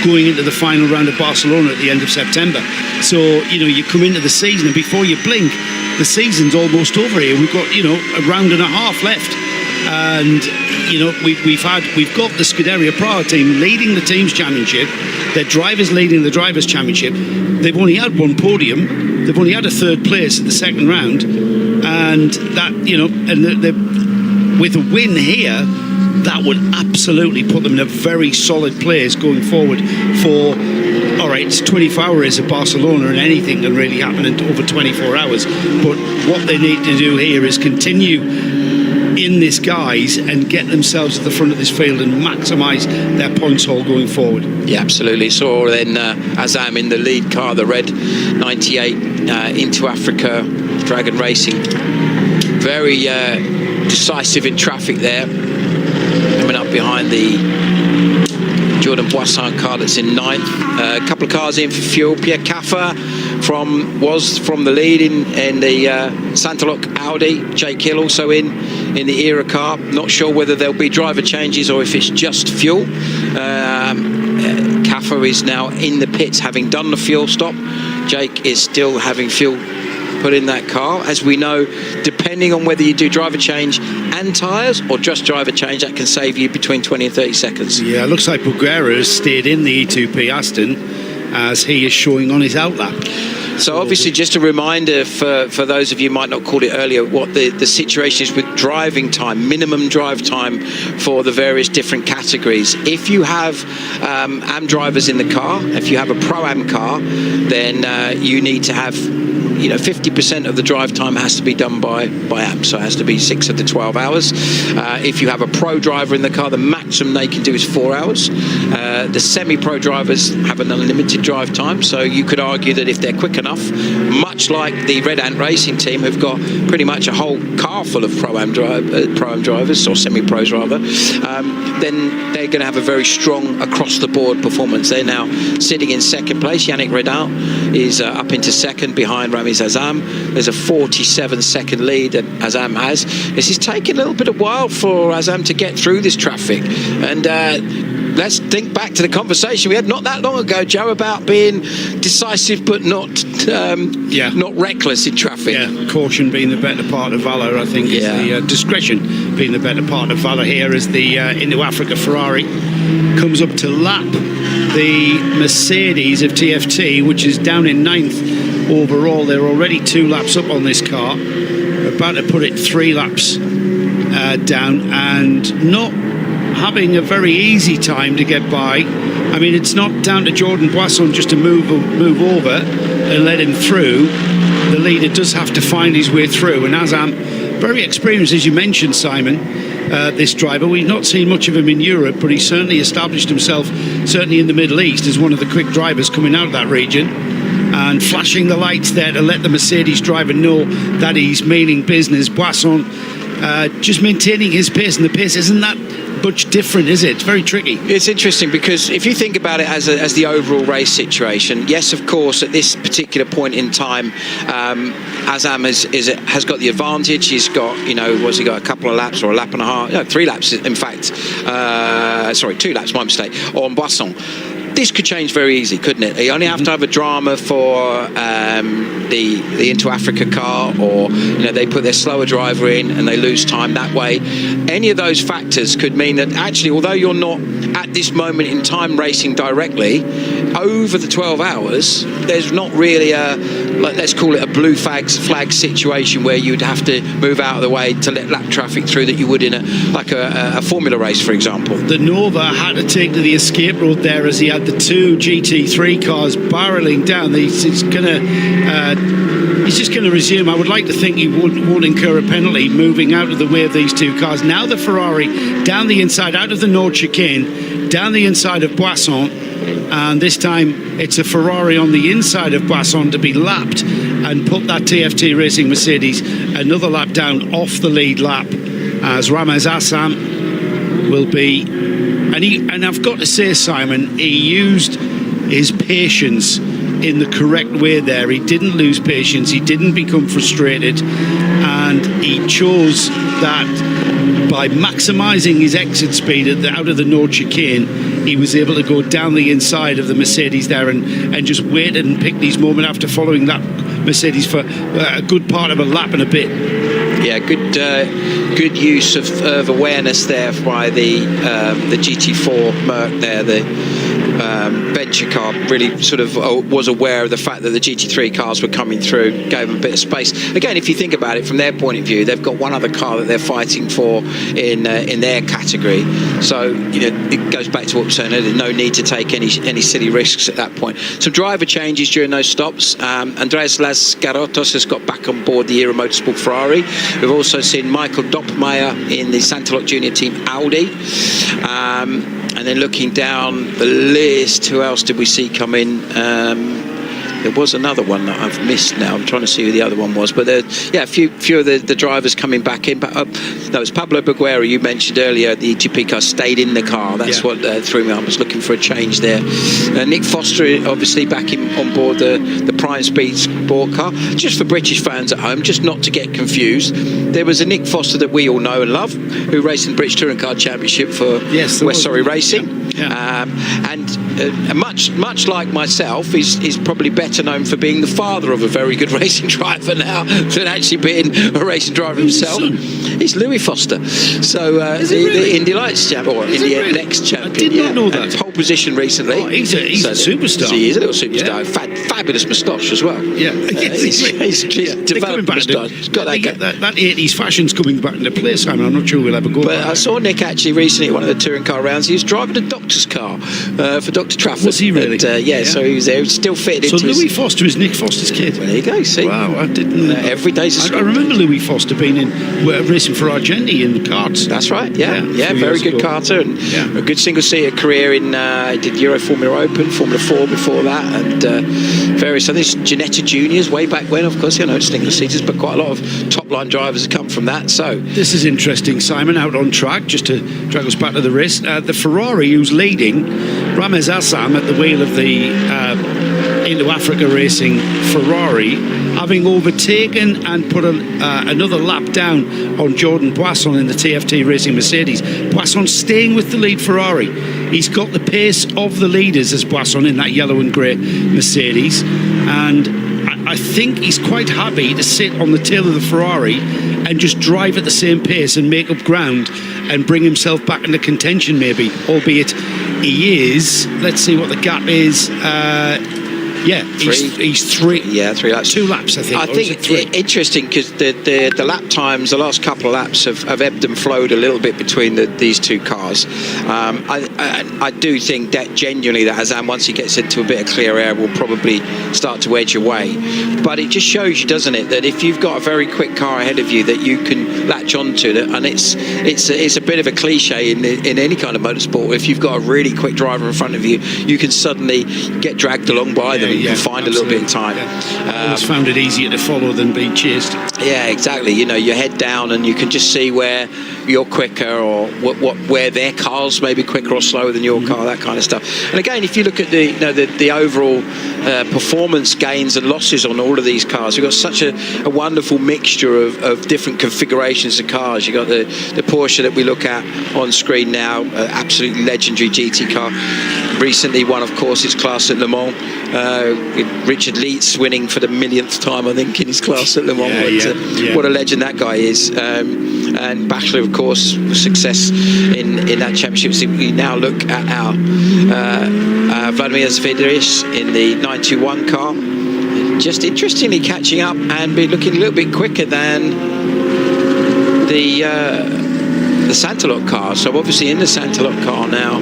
going into the final round of Barcelona at the end of September. So, you come into the season and before you blink, the season's almost over here. We've got, a round and a half left. And, we've got the Scuderia Praha team leading the team's championship. Their drivers leading the drivers' championship. They've only had one podium. They've only had a third place in the second round. And that, with a win here, that would absolutely put them in a very solid place going forward for, all right, it's 24 hours at Barcelona and anything can really happen in over 24 hours. But what they need to do here is continue in this guise and get themselves at the front of this field and maximise their points haul going forward. Yeah, absolutely. So then Azam in the lead car, the red 98 into Africa, Dragon Racing. Very decisive in traffic there. Coming up behind the Jordan Boisson car that's in 9th. A couple of cars in for fuel. Pierre Caffer was from the lead in the Santaloc Audi. Jake Hill also in the Era car. Not sure whether there'll be driver changes or if it's just fuel. Caffer is now in the pits having done the fuel stop. Jake is still having fuel put in that car. As we know, depending on whether you do driver change and tyres or just driver change, that can save you between 20 and 30 seconds. Yeah, it looks like Bulgara has stayed in the E2P Aston as he is showing on his outlap. So obviously, just a reminder for those of you who might not call it earlier, what the situation is with driving time, minimum drive time for the various different categories. If you have AM drivers in the car, if you have a Pro-Am car, then you need to have 50% of the drive time has to be done by AM, so it has to be 6 of the 12 hours. If you have a pro driver in the car, the maximum they can do is 4 hours. The semi-pro drivers have an unlimited drive time, so you could argue that if they're quick enough, much like the Red Ant Racing team have got pretty much a whole car full of pro-am drivers, or semi-pros rather, then they're going to have a very strong across-the-board performance. They're now sitting in second place. Yannick Redal is up into second behind Ramiz Azam. There's a 47-second lead that Azam has. This is taking a little bit of while for Azam to get through this traffic. And let's think back to the conversation we had not that long ago, Joe, about being decisive but not reckless in traffic. Yeah, caution being the better part of valour, I think, is the discretion being the better part of valour here as the Into Africa Ferrari comes up to lap the Mercedes of TFT, which is down in 9th overall. They're already 2 laps up on this car. We're about to put it 3 laps down and not having a very easy time to get by. I mean, it's not down to Jordan Boisson just to move over and let him through. The leader does have to find his way through, and Azam, very experienced, as you mentioned, Simon, this driver. We've not seen much of him in Europe, but he's certainly established himself, certainly in the Middle East, as one of the quick drivers coming out of that region, and flashing the lights there to let the Mercedes driver know that he's meaning business. Boisson just maintaining his pace, and the pace isn't that much different, is it? It's very tricky. It's interesting because if you think about it as the overall race situation, yes, of course, at this particular point in time, Azam has got the advantage. He's got, what's he got, a couple of laps or a lap and a half, 3 laps, in fact. 2 laps, my mistake, on Boisson. this could change very easily, couldn't it? You only have to have a drama for the Into Africa car, or they put their slower driver in and they lose time that way. Any of those factors could mean that actually, although you're not at this moment in time racing directly, over the 12 hours, there's not really let's call it a blue flag situation where you'd have to move out of the way to let lap traffic through that you would in a Formula race, for example. The Nova had to take to the escape road there as he had the two GT3 cars barreling down. He's just going to resume. I would like to think he won't incur a penalty moving out of the way of these two cars. Now the Ferrari down the inside, out of the Nord chicane, down the inside of Boisson, and this time it's a Ferrari on the inside of Boisson to be lapped and put that TFT Racing Mercedes another lap down off the lead lap, as Ramez Assam will be. And I've got to say, Simon, he used his patience in the correct way there. He didn't lose patience, he didn't become frustrated, and he chose that by maximising his exit speed out of the Nord chicane, he was able to go down the inside of the Mercedes there and just waited and picked his moment after following that Mercedes for a good part of a lap and a bit. Yeah, good use of awareness there by the GT4 Merc there, the venture car really sort of was aware of the fact that the GT3 cars were coming through, gave them a bit of space. Again, if you think about it from their point of view, they've got one other car that they're fighting for in their category. So it goes back to what we're saying earlier. No need to take any silly risks at that point. Some driver changes during those stops. Andreas Las Garotos has got back on board the Era Motorsport Ferrari. We've also seen Michael Doppmeyer in the Santalok Junior Team Audi. And then looking down the list, who else did we see come in? There was another one that I've missed now. I'm trying to see who the other one was. But a few of the drivers coming back in. But no, it's Pablo Boguera, you mentioned earlier. The EGP car stayed in the car. That's what threw me. I was looking for a change there. Nick Foster, obviously, back on board the Prime Speed Sport car. Just for British fans at home, just not to get confused. There was a Nick Foster that we all know and love, who raced in the British Touring Car Championship for West Surrey Racing. Yeah. And much like myself, he's probably better known for being the father of a very good racing driver now than actually being a racing driver himself. He's Louis Foster. So the Indy Lights champion, or Indy Next champion. I did not know that. Pole position recently. Oh, he's a superstar. He is a little superstar. Fabulous moustache as well. Yeah. He's developed moustache. He's got that 80s fashion's coming back into play, Simon. I'm not sure we'll ever go. But I saw Nick actually recently at one of the touring car rounds. He was driving a doctor's car for Dr. Trafford. Was he really? So he was there. He was still fitted into Louis Foster is Nick Foster's kid. Well, there you go. See? Wow, I didn't. Every day's a I remember Louis Foster being in racing for Argenti in the karts. That's right. Yeah, very good karter, and a good single-seater career in. Did Euro Formula Open, Formula 4 before that, and various others. Ginetta Juniors way back when, of course, single-seaters, but quite a lot of top-line drivers have come from that. So this is interesting, Simon. Out on track, just to drag us back to the race, the Ferrari who's leading, Ramez Assam at the wheel of the Into Africa Racing Ferrari, having overtaken and put another lap down on Jordan Boisson in the TFT Racing Mercedes. Boisson staying with the lead Ferrari. He's got the pace of the leaders as Boisson in that yellow and grey Mercedes, and I think he's quite happy to sit on the tail of the Ferrari and just drive at the same pace and make up ground and bring himself back into contention, maybe, albeit he is. Let's see what the gap is. He's 3 laps. 2 laps, I think. I think it's interesting because the lap times, the last couple of laps have ebbed and flowed a little bit between these two cars. I do think that genuinely that Azam, once he gets into a bit of clear air, will probably start to edge away. But it just shows you, doesn't it, that if you've got a very quick car ahead of you that you can latch onto, and it's a bit of a cliche in any kind of motorsport. If you've got a really quick driver in front of you, you can suddenly get dragged along by them. You can find a little bit of time. I always found it easier to follow than being chased. Yeah, exactly. You head down and you can just see where you're quicker, or where their cars may be quicker or slower than your car, that kind of stuff. And again, if you look at the overall performance gains and losses on all of these cars, you've got such a wonderful mixture of different configurations of cars. You've got the Porsche that we look at on screen now, absolutely legendary GT car. recently won, of course, his class at Le Mans. With Richard Leitz winning for the millionth time, I think, in his class at Le Mans. What a legend that guy is. And Bachelor, of course, success in that championship. So we now look at our Vladimir Zvedris in the 921 car. Just interestingly catching up and be looking a little bit quicker than the Santalot car. So obviously in the Santalot car now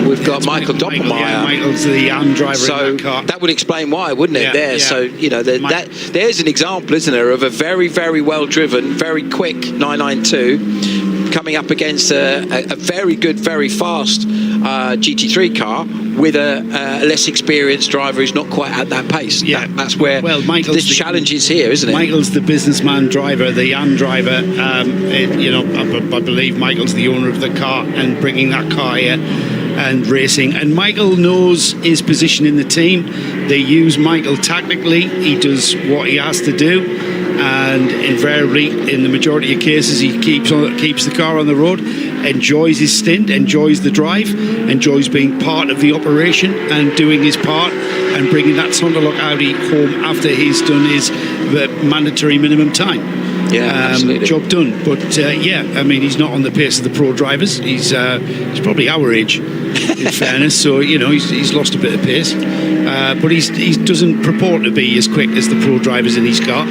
we've got Michael Doppelmayr. Michael's the driver in that car. That would explain why, wouldn't it? Yeah. So you know there's an example, isn't there, of a very, very well driven, very quick 992 coming up against a very good, very fast GT3 car with a less experienced driver who's not quite at that pace. That's where this challenge is here, isn't it? Michael's the businessman driver, the young driver. I believe Michael's the owner of the car and bringing that car here and racing. And Michael knows his position in the team. They use Michael tactically. He does what he has to do. And invariably, in the majority of cases, he keeps the car on the road, enjoys his stint, enjoys the drive, enjoys being part of the operation and doing his part and bringing that Sonderlock Audi home after he's done his mandatory minimum time. Absolutely. Job done. But I mean, he's not on the pace of the pro drivers. He's probably our age, in fairness. So he's lost a bit of pace, but he doesn't purport to be as quick as the pro drivers in his car.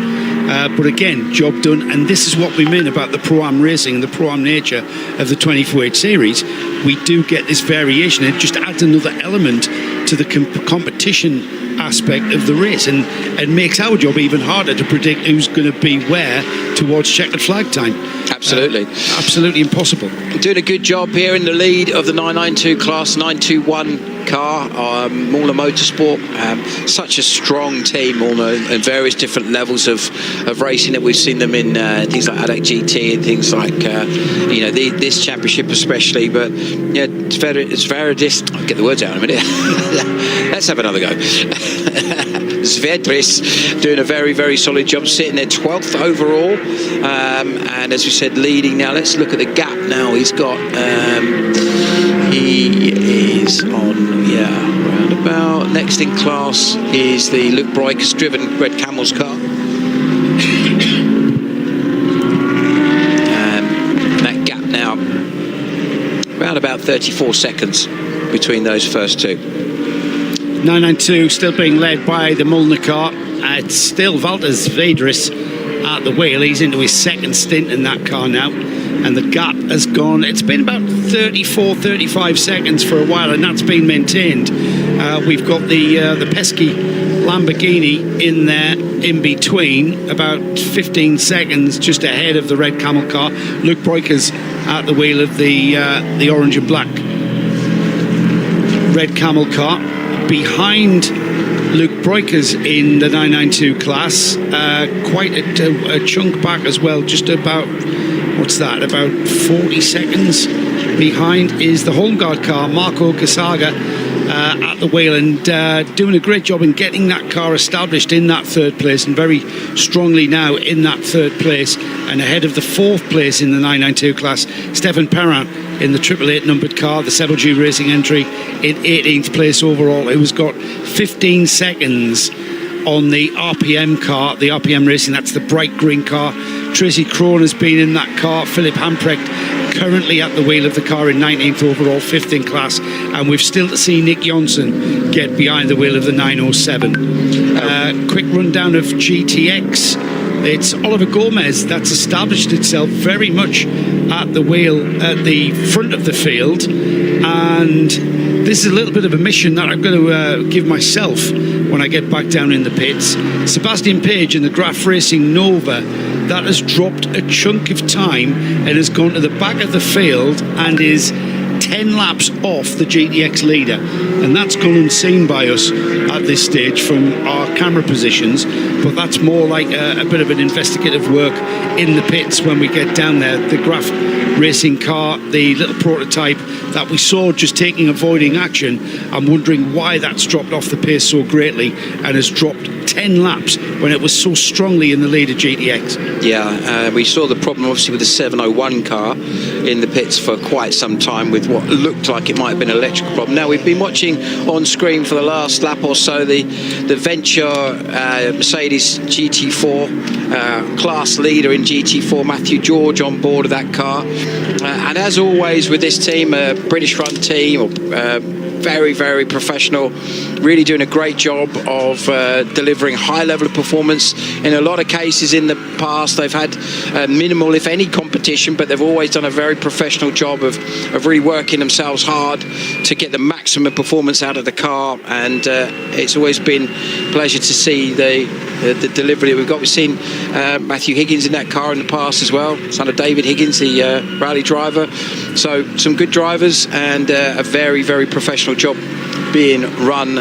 But again, job done. And this is what we mean about the Pro-Am racing and the Pro-Am nature of the 24H series. We do get this variation. It just adds another element to the competition aspect of the race and makes our job even harder to predict who's going to be where towards checkered flag time. Absolutely. Absolutely impossible. Doing a good job here in the lead of the 992 class 921 car, Mauler Motorsport. Such a strong team, Mauler, and various different levels of racing that we've seen them in, things like ADAC GT and things like this championship especially. But Zvedris, I'll get the words out in a minute. Let's have another go. Zvedris doing a very, very solid job, sitting there 12th overall, and as we said, leading now. Let's look at the gap now. He's got he is on roundabout. Next in class is the Luke Breukers driven Red Camel's car. That gap now around about 34 seconds between those first two. 992 still being led by the Molnar car. It's still Valter Zvedris at the wheel. He's into his second stint in that car now. And the gap has gone, it's been about 34, 35 seconds for a while, and that's been maintained. We've got the pesky Lamborghini in there in between, about 15 seconds just ahead of the Red Camel car. Luke Breukers at the wheel of the orange and black Red Camel car. Behind Luke Breukers in the 992 class, quite a chunk back as well, just about, what's that, about 40 seconds behind is the Holmgard car, Marco Gasaga at the wheel, and doing a great job in getting that car established in that third place, and very strongly now in that third place, and ahead of the fourth place in the 992 class, Stefan Perrin in the 888 numbered car, the Sebel G Racing entry, in 18th place overall, who's got 15 seconds on the RPM car, the RPM Racing, that's the bright green car. Tracy Krohn has been in that car. Philip Hamprecht currently at the wheel of the car in 19th overall, 5th in class, and we've still to see Nick Jonsson get behind the wheel of the 907. Quick rundown of GTX. It's Oliver Gomez that's established itself very much at the wheel at the front of the field, and this is a little bit of a mission that I'm going to give myself when I get back down in the pits. Sebastian Page in the Graf Racing Nova, that has dropped a chunk of time and has gone to the back of the field and is 10 laps off the GTX leader, and that's gone unseen by us at this stage from our camera positions, but that's more like a bit of an investigative work in the pits when we get down there. The Graf Racing car, the little prototype that we saw just avoiding action, I'm wondering why that's dropped off the pace so greatly and has dropped 10 laps when it was so strongly in the lead of GTX. Yeah, we saw the problem obviously with the 701 car in the pits for quite some time with what looked like it might have been an electrical problem. Now, we've been watching on screen for the last lap or so the Venture Mercedes GT4 class leader in GT4, Matthew George, on board of that car. And as always with this team, a British run team, very, very professional, really doing a great job of delivering high level of performance. In a lot of cases in the past, they've had minimal, if any, competition, but they've always done a very professional job of really working themselves hard to get the maximum performance out of the car. And it's always been a pleasure to see the delivery that we've got. We've seen Matthew Higgins in that car in the past as well, son of David Higgins, the rally driver. So some good drivers and a very, very professional job being run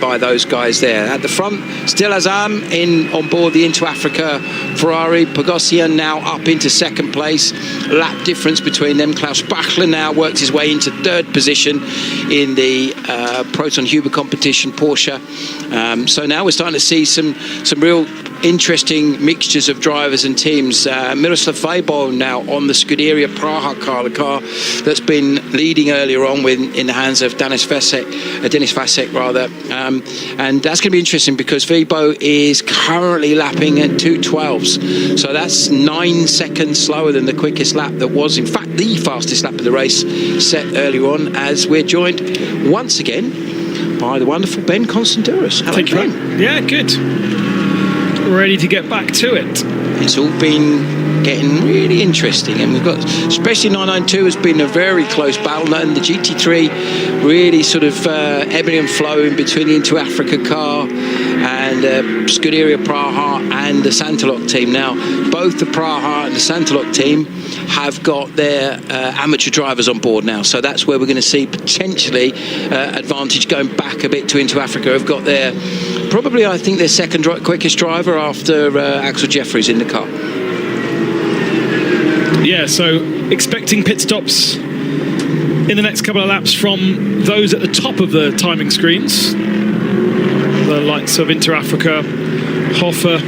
by those guys there. At the front, still Azam on board the Into Africa Ferrari. Pogosian now up into second place. Lap difference between them. Klaus Bachler now worked his way into third position in the Proton Huber competition, Porsche. So now we're starting to see some real interesting mixtures of drivers and teams. Miroslav Weibo now on the Scuderia Praha car, the car that's been leading earlier on in the hands of Dennis Vasek, and that's going to be interesting because Weibo is currently lapping at 2:12s, so that's 9 seconds slower than the quickest lap that was in fact the fastest lap of the race set earlier on, as we're joined once again by the wonderful Ben Constantouris. Hello, Thank you, Ben. Yeah, good. Ready to get back to it. It's all been getting really interesting, and we've got, especially 992 has been a very close battle, and the GT3 really sort of ebbing and flowing between the Into Africa car and Scuderia Praha and the Santalok team. Now, both the Praha and the Santalok team have got their amateur drivers on board now, so that's where we're going to see potentially advantage going back a bit to Into Africa. Have got their probably, I think, their second quickest driver after Axel Jeffries in the car. Yeah, so expecting pit stops in the next couple of laps from those at the top of the timing screens, the likes of Inter Africa, Hoffer,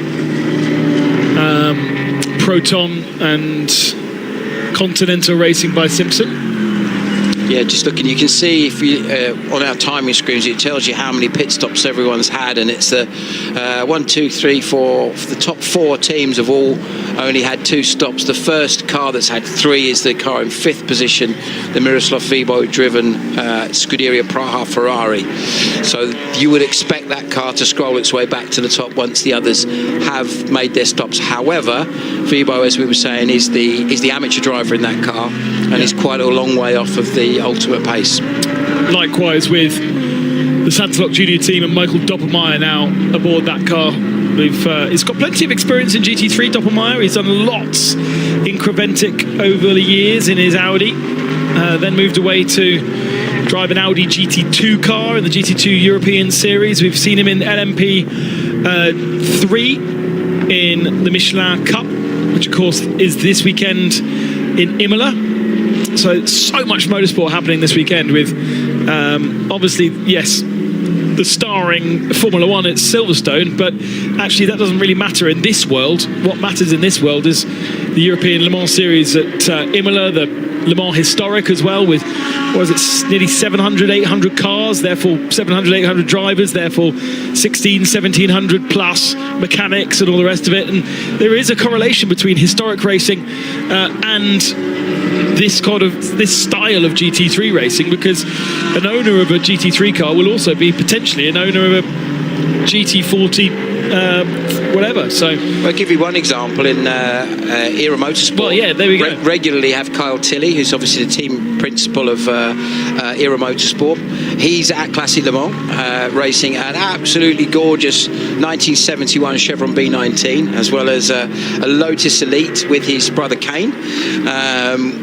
Proton and Continental Racing by Simpson. Yeah, just looking, you can see if you on our timing screens, it tells you how many pit stops everyone's had, and it's the 1, 2, 3, 4. The top 4 teams have all only had 2 stops. The first car that's had 3 is the car in 5th position, the Miroslav Weibo driven Scuderia Praha Ferrari. So you would expect that car to scroll its way back to the top once the others have made their stops. However, Weibo, as we were saying, is the amateur driver in that car, and is quite a long way off of the ultimate pace. Likewise with the Santalok Junior team and Michael Doppelmayr now aboard that car. He's got plenty of experience in GT3, Doppelmayr. He's done lots in Creventic over the years in his Audi, then moved away to drive an Audi GT2 car in the GT2 European Series. We've seen him in LMP 3 in the Michelin Cup, which of course is this weekend in Imola. So much motorsport happening this weekend with, obviously, yes, the starring Formula One at Silverstone, but actually that doesn't really matter in this world. What matters in this world is the European Le Mans Series at Imola, the Le Mans Historic as well, with, what is it, nearly 700, 800 cars, therefore 700, 800 drivers, therefore 16, 1700 plus mechanics and all the rest of it. And there is a correlation between historic racing and this style of GT3 racing, because an owner of a GT3 car will also be potentially an owner of a GT40 whatever. So I'll give you one example in Era Motorsport. Well, yeah, there we go. Regularly have Kyle Tilley, who's obviously the team principal of Era Motorsport. He's at Classic Le Mans racing an absolutely gorgeous 1971 Chevron B19, as well as a Lotus Elite with his brother Kane,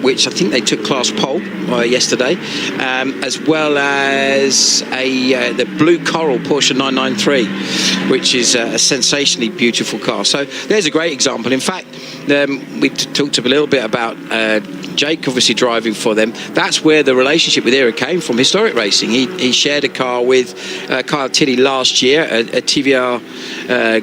which I think they took class pole yesterday, as well as the Blue Coral Porsche 993, which is a sensationally beautiful car. So there's a great example. In fact, we talked a little bit about Jake obviously driving for them. That's where the relationship with Era came from, historic racing. He shared a car with Kyle Tilley last year at TVR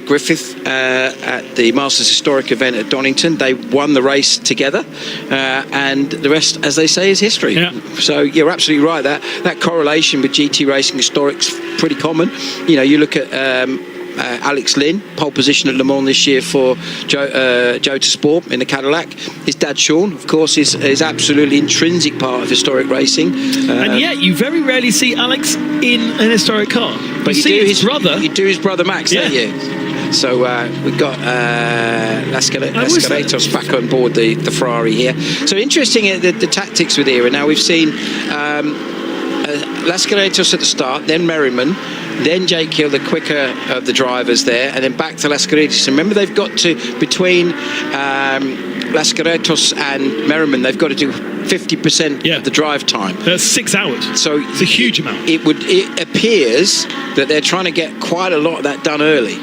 Griffith at the Masters Historic event at Donington. They won the race together, and the rest, as they say, is history. Yeah. So you're absolutely right. That correlation with GT racing historic's pretty common. You know, you look at Alex Lynn, pole position at Le Mans this year for Joe to Sport in the Cadillac. His dad Sean, of course, is absolutely intrinsic part of historic racing. And yet you very rarely see Alex in an historic car. But you see his brother. You do his brother Max, don't you? So we've got Lascaratos back on board the Ferrari here. So interesting the tactics with Era. Now we've seen Lascaratos at the start, then Merriman, then Jake Hill, the quicker of the drivers there, and then back to Lascaratos. Remember, they've got to, between Lascaratos and Merriman, they've got to do 50% of the drive time. That's 6 hours. So it's a huge amount. It appears that they're trying to get quite a lot of that done early.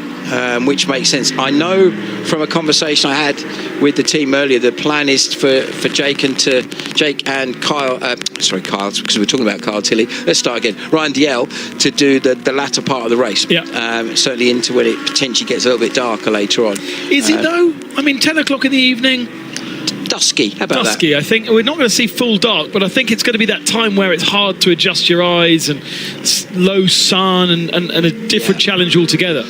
Which makes sense. I know from a conversation I had with the team earlier, the plan is for Jake and Kyle, Kyle, because we're talking about Kyle Tilley. Let's start again. Ryan Diel to do the latter part of the race. Yeah. Certainly into when it potentially gets a little bit darker later on. Is it though? I mean, 10 o'clock in the evening. Dusky. How about Dusky, I think. We're not going to see full dark, but I think it's going to be that time where it's hard to adjust your eyes and low sun and a different challenge altogether.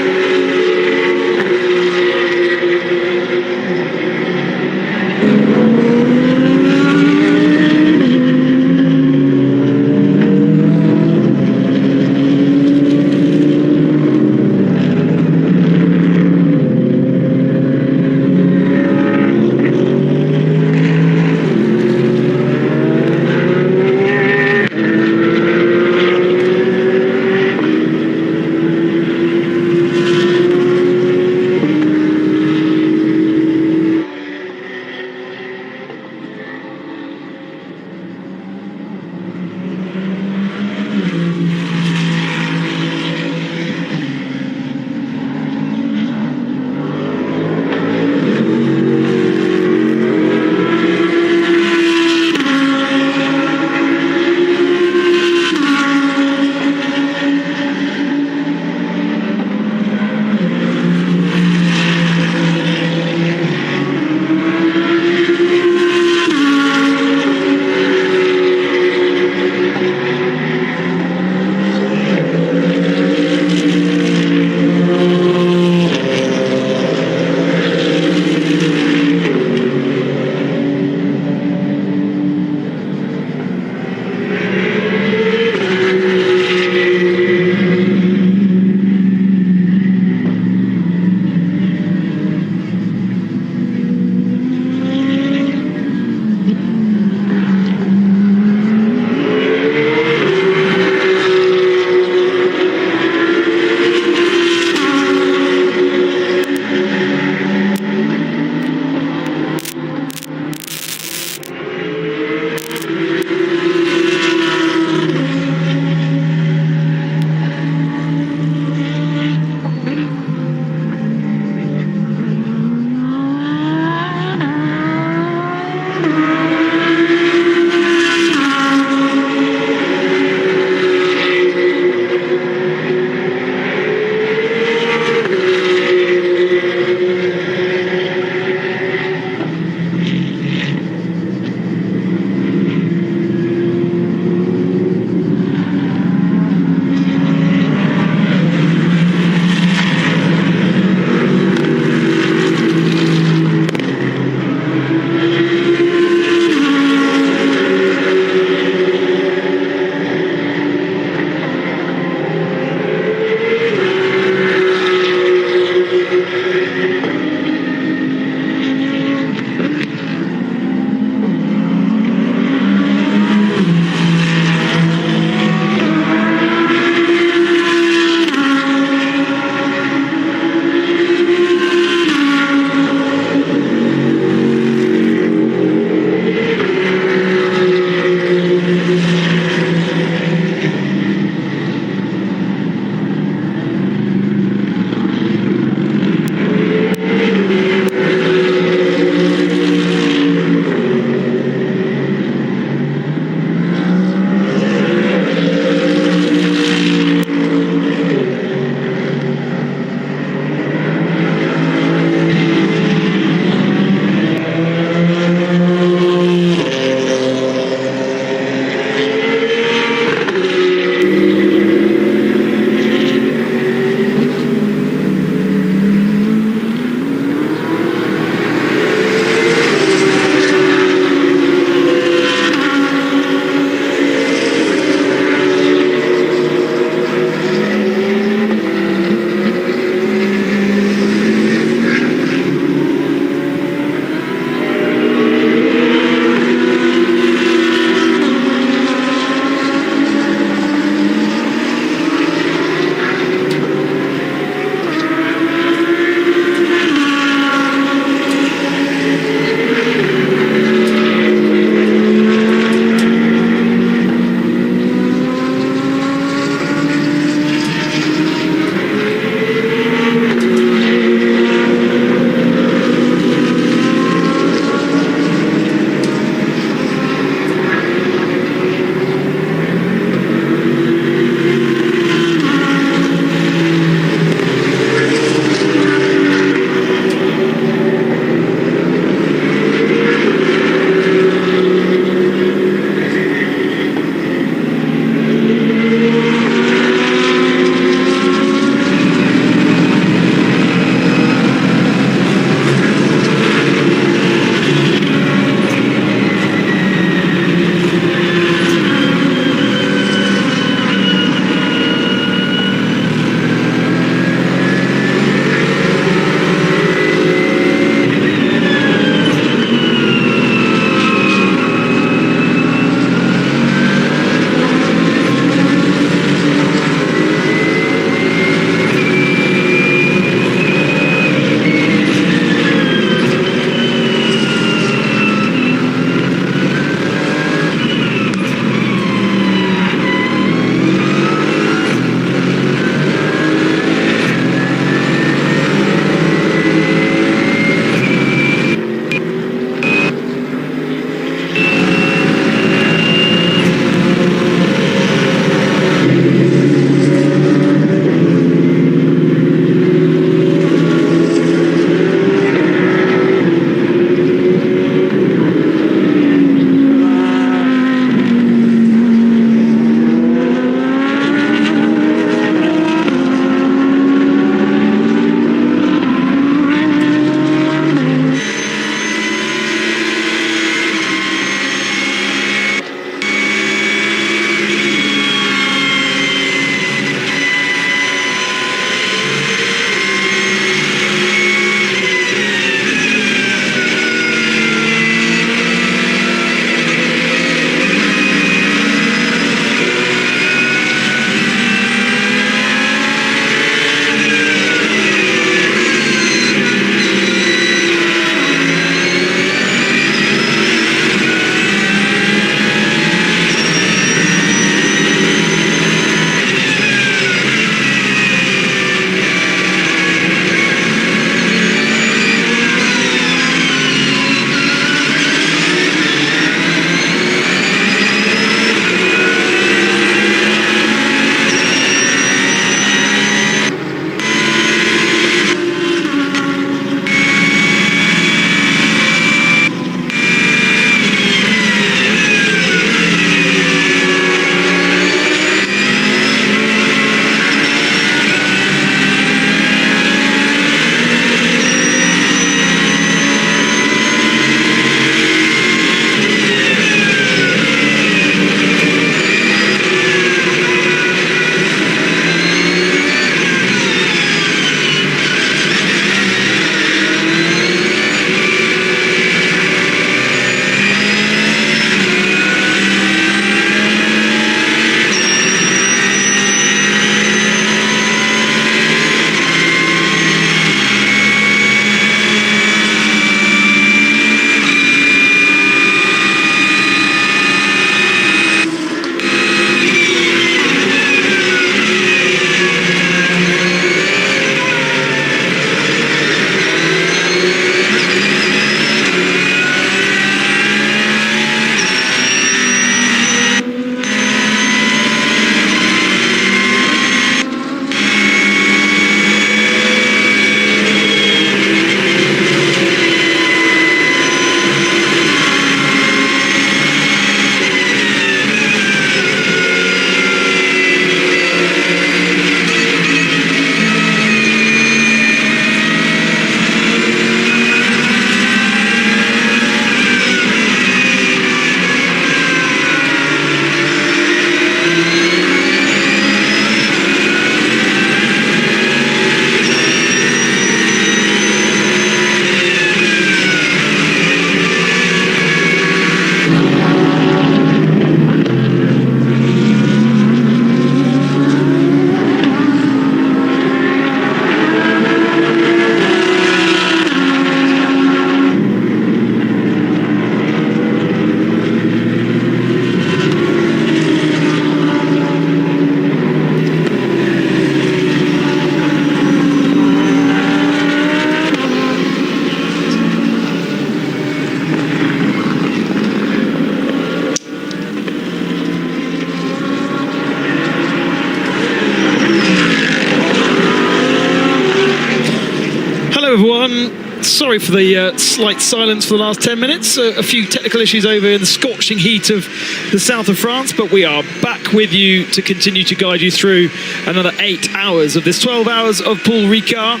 everyone. Sorry for the slight silence for the last 10 minutes. A few technical issues over in the scorching heat of the south of France, but we are back with you to continue to guide you through another 8 hours of this 12 hours of Paul Ricard.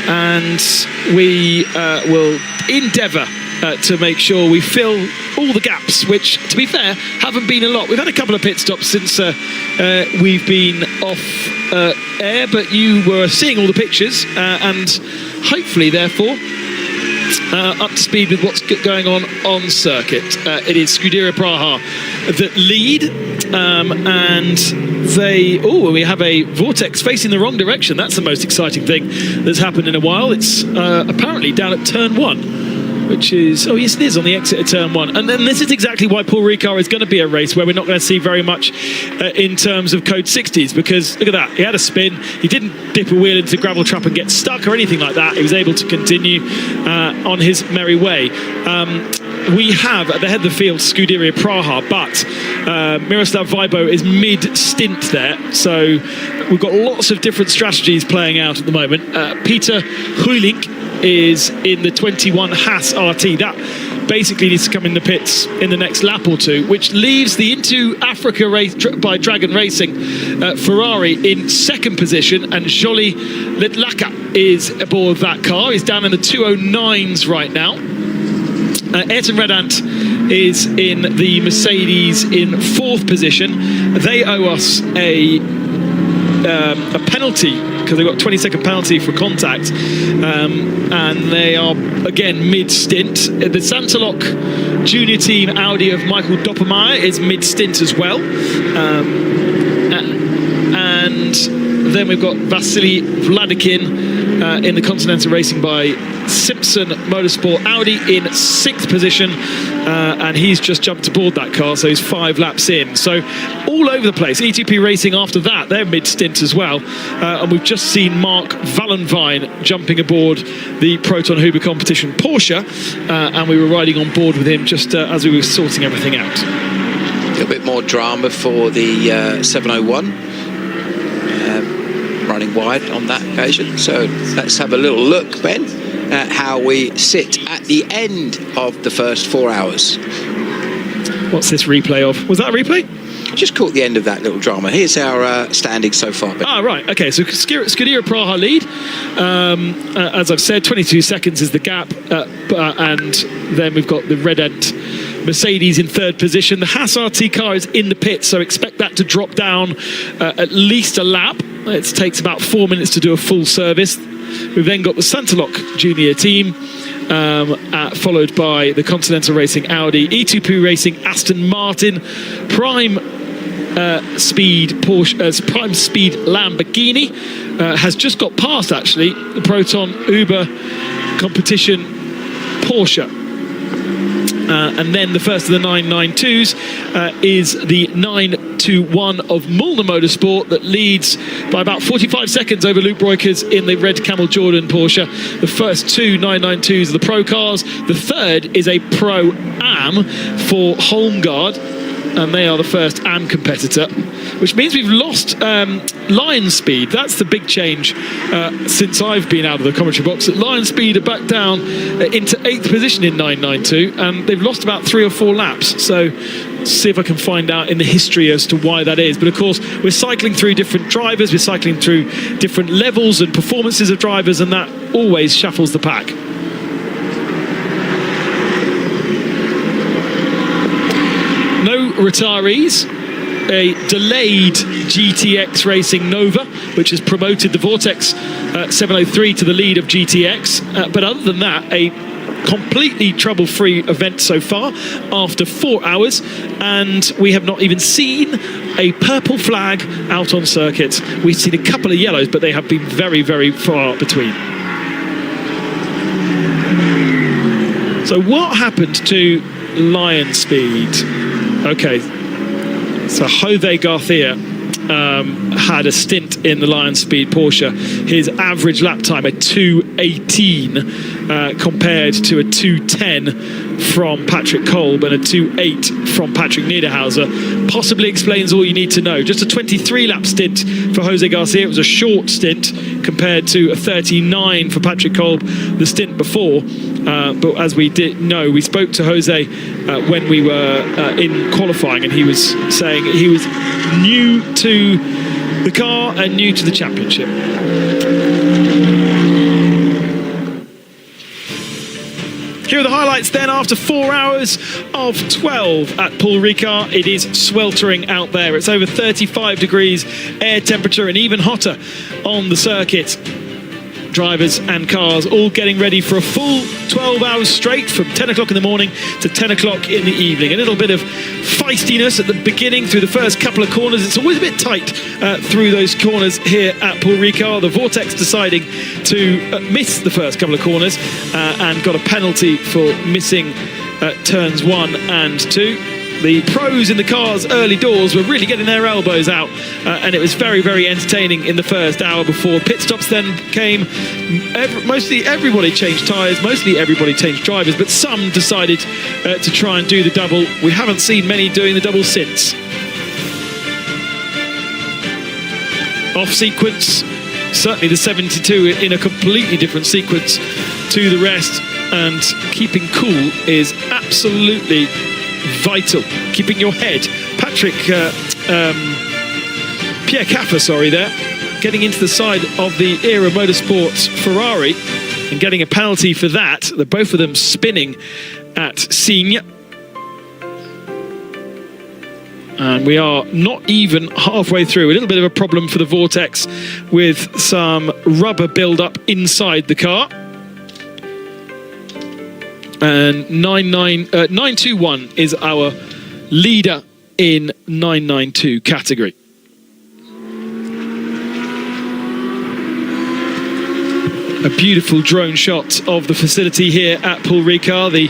And we will endeavour to make sure we fill all the gaps, which, to be fair, haven't been a lot. We've had a couple of pit stops since we've been off air, but you were seeing all the pictures and hopefully, therefore, up to speed with what's going on circuit. It is Scuderia Praha that lead, and we have a vortex facing the wrong direction. That's the most exciting thing that's happened in a while. It's apparently down at turn 1. Which is, yes, it is on the exit of turn 1. And then this is exactly why Paul Ricard is going to be a race where we're not going to see very much in terms of code 60s, because look at that, he had a spin, he didn't dip a wheel into the gravel trap and get stuck or anything like that. He was able to continue on his merry way. We have at the head of the field Scuderia Praha, but Miroslav Weibo is mid-stint there, so we've got lots of different strategies playing out at the moment. Peter Huylink is in the 21 Haas RT. That basically needs to come in the pits in the next lap or two, which leaves the Into Africa race by Dragon Racing Ferrari in second position, and Joly Ledlaka is aboard that car. He's down in the 209s right now. Ayrton Redant is in the Mercedes in fourth position. They owe us a penalty because they've got a 20-second penalty for contact, and they are again mid-stint. The Santalok junior team Audi of Michael Doppermeyer is mid-stint as well, and then we've got Vasily Vladikin in the Continental Racing by Simpson Motorsport Audi in sixth position, and he's just jumped aboard that car, so he's 5 laps in. So all over the place. E2P Racing after that, they're mid-stint as well, and we've just seen Mark Vallenvine jumping aboard the Proton Huber competition Porsche, and we were riding on board with him just as we were sorting everything out. A little bit more drama for the 701. Running wide on that occasion. So let's have a little look, Ben, at how we sit at the end of the first 4 hours. What's this replay of? Was that a replay? Just caught the end of that little drama. Here's our standing so far, Ben. Right. Okay, so Scuderia Praha lead. As I've said, 22 seconds is the gap, and then we've got the Redant Mercedes in third position. The Haas RT car is in the pit, so expect that to drop down at least a lap. It takes about 4 minutes to do a full service. We've then got the Santalok junior team, followed by the Continental Racing Audi, E2P Racing Aston Martin, Prime Speed Porsche, Prime Speed Lamborghini has just got past actually the Proton Uber competition Porsche. And then the first of the 992s is the 921 of Mulner Motorsport that leads by about 45 seconds over Luke Breukers in the red Camel Jordan Porsche. The first 2 992s are the Pro cars. The third is a Pro Am for Holmgard, and they are the first AM competitor, which means we've lost Lion Speed. That's the big change since I've been out of the commentary box. Lion Speed are back down into 8th position in 992, and they've lost about 3 or 4 laps. So let's see if I can find out in the history as to why that is. But of course, we're cycling through different drivers, we're cycling through different levels and performances of drivers, and that always shuffles the pack. No retirees. A delayed GTX Racing Nova, which has promoted the Vortex 703 to the lead of GTX. But other than that, a completely trouble-free event so far after 4 hours, and we have not even seen a purple flag out on circuit. We've seen a couple of yellows, but they have been very, very far between. So what happened to Lion Speed? Okay, so Jose Garcia had a stint in the Lion Speed Porsche. His average lap time a 2:18 compared to a 2:10 from Patrick Kolb and a 2:8 from Patrick Niederhauser. Possibly explains all you need to know. Just a 23 lap stint for Jose Garcia. It was a short stint compared to a 39 for Patrick Kolb the stint before. But as we did know, we spoke to Jose when we were in qualifying, and he was saying he was new to the car and new to the championship. Here are the highlights then after 4 hours of 12 at Paul Ricard. It is sweltering out there. It's over 35 degrees air temperature and even hotter on the circuit. Drivers and cars all getting ready for a full 12 hours straight from 10 o'clock in the morning to 10 o'clock in the evening. A little bit of feistiness at the beginning through the first couple of corners. It's always a bit tight through those corners here at Paul Ricard. The Vortex deciding to miss the first couple of corners and got a penalty for missing turns 1 and 2. The pros in the cars early doors were really getting their elbows out, and it was very, very entertaining in the first hour before pit stops then came. Mostly everybody changed tyres, mostly everybody changed drivers, but some decided to try and do the double. We haven't seen many doing the double since. Off sequence, certainly the 72 in a completely different sequence to the rest, and keeping cool is absolutely vital. Keeping your head. Patrick Pierre Caffa, there, getting into the side of the Era Motorsports Ferrari and getting a penalty for that. They're both of them spinning at Signes. And we are not even halfway through. A little bit of a problem for the Vortex with some rubber build-up inside the car. And 921 is our leader in 992 category. A beautiful drone shot of the facility here at Paul Ricard, the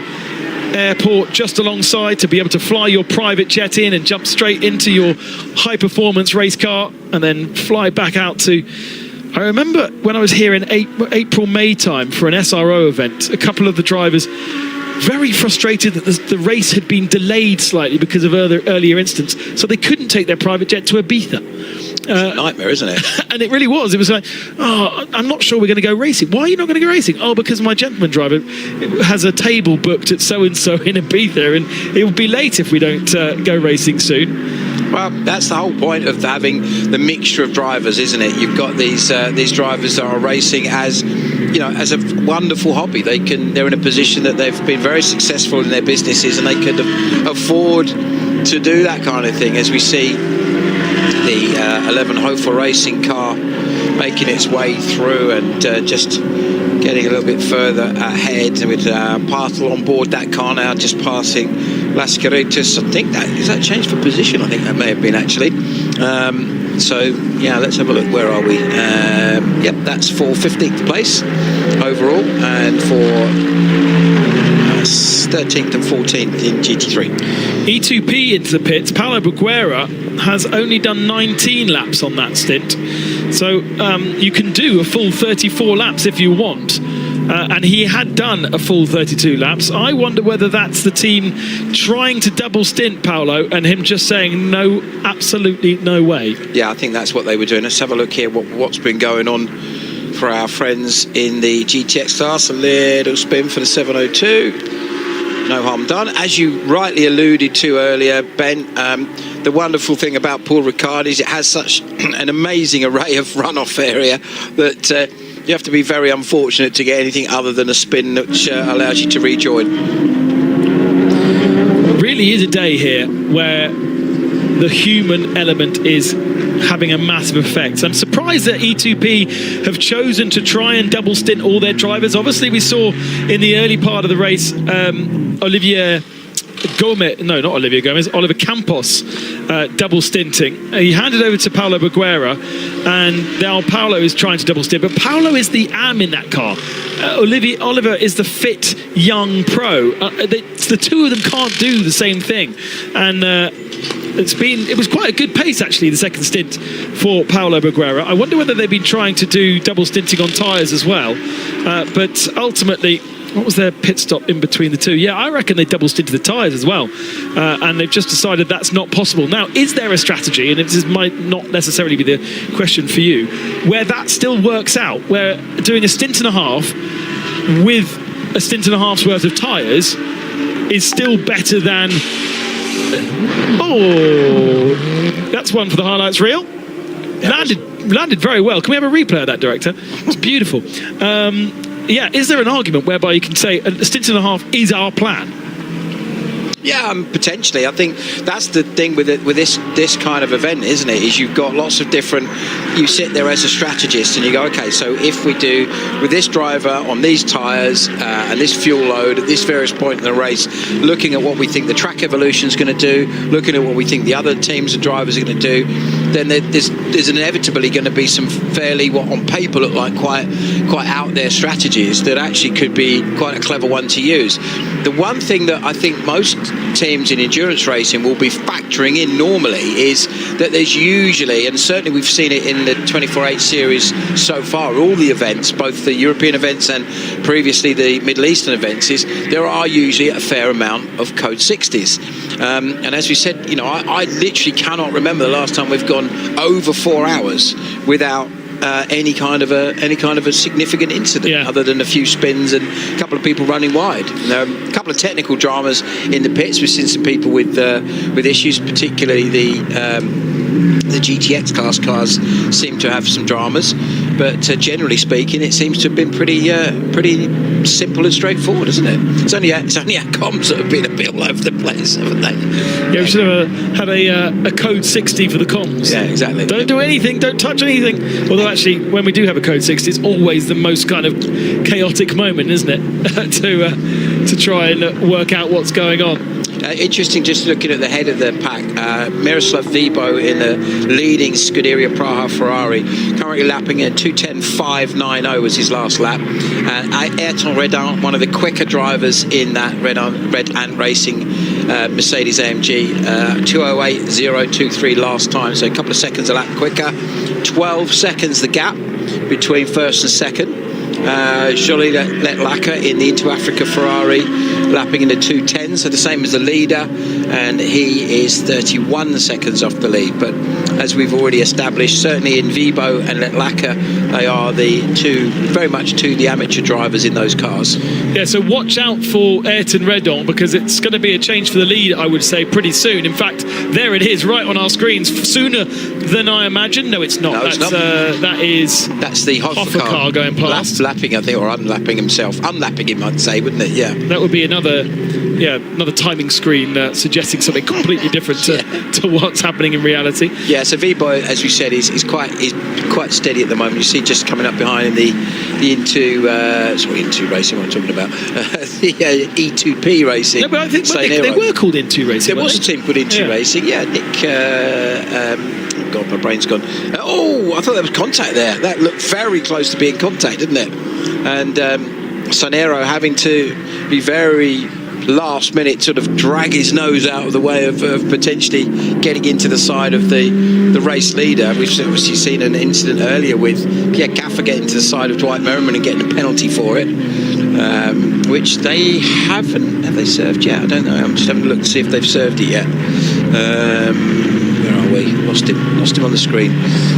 airport just alongside, to be able to fly your private jet in and jump straight into your high-performance race car and then fly back out to... I remember when I was here in April, May time for an SRO event, a couple of the drivers very frustrated that the race had been delayed slightly because of earlier incidents, so they couldn't take their private jet to Ibiza. It's a nightmare, isn't it? And it really was. It was like, I'm not sure we're going to go racing. Why are you not going to go racing? Oh, because my gentleman driver has a table booked at so-and-so in Ibiza, and it will be late if we don't go racing soon. Well, that's the whole point of having the mixture of drivers, isn't it? You've got these drivers that are racing as a wonderful hobby. They're in a position that they've been very successful in their businesses, and they could afford to do that kind of thing. As we see the 11 Hofer Racing car making its way through and just getting a little bit further ahead with Partel on board that car now, just passing Las Carretas. I think that changed for position. I think that may have been actually. So yeah, let's have a look. Where are we? Yep, that's for 15th place overall, and for 13th and 14th in GT3. E2P into the pits. Paulo Buguera has only done 19 laps on that stint, so you can do a full 34 laps if you want. And he had done a full 32 laps. I wonder whether that's the team trying to double stint Paulo and him just saying no, absolutely no way. Yeah, I think that's what they were doing. Let's have a look here what's been going on for our friends in the GTX class. A little spin for the 702. No harm done. As you rightly alluded to earlier, Ben, the wonderful thing about Paul Ricard is it has such an amazing array of runoff area that you have to be very unfortunate to get anything other than a spin which allows you to rejoin. Really is a day here where the human element is having a massive effect. I'm surprised that E2P have chosen to try and double stint all their drivers. Obviously, we saw in the early part of the race, Oliver Campos double stinting. He handed over to Paulo Buguera, and now Paulo is trying to double stint, but Paulo is the am in that car. Oliver is the fit young pro. The two of them can't do the same thing, and it was quite a good pace actually, the second stint for Paulo Buguera. I wonder whether they've been trying to do double stinting on tyres as well, but ultimately What was their pit stop in between the two? Yeah, I reckon they double stinted the tyres as well. And they've just decided that's not possible. Now, is there a strategy, and this might not necessarily be the question for you, where that still works out, where doing a stint and a half with a stint and a half's worth of tyres is still better than... Oh, that's one for the highlights reel. Landed very well. Can we have a replay of that, director? It's beautiful. Is there an argument whereby you can say a stint and a half is our plan? Yeah, potentially. I think that's the thing with this kind of event, isn't it? Is you've got lots of different. You sit there as a strategist and you go, okay, so if we do with this driver on these tyres and this fuel load at this various point in the race, looking at what we think the track evolution is going to do, looking at what we think the other teams and drivers are going to do, then there's inevitably going to be some fairly, what on paper look like quite out there strategies that actually could be quite a clever one to use. The one thing that I think most teams in endurance racing will be factoring in normally is that there's usually, and certainly we've seen it in the 12H series so far, all the events, both the European events and previously the Middle Eastern events, is there are usually a fair amount of code 60s. And as we said, I literally cannot remember the last time we've gone over 4 hours without any kind of a significant incident, other than a few spins and a couple of people running wide. A couple of technical dramas in the pits. We've seen some people with issues, particularly the GTX class cars seem to have some dramas, but generally speaking, it seems to have been pretty simple and straightforward, isn't it? It's only our comms that have been a bit all over the place, haven't they? Yeah, we should have had a code 60 for the comms. Yeah, exactly. Don't do anything, don't touch anything. Although actually, when we do have a code 60, it's always the most kind of chaotic moment, isn't it? to try and work out what's going on. Interesting, just looking at the head of the pack, Miroslav Vibo in the leading Scuderia Praha Ferrari, currently lapping at 2:10.590 was his last lap. Ayrton Redin, one of the quicker drivers in that Red Ant Racing Mercedes AMG, 2:08.023 last time, so a couple of seconds a lap quicker. 12 seconds the gap between first and second. Jolie Letlaka in the Into Africa Ferrari lapping in the 2:10, so the same as the leader, and he is 31 seconds off the lead. But as we've already established, certainly in Vibo and Letlaka, they are very much the amateur drivers in those cars. Yeah, so watch out for Ayrton Redon, because it's going to be a change for the lead, I would say, pretty soon. In fact, there it is, right on our screens, sooner than I imagined. No, it's not. No, it's not. That's the Hoffa car going past. Lapping, I think, or unlapping himself. Unlapping him, I'd say, wouldn't it? Yeah. That would be another timing screen suggesting something completely different to what's happening in reality. Yeah, so Vibo, as we said, is quite steady at the moment. You see just coming up behind in the Into Racing, what I'm talking about, the E2P Racing. No, but I think they were called Into Racing. There was a team called Into Racing. Yeah, Nick. God, my brain's gone. I thought there was contact there. That looked very close to being contact, didn't it? And Sanero having to be very last minute, sort of drag his nose out of the way of potentially getting into the side of the race leader. We've obviously seen an incident earlier with Pierre Caffer getting to the side of Dwight Merriman and getting a penalty for it, which they haven't. Have they served yet? I don't know. I'm just having a look to see if they've served it yet. Where are we? Lost him on the screen.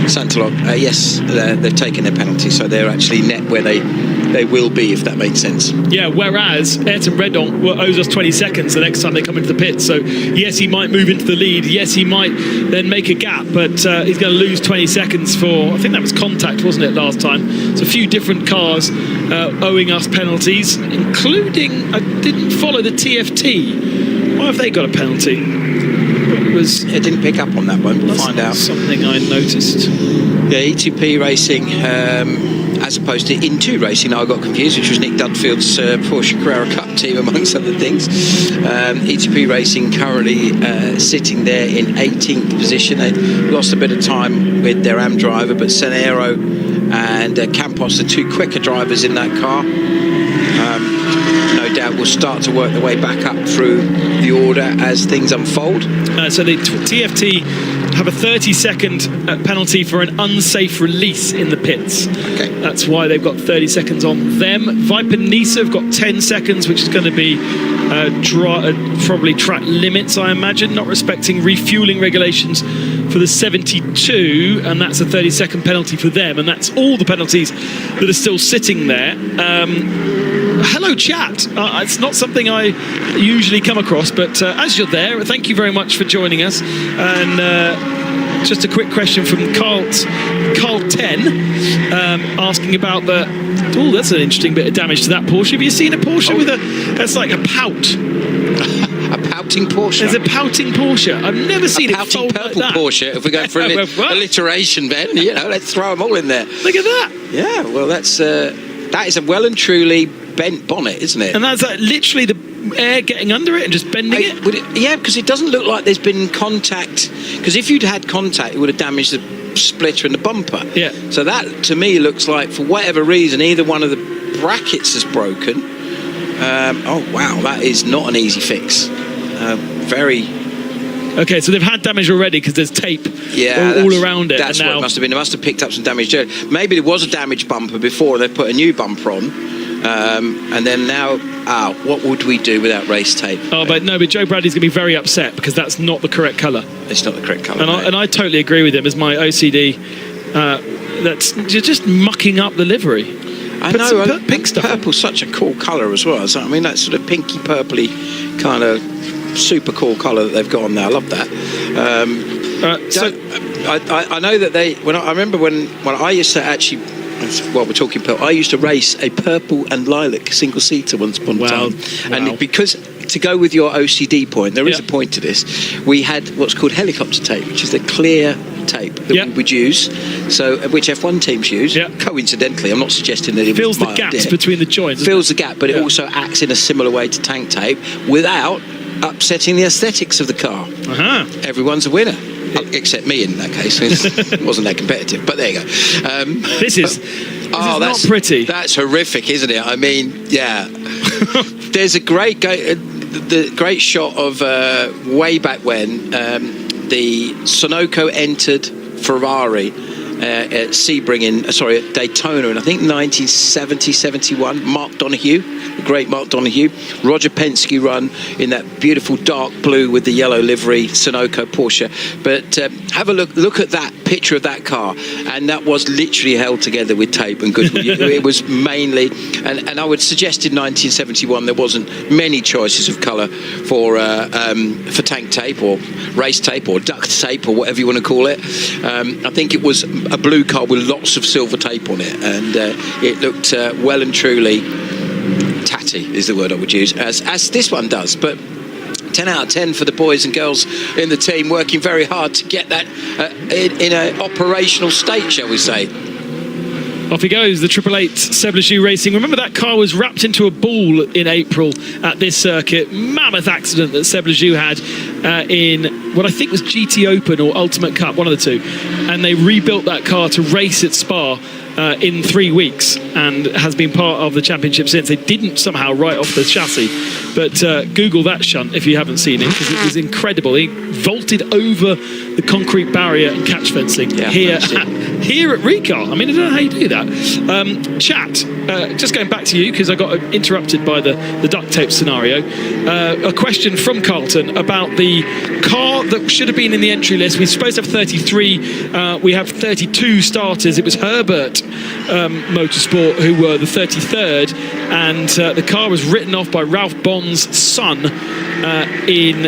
Santalog. Yes, they've taken their penalty, so they're actually net where they will be, if that makes sense. Yeah, whereas Ayrton Redon owes us 20 seconds the next time they come into the pit. So yes, he might move into the lead. Yes, he might then make a gap, but he's going to lose 20 seconds for, I think that was contact, wasn't it, last time? So a few different cars owing us penalties, including, I didn't follow the TFT. Why have they got a penalty? It didn't pick up on that one. We'll find out. Something I noticed. Yeah, E2P Racing, as opposed to Into Racing, I got confused, which was Nick Dudfield's Porsche Carrera Cup team, amongst other things. E2P Racing currently sitting there in 18th position. They lost a bit of time with their AM driver, but Sanero and Campos, the two quicker drivers in that car, no doubt will start to work their way back up through the order as things unfold. So the TFT have a 30-second penalty for an unsafe release in the pits. Okay. That's why they've got 30 seconds on them. Viper Nisa have got 10 seconds, which is going to be probably track limits, I imagine, not respecting refueling regulations for the 72, and that's a 30-second penalty for them, and that's all the penalties that are still sitting there. Hello, chat. It's not something I usually come across, but as you're there, thank you very much for joining us. And just a quick question from Carl 10, asking about that's an interesting bit of damage to that Porsche. Have you seen a Porsche with that's like a pout? A pouting Porsche? There's a pouting Porsche. I've never seen it pouting fold purple like that. Porsche. If we go for alliteration, Ben, let's throw them all in there. Look at that. Yeah, well, that is a well and truly bent bonnet, isn't it? And that's literally the air getting under it and just bending it? Yeah, because it doesn't look like there's been contact. Because if you'd had contact, it would have damaged the splitter and the bumper. Yeah. So that, to me, looks like, for whatever reason, either one of the brackets has broken. Oh, wow, that is not an easy fix. Very... Okay, so they've had damage already because there's tape all around it. That's what it must have been. They must have picked up some damage. Maybe there was a damaged bumper before, they put a new bumper on. And then now, what would we do without race tape? But Joe Bradley's going to be very upset because that's not the correct colour. It's not the correct colour. And I totally agree with him as my OCD. You're just mucking up the livery. I know, pink stuff. Purple's such a cool colour as well. So, I mean, that sort of pinky purpley kind of super cool colour that they've got on there. I love that. I know that I remember when I used to actually. Well, we're talking purple. I used to race a purple and lilac single-seater once upon a time. And because, to go with your OCD point, there is a point to this. We had what's called helicopter tape, which is the clear tape that we would use, which F1 teams use. Coincidentally, I'm not suggesting that it fills the gaps between the joints. Fills the gap, but it also acts in a similar way to tank tape without upsetting the aesthetics of the car. Everyone's a winner. Except me in that case. It wasn't that competitive, but there you go. This is not pretty. That's horrific, isn't it? I mean, yeah. There's a great shot of way back when the Sunoco entered Ferrari at Sebring at Daytona in I think 1970-71. Mark Donoghue, the great Mark Donoghue. Roger Penske run in that beautiful dark blue with the yellow livery Sunoco Porsche. But have a look at that picture of that car, and that was literally held together with tape and good. It was mainly, and I would suggest in 1971 there wasn't many choices of colour for tank tape or race tape or duct tape or whatever you want to call it. I think it was a blue car with lots of silver tape on it, and it looked well and truly tatty is the word I would use, as this one does. But 10 out of 10 for the boys and girls in the team, working very hard to get that in an operational state, shall we say. Off he goes, the 888 Seb Lejou Racing. Remember that car was wrapped into a ball in April at this circuit. Mammoth accident that Seb Lejou had in what I think was GT Open or Ultimate Cup, one of the two. And they rebuilt that car to race at Spa in 3 weeks and has been part of the championship since. They didn't somehow write off the chassis, but Google that shunt if you haven't seen it, because it was incredible. He vaulted over the concrete barrier and catch fencing here at Ricard. I mean, I don't know how you do that. Chat, just going back to you because I got interrupted by the duct tape scenario. A question from Carlton about the car that should have been in the entry list. We're supposed to have 33. We have 32 starters. It was Herbert Motorsport who were the 33rd, and the car was written off by Ralph Bond's son in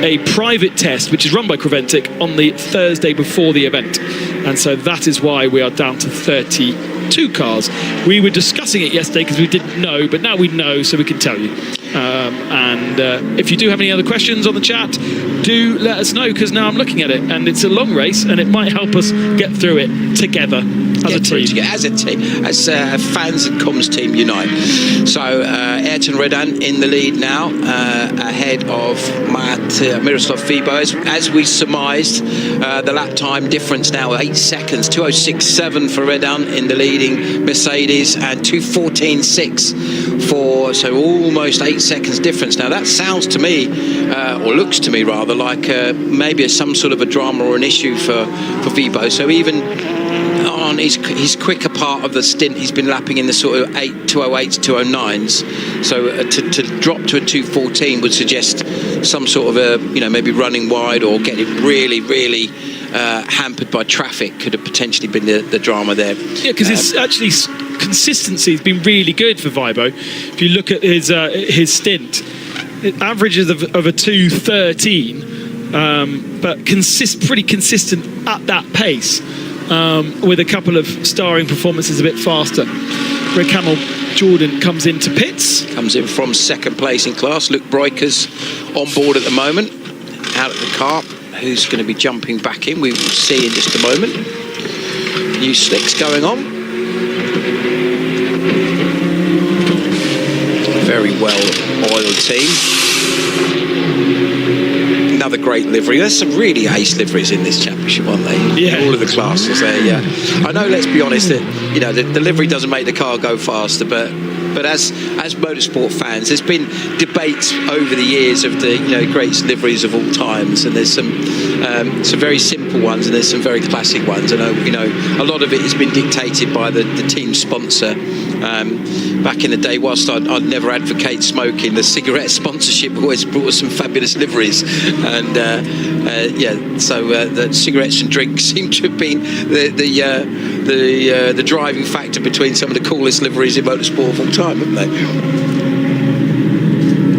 a private test which is run by Creventic on the Thursday before the event, and so that is why we are down to 32 cars. We were discussing it yesterday because we didn't know, but now we know, so we can tell you. And if you do have any other questions on the chat, do let us know, because now I'm looking at it and it's a long race and it might help us get through it together as a team. As fans and comms team unite. So Ayrton Redan in the lead now, ahead of Miroslav Fibo. As we surmised, the lap time difference now 8 seconds, 2:06.7 for Redan in the leading Mercedes, and 2:14.6 for, so almost 8 seconds difference. Now that sounds to me, or looks to me rather, like maybe some sort of a drama or an issue for Fibo. So even on on his quicker part of the stint, he's been lapping in the sort of 208s, 209s. So to drop to a 214 would suggest some sort of a, maybe running wide or getting really, really hampered by traffic could have potentially been the drama there. Yeah, because it's actually consistency has been really good for Vibo. If you look at his stint, it averages of a 213, but pretty consistent at that pace, with a couple of starring performances a bit faster. Greg Camel Jordan comes into pits. Comes in from second place in class. Luke Breukers on board at the moment, out of the car. Who's going to be jumping back in? We will see in just a moment. New slicks going on. Very well-oiled team. Another great livery. There's some really ace liveries in this championship, aren't they? Yeah. All of the classes there, yeah. I know, let's be honest, that the livery doesn't make the car go faster, but as motorsport fans, there's been debates over the years of the greatest liveries of all times, and there's some very simple ones and there's some very classic ones. I know a lot of it has been dictated by the team sponsor. Back in the day, whilst I'd never advocate smoking, the cigarette sponsorship always brought us some fabulous liveries, and the cigarettes and drinks seem to have been the driving factor between some of the coolest liveries in motorsport of all time, haven't they?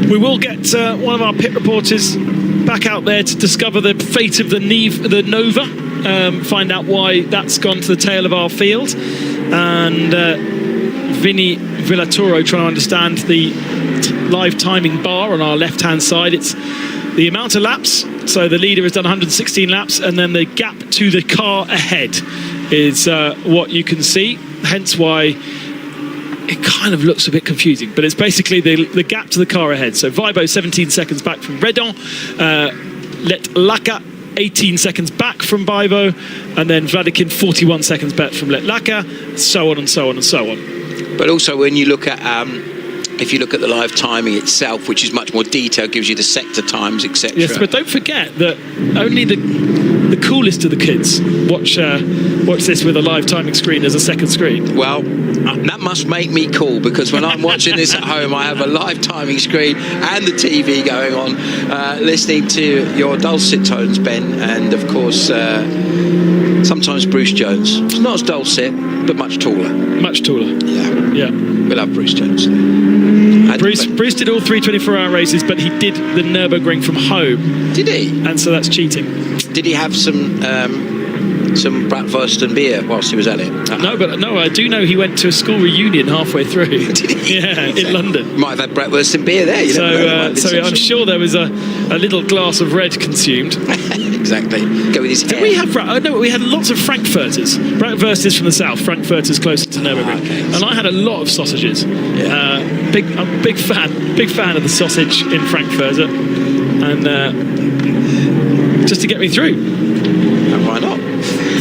We will get one of our pit reporters back out there to discover the fate of the Nova, find out why that's gone to the tail of our field, and Vinny Villatoro trying to understand the live timing bar on our left-hand side. It's the amount of laps. So the leader has done 116 laps, and then the gap to the car ahead is what you can see. Hence why it kind of looks a bit confusing, but it's basically the gap to the car ahead. So Vibo 17 seconds back from Redon, Let Laka 18 seconds back from Vibo, and then Vladikin 41 seconds back from Let Laka, so on and so on and so on. But also when you look at if you look at the live timing itself, which is much more detailed, gives you the sector times, etc. Yes, but don't forget that only the coolest of the kids watch this with a live timing screen as a second screen. Well, that must make me cool, because when I'm watching this at home, I have a live timing screen and the TV going on, listening to your dulcet tones, Ben, and of course sometimes Bruce Jones. It's not as dulcet, but much taller. Much taller. Yeah. We love Bruce Jones. Bruce did all 3 24-hour races, but he did the Nürburgring from home. Did he? And so that's cheating. Did he have some bratwurst and beer whilst he was at it? No, I do know he went to a school reunion halfway through. Did he? Yeah, in London. Might have had bratwurst and beer there. So I'm sure there was a little glass of red consumed. Exactly. Go with his hair. Did we have? No, we had lots of Frankfurters. Bratwurst is from the south. Frankfurters closer to Nürburgring. Okay. And I had a lot of sausages. Yeah. I'm a big fan of the sausage in Frankfurter, and just to get me through. And why not?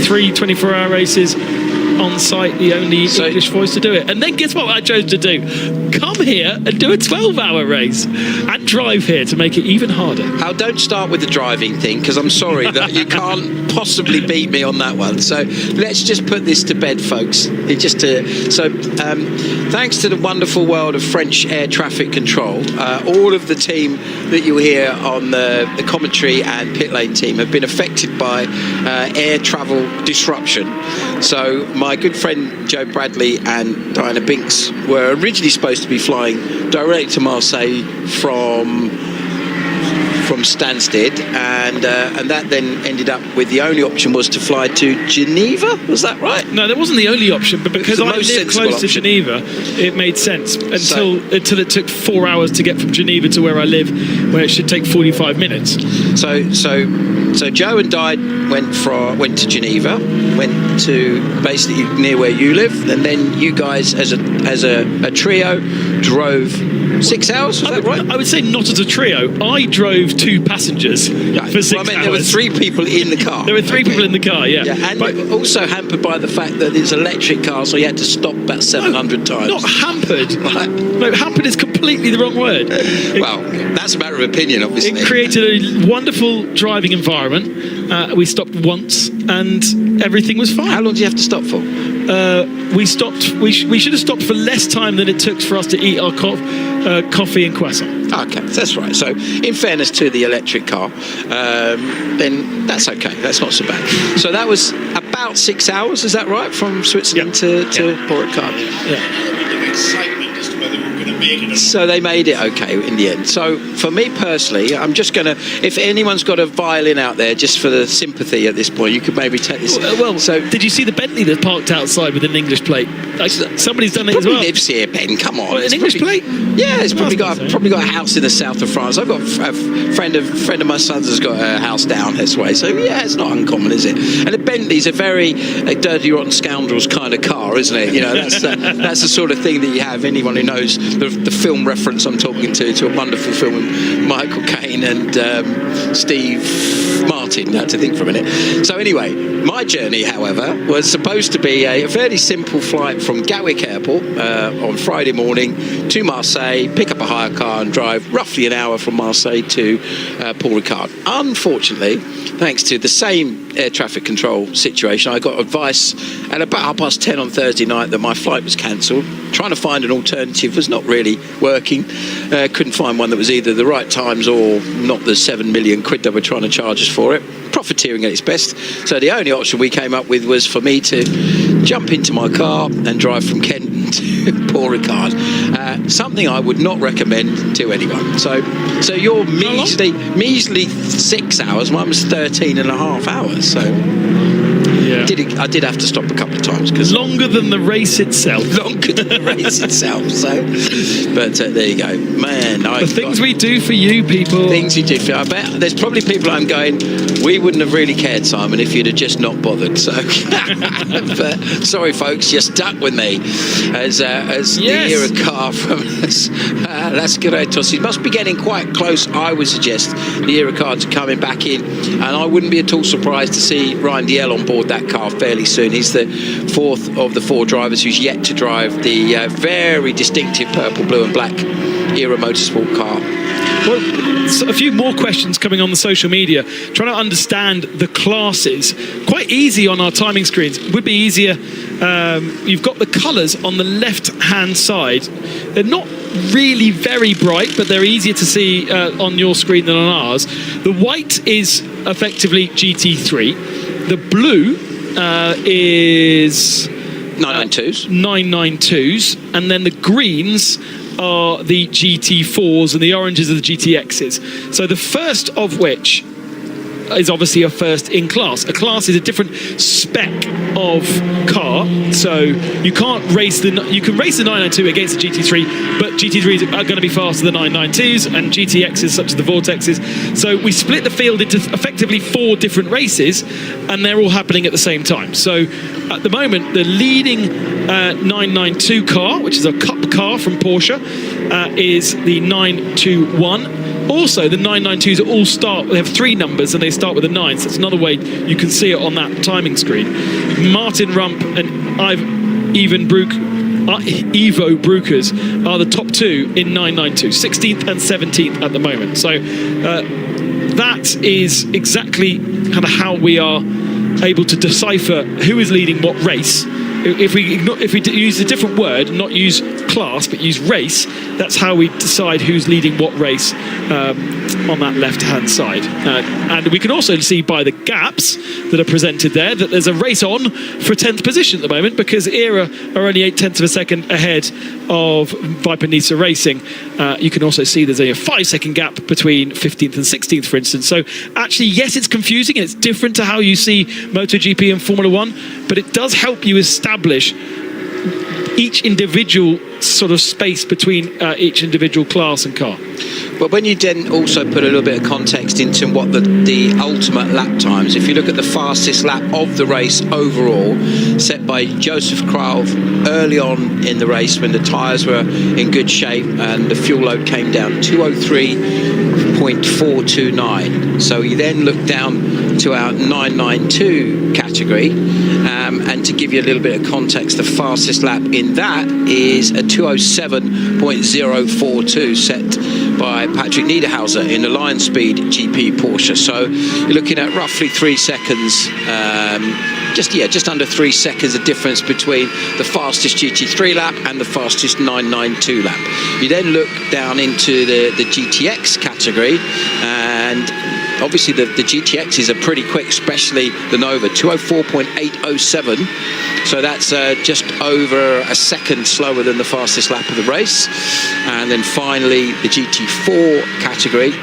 3 24-hour races on site, the only English voice to do it. And then guess what I chose to do? Come here and do a 12-hour race and drive here to make it even harder. Al, don't start with the driving thing, because I'm sorry that you can't possibly beat me on that one. So let's just put this to bed, folks. Thanks to the wonderful world of French air traffic control, all of the team that you hear on the commentary and pit lane team have been affected by air travel disruption. So my good friend Joe Bradley and Diana Binks were originally supposed to be flying direct to Marseille from Stansted, and that then ended up with the only option was to fly to Geneva. Was that right? No, that wasn't the only option, but because I live close to Geneva, it made sense until it took 4 hours to get from Geneva to where I live, where it should take 45 minutes. So Joe and Di went to Geneva, went to basically near where you live, and then you guys as a trio drove 6 hours. Was that right? I would say not as a trio. I drove 2 passengers for 6 hours. There were 3 people in the car. There were 3 people in the car, yeah. And also hampered by the fact that it's an electric car, so you had to stop about 700 times. Not hampered. Right. No, hampered is completely the wrong word. Well, that's a matter of opinion, obviously. It created a wonderful driving environment. We stopped once, and everything was fine. How long did you have to stop for? We stopped. We should have stopped for less time than it took for us to eat our coffee and croissant. Okay, that's right. So, in fairness to the electric car, then that's okay. That's not so bad. So that was about 6 hours. Is that right, from Switzerland to Paul Ricard? So they made it okay in the end. So for me personally, I'm just going to, if anyone's got a violin out there, just for the sympathy at this point, you could maybe take this. Well, so did you see the Bentley that's parked outside with an English plate? Like, somebody's done it as well. Lives here, Ben. Come on, an English plate? Yeah, it's probably got a house in the south of France. I've got a friend of my son's has got a house down this way. So yeah, it's not uncommon, is it? And a Bentley's a very dirty, rotten scoundrels kind of car, isn't it? You know, that's the sort of thing that you have. Anyone who knows the film reference I'm talking to a wonderful film with Michael Caine and Steve Martin. I had to think for a minute. So anyway, my journey, however, was supposed to be a fairly simple flight from Gatwick Airport on Friday morning to Marseille, pick up a hire car and drive roughly an hour from Marseille to Paul Ricard. Unfortunately, thanks to the same air traffic control situation, I got advice at about 10:30 on Thursday night that my flight was cancelled. Trying to find an alternative was not really working. Couldn't find one that was either the right times or not the 7 million quid that were trying to charge us for it. Profiteering at its best. So the only option we came up with was for me to jump into my car and drive from Kent to Paul Ricard. Something I would not recommend to anyone. So you're measly 6 hours. Mine was 13 and a half hours. So yeah. I did have to stop a couple of times. Cause longer than the race itself. Longer than the race itself. So, but there you go. Man, the things we do for you, people. Things you do for you. I bet there's probably people I'm going, we wouldn't have really cared, Simon, if you'd have just not bothered. So, but sorry, folks, you're stuck with me as the era car from Las Queretos. It must be getting quite close, I would suggest, the era cars are coming back in, and I wouldn't be at all surprised to see Ryan Diel on board that car fairly soon. He's the fourth of the four drivers who's yet to drive the very distinctive purple, blue and black era motorsport car. Well, a few more questions coming on the social media, trying to understand the classes. Quite easy on our timing screens. Would be easier. You've got the colours on the left-hand side. They're not really very bright, but they're easier to see on your screen than on ours. The white is effectively GT3. The blue is 992s, and then the greens are the GT4s and the oranges are the GTXs. So the first of which is obviously a first in class. A class is a different spec of car, so you can't race you can race the 992 against the GT3, but GT3s are going to be faster than 992s and GTXs such as the Vortexes. So we split the field into effectively 4 different races, and they're all happening at the same time. So at the moment, the leading 992 car, which is a cup car from Porsche, is the 921. Also, the 992s all they have 3 numbers and they start with a 9, so that's another way you can see it on that timing screen. Martin Rump and Ivo Brukers are the top 2 in 992, 16th and 17th at the moment. So that is exactly kind of how we are able to decipher who is leading what race. If we use a different word, not use class, but use race, that's how we decide who's leading what race on that left-hand side. And we can also see by the gaps that are presented there that there's a race on for 10th position at the moment, because ERA are only 0.8 of a second ahead of Viper Nisa Racing. You can also see there's a 5-second gap between 15th and 16th, for instance. So actually, yes, it's confusing and it's different to how you see MotoGP and Formula 1, but it does help you establish each individual sort of space between each individual class and car. But when you then also put a little bit of context into what the ultimate lap times, if you look at the fastest lap of the race overall, set by Joseph Kralv early on in the race when the tyres were in good shape and the fuel load came down, 203.429. So you then look down to our 992 category, and to give you a little bit of context, the fastest lap in that is a 207.042 set by Patrick Niederhauser in the Lion Speed GP Porsche. So you're looking at roughly 3 seconds just under 3 seconds of difference between the fastest GT3 lap and the fastest 992 lap. You then look down into the GTX category, and obviously the GTXs are pretty quick, especially the Nova, 204.807. So that's just over a second slower than the fastest lap of the race. And then finally the GT4 category,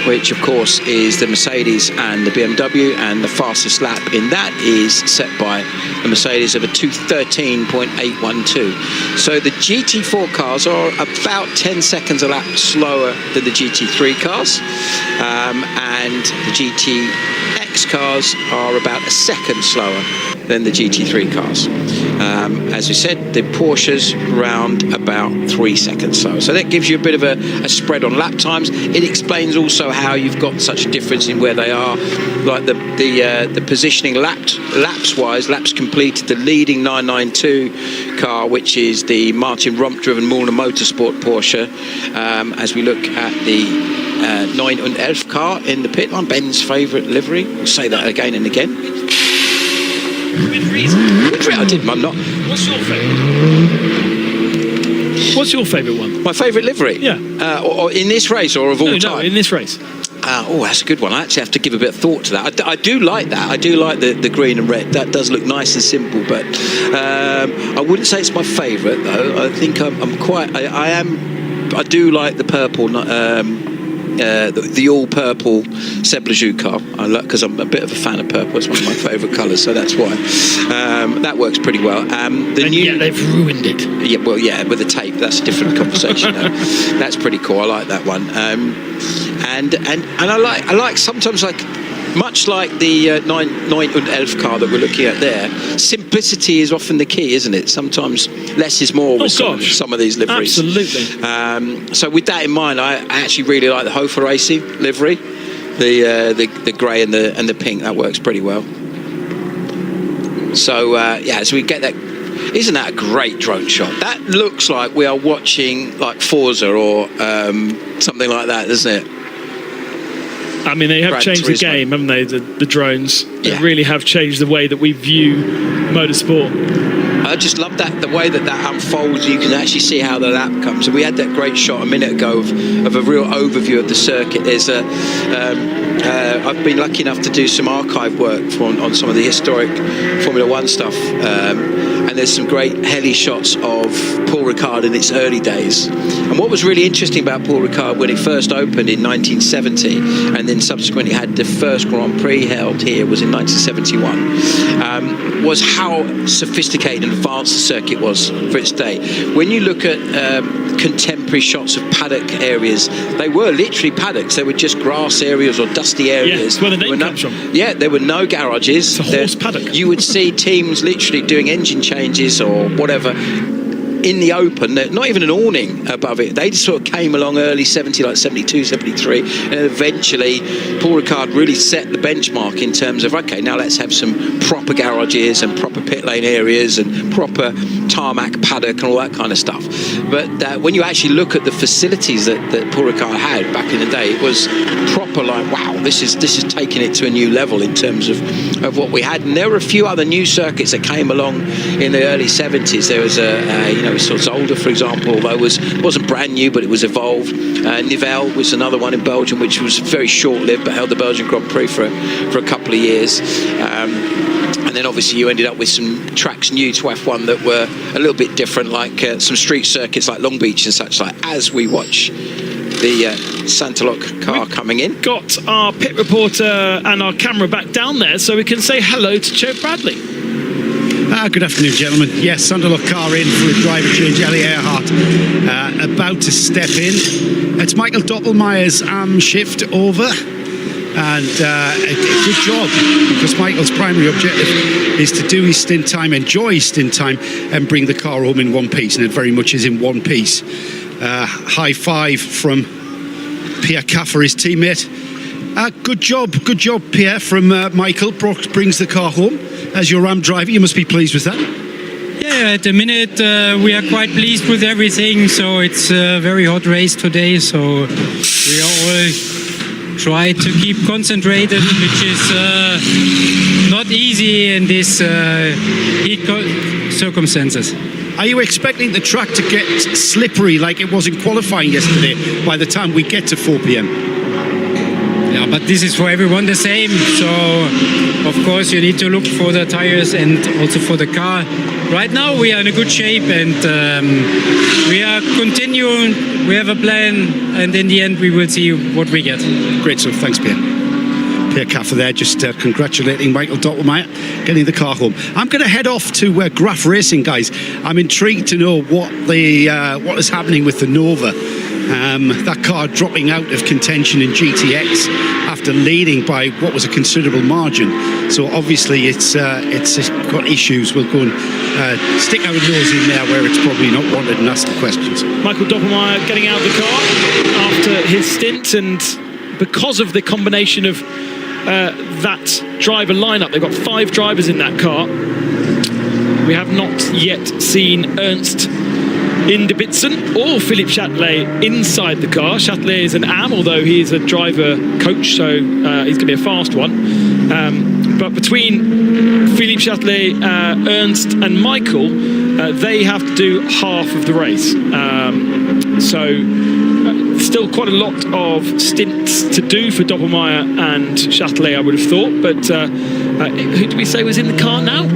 which of course is the Mercedes and the BMW, and the fastest lap in that is set by the Mercedes of a 213.812. So the GT4 cars are about 10 seconds a lap slower than the GT3 cars, and the GTX cars are about a second slower than the GT3 cars. As we said, the Porsches around about 3 seconds slower. So that gives you a bit of a spread on lap times. It explains also how you've got such a difference in where they are, like the positioning laps completed. The leading 992 car, which is the Martin Rump-driven Mullner Motorsport Porsche. As we look at the 911 car in the pit line, Ben's favourite livery. We'll say that again and again. I did, I'm not. What's your favourite? What's your favourite one? My favourite livery? Yeah. Or in this race, or of all time? No, in this race. That's a good one. I actually have to give a bit of thought to that. I do like that. I do like the green and red. That does look nice and simple, but I wouldn't say it's my favourite, though. I think I do like the purple, the all-purple Seblajou car. I like, because I'm a bit of a fan of purple. It's one of my favourite colours, so that's why. That works pretty well. Yet they've ruined it. Yeah, well, yeah, with the tape. That's a different conversation. That's pretty cool. I like that one. And I like sometimes, like, much like the 911 car that we're looking at there, simplicity is often the key, isn't it? Sometimes less is more with some of these liveries. Absolutely. So with that in mind, I actually really like the Hofer Racing livery, the grey and the pink. That works pretty well. So so we get that. Isn't that a great drone shot? That looks like we are watching like Forza or something like that, doesn't it? I mean, they have changed the game, haven't they? The drones. They really have changed the way that we view motorsport. I just love that, the way that unfolds. You can actually see how the lap comes. And we had that great shot a minute ago of a real overview of the circuit. There's I've been lucky enough to do some archive work on some of the historic Formula One stuff. And there's some great heli shots of Paul Ricard in its early days. And what was really interesting about Paul Ricard when it first opened in 1970, and then subsequently had the first Grand Prix held here, was in 1971, was how sophisticated and advanced the circuit was for its day. When you look at contemporary shots of paddock areas, they were literally paddocks. They were just grass areas or dusty areas. Yeah, that's where the name comes from. Yeah, there were no garages. It's a horse paddock. You would see teams literally doing engine changes or whatever in the open, not even an awning above it. They just sort of came along early 70, like 72, 73, and eventually Paul Ricard really set the benchmark in terms of, okay, now let's have some proper garages and proper pit lane areas and proper tarmac paddock and all that kind of stuff. But when you actually look at the facilities that Paul Ricard had back in the day, it was proper, like, wow, this is taking it to a new level in terms of what we had. And there were a few other new circuits that came along in the early 70s. There was Zolder, for example, although it wasn't brand new, but it was evolved. Nivelles was another one in Belgium, which was very short-lived, but held the Belgian Grand Prix for a couple of years. And then obviously you ended up with some tracks new to F1 that were a little bit different, like some street circuits like Long Beach and such, like, as we watch the Santaloc car coming in. Got our pit reporter and our camera back down there so we can say hello to Joe Bradley. Good afternoon, gentlemen. Yes, Sandalock car in for a driver change. Ellie Earhart about to step in. It's Michael Doppelmayer's shift over. And a good job, because Michael's primary objective is to do his stint time, enjoy his stint time, and bring the car home in one piece. And it very much is in one piece. High five from Pierre Caffer, his teammate. Good job, Pierre, from Michael. Brings the car home. As your Ram driver, you must be pleased with that. Yeah, at the minute we are quite pleased with everything. So it's a very hot race today. So we are all try to keep concentrated, which is not easy in these heat circumstances. Are you expecting the track to get slippery like it was in qualifying yesterday by the time we get to 4 p.m? Yeah, but this is for everyone the same. So, of course, you need to look for the tires and also for the car. Right now, we are in a good shape and we are continuing. We have a plan, and in the end, we will see what we get. Great stuff. Thanks, Pierre. Pierre Caffer there, just congratulating Michael Doppelmayr, getting the car home. I'm going to head off to Graf Racing, guys. I'm intrigued to know what is happening with the Nova. That car dropping out of contention in GTX after leading by what was a considerable margin. So obviously it's got issues. We'll go and stick our nose in there where it's probably not wanted and ask the questions. Michael Doppelmayr getting out of the car after his stint, and because of the combination of that driver lineup, they've got 5 drivers in that car. We have not yet seen Ernst Indebitzen or Philippe Chatelet inside the car. Chatelet is an AM, although he is a driver coach, so he's going to be a fast one. But between Philippe Chatelet, Ernst and Michael, they have to do half of the race. Still quite a lot of stints to do for Doppelmayr and Chatelet, I would have thought. But who do we say was in the car now?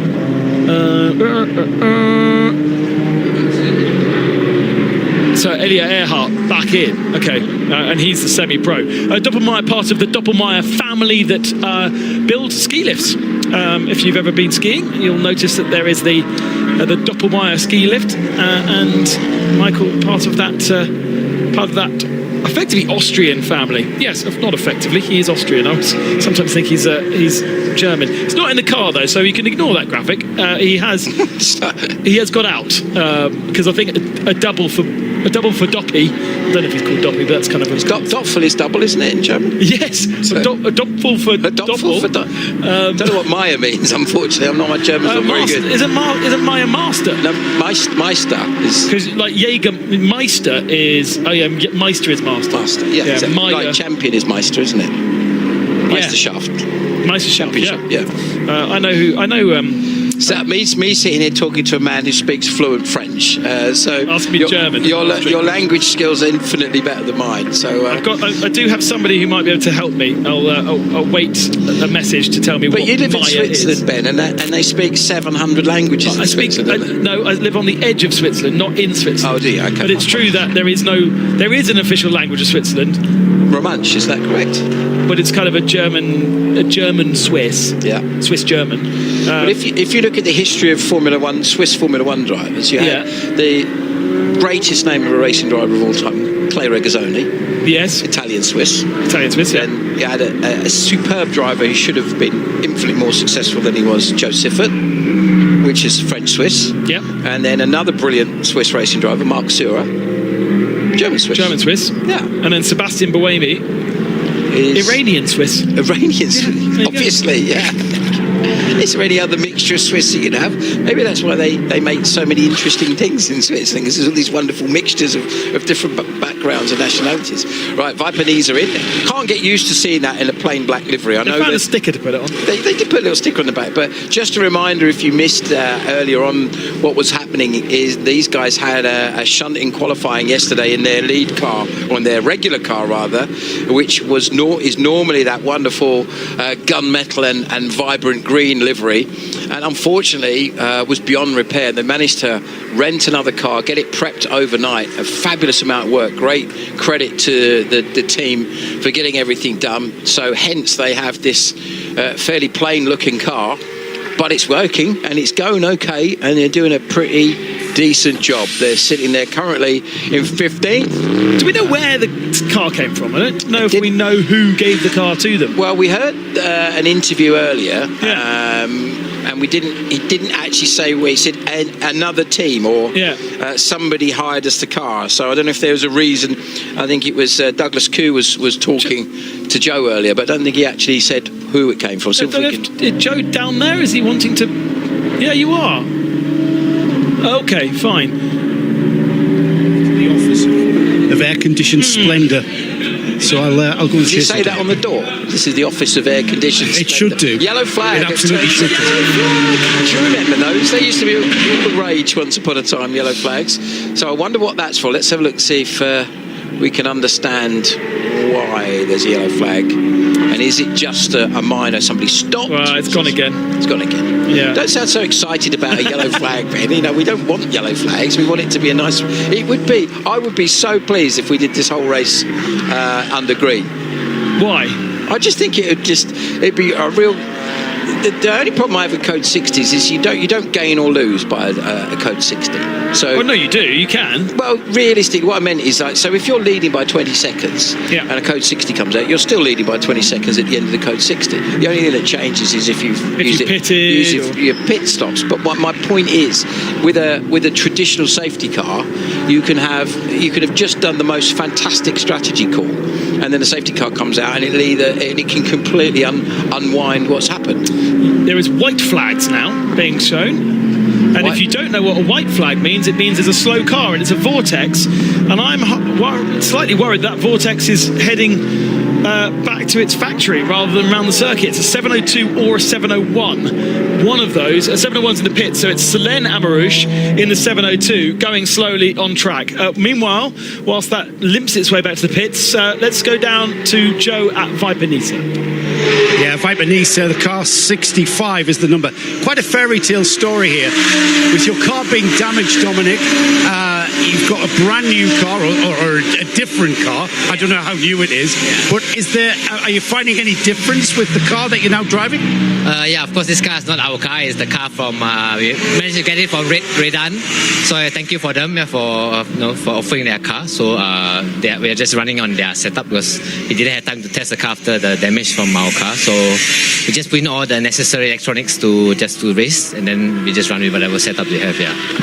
So Elia Earhart back in, okay, and he's the semi-pro. Doppelmayr, part of the Doppelmayr family that builds ski lifts. If you've ever been skiing, you'll notice that there is the Doppelmayr ski lift, and Michael part of that effectively Austrian family. Yes, not effectively, he is Austrian. I sometimes think he's German. It's not in the car though, so you can ignore that graphic. He has got out because I think a double for Doppy. I don't know if he's called Doppy, but that's kind of a... Doppel is double, isn't it, in German? Yes, so a doppel for doppel. Don't know what Meyer means, unfortunately. I'm not my German's not very good. Isn't Meyer master? No, Meister is... Because like Jägermeister is... Oh yeah, Meister is master. Master, yeah. Exactly. Like champion is Meister, isn't it? Meisterschaft. Meisterschaft, yeah. I know. So me sitting here talking to a man who speaks fluent French. So ask me German. Your language skills are infinitely better than mine. So I do have somebody who might be able to help me. I'll wait a message to tell me. But what you live in Maya Switzerland, is. Ben, and they speak 700 languages. I live on the edge of Switzerland, not in Switzerland. Oh, do you? Okay. But it's true that there is an official language of Switzerland. Romansh, is that correct? But it's kind of a German Swiss. Yeah. Swiss German. But if you look at the history of Swiss Formula One drivers, you have the greatest name of a racing driver of all time, Clay Regazzoni. Yes. Italian Swiss, yeah. Then you had a superb driver who should have been infinitely more successful than he was, Joe Siffert, which is French-Swiss. Yeah. And then another brilliant Swiss racing driver, Marc Surer, German-Swiss. Yeah. And then Sebastian Buemi is Iranian-Swiss. Obviously, yeah. Is there any other mixture of Swiss that you'd have? Maybe that's why they make so many interesting things in Switzerland, because there's all these wonderful mixtures of different backgrounds and nationalities. Right, Vipanese are in there. Can't get used to seeing that in a plain black livery. I know they found a sticker to put it on. They did put a little sticker on the back, but just a reminder, if you missed earlier on what was happening, is these guys had a shunt in qualifying yesterday in their lead car, or in their regular car rather, which is normally that wonderful gunmetal and vibrant green livery, and unfortunately was beyond repair. They managed to rent another car, get it prepped overnight, a fabulous amount of work. Great credit to the team for getting everything done. So hence they have this fairly plain looking car, but it's working and it's going okay, and they're doing a pretty decent job. They're sitting there currently in 15th. Do we know where the car came from? I don't know if we know who gave the car to them. Well, we heard an interview earlier, and he didn't actually say where. He said another team or somebody hired us the car. So I don't know if there was a reason. I think it was Douglas Koo was talking to Joe earlier, but I don't think he actually said who it came from. So Joe down there, is he wanting to... Yeah, you are. Okay, fine. The office of air-conditioned splendour. So I'll go and Did you chase say it that down. on the door? This is the Office of Air Conditions. It should do. Yellow flag. It absolutely should do. Do you remember those? They used to be a rage once upon a time, yellow flags. So I wonder what that's for. Let's have a look, see if we can understand why there's a yellow flag. And is it just a minor, somebody stopped? Well, it's gone again. It's gone again. Yeah. Don't sound so excited about a yellow flag, Ben. You know, we don't want yellow flags. We want it to be a nice... I would be so pleased if we did this whole race under green. Why? I just think it'd be a real... The only problem I have with Code 60s is you don't gain or lose by a Code 60. So, well, no, you do. You can. Well, realistically, what I meant is like, so if you're leading by 20 seconds and a Code 60 comes out, you're still leading by 20 seconds at the end of the Code 60. The only thing that changes is if you use your pit stops. But my point is, with a traditional safety car, you could have just done the most fantastic strategy call, and then the safety car comes out and it can completely unwind what's happened. There is white flags now being shown. And if you don't know what a white flag means, it means it's a slow car and it's a vortex. And I'm slightly worried that vortex is heading back to its factory rather than around the circuit. It's a 702 or a 701. One of those, a 701's in the pit, so it's Selen Amarouche in the 702 going slowly on track. Meanwhile, whilst that limps its way back to the pits, let's go down to Joe at Viper Nisa. Yeah, Viper Nice, the car 65 is the number. Quite a fairy tale story here. With your car being damaged, Dominic, you've got a brand new car or a different car. I don't know how new it is, but are you finding any difference with the car that you're now driving? Yeah, of course, this car is not our car. It's the car from, we managed to get it from Redan. So thank you for them for offering their car. So we are just running on their setup because we didn't have time to test the car after the damage from our car. So we just put in all the necessary electronics to race, and then we just run with whatever setup we have.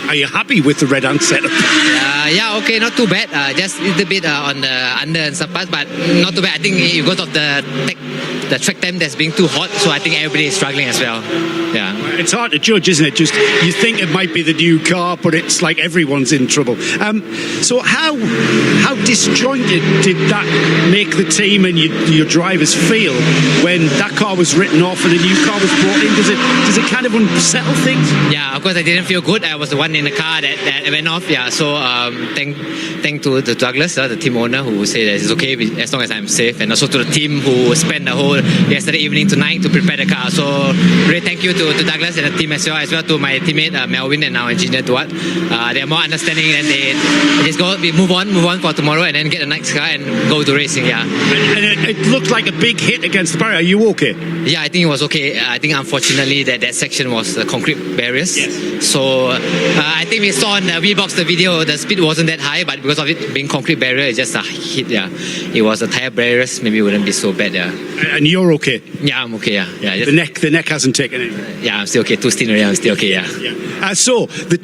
Are you happy with the Redan setup? Yeah, okay, not too bad. Just a little bit on the under and stuff, but not too bad. I think because of the track time that's being too hot, so I think everybody is struggling as well. Yeah, it's hard to judge, isn't it? Just you think it might be the new car, but it's like everyone's in trouble. So how disjointed did that make the team and your drivers feel when that car was written off and a new car was brought in? Does it kind of unsettle things? Yeah, of course I didn't feel good. I was the one in the car that went off. Yeah, so thank to Douglas, the team owner, who said that it's okay as long as I'm safe, and also to the team who spent the whole yesterday evening tonight to prepare the car. So really thank you to Douglas and the team as well to my teammate Melvin and our engineer Duat. They're more understanding, and they just move on for tomorrow and then get the next car and go to racing. Yeah, and it looked like a big hit against the barrier. Are you okay? Yeah, I think it was okay. I think unfortunately that section was concrete barriers. Yes. So I think we saw on the V-Box the video, the speed wasn't that high, but because of it being concrete barrier, it's just a hit. Yeah, it was the tire barriers. Maybe it wouldn't be so bad. Yeah. And you're okay? Yeah, I'm okay. Yeah. The neck hasn't taken anything. Yeah, I'm still okay. 2 stint already, I'm still okay. Yeah. So the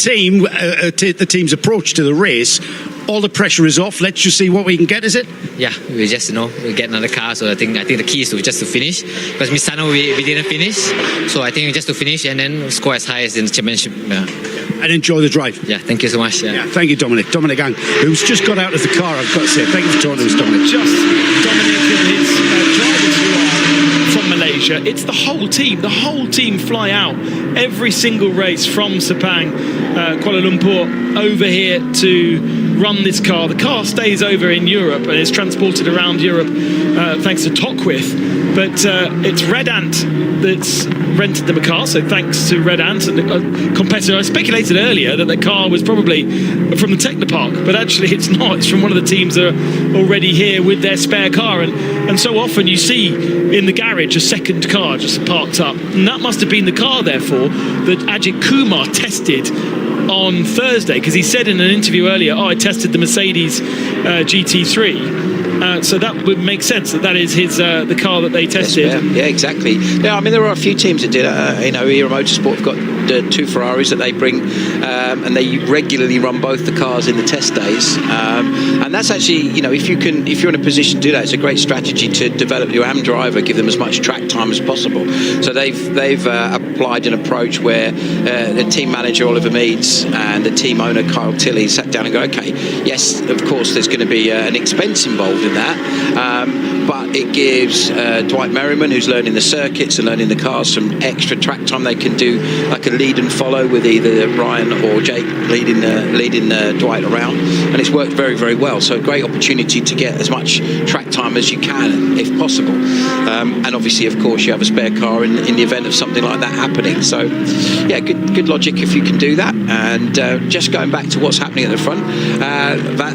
team's approach to the race, all the pressure is off. Let's just see what we can get. Is it? Yeah, we just we get another car. So I think the key is just to finish, because Misano we didn't finish. So I think just to finish and then score as high as in the championship. Yeah. And enjoy the drive. Yeah, thank you so much. Yeah, thank you, Dominic. Dominic Ang, who's just got out of the car, I've got to say. Thank you for talking to us, Dominic. Just Dominic and his drivers who are from Malaysia. It's the whole team. The whole team fly out every single race from Sepang, Kuala Lumpur, over here to run this car. The car stays over in Europe and is transported around Europe thanks to Tockwith. But it's Red Ant that's rented them a car, so thanks to Red Ant and a competitor. I speculated earlier that the car was probably from the Technopark, but actually it's not. It's from one of the teams that are already here with their spare car. And so often you see in the garage a second car just parked up. And that must have been the car, therefore, that Ajith Kumar tested on Thursday, because he said in an interview earlier, I tested the Mercedes GT3. So that would make sense that is his the car that they tested. Yeah, exactly. Yeah, I mean, there are a few teams that did it. Era Motorsport have got 2 Ferraris that they bring, and they regularly run both the cars in the test days. And that's actually, if you're in a position to do that, it's a great strategy to develop your AM driver, give them as much track time as possible. So they've applied an approach where the team manager Oliver Meads this, and the team owner Kyle Tilley sat down and go, okay, yes, of course there's going to be an expense involved in that, but it gives Dwight Merriman, who's learning the circuits and learning the cars, some extra track time. They can do like a lead and follow with either Ryan or Jake leading Dwight around, and it's worked very, very well. So a great opportunity to get as much track time as you can, if possible. And obviously, of course, you have a spare car in the event of something like that happening. So, yeah, good logic if you can do that. And just going back to what's happening at the front,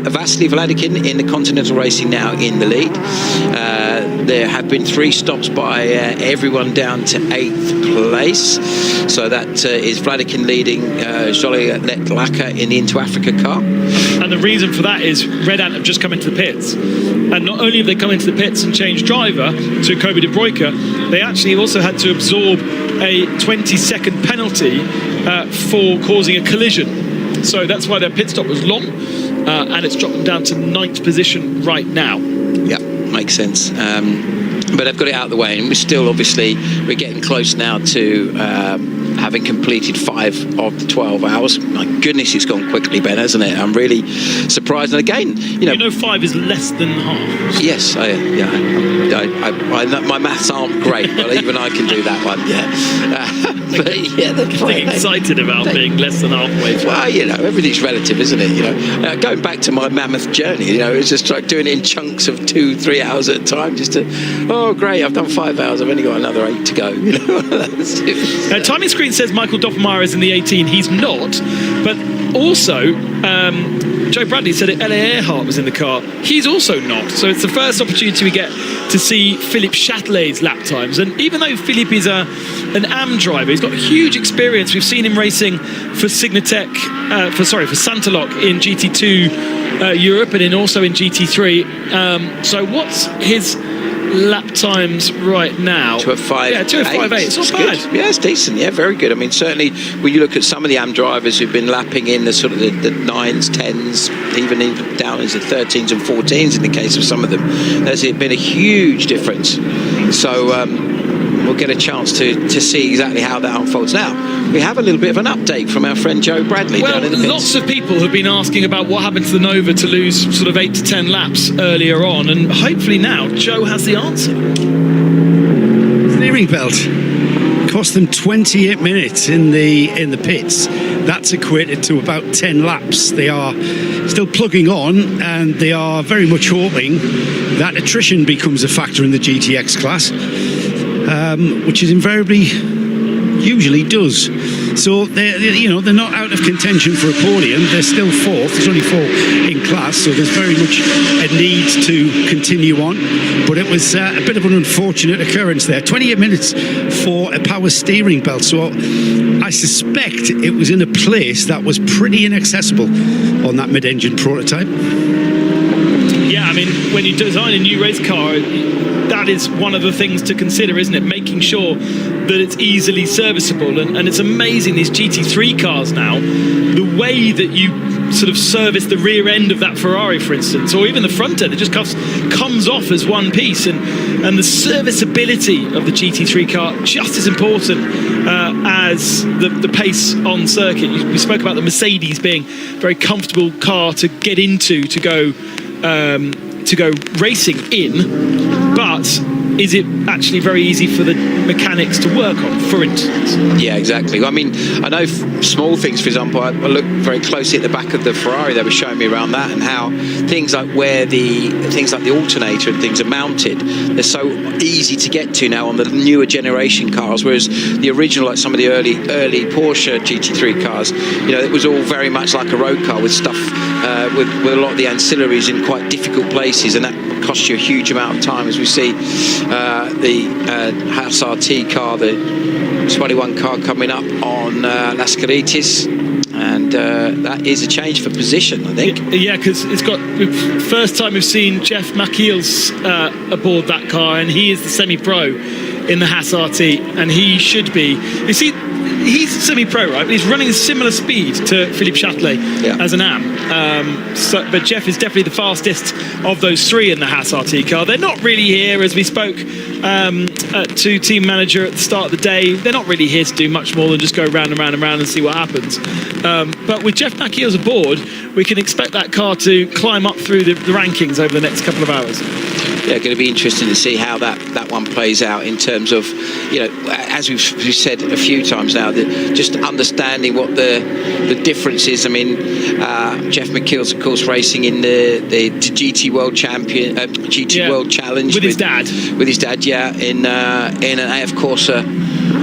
Vasily Vladikin in the Continental Racing now in the lead. There have been 3 stops by everyone down to 8th place. So that is Vladikin leading Joliet Laka in the Into Africa car. And the reason for that is Red Ant have just come into the pits. And not only have they come into the pits and changed driver to Kobe de Bruyke, they actually also had to absorb a 20-second penalty for causing a collision. So that's why their pit stop was long, and it's dropped them down to 9th position right now. Yeah, makes sense. But they've got it out of the way, and we're getting close now to having completed 5 of the 12 hours. My goodness, it's gone quickly, Ben, hasn't it? I'm really surprised. And again, 5 is less than half. Yes, my maths aren't great, but even I can do that one. Yeah, but yeah, they're getting excited about being less than halfway through. Well, everything's relative, isn't it? Going back to my mammoth journey, it's just like doing it in chunks of 2-3 hours at a time. Just to, oh great, I've done 5 hours. I've only got another 8 to go. Timing screen says Michael Doppelmayr is in the 18. He's not, but also Joe Bradley said that L.A. Earhart was in the car. He's also not. So it's the first opportunity we get to see Philippe Châtelet's lap times. And even though Philippe is an AM driver, he's got huge experience. We've seen him racing for Signatech, for Santalok in GT2 Europe, and also in GT3. So what's his lap times right now? 2:05.8. Yeah, 2:05.8. It's not bad. Good. Yeah, it's decent. Yeah, very good. I mean, certainly when you look at some of the AM drivers who've been lapping in the sort of the 9s, 10s, even down into 13s and 14s in the case of some of them, there's been a huge difference. So we'll get a chance to see exactly how that unfolds. Now, we have a little bit of an update from our friend Joe Bradley down in the pits. Lots of people have been asking about what happened to the Nova to lose sort of 8 to 10 laps earlier on, and hopefully now Joe has the answer. Steering belt cost them 28 minutes in the pits. That's equated to about 10 laps. They are still plugging on, and they are very much hoping that attrition becomes a factor in the GTX class, which is invariably usually does. So they're not out of contention for a podium. They're still 4th. There's only 4 in class, so there's very much a need to continue on. But it was a bit of an unfortunate occurrence there. 28 minutes for a power steering belt. So I suspect it was in a place that was pretty inaccessible on that mid-engine prototype. Yeah, I mean, when you design a new race car, that is one of the things to consider, isn't it? Making sure that it's easily serviceable. And it's amazing, these GT3 cars now, the way that you sort of service the rear end of that Ferrari, for instance, or even the front end, it just comes off as one piece. And the serviceability of the GT3 car, just as important as the pace on circuit. We spoke about the Mercedes being a very comfortable car to get into, to go racing in, but is it actually very easy for the mechanics to work on, for instance? Yeah, exactly. I mean, I know small things, for example, I looked very closely at the back of the Ferrari. They were showing me around that, and how things like the alternator and things are mounted, they're so easy to get to now on the newer generation cars, whereas the original, like some of the early Porsche GT3 cars, it was all very much like a road car with stuff with a lot of the ancillaries in quite difficult places, and that costs you a huge amount of time, as we see the Haas RT car, the 21 car coming up on Las Carretas, and that is a change for position, I think. Yeah, because it's got first time we've seen Jeff McKeel's aboard that car, and he is the semi-pro. in the Haas RT, and he should be. You see, he's semi-pro, right? But he's running a similar speed to Philippe Châtelet as an AM. But Jeff is definitely the fastest of those three in the Haas RT car. They're not really here, as we spoke to team manager at the start of the day. They're not really here to do much more than just go round and round and round and see what happens. But with Jeff Machiels aboard, we can expect that car to climb up through the rankings over the next couple of hours. Yeah, going to be interesting to see how that one plays out in terms of, as we've said a few times now, just understanding what the difference is. I mean, Jeff Machiels, of course, racing in the GT World Champion, GT World Challenge with his dad. With his dad, in an AF Corsa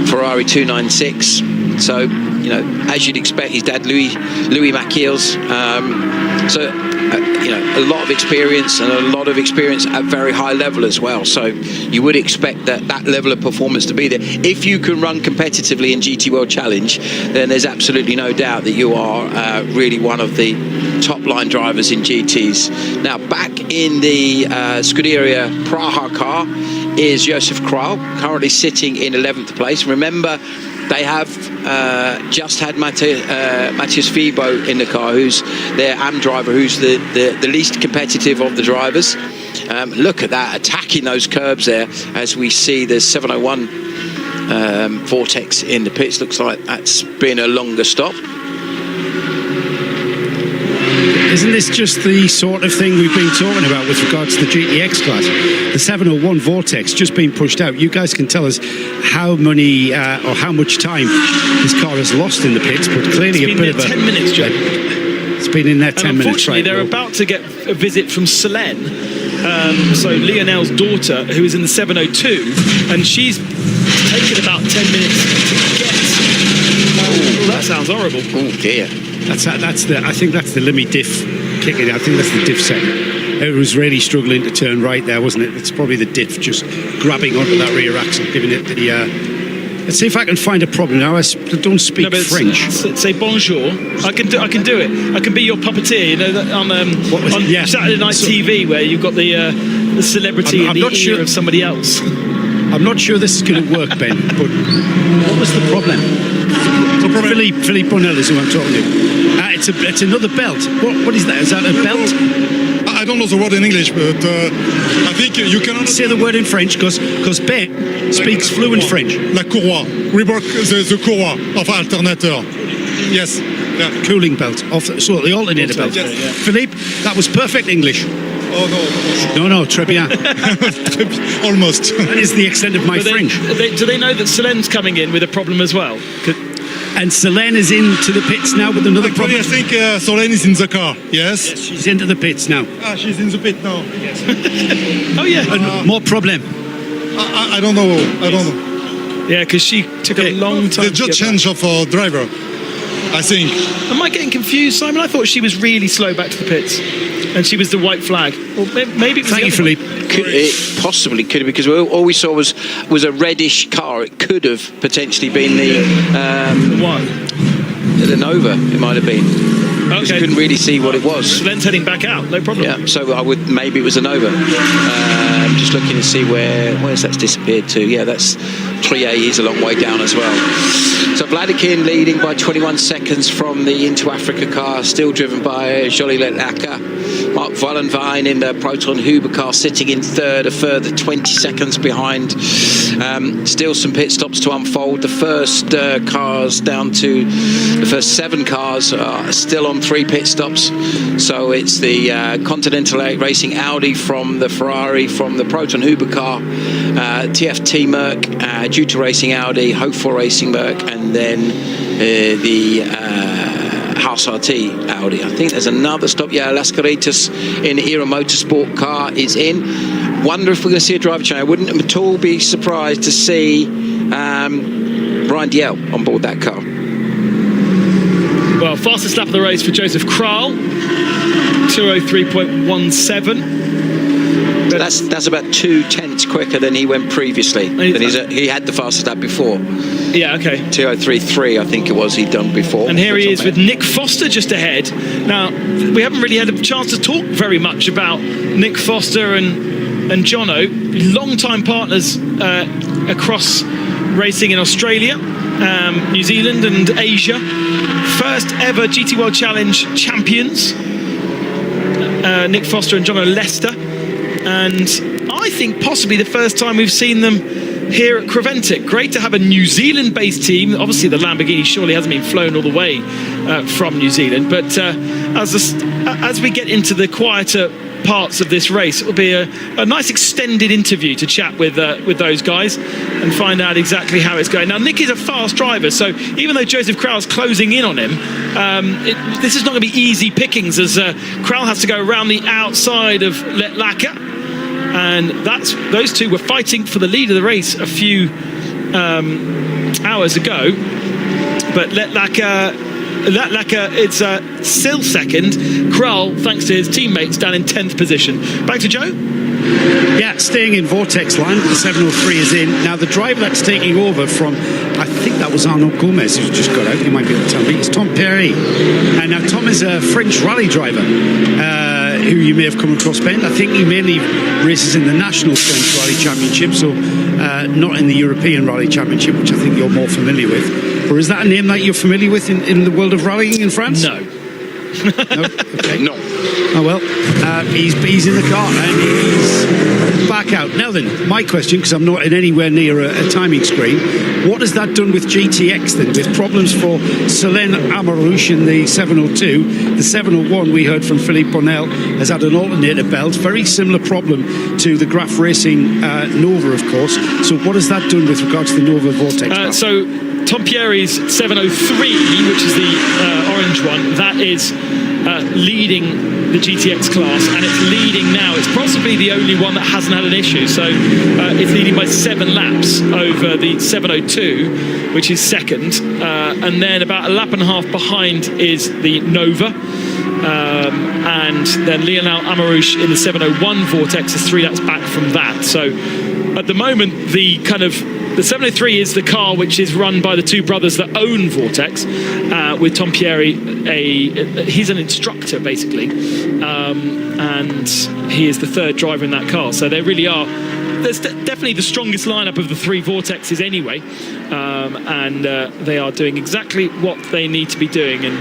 Ferrari 296. So, as you'd expect, his dad, Louis Machiels. A lot of experience, and a lot of experience at very high level as well. So you would expect that level of performance to be there. If you can run competitively in GT World Challenge, then there's absolutely no doubt that you are really one of the top line drivers in GTs. Now, back in the Scuderia Praha car is Josef Kral, currently sitting in 11th place. Remember, they have just had Matthias Fibo in the car, who's their AM driver, who's the least competitive of the drivers. Look at that, attacking those curbs there, as we see the 701 Vortex in the pits. Looks like that's been a longer stop. Isn't this just the sort of thing we've been talking about with regards to the GTX class? The 701 Vortex just being pushed out. You guys can tell us how many or how much time this car has lost in the pits, but clearly a bit of a 10 minutes, Joe. It's been in there 10 minutes, right? Unfortunately, they're about to get a visit from Selene, so Lionel's daughter, who is in the 702, and she's taken about 10 minutes to get. Oh, that sounds horrible. Oh dear. I think that's the Limmy diff kicking. I think that's the diff setting. It was really struggling to turn right there, wasn't it? It's probably the diff just grabbing onto that rear axle, giving it the. Let's see if I can find a problem now. I don't speak French. Say bonjour. I can do it. I can be your puppeteer. On Saturday Night TV, where you've got the celebrity in the ear of somebody else. I'm not sure this is going to work, Ben. But what was the problem? Philippe Bonnell is who I'm talking to. It's another belt. What is that? Is that a belt? I don't know the word in English, but I think you can say the word in French because Ben speaks fluent French. La courroie. We work the courroie of alternator. Yes. Yeah. Cooling belt. So the alternator belt. Yes. Yeah. Philippe, that was perfect English. Oh no, très bien. Almost. That is the extent of my French. Do they know that Selene's coming in with a problem as well? And Selene is into the pits now with another problem. I think Selene is in the car. Yes, she's into the pits now. She's in the pit now. Yes. Oh yeah. More problem. I don't know. I don't know. Yeah, because she took a long time. They just changed of driver, I think. Am I getting confused, Simon? I thought she was really slow back to the pits, and she was the white flag. Well, maybe it was. Thank you, Philippe. It possibly could have, because all we saw was a reddish car. It could have potentially been the Nova. It might have been. Okay. You couldn't really see what it was. So then heading back out, no problem. Yeah, so maybe it was a Nova. Just looking to see where's that's disappeared to. Yeah, that's Trier. He's a long way down as well. So Vladikin leading by 21 seconds from the Into Africa car, still driven by Jolie Letlaka. Mark Vollenvijn in the Proton Huber car sitting in third, a further 20 seconds behind. Still some pit stops to unfold. The first cars down to the first 7 cars are still on 3 pit stops. So it's the Continental Racing Audi from the Ferrari, from the Proton Huber car, TFT Merc, Duta Racing Audi, Hope4 Racing Merc, and then the Haas RT Audi. I think there's another stop. Yeah, Las Carretas in Era Motorsport car is in. Wonder if we're going to see a driver change. I wouldn't at all be surprised to see Brian Diel on board that car. Well, fastest lap of the race for Josef Kral, 2:03.17. That's about 2/10 quicker than he went previously. He had the fastest lap before. Yeah, okay. 2:03.3, I think it was, he'd done before. And here he is with Nick Foster just ahead. Now, we haven't really had a chance to talk very much about Nick Foster and Jono, long-time partners across racing in Australia, New Zealand and Asia. First ever GT World Challenge champions, Nick Foster and John O'Lester, and I think possibly the first time we've seen them here at Creventic. Great to have a New Zealand-based team. Obviously, the Lamborghini surely hasn't been flown all the way from New Zealand, but as we get into the quieter parts of this race, it will be a nice extended interview to chat with those guys and find out exactly how it's going. Now, Nick is a fast driver, so even though Joseph Kral's closing in on him, this is not going to be easy pickings, as Kral has to go around the outside of Letlaka, and those two were fighting for the lead of the race a few hours ago, but Letlaka, it's still second. Kral, thanks to his teammates, down in 10th position. Back to Joe. Yeah, staying in Vortex line, the 703 is in. Now, the driver that's taking over from, I think that was Arnaud Gomez who just got out. You might be able to tell me. It's Tom Perry. And now Tom is a French rally driver who you may have come across, Ben. I think he mainly races in the National French Rally Championship, so not in the European Rally Championship, which I think you're more familiar with. Or is that a name that you're familiar with in the world of rallying in France? No. No? Okay. No. Oh, well, he's in the car and he's back out. Now then, my question, because I'm not in anywhere near a timing screen, what has that done with GTX then, with problems for Solène Amarouche in the 702? The 701, we heard from Philippe Bonnel, has had an alternator belt, very similar problem to the Graf Racing Nova, of course. So what has that done with regards to the Nova Vortex? So Tom Pieri's 703, which is the orange one, that is leading the GTX class, and it's leading now. It's possibly the only one that hasn't had an issue, so it's leading by 7 laps over the 702, which is second, and then about a lap and a half behind is the Nova, and then Lionel Amarouche in the 701 Vortex is 3 laps back from that. So at the moment, the 703 is the car which is run by the two brothers that own Vortex, with Tom Pieri. He's an instructor, basically, and he is the third driver in that car. So they really are. There's definitely the strongest lineup of the 3 Vortexes anyway, and they are doing exactly what they need to be doing. And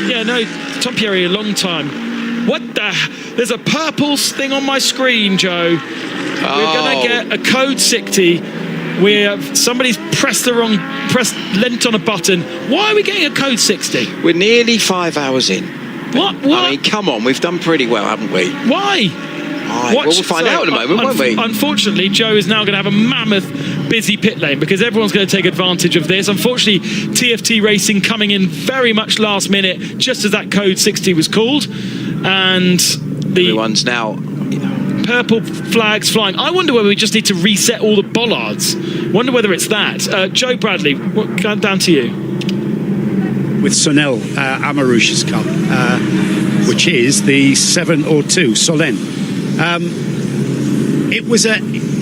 yeah, no, Tom Pieri, a long time. What the? There's a purple thing on my screen, Joe. We're going to get a code 60. Somebody's lent on a button. Why are we getting a code 60? We're nearly 5 hours in. What? I mean, come on, we've done pretty well, haven't we? Why? Well, we'll find out in a moment, won't we? Unfortunately, Joe is now going to have a mammoth busy pit lane because everyone's going to take advantage of this. Unfortunately, TFT Racing coming in very much last minute, just as that code 60 was called, and everyone's now purple flags flying. I wonder whether we just need to reset all the bollards. Wonder whether it's that. Joe Bradley, down to you. With Sonel Amarouche's car, which is the 702 Solène.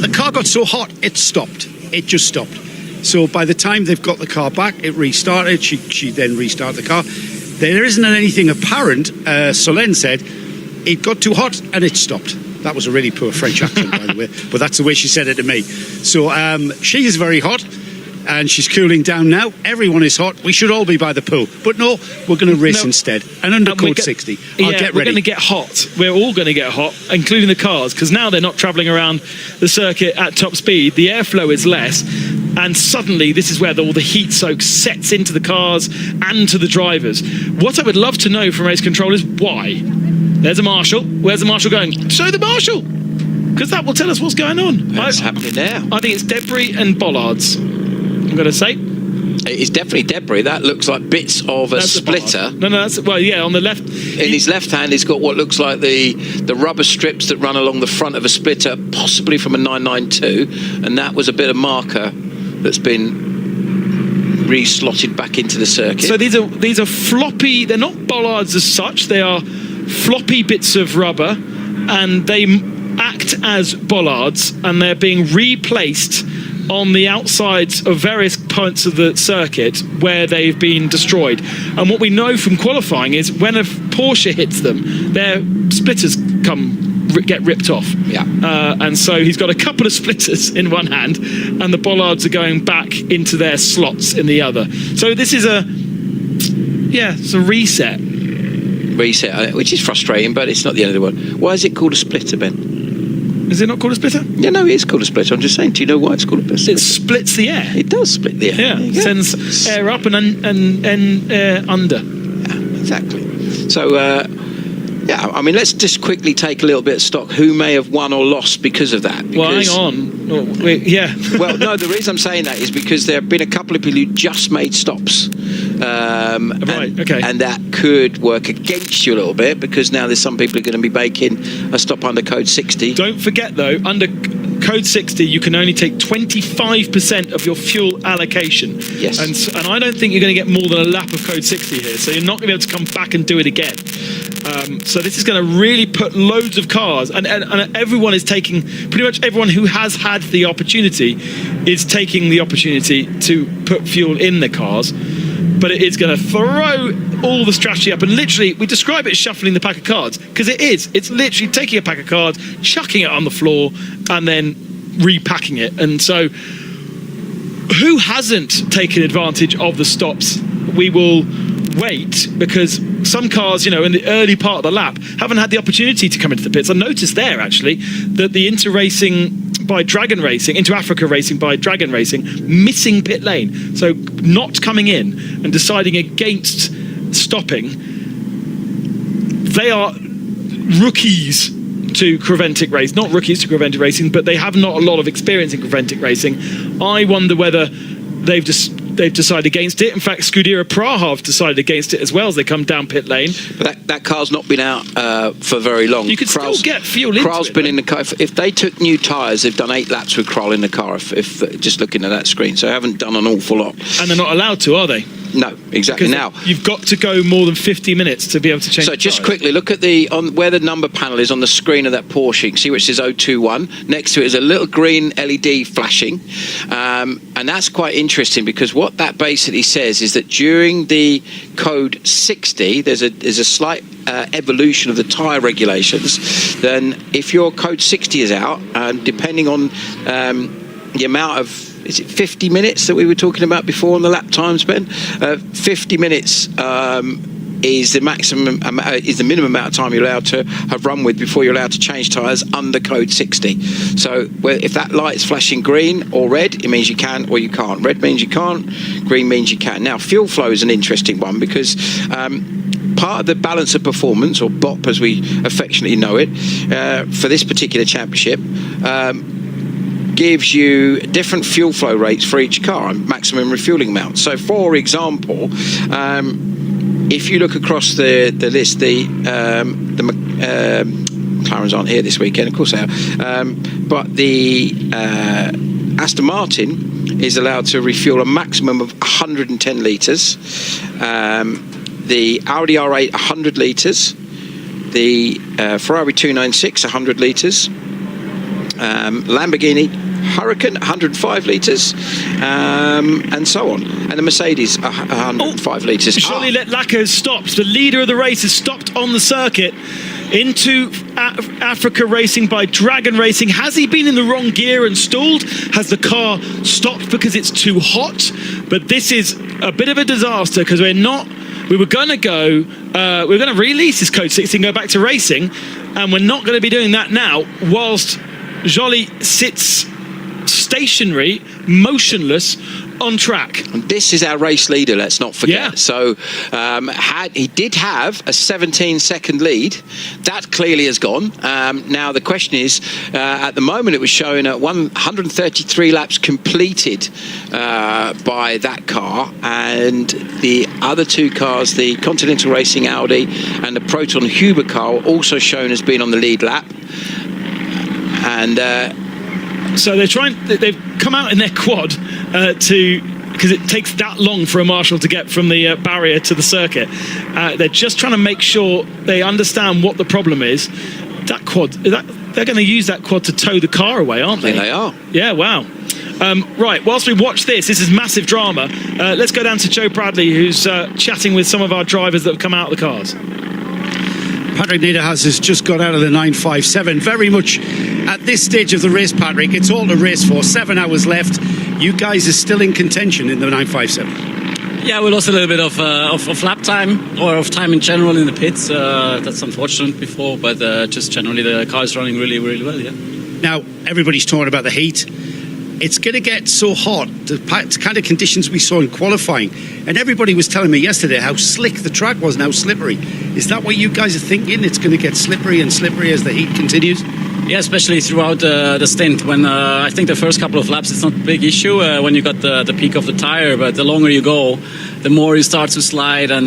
The car got so hot it stopped. It just stopped. So by the time they've got the car back, it restarted. She then restarted the car. There isn't anything apparent. Solène said it got too hot and it stopped. That was a really poor French accent, by the way, but that's the way she said it to me. So she is very hot, and she's cooling down now. Everyone is hot. We should all be by the pool. But no, we're going to race instead. And under code 60. I'll get ready. We're going to get hot. We're all going to get hot, including the cars, because now they're not travelling around the circuit at top speed. The airflow is less. And suddenly, this is where all the heat soak sets into the cars and to the drivers. What I would love to know from race control is why. There's a marshal. Where's the marshal going? Show the marshal! Because that will tell us what's going on. What's happening there? I think it's debris and bollards, I'm going to say. It's definitely debris. That looks like bits of a splitter. No, that's... Well, yeah, on the left... In his left hand, he's got what looks like the rubber strips that run along the front of a splitter, possibly from a 992, and that was a bit of marker that's been re-slotted back into the circuit. So these are floppy... They're not bollards as such. They are floppy bits of rubber, and they act as bollards, and they're being replaced on the outsides of various points of the circuit where they've been destroyed. And what we know from qualifying is when a Porsche hits them, their splitters come get ripped off. Yeah. And so he's got a couple of splitters in one hand, and the bollards are going back into their slots in the other. So this is it's a reset. Reset, which is frustrating, but it's not the end of the world. Why is it called a splitter, Ben? Is it not called a splitter? Yeah, no, it is called a splitter. I'm just saying, do you know why it's called a splitter? It splits the air. It does split the air. Yeah, sends air up and air under. Yeah, exactly. So, I mean, let's just quickly take a little bit of stock. Who may have won or lost because of that? Well, hang on. Well, no, the reason I'm saying that is because there have been a couple of people who just made stops. And that could work against you a little bit, because now there's some people who are going to be making a stop under code 60. Don't forget, though, under code 60, you can only take 25% of your fuel allocation. Yes. And I don't think you're going to get more than a lap of code 60 here, so you're not going to be able to come back and do it again. So this is going to really put loads of cars, and everyone is taking, pretty much everyone who has had the opportunity is taking the opportunity to put fuel in the cars. But it is going to throw all the strategy up, and literally we describe it as shuffling the pack of cards, because it is. It's literally taking a pack of cards, chucking it on the floor, and then repacking it. And so who hasn't taken advantage of the stops? We will wait, because some cars, in the early part of the lap haven't had the opportunity to come into the pits. I noticed there actually that the Into Africa Racing by Dragon Racing, missing pit lane, so not coming in and deciding against stopping. They are rookies to Creventic Racing, not rookies to Creventic Racing, but they have not a lot of experience in Creventic Racing. I wonder whether they've decided against it. In fact, Scuderia Praha have decided against it as well as they come down pit lane. But that car's not been out for very long. You could still get fuel into Kral's it. Been in the car. If they took new tyres, they've done 8 laps with Kral in the car, if just looking at that screen. So they haven't done an awful lot. And they're not allowed to, are they? No, exactly. Because now you've got to go more than 50 minutes to be able to change. So just quickly look at where the number panel is on the screen of that Porsche. You can see where it says 021. Next to it is a little green LED flashing, and that's quite interesting, because what that basically says is that during the code 60, there's a slight evolution of the tyre regulations. Then if your code 60 is out, and depending on the amount of, is it 50 minutes that we were talking about before on the lap times, Ben? 50 minutes is the minimum amount of time you're allowed to have run with before you're allowed to change tyres under code 60. So if that light's flashing green or red, it means you can or you can't. Red means you can't, green means you can. Now, fuel flow is an interesting one, because part of the balance of performance, or BOP as we affectionately know it, for this particular championship, gives you different fuel flow rates for each car and maximum refueling amount. So, for example, if you look across the list, the McLarens aren't here this weekend, of course they are, but the Aston Martin is allowed to refuel a maximum of 110 litres. The Audi R8 100 litres, the Ferrari 296 100 litres, Lamborghini Huracan 105 litres, and so on, and the Mercedes 105 litres. Charlie Lacco has stopped. The leader of the race has stopped on the circuit. Into Africa Racing by Dragon Racing. Has he been in the wrong gear and stalled? Has the car stopped because it's too hot? But this is a bit of a disaster, because we were going to release this code 60 and go back to racing, and we're not going to be doing that now, whilst Joly sits stationary, motionless on track. And this is our race leader, let's not forget. Yeah. So he did have a 17-second lead. That clearly has gone. Now the question is, at the moment it was showing at 133 laps completed by that car, and the other 2 cars, the Continental Racing Audi and the Proton Huber car, were also shown as being on the lead lap. And so they've come out in their quad because it takes that long for a marshal to get from the barrier to the circuit. They're just trying to make sure they understand what the problem is. That quad, they're going to use that quad to tow the car away, aren't they? They are. Yeah, wow. Right, whilst we watch this is massive drama. Let's go down to Joe Bradley, who's chatting with some of our drivers that have come out of the cars. Patrick Niederhaus has just got out of the 957. Very much at this stage of the race, Patrick, it's all to race for. 7 hours left. You guys are still in contention in the 957. Yeah, we lost a little bit of lap time, or of time in general in the pits. That's unfortunate before, but just generally the car is running really, really well, yeah. Now, everybody's talking about the heat. It's going to get so hot, the kind of conditions we saw in qualifying. And everybody was telling me yesterday how slick the track was and how slippery. Is that what you guys are thinking? It's going to get slippery and slippery as the heat continues? Yeah, especially throughout the stint. When I think the first couple of laps, it's not a big issue when you got the peak of the tire. But the longer you go, the more you start to slide. And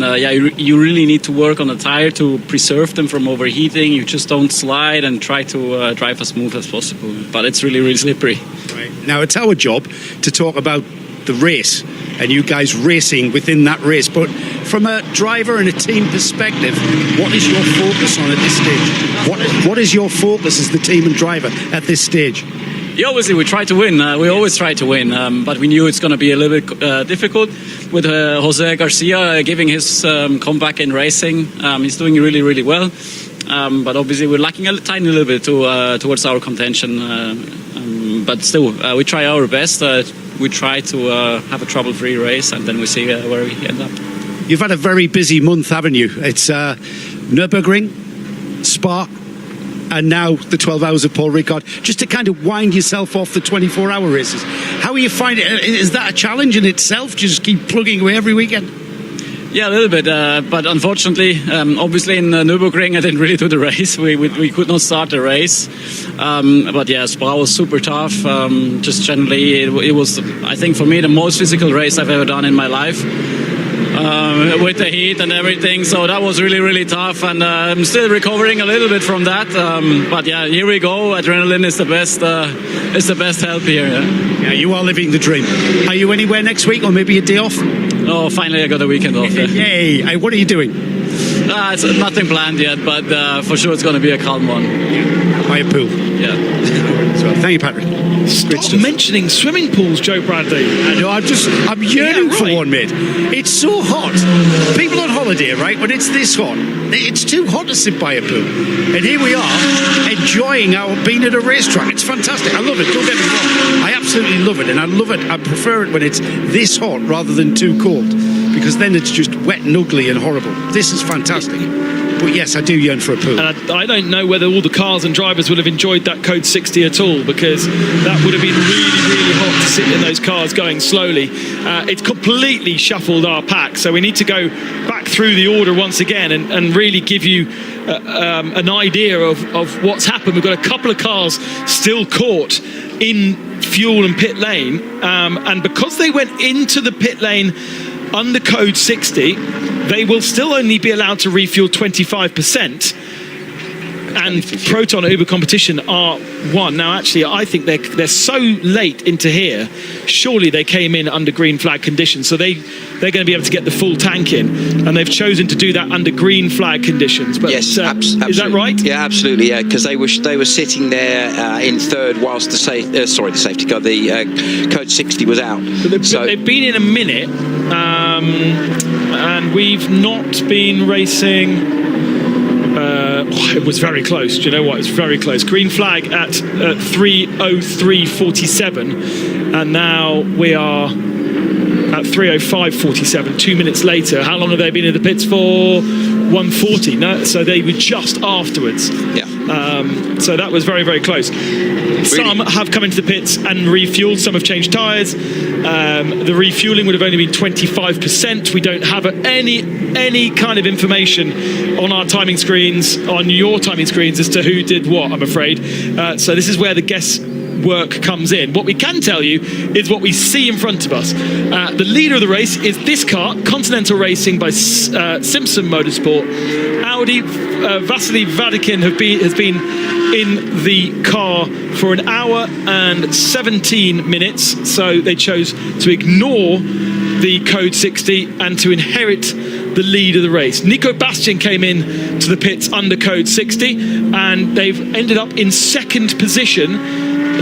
you really need to work on the tire to preserve them from overheating. You just don't slide and try to drive as smooth as possible. But it's really, really slippery. Right. Now, it's our job to talk about the race and you guys racing within that race. But from a driver and a team perspective, what is your focus on at this stage? What is your focus as the team and driver at this stage? Yeah, obviously we try to win. We always try to win, but we knew it's going to be a little bit difficult with Jose Garcia giving his comeback in racing. He's doing really, really well, but obviously we're lacking a tiny little bit towards our contention. But still, we try our best. We try to have a trouble-free race, and then we see where we end up. You've had a very busy month, haven't you? It's Nürburgring, Spa, and now the 12 hours of Paul Ricard, just to kind of wind yourself off the 24-hour races. How are you finding it? Is that a challenge in itself, just keep plugging away every weekend? Yeah, a little bit, but unfortunately, obviously in Nürburgring I didn't really do the race. We could not start the race, but yeah, Spa was super tough. Just generally, it was, I think for me, the most physical race I've ever done in my life. With the heat and everything, so that was really, really tough, and I'm still recovering a little bit from that. But yeah, here we go. Adrenaline is the best help here. Yeah, you are living the dream. Are you anywhere next week, or maybe a day off? Oh, finally I got a weekend off. Yeah. Yay! Hey, what are you doing? It's nothing planned yet, but for sure it's going to be a calm one. By a pool. Yeah. So, thank you, Patrick. Stop mentioning swimming pools, Joe Bradley. I know, I'm yearning for one, mate. It's so hot. People on holiday, right, when it's this hot, it's too hot to sit by a pool. And here we are, enjoying being at a racetrack. It's fantastic. I love it, don't get me wrong. I absolutely love it, and I love it. I prefer it when it's this hot rather than too cold, because then it's just wet and ugly and horrible. This is fantastic. But yes, I do yearn for a pool. And I don't know whether all the cars and drivers would have enjoyed that Code 60 at all, because that would have been really, really hot to sit in those cars going slowly. It's completely shuffled our pack, so we need to go back through the order once again and really give you an idea of what's happened. We've got a couple of cars still caught in fuel and pit lane, and because they went into the pit lane under Code 60, they will still only be allowed to refuel 25%. And Proton Uber Competition are one. Now, actually, I think they're so late into here. Surely they came in under green flag conditions, so they're going to be able to get the full tank in, and they've chosen to do that under green flag conditions. But yes, absolutely. Is that right? Yeah, absolutely. Yeah, because they were sitting there in third whilst the safety car, the Code 60 was out. So they've been in a minute, and we've not been racing. It was very close. Do you know what? It's very close. Green flag at 3:03:47, and now we are at 3:05:47. 2 minutes later. How long have they been in the pits for? 1:40. No, so they were just afterwards. Yeah. So that was very, very close. Some have come into the pits and refueled. Some have changed tyres. The refueling would have only been 25%. We don't have any kind of information on our timing screens, on your timing screens, as to who did what, I'm afraid. So this is where the guesswork comes in. What we can tell you is what we see in front of us. The leader of the race is this car, Continental Racing by Simpson Motorsport. Audi, Vasily Vadikin has been in the car for an hour and 17 minutes, so they chose to ignore the Code 60 and to inherit the lead of the race. Nico Bastian came in to the pits under Code 60, and they've ended up in second position.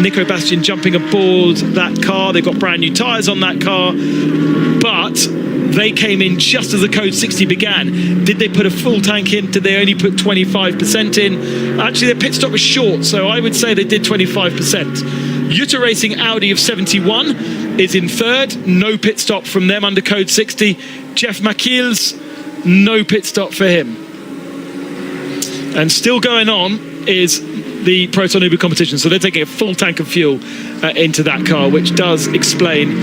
Nico Bastian jumping aboard that car. They've got brand new tyres on that car, but they came in just as the Code 60 began. Did they put a full tank in? Did they only put 25% in? Actually, their pit stop was short, so I would say they did 25%. Jutta Racing Audi of 71 is in third. No pit stop from them under Code 60. Jeff McKeels, no pit stop for him. And still going on is the Proton Uber competition. So they're taking a full tank of fuel into that car, which does explain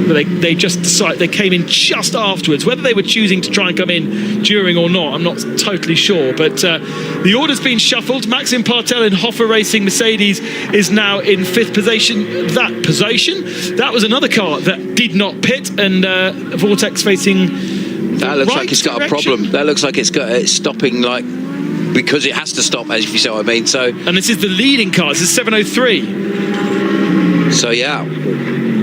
they just decided they came in just afterwards. Whether they were choosing to try and come in during or not, I'm not totally sure. But the order's been shuffled. Maxim Partel in Hoffer Racing Mercedes is now in fifth position. That was another car that did not pit, and Vortex facing. That looks like it's got a problem. That looks like it's stopping because it has to stop, as if you see what I mean. So, and this is the leading car. This is 703. So yeah.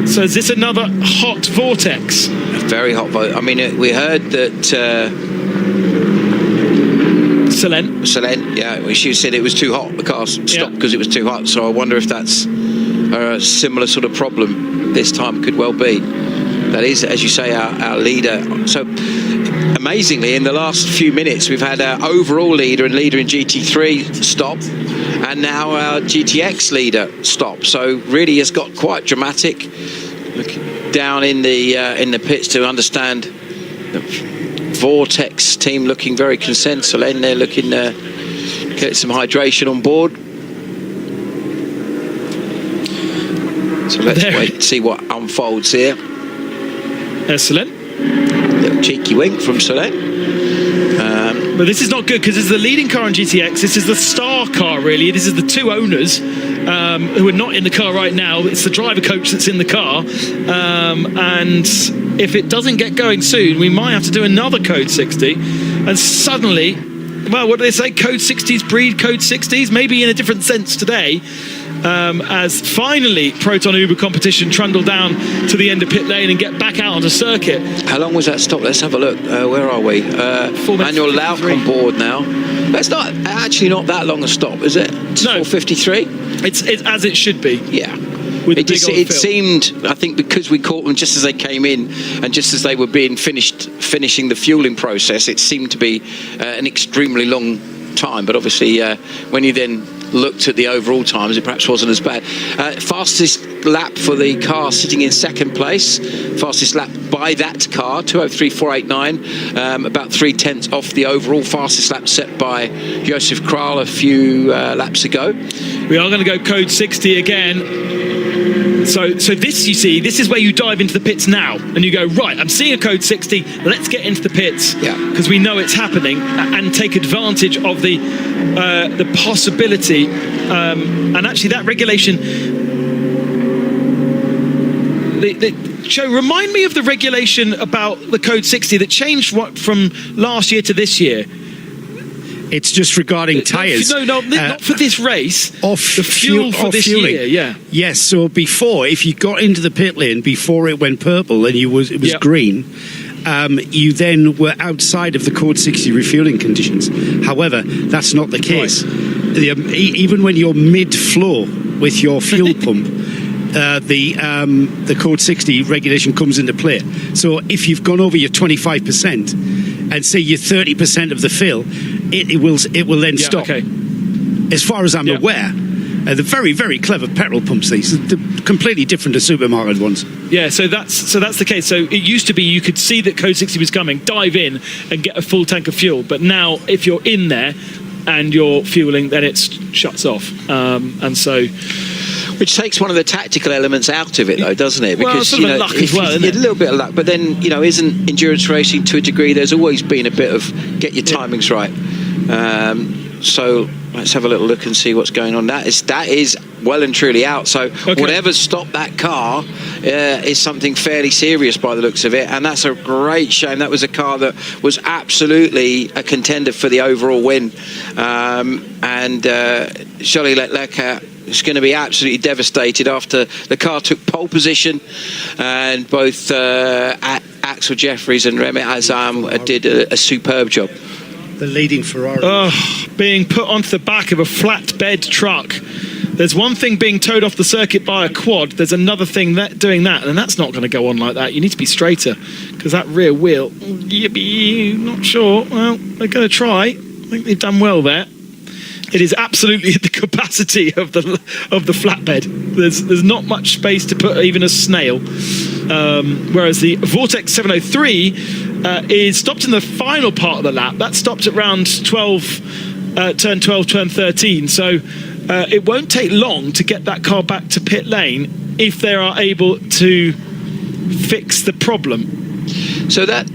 So is this another hot Vortex? Very hot. I mean, we heard that Selene, yeah, she said it was too hot. The car stopped because it was too hot. So I wonder if that's a similar sort of problem this time. Could well be. That is, as you say, our leader. So amazingly, in the last few minutes, we've had our overall leader and leader in GT3 stop, and now our GTX leader stop. So really, it's got quite dramatic. Looking down in the pits to understand the Vortex team looking very concerned. So then they're looking to get some hydration on board. So let's wait and see what unfolds here. Excellent. Little cheeky wink from Solen. But this is not good because this is the leading car in GTX. This is the star car, really. This is the two owners who are not in the car right now. It's the driver coach that's in the car. And if it doesn't get going soon, we might have to do another Code 60. And suddenly, well, what do they say? Code 60s breed Code 60s, maybe in a different sense today. As finally Proton Uber competition trundle down to the end of pit lane and get back out onto circuit. How long was that stop? Let's have a look. Where are we? Manuel Lauk on board now. That's not that long a stop, is it? It's 4:53. It's as it should be. Yeah. It seemed, I think, because we caught them just as they came in and just as they were being finishing the fueling process, it seemed to be an extremely long time. But obviously, when you then looked at the overall times, it perhaps wasn't as bad. Fastest lap for the car sitting in second place. Fastest lap by that car, 2:03.489, about 0.3 off the overall fastest lap set by Josef Kral a few laps ago. We are going to go Code 60 again. So this, you see, this is where you dive into the pits now and you go, right, I'm seeing a Code 60, let's get into the pits because we know it's happening, and take advantage of the possibility and actually that regulation. Joe, remind me of the regulation about the Code 60 that changed from last year to this year. It's just regarding tyres. No, not for this race. The fuel for this year, yeah. Yes, so before, if you got into the pit lane before it went purple and it was green, you then were outside of the Code 60 refueling conditions. However, that's not the case. Right. Even when you're mid-flow with your fuel pump, the Code 60 regulation comes into play. So if you've gone over your 25% and say you're 30% of the fill, it will then stop. Okay. As far as I'm aware, they're very, very clever petrol pumps. These are completely different to supermarket ones. Yeah, so that's the case. So it used to be you could see that Code 60 was coming, dive in and get a full tank of fuel. But now, if you're in there and you're fueling, then it shuts off. And so. Which takes one of the tactical elements out of it, though, doesn't it? Because sort of luck as well, isn't it? A little bit of luck, but then isn't endurance racing to a degree? There's always been a bit of get your timings right. So let's have a little look and see what's going on. That is well and truly out. So whatever stopped that car is something fairly serious by the looks of it, and that's a great shame. That was a car that was absolutely a contender for the overall win, and Charlie Leclerc is going to be absolutely devastated after the car took pole position, and both Axel Jeffries and Remit Azam did a superb job. The leading Ferrari. Being put onto the back of a flatbed truck there's one thing being towed off the circuit by a quad, there's another thing doing that, and that's not going to go on like that. You need to be straighter, because that rear wheel, not sure. Well, they're going to try. I think they've done well there. It is absolutely at the capacity of the flatbed. There's not much space to put even a snail. Whereas the Vortex 703 is stopped in the final part of the lap. That stopped at round 12, turn 12, turn 13. So it won't take long to get that car back to pit lane if they are able to fix the problem. So that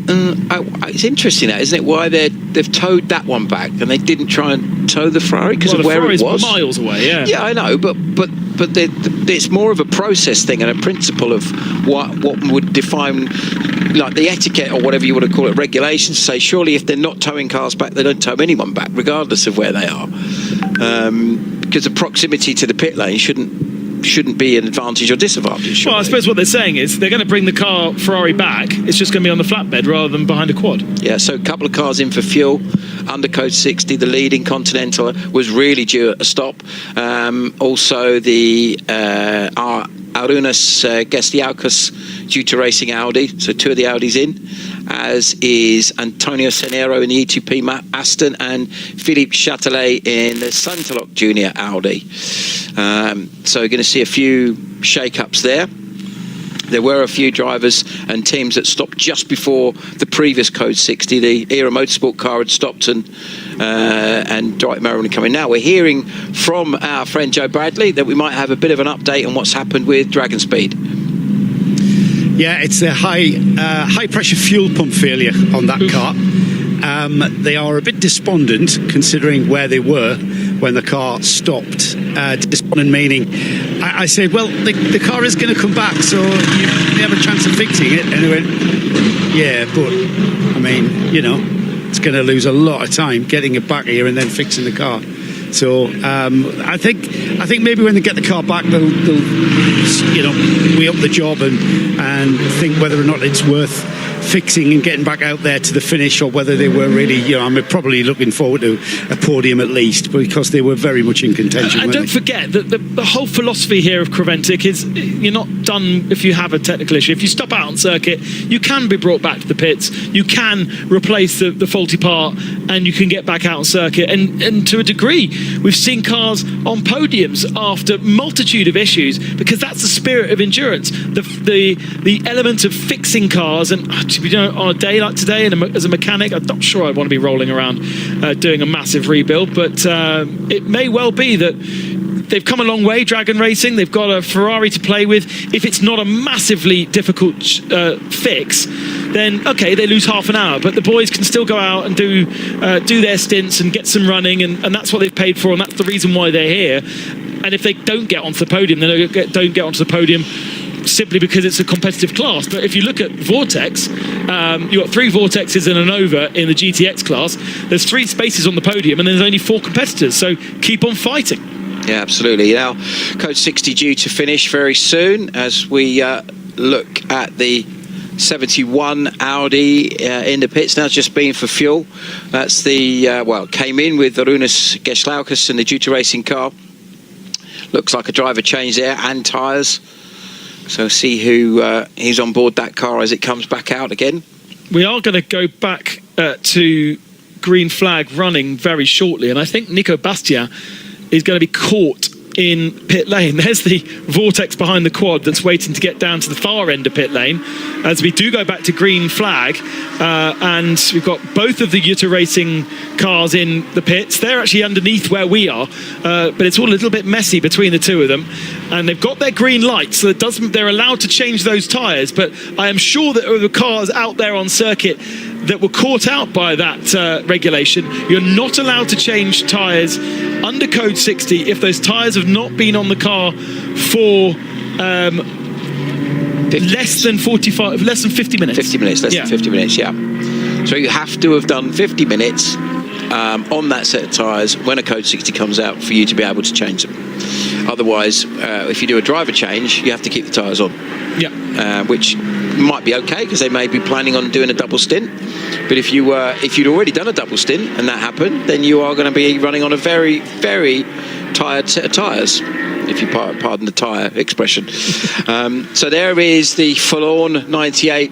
it's interesting, that, isn't it? Why they've towed that one back and they didn't try and tow the Ferrari because of where it was. Miles away, yeah. Yeah, I know, but it's more of a process thing and a principle of what would define, like the etiquette or whatever you want to call it, regulations. Say surely if they're not towing cars back, they don't tow anyone back, regardless of where they are, because the proximity to the pit lane shouldn't be an advantage or disadvantage. Well, I suppose what they're saying is they're going to bring the car Ferrari back. It's just going to be on the flatbed rather than behind a quad. Yeah, so a couple of cars in for fuel. Under code 60, the leading Continental was really due at a stop. Also, the Arūnas Gestiaukas due to racing Audi, so two of the Audis in, as is Antonio Cenero in the E2P Aston and Philippe Châtelet in the Santalok Junior Audi. So we're going to see a few shake-ups there. There were a few drivers and teams that stopped just before the previous code 60. The Era Motorsport car had stopped and Dwight Merriman coming. Now we're hearing from our friend Joe Bradley that we might have a bit of an update on what's happened with Dragon Speed. Yeah, it's a high pressure fuel pump failure on that car. They are a bit despondent considering where they were when the car stopped. Despondent meaning, I said, well, the car is going to come back, so you have a chance of fixing it. And he went, yeah, but I mean, it's going to lose a lot of time getting it back here and then fixing the car. So I think maybe when they get the car back, they'll weigh up the job and think whether or not it's worth fixing and getting back out there to the finish, or whether they were really, I'm probably looking forward to a podium at least, because they were very much in contention. And don't forget that the whole philosophy here of Creventic is you're not done if you have a technical issue. If you stop out on circuit, you can be brought back to the pits, you can replace the faulty part, and you can get back out on circuit. And to a degree, we've seen cars on podiums after multitude of issues, because that's the spirit of endurance. The element of fixing cars, and on a day like today, and as a mechanic, I'm not sure I'd want to be rolling around doing a massive rebuild, but it may well be that they've come a long way, Dragon Racing. They've got a Ferrari to play with. If it's not a massively difficult fix, then okay, they lose half an hour, but the boys can still go out and do their stints and get some running, and that's what they've paid for, and that's the reason why they're here. And if they don't get onto the podium, then they don't get onto the podium simply because it's a competitive class. But if you look at Vortex, you've got 3 Vortexes and a Nova in the GTX class. There's 3 spaces on the podium and there's only 4 competitors, so keep on fighting. Yeah, absolutely. Now, code 60 due to finish very soon as we look at the 71 Audi in the pits. Now it's just been for fuel. That's the came in with Arūnas Gestiaukas and the due to racing car. Looks like a driver change there and tyres. So see who is on board that car as it comes back out again. We are going to go back to green flag running very shortly, and I think Nico Bastia is going to be caught in pit lane. There's the Vortex behind the quad that's waiting to get down to the far end of pit lane as we do go back to green flag, and we've got both of the Jutta Racing cars in the pits. They're actually underneath where we are, but it's all a little bit messy between the two of them, and they've got their green lights, so they're allowed to change those tyres. But I am sure that the cars out there on circuit that were caught out by that regulation, you're not allowed to change tyres under code 60 if those tyres have not been on the car for less than 50 minutes. 50 minutes, less than 50 minutes, yeah. So you have to have done 50 minutes on that set of tyres when a code 60 comes out for you to be able to change them. Otherwise, if you do a driver change, you have to keep the tyres on. Yeah. Which might be okay because they may be planning on doing a double stint. But if you'd already done a double stint and that happened, then you are going to be running on a very, very tired set of tyres. if you pardon the tyre expression. So there is the forlorn 98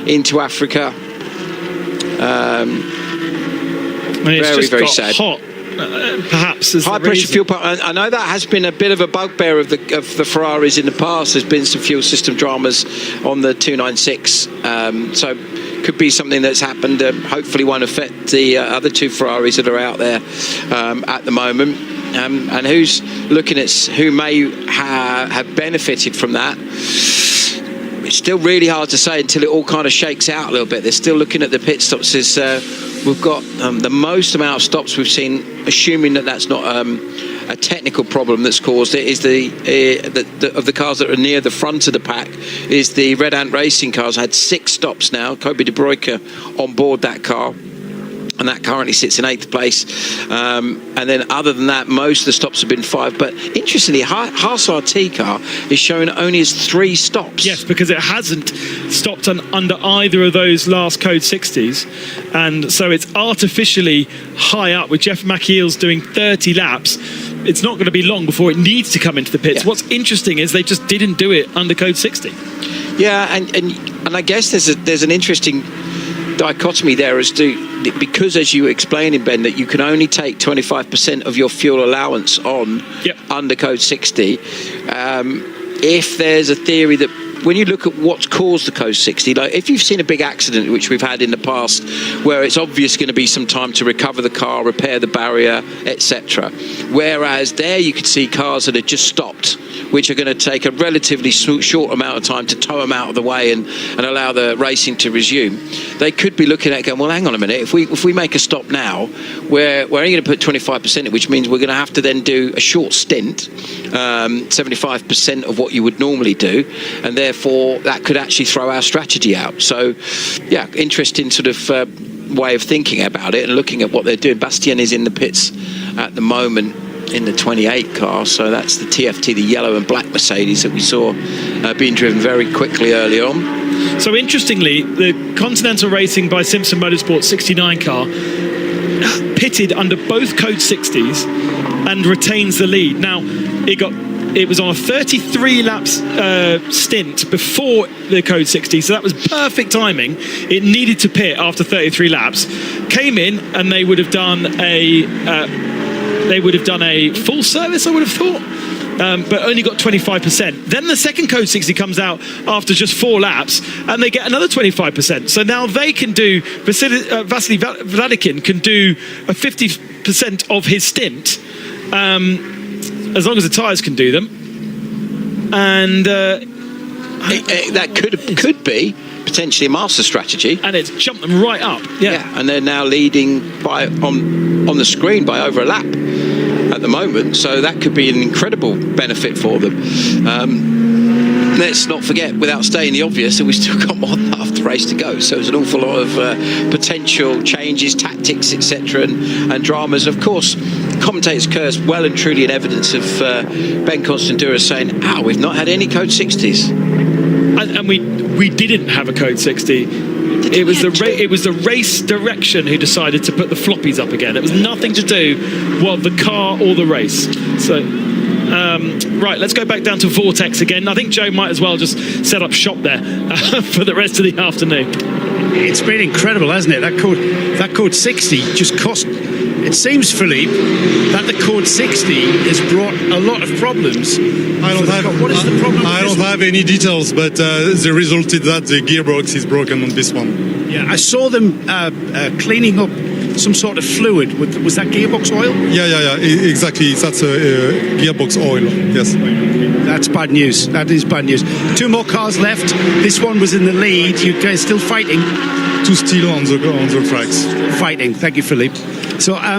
into Africa. Very sad. Hot. Perhaps high pressure fuel pump. I know that has been a bit of a bugbear of the Ferraris in the past. There's been some fuel system dramas on the 296, so could be something that's happened. Hopefully won't affect the other two Ferraris that are out there at the moment. And who's looking at who may have benefited from that? It's still really hard to say until it all kind of shakes out a little bit. They're still looking at the pit stops. We've got the most amount of stops we've seen, assuming that that's not a technical problem that's caused it, is of the cars that are near the front of the pack, is the Red Ant Racing cars. Had 6 stops now. Kobe De Bruyke on board that car, and that currently sits in 8th place. And then other than that, most of the stops have been 5. But interestingly, Haas RT car is showing only as 3 stops. Yes, because it hasn't stopped under either of those last Code 60s. And so it's artificially high up with Jeff McEels doing 30 laps. It's not going to be long before it needs to come into the pits. Yeah. What's interesting is they just didn't do it under Code 60. Yeah, and I guess there's an interesting dichotomy there as to, because as you explained in Ben, that you can only take 25% of your fuel allowance on under Code 60. If there's a theory that when you look at what's caused the Code 60, like if you've seen a big accident, which we've had in the past, where it's obvious going to be some time to recover the car, repair the barrier, etc. Whereas there you could see cars that had just stopped, which are going to take a relatively short amount of time to tow them out of the way and allow the racing to resume. They could be looking at it going, well, hang on a minute, if we make a stop now, we're only going to put 25% in, which means we're going to have to then do a short stint, 75% of what you would normally do, and therefore that could actually throw our strategy out. So, yeah, interesting sort of way of thinking about it and looking at what they're doing. Bastien is in the pits at the moment in the 28 car, so that's the TFT, the yellow and black Mercedes that we saw being driven very quickly early on. So interestingly, the Continental Racing by Simpson Motorsport 69 car pitted under both Code 60s and retains the lead. Now, it was on a 33 laps stint before the Code 60, so that was perfect timing. It needed to pit after 33 laps, came in, and they would have done a full service, I would have thought, but only got 25%. Then the second Code 60 comes out after just 4 laps, and they get another 25%. So now they can do, Vasily Vladikin can do a 50% of his stint, as long as the tyres can do them. And that could be potentially a master strategy, and it's jumped them right up. Yeah, and they're now leading by on the screen by over a lap at the moment, so that could be an incredible benefit for them. Let's not forget, without stating the obvious, that we've still got more than half the race to go, so there's an awful lot of potential changes, tactics, etc., and dramas. Of course, commentators curse well and truly in evidence of Ben Constantura saying, we've not had any Code 60s. And we didn't have a Code 60. It was the race direction who decided to put the floppies up again. It was nothing to do with the car or the race. So, right, let's go back down to Vortex again. I think Joe might as well just set up shop there for the rest of the afternoon. It's been incredible, hasn't it? That code 60 just cost. It seems, Philippe, that the Code 60 has brought a lot of problems. What is the problem? I don't have any details, but the result is that the gearbox is broken on this one. Yeah, I saw them cleaning up some sort of fluid. Was that gearbox oil? Yeah, exactly. That's gearbox oil, yes. That's bad news. That is bad news. 2 more cars left. This one was in the lead. You guys still fighting? 2 still on the tracks. Fighting. Thank you, Philippe. So I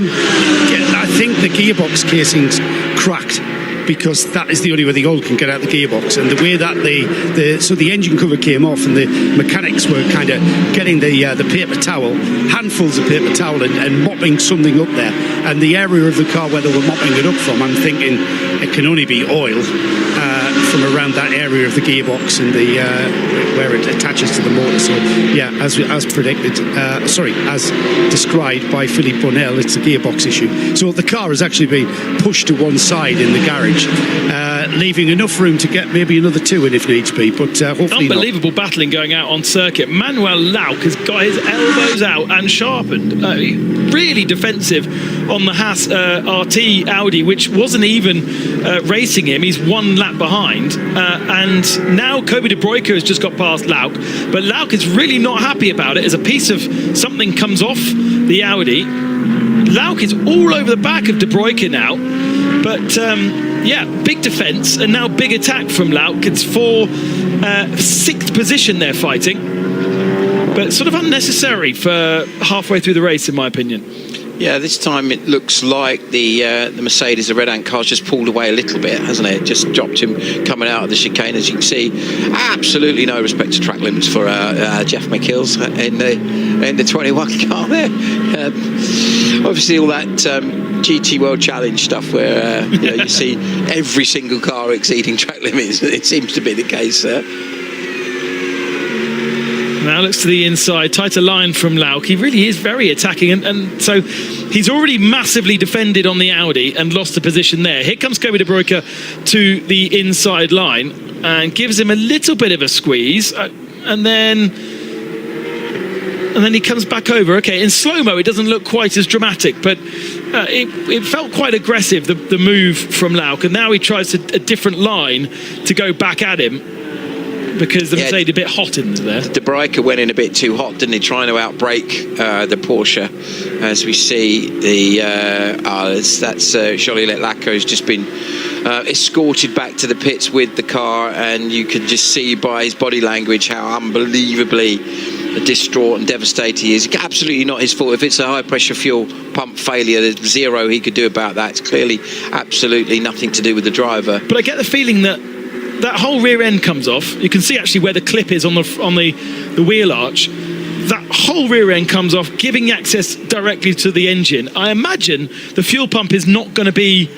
think the gearbox casing's cracked, because that is the only way the oil can get out the gearbox, and the way that the engine cover came off, and the mechanics were kind of getting the paper towel, handfuls of paper towel, and mopping something up there, and the area of the car where they were mopping it up from, I'm thinking it can only be oil from around that area of the gearbox and the where it attaches to the motor. So yeah, as predicted, as described by Philippe Bonnell, it's a gearbox issue. So the car has actually been pushed to one side in the garage. average, leaving enough room to get maybe another 2 in if needs be, but hopefully unbelievable battling going out on circuit. Manuel Lauck has got his elbows out and sharpened. Really defensive on the Haas RT Audi, which wasn't even racing him. He's 1 lap behind. And now Kobe de Bruyke has just got past Lauck. But Lauck is really not happy about it as a piece of something comes off the Audi. Lauck is all over the back of de Bruyke now. But yeah, big defence and now big attack from Lauck. It's for 6th position they're fighting. But sort of unnecessary for halfway through the race, in my opinion. Yeah, this time it looks like the Mercedes, the Red Ant car's just pulled away a little bit, hasn't it? Just dropped him coming out of the chicane, as you can see. Absolutely no respect to track limits for Jeff McKill's in the 21 car there. Obviously, all that GT World Challenge stuff where you see every single car exceeding track limits. It seems to be the case there. Now looks to the inside, tighter line from Lauck. He really is very attacking, and so he's already massively defended on the Audi and lost the position there. Here comes Kobe de Bruyke to the inside line and gives him a little bit of a squeeze, and then he comes back over. Okay, in slow-mo it doesn't look quite as dramatic, but it felt quite aggressive, the move from Lauck, and now he tries a different line to go back at him, because the Mercedes a bit hot in there. De Bruyke went in a bit too hot, didn't he? Trying to outbrake the Porsche. As we see, that's Joliet Lacco has just been escorted back to the pits with the car, and you can just see by his body language how unbelievably distraught and devastated he is. Absolutely not his fault. If it's a high pressure fuel pump failure, there's zero he could do about that. It's clearly absolutely nothing to do with the driver. But I get the feeling that whole rear end comes off. You can see actually where the clip is on the wheel arch. That whole rear end comes off, giving access directly to the engine. I imagine the fuel pump is not going to be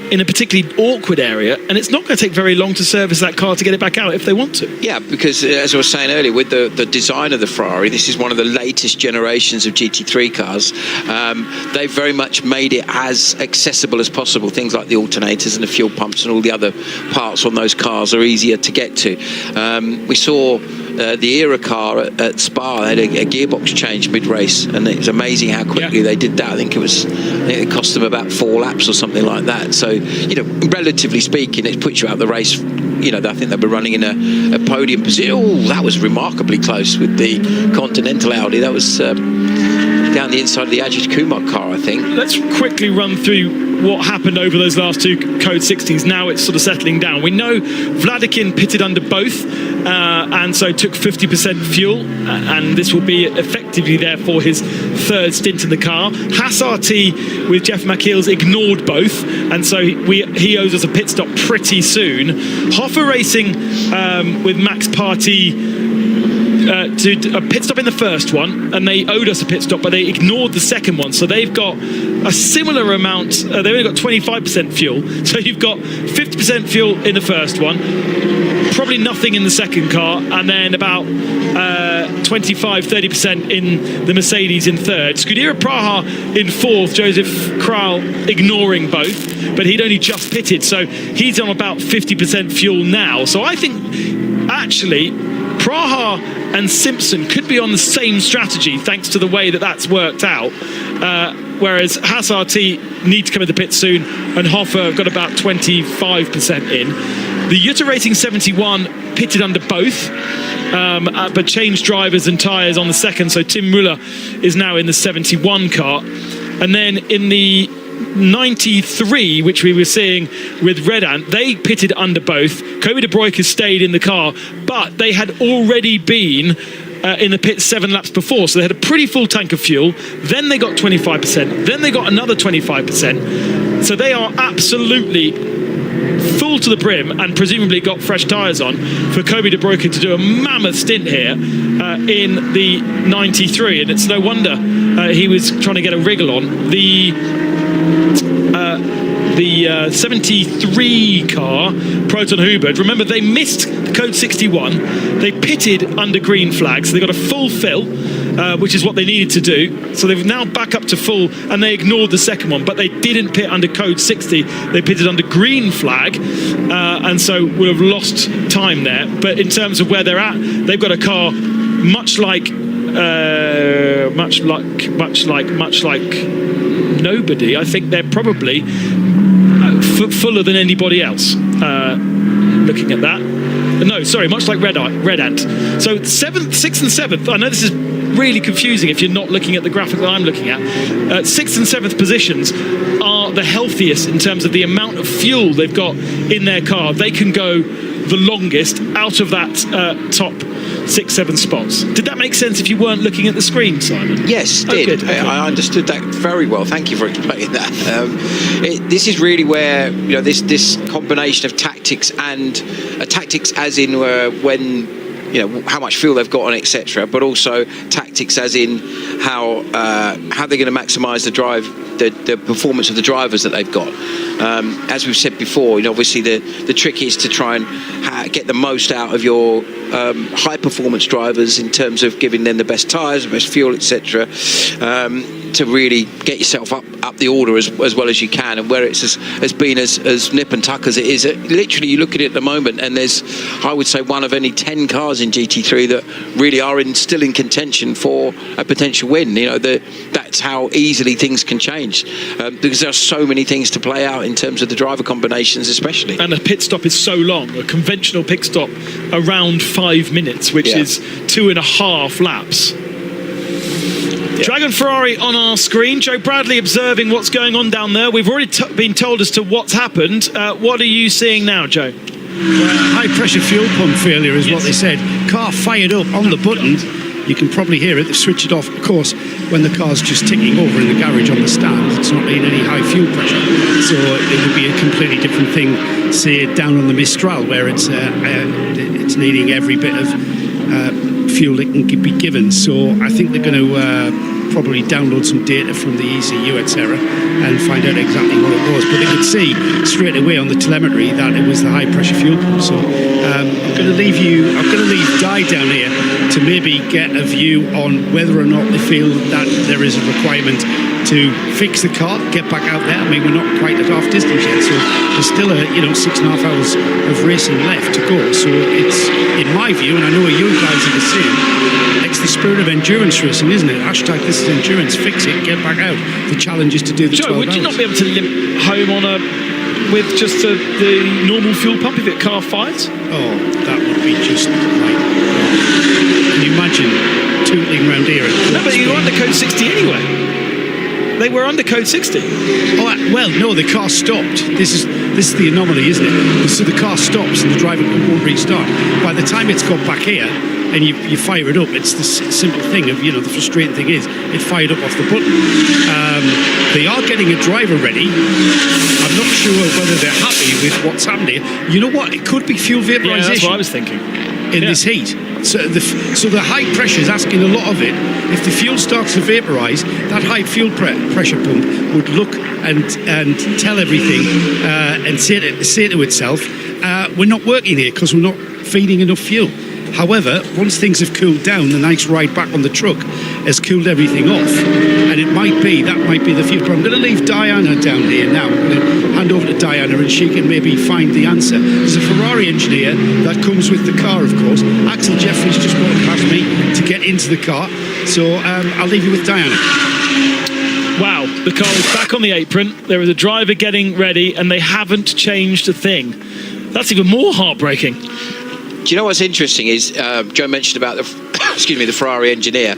in a particularly awkward area, and it's not going to take very long to service that car to get it back out if they want to. Yeah, because as I was saying earlier, with the design of the Ferrari, this is one of the latest generations of GT3 cars. They've very much made it as accessible as possible. Things like the alternators and the fuel pumps and all the other parts on those cars are easier to get to. We saw the Era car at Spa. They had a gearbox change mid-race, and it was amazing how quickly they did that. I think it cost them about 4 laps or something like that. So, relatively speaking, it puts you out of the race. I think they were running in a podium position. Oh, that was remarkably close with the Continental Audi. That was down the inside of the Ajith Kumar car, I think. Let's quickly run through what happened over those last 2 Code 60s. Now it's sort of settling down. We know Vladikin pitted under both, and so took 50% fuel, and this will be effectively therefore his 3rd stint in the car. Haas RT with Jeff McKill's ignored both, and so he owes us a pit stop pretty soon. Hoffa Racing with Max Party to a pit stop in the first one, and they owed us a pit stop, but they ignored the second one, so they've got a similar amount. They've only got 25% fuel, so you've got 50% fuel in the first one, probably nothing in the second car, and then about 25-30% in the Mercedes in third. Scuderia Praha in fourth, Joseph Kral ignoring both, but he'd only just pitted, so he's on about 50% fuel now. So I think actually Praha and Simpson could be on the same strategy thanks to the way that's worked out, whereas Haas RT need to come in the pit soon, and Hoffa have got about 25% in. The Jutta Racing 71 pitted under both, but changed drivers and tyres on the second, so Tim Müller is now in the 71 car. And then in the 93, which we were seeing with Red Ant, they pitted under both. Kobe de Bruyke stayed in the car, but they had already been in the pit 7 laps before, so they had a pretty full tank of fuel. Then they got 25%, then they got another 25%, so they are absolutely full to the brim, and presumably got fresh tyres on for Kobe de Bruyke to do a mammoth stint here in the 93, and it's no wonder he was trying to get a wriggle on. The 73 car, Proton Hubert, remember they missed the Code 61, they pitted under green flags, so they got a full fill, which is what they needed to do. So they've now back up to full, and they ignored the second one, but they didn't pit under code 60. They pitted under green flag, and so would have lost time there. But in terms of where they're at, they've got a car much like nobody. I think they're probably fuller than anybody else. Looking at that, no, sorry, much like Red Ant. So 7th, 6th, and 7th. I know this is really confusing if you're not looking at the graphic that I'm looking at. 6th and 7th positions are the healthiest in terms of the amount of fuel they've got in their car. They can go the longest out of that top 6-7 spots. Did that make sense if you weren't looking at the screen, Simon? Yes, it did. Okay. I understood that very well. Thank you for explaining that. This is really where this combination of tactics and tactics as in when how much fuel they've got on, etc., but also tactics as in how they're going to maximise the performance of the drivers that they've got. As we've said before, obviously the trick is to try and get the most out of your high performance drivers in terms of giving them the best tyres, the best fuel, etc., to really get yourself up the order as well as you can. And where it's has been as nip and tuck as it is, literally you look at it at the moment and there's, I would say, one of only 10 cars in GT3 that really are still in contention for a potential win. That's how easily things can change, because there are so many things to play out in terms of the driver combinations especially. And a pit stop is so long, a conventional pit stop around 5 minutes, which is 2.5 laps. Dragon Ferrari on our screen. Joe Bradley observing what's going on down there. We've already been told as to what's happened. What are you seeing now, Joe? High pressure fuel pump failure is what they said. Car fired up on the button. You can probably hear it. They've switched it off. Of course, when the car's just ticking over in the garage on the stand, it's not needing any high fuel pressure. So it would be a completely different thing, say, down on the Mistral, where it's needing every bit of fuel it can be given. So I think they're going to probably download some data from the ECU, etc., and find out exactly what it was. But they could see straight away on the telemetry that it was the high pressure fuel pump. So I'm going to leave Di down here to maybe get a view on whether or not they feel that there is a requirement to fix the car, get back out there. I mean, we're not quite at half distance yet, so there's still 6.5 hours of racing left to go. So it's, in my view, and I know you guys are the same, it's the spirit of endurance racing, isn't it? Hashtag this is endurance, fix it, get back out. The challenge is to do the 12 Joe, would you not be able to limp home on with just the normal fuel pump if your car fires? Oh, that would be just like, can you imagine tootling round here? No, but you were under code 60 anyway. They were under code 60. Oh, well, no, the car stopped. This is the anomaly, isn't it? So the car stops and the driver won't restart. By the time it's got back here and you fire it up, it's the simple thing of, the frustrating thing is it fired up off the button. They are getting a driver ready. I'm not sure whether they're happy with what's happened here. You know what? It could be fuel vaporization. Yeah, that's what I was thinking. In this heat. So the high pressure is asking a lot of it. If the fuel starts to vaporize, that high fuel pressure pump would look and tell everything and say to itself, we're not working here because we're not feeding enough fuel. However, once things have cooled down, the nice ride back on the truck has cooled everything off, and that might be the fuel problem. I'm going to leave Diana down here now. I'm going to hand over to Diana, and she can maybe find the answer. There's a Ferrari engineer that comes with the car, of course. Axel Jeffries just walked past me to get into the car, so I'll leave you with Diana. Wow, the car is back on the apron. There is a driver getting ready, and they haven't changed a thing. That's even more heartbreaking. Do you know what's interesting is Joe mentioned about the Ferrari engineer.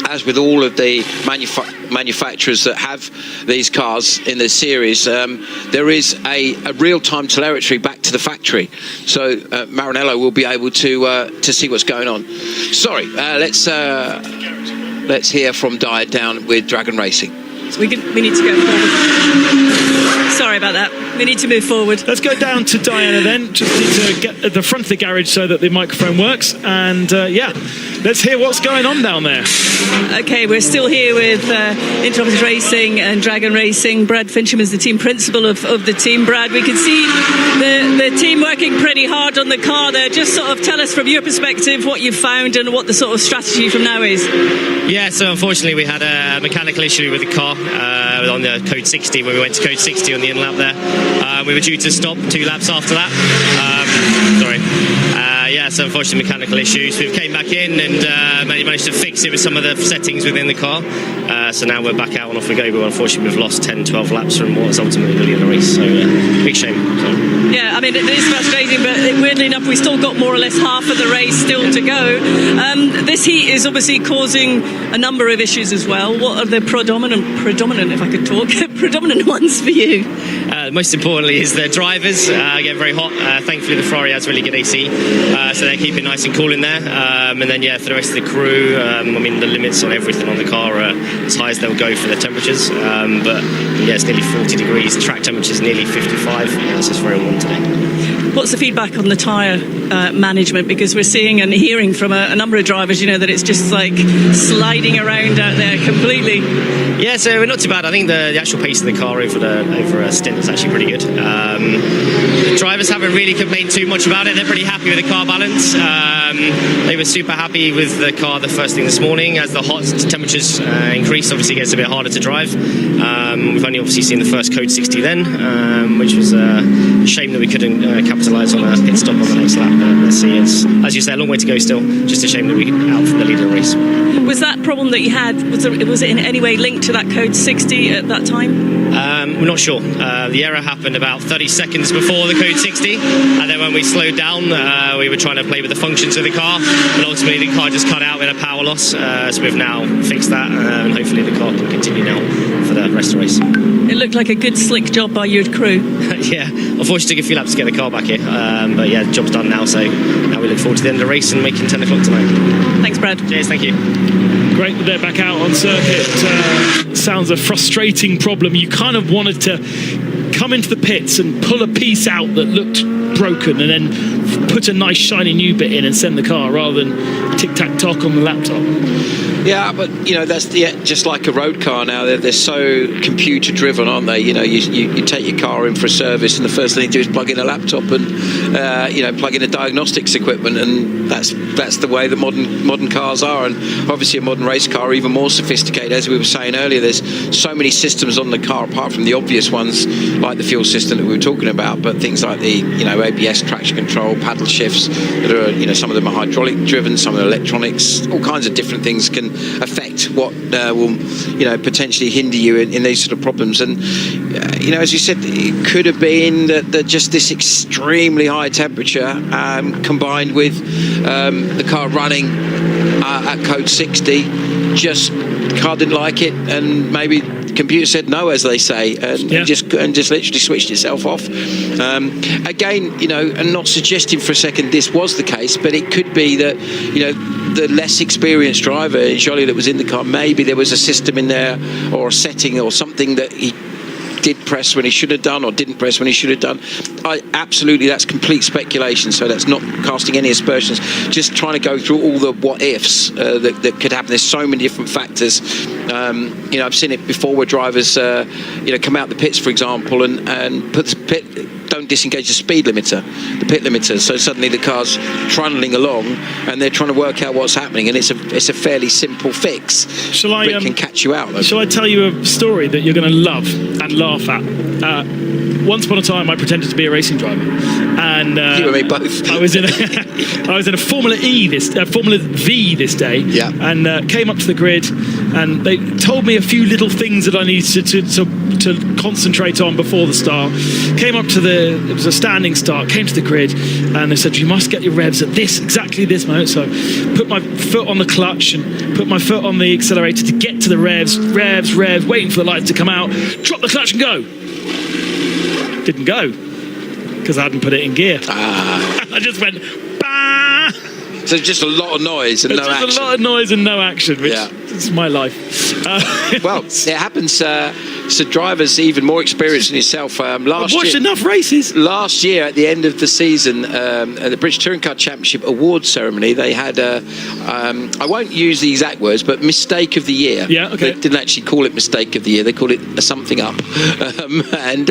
As with all of the manufacturers that have these cars in the series, there is a real-time telemetry back to the factory, so Maranello will be able to see what's going on. Sorry, let's hear from Dyer down with Dragon Racing. So we need to go forward. Sorry about that. We need to move forward. Let's go down to Diana then. Just need to get at the front of the garage so that the microphone works. And let's hear what's going on down there. Okay, we're still here with Interlopers Racing and Dragon Racing. Brad Fincham is the team principal of the team. Brad, we can see the team working working pretty hard on the car there. Just sort of tell us from your perspective what you've found and what the sort of strategy from now is. Yeah, so unfortunately we had a mechanical issue with the car on the code 60 when we went to code 60 on the in-lap there. We were due to stop 2 laps after that. So unfortunately mechanical issues. We came back in and managed to fix it with some of the settings within the car. So now we're back out and off we go. But unfortunately we've lost 10-12 laps from what was ultimately really the race. So big shame. So. Yeah, I mean it is frustrating, but weirdly enough we still got more or less half of the race still to go. This heat is obviously causing a number of issues as well. What are the predominant if I could talk, predominant ones for you? Most importantly is the drivers get very hot. Thankfully the Ferrari has really good AC, so they keep it nice and cool in there. And then for the rest of the crew, I mean the limits on everything on the car are as high as they'll go for the temperatures. But it's nearly 40 degrees. Track temperature is nearly 55. It's just very warm today. What's the feedback on the tyre management? Because we're seeing and hearing from a number of drivers, that it's just like sliding around out there completely. Yeah, so we're not too bad. I think the actual pace of the car over a stint is actually pretty good. The drivers haven't really complained too much about it. They're pretty happy with the car balance. They were super happy with the car the first thing this morning. As the hot temperatures increase, obviously it gets a bit harder to drive. We've only obviously seen the first code 60 then, which was a shame that we couldn't capitalise on a pit stop on the next lap. Let's see, it's, as you say, a long way to go still. Just a shame that we out from the leader of the race. Was that problem that you had, was it in any way linked to that code 60 at that time? We're not sure. The error happened about 30 seconds before the code 60, and then when we slowed down, we were trying to play with the functions of the car, and ultimately the car just cut out with a power loss. So we've now fixed that, and hopefully the car can continue now for the rest of the race. It looked like a good slick job by your crew. Yeah, unfortunately it took a few laps to get the car back here, but yeah, the job's done now, so now we look forward to the end of the race and making 10 o'clock tonight. Thanks, Brad. Cheers, thank you. Great that they're back out on circuit. Sounds a frustrating problem. You kind of wanted to come into the pits and pull a piece out that looked broken and then put a nice shiny new bit in and send the car rather than tic-tac-toc on the laptop. Yeah, but that's just like a road car now. They're so computer driven, aren't they? You take your car in for a service, and the first thing you do is plug in a laptop and plug in a diagnostics equipment, and that's the way that modern cars are. And obviously, a modern race car are even more sophisticated. As we were saying earlier, there's so many systems on the car, apart from the obvious ones like the fuel system that we were talking about. But things like the ABS, traction control, paddle shifts that are some of them are hydraulic driven, some are electronics. All kinds of different things can affect what will potentially hinder you in these sort of problems. And as you said, it could have been that just this extremely high temperature combined with the car running at code 60, just car didn't like it, and maybe the computer said no, as they say, and just literally switched itself off. Again, and not suggesting for a second this was the case, but it could be that the less experienced driver, Joly, that was in the car, maybe there was a system in there or a setting or something that he did press when he should have done or didn't press when he should have done. Absolutely, that's complete speculation, so that's not casting any aspersions, just trying to go through all the what ifs that could happen. There's so many different factors. I've seen it before where drivers come out the pits, for example, and put the pit, don't disengage the speed limiter, the pit limiter, so suddenly the car's trundling along and they're trying to work out what's happening, and it's a fairly simple fix. It can catch you out, though. Shall I tell you a story that you're going to love and laugh at? Once upon a time, I pretended to be a racing driver, and you and me both. I was in a Formula V this day, and came up to the grid, and they told me a few little things that I needed to concentrate on before the start. Came up to it was a standing start. Came to the grid, and they said you must get your revs at exactly this moment. So, put my foot on the clutch and put my foot on the accelerator to get to the revs, waiting for the lights to come out. Drop the clutch and go. Didn't go because I hadn't put it in gear. I just went bah! So just a lot of noise and no action. A lot of noise and no action, which is my life. Well, it happens. so drivers even more experienced than yourself. I've watched enough races. Last year, at the end of the season, at the British Touring Car Championship awards ceremony, they had I won't use the exact words, but mistake of the year. Yeah, okay. They didn't actually call it mistake of the year. They called it a something up. And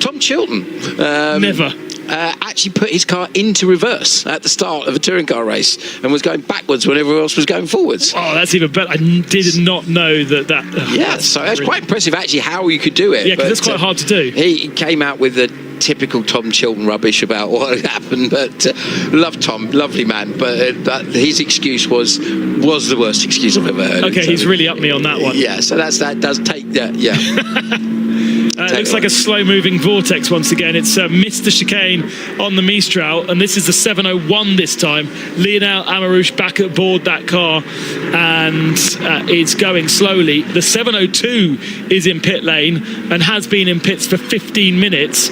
Tom Chilton never actually put his car into reverse at the start of a touring car race and was going backwards when everyone else was going forwards. Oh, that's even better. I did not know that. Yeah, so that's quite impressive actually how you could do it. Yeah, because it's quite hard to do. He came out with the typical Tom Chilton rubbish about what had happened, but love Tom, lovely man, but his excuse was the worst excuse I've ever heard. Okay, so, he's really up me on that one. Yeah, so that does take that. Yeah. It looks like a slow-moving vortex once again. It's missed the chicane on the Mistral, and this is the 701 this time. Lionel Amarouche back at board that car, and it's going slowly. The 702 is in pit lane and has been in pits for 15 minutes.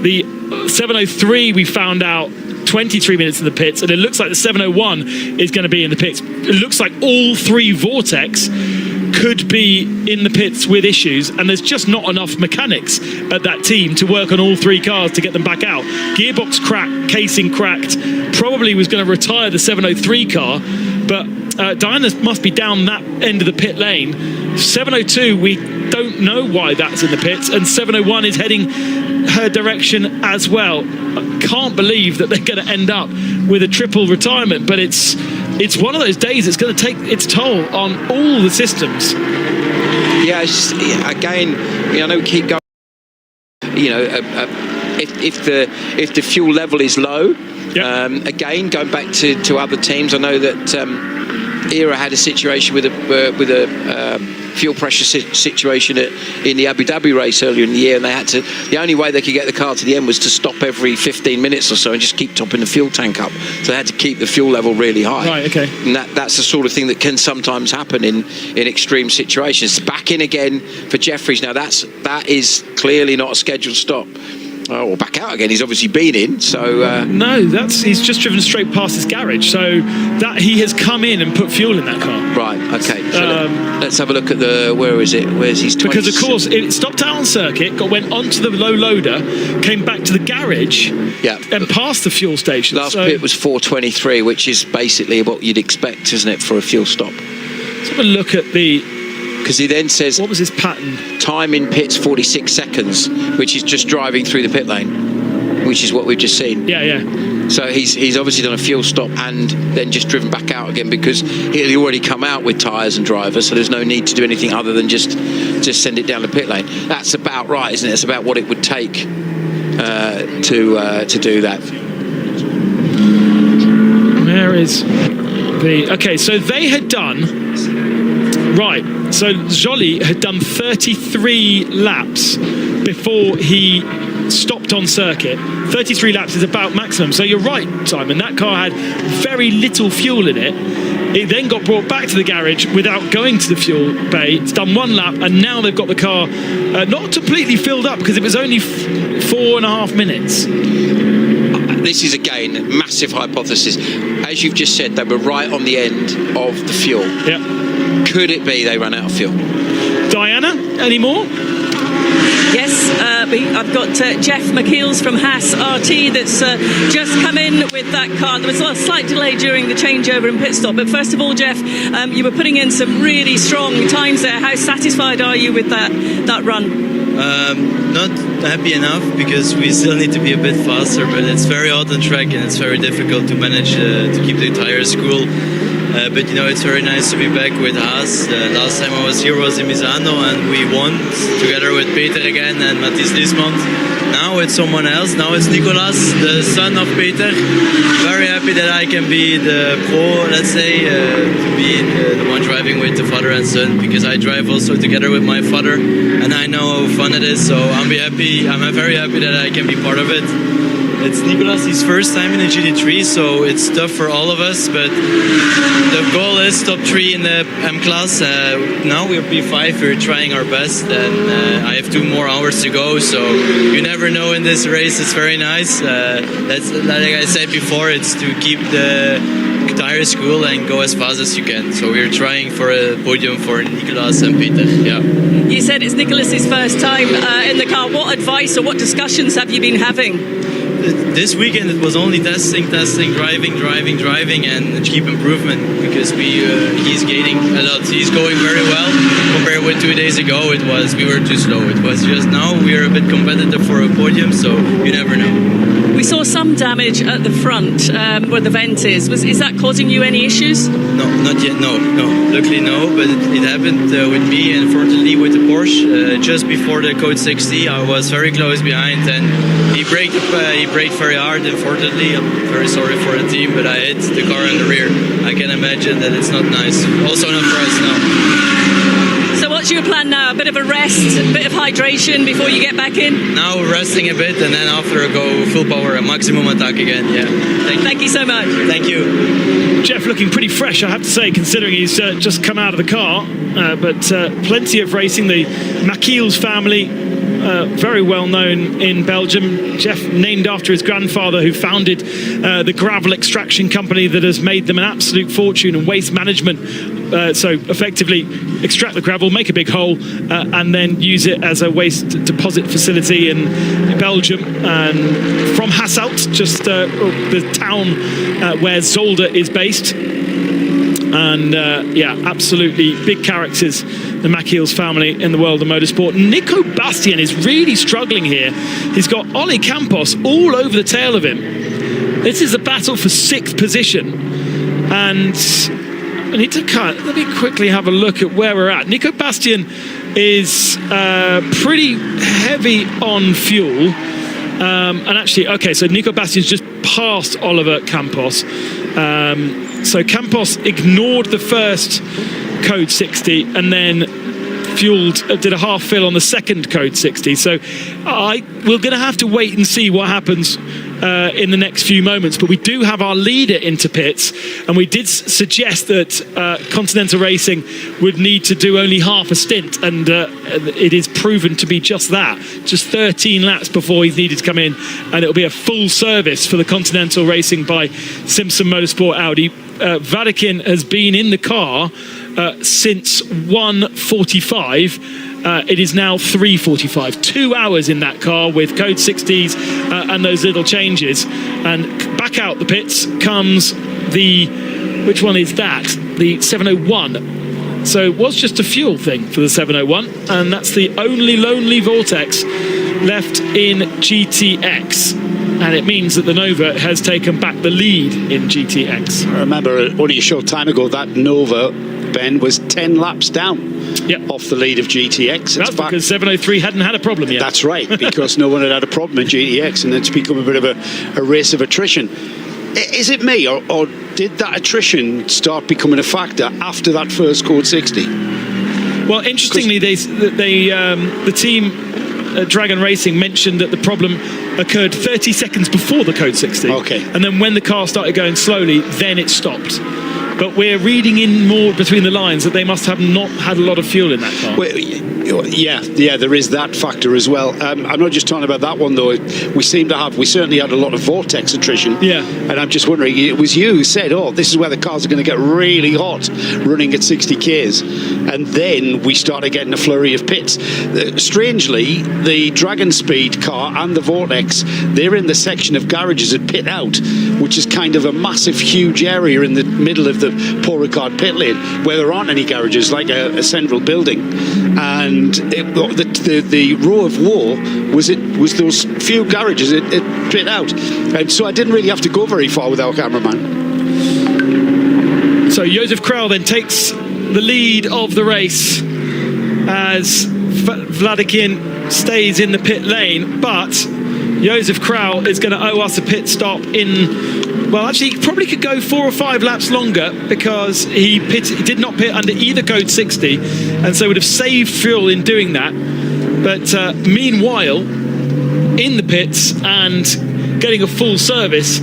The 703 we found out 23 minutes in the pits, and it looks like the 701 is going to be in the pits. It looks like all three Vortex could be in the pits with issues, and there's just not enough mechanics at that team to work on all three cars to get them back out. Gearbox cracked, casing cracked, probably was going to retire the 703 car, but Diana must be down that end of the pit lane. 702, we don't know why that's in the pits, and 701 is heading her direction as well. I can't believe that they're going to end up with a triple retirement, but it's one of those days it's going to take its toll on all the systems. Yeah, again, I know we keep going. If the fuel level is low, again, going back to other teams, I know that ERA had a situation with a fuel pressure situation in the Abu Dhabi race earlier in the year, and the only way they could get the car to the end was to stop every 15 minutes or so and just keep topping the fuel tank up. So they had to keep the fuel level really high. Right, okay. And that's the sort of thing that can sometimes happen in extreme situations. Back in again for Jeffries. Now that is clearly not a scheduled stop. Or back out again. He's obviously been in, so... No, he's just driven straight past his garage, so that he has come in and put fuel in that car. Right, okay. So let's have a look at where is it? Where's his 20? Because, of course, it stopped out on circuit, went onto the low loader, came back to the garage, and past the fuel station. Last pit was 4:23, which is basically what you'd expect, isn't it, for a fuel stop? Let's have a look at because he then says... What was his pattern? Time in pits 46 seconds, which is just driving through the pit lane, which is what we've just seen. Yeah. So he's obviously done a fuel stop and then just driven back out again because he'd already come out with tyres and drivers, so there's no need to do anything other than just send it down the pit lane. That's about right, isn't it? It's about what it would take to do that. Where is the... Okay, so they had done... Right, so Joly had done 33 laps before he stopped on circuit. 33 laps is about maximum. So you're right, Simon, that car had very little fuel in it. It then got brought back to the garage without going to the fuel bay. It's done one lap, and now they've got the car not completely filled up because it was only 4.5 minutes. This is, again, massive hypothesis. As you've just said, they were right on the end of the fuel. Yeah. Could it be they ran out of fuel? Diana, any more? Yes, I've got Jeff McKeels from Haas RT that's just come in with that car. There was a slight delay during the changeover and pit stop, but first of all, Jeff, you were putting in some really strong times there. How satisfied are you with that run? Not happy enough because we still need to be a bit faster, but it's very hot on track and it's very difficult to manage to keep the tires cool. But it's very nice to be back with Haas. Last time I was here was in Misano and we won together with Peter again and Matthias Diesmont. Now it's someone else. Now it's Nicolas, the son of Peter. Very happy that I can be the pro, let's say, to be the one driving with the father and son, because I drive also together with my father and I know how fun it is. So I'm very happy that I can be part of it. It's Nicolas, his first time in the GT3, so it's tough for all of us, but the goal is top 3 in the M class. Now we're P5, we're trying our best, and I have 2 more hours to go, so you never know in this race. It's very nice. That's, like I said before, it's to keep the tire school and go as fast as you can. So we're trying for a podium for Nicolas and Peter. Yeah. You said it's Nicolas's first time in the car. What advice or what discussions have you been having? This weekend it was only testing, driving, and keep improvement because he's gaining a lot. He's going very well compared with 2 days ago. We were too slow. It was just now we're a bit competitive for a podium, so you never know. We saw some damage at the front where the vent is. Is that causing you any issues? No, not yet. No. Luckily, no. But it happened with me, and unfortunately with the Porsche just before the Code 60. I was very close behind, and he braked very hard. Unfortunately, I'm very sorry for the team, but I hit the car in the rear. I can imagine that it's not nice. Also not for us now. So what's your plan now? A bit of a rest, a bit of hydration before you get back in? Now resting a bit, and then after go full power and maximum attack again. Yeah. Thank you so much. Thank you. Jeff looking pretty fresh, I have to say, considering he's just come out of the car. But plenty of racing. The Machil's family, very well known in Belgium. Jeff named after his grandfather, who founded the gravel extraction company that has made them an absolute fortune in waste management. So effectively extract the gravel, make a big hole, and then use it as a waste deposit facility in Belgium. And from Hasselt, just the town where Zolder is based. And absolutely big characters, the Machil's family in the world of motorsport. Nico Bastien is really struggling here. He's got Oli Campos all over the tail of him. This is a battle for 6th position. And I need to let me quickly have a look at where we're at. Nico Bastien is pretty heavy on fuel. And actually, okay, so Nico Bastien's just past Oliver Campos. So Campos ignored the first Code 60 and then did a half fill on the second Code 60. So we're going to have to wait and see what happens in the next few moments. But we do have our leader into pits, and we did suggest that Continental Racing would need to do only half a stint, and it is proven to be just that. Just 13 laps before he's needed to come in, and it'll be a full service for the Continental Racing by Simpson Motorsport Audi. Vatican has been in the car since 1:45. It is now 3:45. 2 hours in that car with Code 60s and those little changes. And back out the pits comes which one is that? The 701. So it was just a fuel thing for the 701, and that's the only lonely Vortex left in GTX. And it means that the Nova has taken back the lead in GTX. I remember only a short time ago that Nova, Ben, was 10 laps down off the lead of GTX. That's because 703 hadn't had a problem yet. That's right, because no one had a problem in GTX, and it's become a bit of a race of attrition. Is it me, or did that attrition start becoming a factor after that first Code 60? Well, interestingly, the team Dragon Racing mentioned that the problem occurred 30 seconds before the Code 60. Okay. And then when the car started going slowly, then it stopped. But we're reading in more between the lines that they must have not had a lot of fuel in that car. Well, yeah, there is that factor as well. I'm not just talking about that one, though. We certainly had a lot of Vortex attrition. Yeah. And I'm just wondering, it was you who said, this is where the cars are going to get really hot, running at 60 Ks. And then we started getting a flurry of pits. Strangely, the Dragon Speed car and the Vortex, they're in the section of garages at Pit Out, which is kind of a massive, huge area in the middle of the Paul Ricard pit lane, where there aren't any garages, like a central building. And the row of woe was those few garages at Pit Out. And so I didn't really have to go very far with our cameraman. So Josef Krell then takes the lead of the race as Vladikin stays in the pit lane, but Josef Krell is going to owe us a pit stop actually, he probably could go 4 or 5 laps longer, because he did not pit under either Code 60, and so would have saved fuel in doing that. But meanwhile, in the pits and getting a full service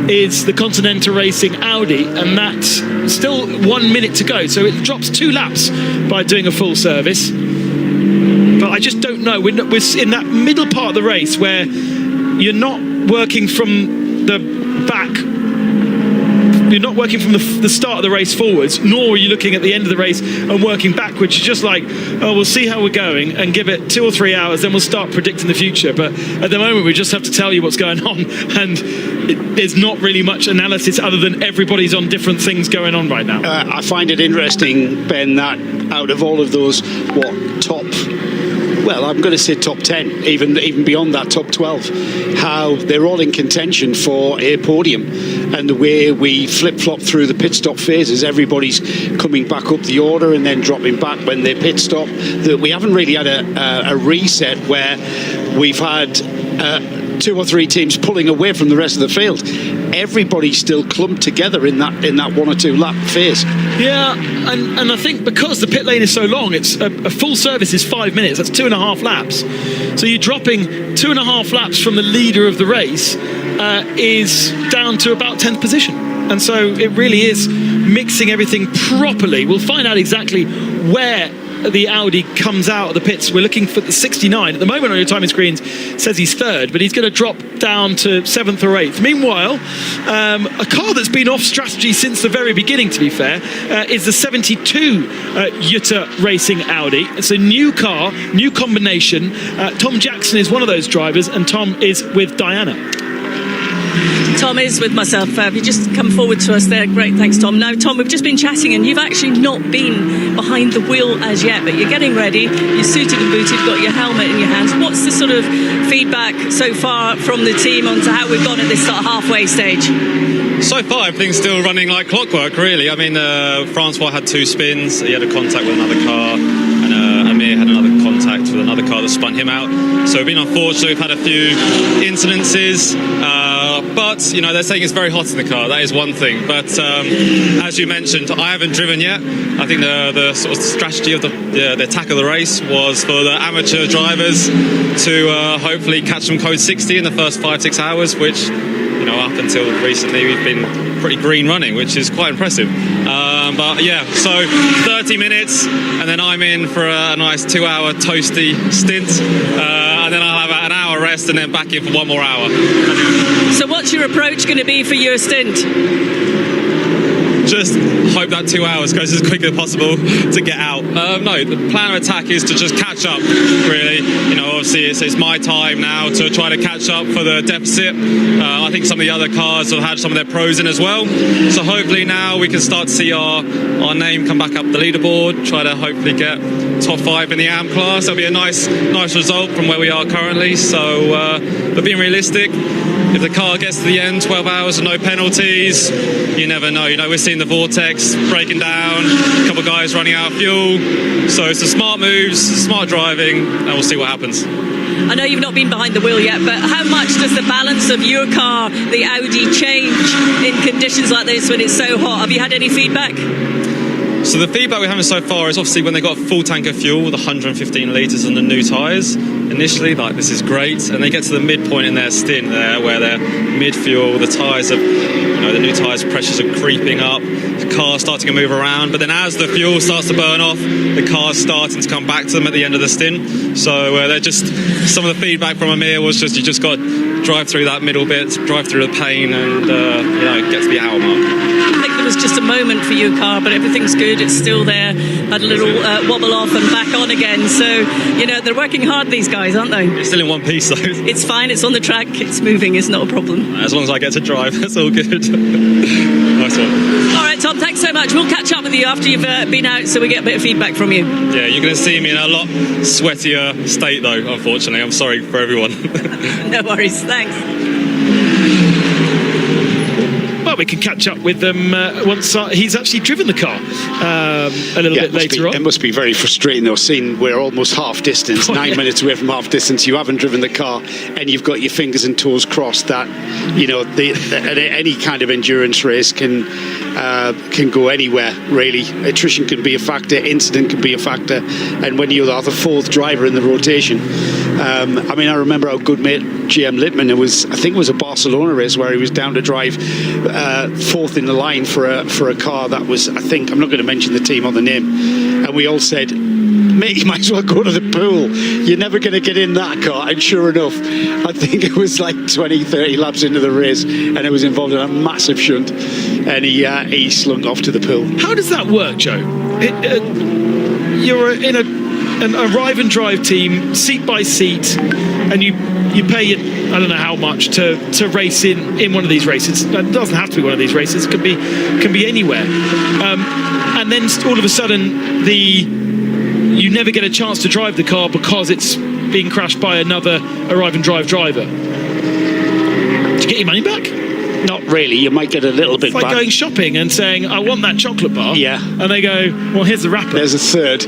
is the Continental Racing Audi, and that's still 1 minute to go, so it drops 2 laps by doing a full service. But I just don't know. We're in that middle part of the race where you're not working from the back you're not working from the start of the race forwards, nor are you looking at the end of the race and working backwards. You're just like, oh, we'll see how we're going and give it 2 or 3 hours, then we'll start predicting the future. But at the moment, we just have to tell you what's going on, and there's not really much analysis other than everybody's on different things going on right now. I find it interesting, Ben, that out of all of those, top, well, I'm going to say top 10, even beyond that, top 12, how they're all in contention for a podium. And the way we flip-flop through the pit stop phases, everybody's coming back up the order and then dropping back when they pit stop. That we haven't really had a reset where we've had 2 or 3 teams pulling away from the rest of the field. Everybody's still clumped together in that 1 or 2 lap phase. Yeah, and I think because the pit lane is so long, it's a full service is 5 minutes. That's 2.5 laps. So you're dropping 2.5 laps from the leader of the race is down to about 10th position. And so it really is mixing everything properly. We'll find out exactly where the Audi comes out of the pits. We're looking for the 69. At the moment on your timing screens says he's 3rd, but he's going to drop down to 7th or 8th. Meanwhile, a car that's been off strategy since the very beginning, to be fair, is the 72 Jutta Racing Audi. It's a new car, new combination. Tom Jackson is one of those drivers, and Tom is with Diana. Tom is with myself. You just come forward to us there. Great, thanks, Tom. Now, Tom, we've just been chatting, and you've actually not been behind the wheel as yet, but you're getting ready. You're suited and booted, got your helmet in your hands. What's the sort of feedback so far from the team on to how we've gone at this sort of halfway stage? So far, everything's still running like clockwork, really. I mean, Francois had 2 spins. He had a contact with another car, and Amir had another contact with another car that spun him out. So we've been unfortunate. We've had a few incidences. But, you know, they're saying it's very hot in the car. That is one thing. But as you mentioned, I haven't driven yet. I think the sort of strategy of the attack of the race was for the amateur drivers to hopefully catch some code 60 in the first 5-6 hours, which, you know, up until recently we've been pretty green running, which is quite impressive. But yeah, so 30 minutes, and then I'm in for a nice 2-hour toasty stint, and then I'll have an hour rest and then back in for 1 more hour. So what's your approach going to be for your stint? Just hope that 2 hours goes as quick as possible to get out. No, the plan of attack is to just catch up, really. You know, obviously it's my time now to try to catch up for the deficit. I think some of the other cars have had some of their pros in as well. So hopefully now we can start to see our name come back up the leaderboard, try to hopefully get top 5 in the AM class. That'll be a nice result from where we are currently. So, but being realistic, if the car gets to the end, 12 hours and no penalties, you never know. You know, we're seeing the vortex breaking down, a couple of guys running out of fuel. So it's the smart moves, smart driving, and we'll see what happens. I know you've not been behind the wheel yet, but how much does the balance of your car, the Audi, change in conditions like this when it's so hot? Have you had any feedback? So the feedback we're having so far is obviously when they got a full tank of fuel with 115 litres and the new tyres, initially, like, this is great, and they get to the midpoint in their stint there where they're mid-fuel, the tyres are, you know, the new tyres pressures are creeping up, the car's starting to move around, but then as the fuel starts to burn off, the car's starting to come back to them at the end of the stint. So they're just, some of the feedback from Amir was just, you just got to drive through that middle bit, drive through the pain, and you know, get to the hour mark. I think there was just a moment for your car, but everything's good, it's still there, had a little wobble off and back on again. So, you know, they're working hard, these guys, aren't they? It's still in one piece, though. It's fine, it's on the track, it's moving, it's not a problem. As long as I get to drive, that's all good. Nice one. All right, Tom, thanks so much. We'll catch up with you after you've been out so we get a bit of feedback from you. Yeah, you're going to see me in a lot sweatier state, though, unfortunately. I'm sorry for everyone. No worries, thanks. Well, we can catch up with them once he's actually driven the car a little bit later on. It must be very frustrating, though, seeing we're almost half distance, 9 minutes away from half distance. You haven't driven the car, and you've got your fingers and toes crossed that, you know, any kind of endurance race can go anywhere, really. Attrition can be a factor, incident can be a factor, and when you're the 4th driver in the rotation, I mean, I remember our good mate GM Littman. I think it was a Barcelona race where he was down to drive 4th in the line for a car that was, I think, I'm not going to mention the team or the name, and we all said, mate, you might as well go to the pool. You're never going to get in that car. And sure enough, I think it was like 20, 30 laps into the race, and it was involved in a massive shunt, and he slunk off to the pool. How does that work, Joe? You're in an arrive and drive team, seat by seat, and you pay I don't know how much to race in one of these races. It doesn't have to be one of these races. It can be anywhere. And then all of a sudden, you never get a chance to drive the car because it's being crashed by another arrive and drive driver. Do you get your money back? Not really. You might get a little bit back. It's like back. going shopping and saying, I want that chocolate bar. Yeah. And they go, well, here's the wrapper. There's a third.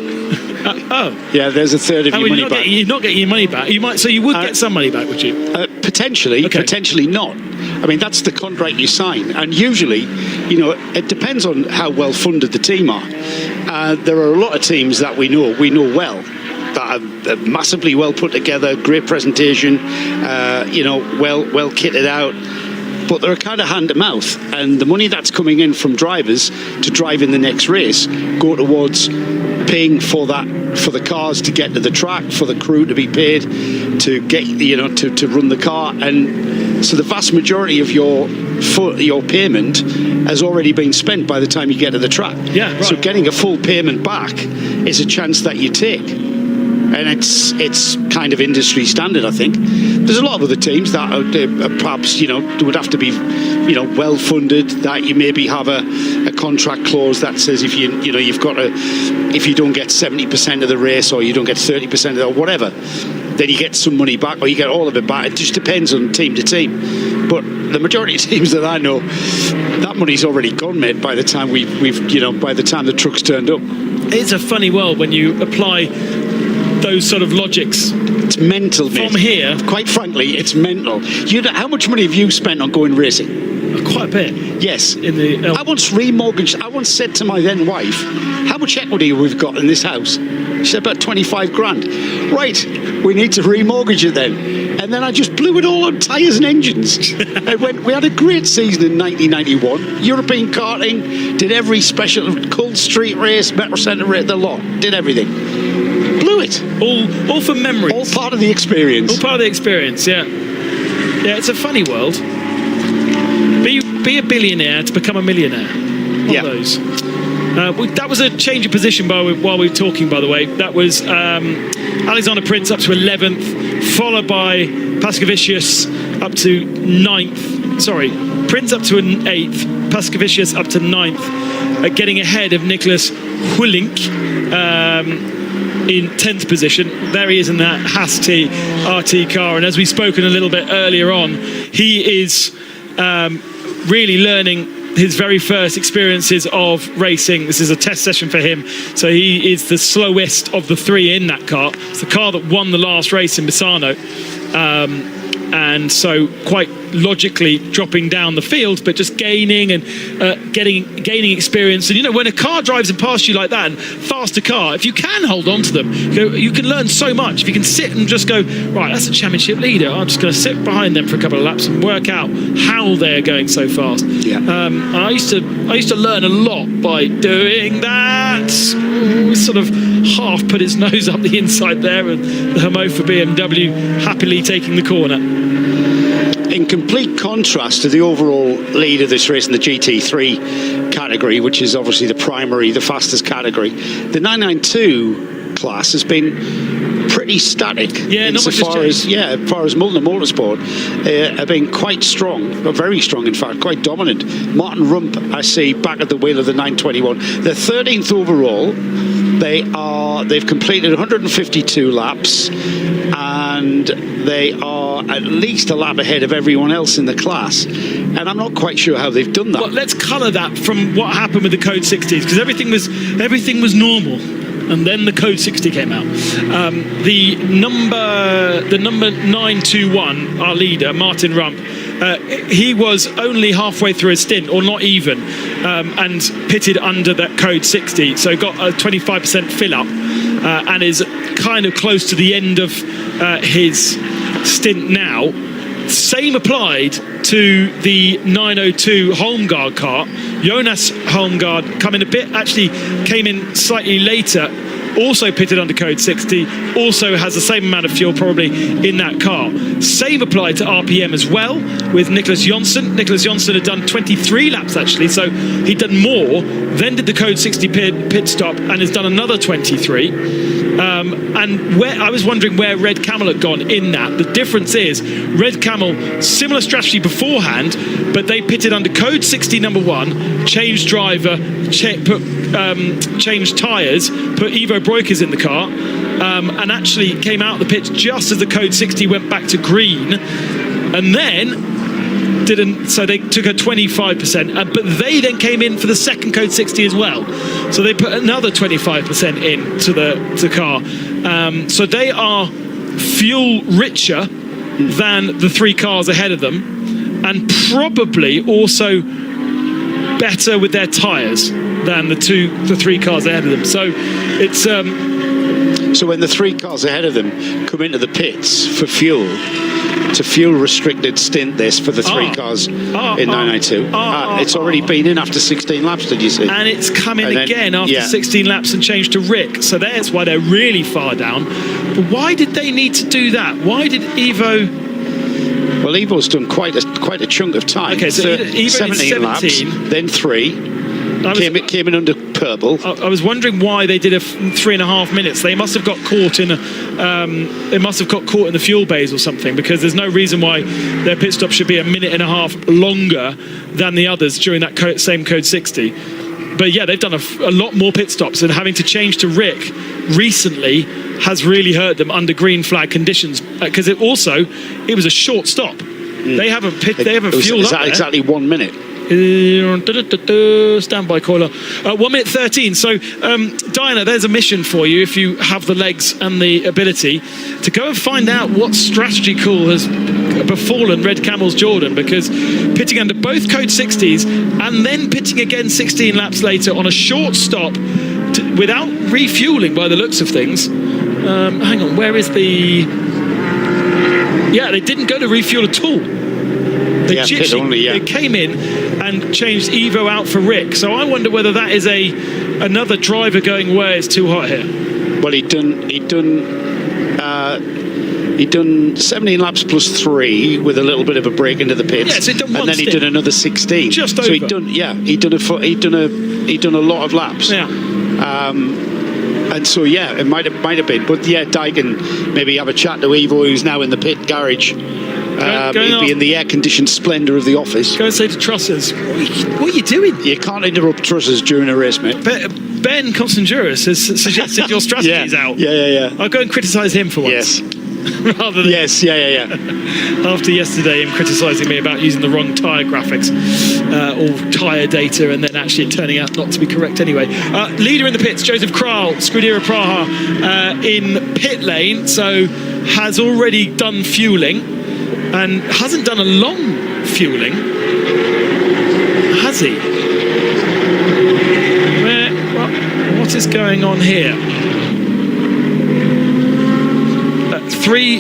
Yeah, there's a third of your money back. You're not getting your money back. You might, so you would get some money back, would you? Potentially, potentially not. I mean, that's the contract you sign, and usually, it depends on how well funded the team are. There are a lot of teams that we know well, that are massively well put together, great presentation, well kitted out. But they're kind of hand to mouth, and the money that's coming in from drivers to drive in the next race go towards paying for the cars to get to the track, for the crew to be paid to get to run the car, and so the vast majority of your payment has already been spent by the time you get to the track. Yeah, right. So getting a full payment back is a chance that you take. And it's kind of industry standard, I think. There's a lot of other teams that are perhaps would have to be well funded. That you maybe have a contract clause that says if you don't get 70% of the race, or you don't get 30% of it, or whatever, then you get some money back, or you get all of it back. It just depends on team to team. But the majority of teams that I know, that money's already gone, mate. By the time by the time the truck's turned up, it's a funny world when you apply those sort of logics. It's mental, mate. From here, quite frankly, it's mental. How much money have you spent on going racing? Quite a bit. Yes. I once remortgaged. I once said to my then wife, "How much equity we've got in this house?" She said, "About 25 grand." Right, we need to remortgage it then. And then I just blew it all on tyres and engines. We had a great season in 1991. European karting, did every special Cull Street race, Metro Centre race, the lot, did everything. Blew it. All for memories. All part of the experience. All part of the experience, yeah. Yeah, it's a funny world. Be a billionaire to become a millionaire. One of those. That was a change of position while we were talking, by the way. That was Alexander Prince up to 11th, followed by Paskevicius up to 9th. Sorry, Prince up to an 8th, Paskevicius up to 9th, getting ahead of Nicholas Hullink in 10th position. There he is in that Haas-T RT car, and as we've spoken a little bit earlier on, he is really learning his very first experiences of racing. This is a test session for him, so he is the slowest of the three in that car. It's the car that won the last race in Misano, and so quite logically dropping down the field, but just gaining and gaining experience. And when a car drives in past you like that, and faster car, if you can hold on to them, you can learn so much. If you can sit and just go, right, that's a championship leader, I'm just going to sit behind them for a couple of laps and work out how they're going so fast. I used to learn a lot by doing that. Sort of half put his nose up the inside there, and the Hermo for BMW happily taking the corner. In complete contrast to the overall lead of this race in the GT3 category, which is obviously the fastest category, the 992 class has been pretty static. Yeah, not much has changed. As far as Mulliner Motorsport have been quite strong, very strong in fact, quite dominant. Martin Rump, I see, back at the wheel of the 921. They're 13th overall. They've completed 152 laps, and they are at least a lap ahead of everyone else in the class. And I'm not quite sure how they've done that. Well, let's colour that from what happened with the Code 60s, because everything was normal. And then the Code 60 came out. The number 921, our leader, Martin Rump, he was only halfway through his stint, or not even, and pitted under that Code 60. So got a 25% fill up, and is kind of close to the end of his stint now. Same applied to the 902 Holmgaard car. Jonas Holmgaard came in slightly later also pitted under code 60, also has the same amount of fuel probably in that car. Same applied to RPM as well with Nicholas Jonsson. Nicholas Jonsson had done 23 laps actually, so he'd done more, then did the code 60 pit stop and has done another 23. And where I was wondering where Red Camel had gone in that. The difference is Red Camel, similar strategy beforehand, but they pitted under code 60 number 1, changed driver, changed tyres, put Ivo Breukers in the car, and actually came out of the pits just as the code 60 went back to green, and then so they took a 25%, but they then came in for the second code 60 as well, so they put another 25% in to the car. So they are fuel richer than the 3 cars ahead of them, and probably also better with their tyres than the 3 cars ahead of them. So it's so when the 3 cars ahead of them come into the pits for fuel, it's a fuel restricted stint this for the 3 cars in 992. It's already been in after 16 laps, did you see? And it's come in again after 16 laps and changed to Rick, so that's why they're really far down. But why did they need to do that? Why did Ivo... Well, Ivo's done quite a chunk of time. Okay, so Ivo 17 laps, then 3. Came in under purple. I was wondering why they did a 3.5 minutes. They must have got caught in the fuel bays or something, because there's no reason why their pit stop should be 1.5 minutes longer than the others during that same code 60. But yeah, they've done a lot more pit stops, and having to change to Rick recently has really hurt them under green flag conditions, because it was a short stop. They haven't fueled up there. Exactly 1 minute. Standby caller. 1 minute 13. So Diana, there's a mission for you if you have the legs and the ability to go and find out what strategy call has befallen Red Camel's Jordan, because pitting under both code 60s and then pitting again 16 laps later on a short stop without refueling by the looks of things. Hang on, where is the... Yeah, they didn't go to refuel at all. They they came in and changed Ivo out for Rick. So I wonder whether that is another driver going, where it's too hot here. Well, he'd done 17 laps plus 3 with a little bit of a break into the pits. Yes, and then he'd done another 16. Just so over. he'd done a lot of laps. Yeah. And so it might have been. But yeah, Di can maybe have a chat to Ivo, who's now in the pit garage. He'd be in the air-conditioned splendour of the office. Go and say to Trussers, what are you doing? You can't interrupt Trussers during a race, mate. Ben Constanduris has suggested your strategy's out. Yeah. I'll go and criticise him for once. Yes. Rather than after yesterday, him criticising me about using the wrong tyre graphics or tyre data, and then actually it turning out not to be correct anyway. Leader in the pits, Joseph Kral, Scuderia Praha in pit lane, so has already done fueling and hasn't done a long fueling, has he? What is going on here?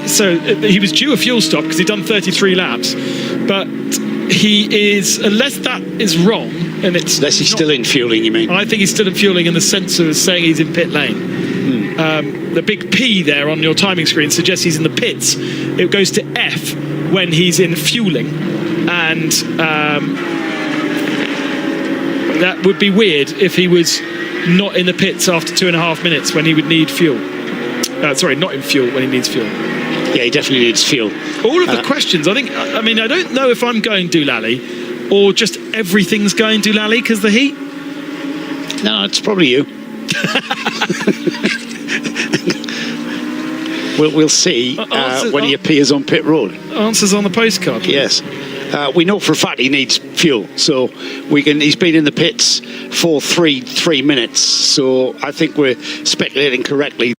So he was due a fuel stop because he'd done 33 laps, but he is, unless that is wrong, and it's unless he's still in fueling, you mean? I think he's still in fueling in the sense of saying he's in pit lane. The big P there on your timing screen suggests he's in the pits. It goes to F when he's in fueling, and that would be weird if he was not in the pits after 2.5 minutes when he would need fuel. Sorry, not in fuel when he needs fuel. Yeah, he definitely needs fuel. All of the questions, I don't know if I'm going Doolally or just everything's going Doolally because the heat. No, it's probably you. we'll see when he appears on pit road. Answers on the postcard. Yes. We know for a fact he needs fuel, so he's been in the pits for 3 minutes, so I think we're speculating correctly.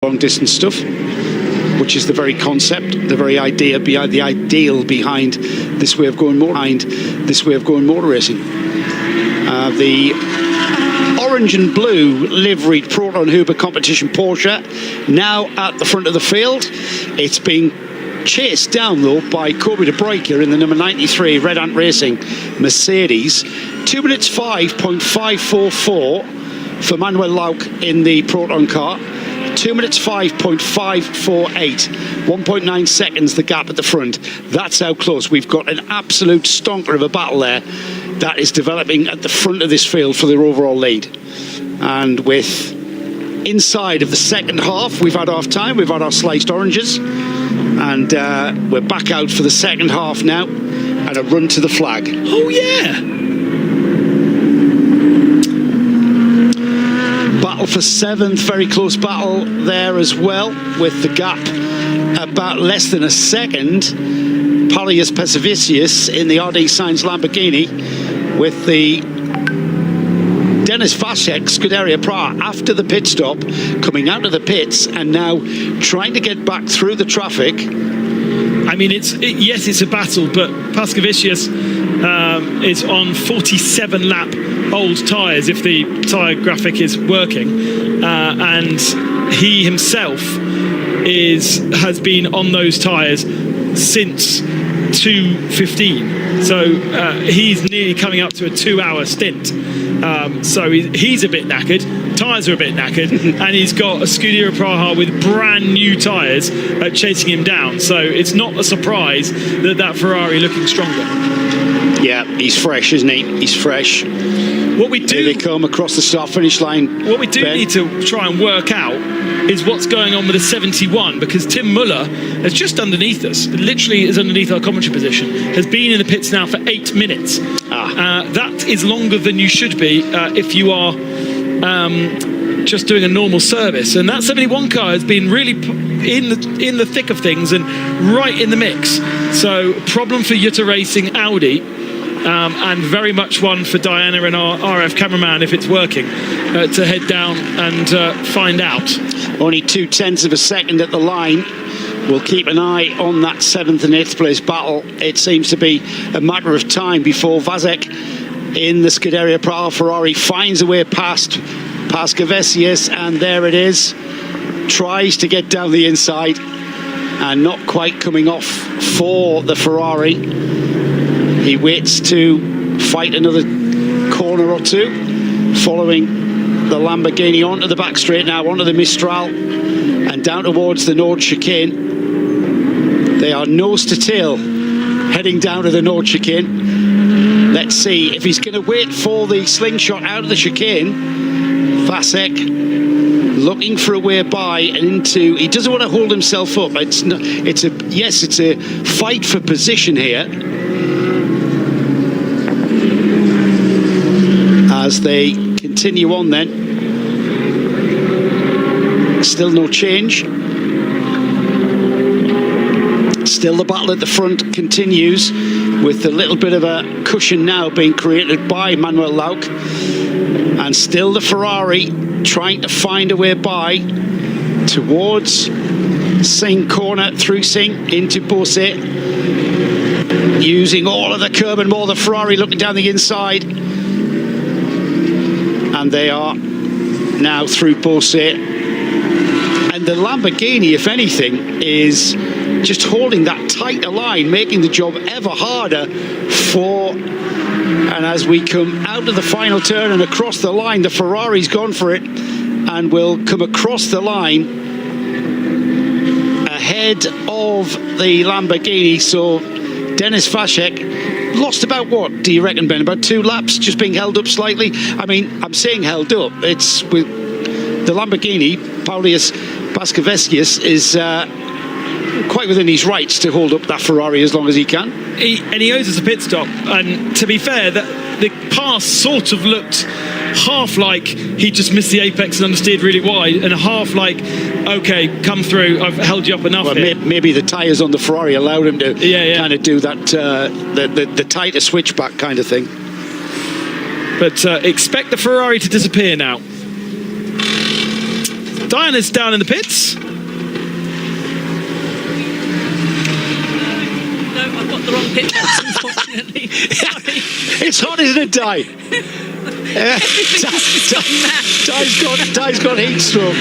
long distance stuff, which is the very concept, the very idea behind this way of going motor racing. The orange and blue liveried Proton Huber competition Porsche now at the front of the field. It's being chased down though by Kobe de Breaker in the number 93 Red Ant Racing Mercedes. 2 minutes 5.544 for Manuel Lauck in the Proton car. 2 minutes 5.548, 1.9 seconds the gap at the front. That's how close. We've got an absolute stonker of a battle there that is developing at the front of this field for their overall lead. And with inside of the second half, we've had half time, we've had our sliced oranges, and we're back out for the second half now and a run to the flag. Oh yeah! Battle for 7th, very close battle there as well, with the gap about less than a second. Paulius Pesavicius in the RD Sainz Lamborghini with the Dennis Vashek Scuderia Prague after the pit stop, coming out of the pits and now trying to get back through the traffic. I mean, yes, it's a battle, but Pascavicius is on 47 lap old tyres, if the tyre graphic is working, and he himself has been on those tyres since 2:15. So he's nearly coming up to a 2-hour stint. So he's a bit knackered. Tyres are a bit knackered, and he's got a Scuderia Praha with brand new tyres chasing him down. So it's not a surprise that Ferrari looking stronger. Yeah, he's fresh, isn't he? He's fresh. What we do, here they come across the start-finish line. What we do need to try and work out is what's going on with the 71, because Tim Muller is just underneath us, literally is underneath our commentary position, has been in the pits now for 8 minutes. That is longer than you should be if you are just doing a normal service. And that 71 car has been really in the thick of things and right in the mix. So problem for Jutta Racing Audi. And very much one for Diana and our RF cameraman, if it's working, to head down and find out. Only 0.2 of a second at the line. We'll keep an eye on that 7th and 8th place battle. It seems to be a matter of time before Vazek in the Scuderia Praha Ferrari finds a way past Pascavicius, and there it is. Tries to get down the inside and not quite coming off for the Ferrari. He waits to fight another corner or two, following the Lamborghini onto the back straight now, onto the Mistral, and down towards the Nord chicane. They are nose to tail, heading down to the Nord chicane. Let's see if he's going to wait for the slingshot out of the chicane. Vasek looking for a way by and into. He doesn't want to hold himself up. It's a fight for position here. As they continue on then. Still no change. Still the battle at the front continues, with a little bit of a cushion now being created by Manuel Lauck. And still the Ferrari trying to find a way by towards Sing corner, through Sing into Beausset. Using all of the curb and more, the Ferrari looking down the inside. And they are now through Beausset. And the Lamborghini, if anything, is just holding that tighter line, making the job ever harder for... And as we come out of the final turn and across the line, the Ferrari's gone for it and will come across the line ahead of the Lamborghini. So Dennis Vashek lost about, what do you reckon, Ben? About 2 laps, just being held up slightly. I mean, I'm saying held up. It's with the Lamborghini, Paulius Pascavicius is quite within his rights to hold up that Ferrari as long as he can. He owes us a pit stop. And to be fair, the pass sort of looked half like he just missed the apex and understeered really wide, and half like, okay, come through, I've held you up enough. Well, maybe the tyres on the Ferrari allowed him to kind of do that, the tighter switchback kind of thing. But expect the Ferrari to disappear now. Diana's down in the pits. No, I've got the wrong pit box, unfortunately. Sorry. It's hot, isn't it, Di? Di's got heat stroke.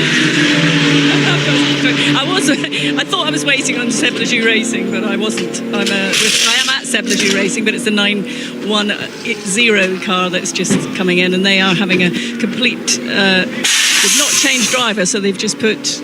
I thought I was waiting on Seb Ledoux Racing, but I wasn't. I am at Seb Ledoux Racing, but it's the 910 car that's just coming in, and they are having a complete. They've not changed driver, so they've just put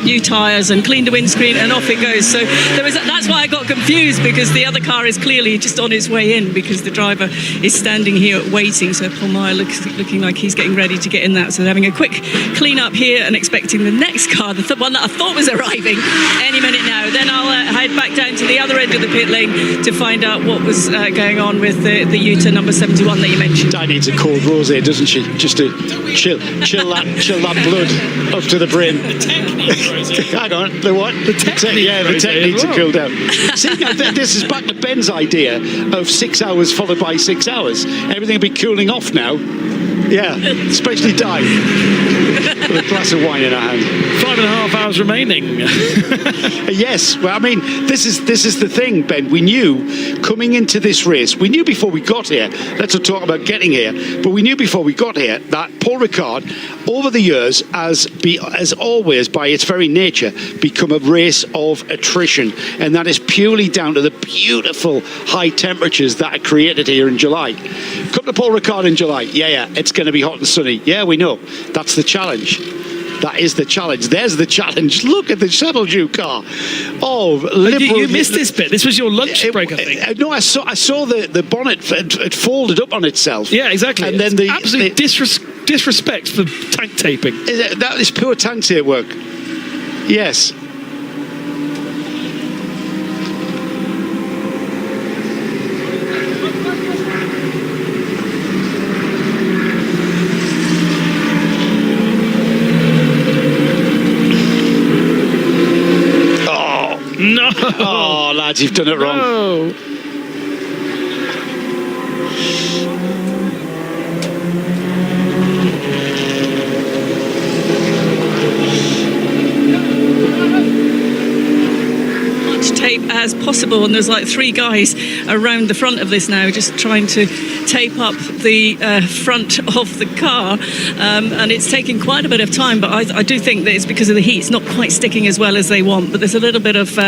new tyres and cleaned the windscreen, and off it goes. So that's why I got confused, because the other car is clearly just on its way in, because the driver is standing here waiting. So Paul Meyer looking like he's getting ready to get in that. So they're having a quick clean up here and expecting the next car, the one that I thought was arriving any minute now. Then I'll head back down to the other end of the pit lane to find out what was going on with the Utah number 71 that you mentioned. Di needs a cold rosé, doesn't she? Just to chill that blood up to the brim. Hang on, the what? The technique to cool down. See, now this is back to Ben's idea of 6 hours followed by 6 hours. Everything will be cooling off now. Yeah, especially Di with a glass of wine in her hand. 5.5 hours remaining. Yes, well, I mean, this is the thing, Ben. We knew coming into this race, we knew before we got here, let's not talk about getting here, but we knew before we got here that Paul Ricard, over the years, as always, by its very nature, become a race of attrition. And that is purely down to the beautiful high temperatures that are created here in July. Come to Paul Ricard in July. Yeah, it's going to be hot and sunny. Yeah, we know. That's the challenge. That is the challenge. There's the challenge. Look at the Seb Ledoux car. Oh, liberal. You missed this bit. This was your lunch break, I think. No, I saw the bonnet. It folded up on itself. Yeah, exactly. And then the absolute disrespect for tank taping. That is pure tank tape work. Yes. No! Oh, lads, you've done it wrong. No. Much tape as possible, and there's like 3 guys around the front of this now just trying to tape up the front of the car, and it's taking quite a bit of time, but I do think that it's because of the heat. It's not quite sticking as well as they want, but there's a little bit of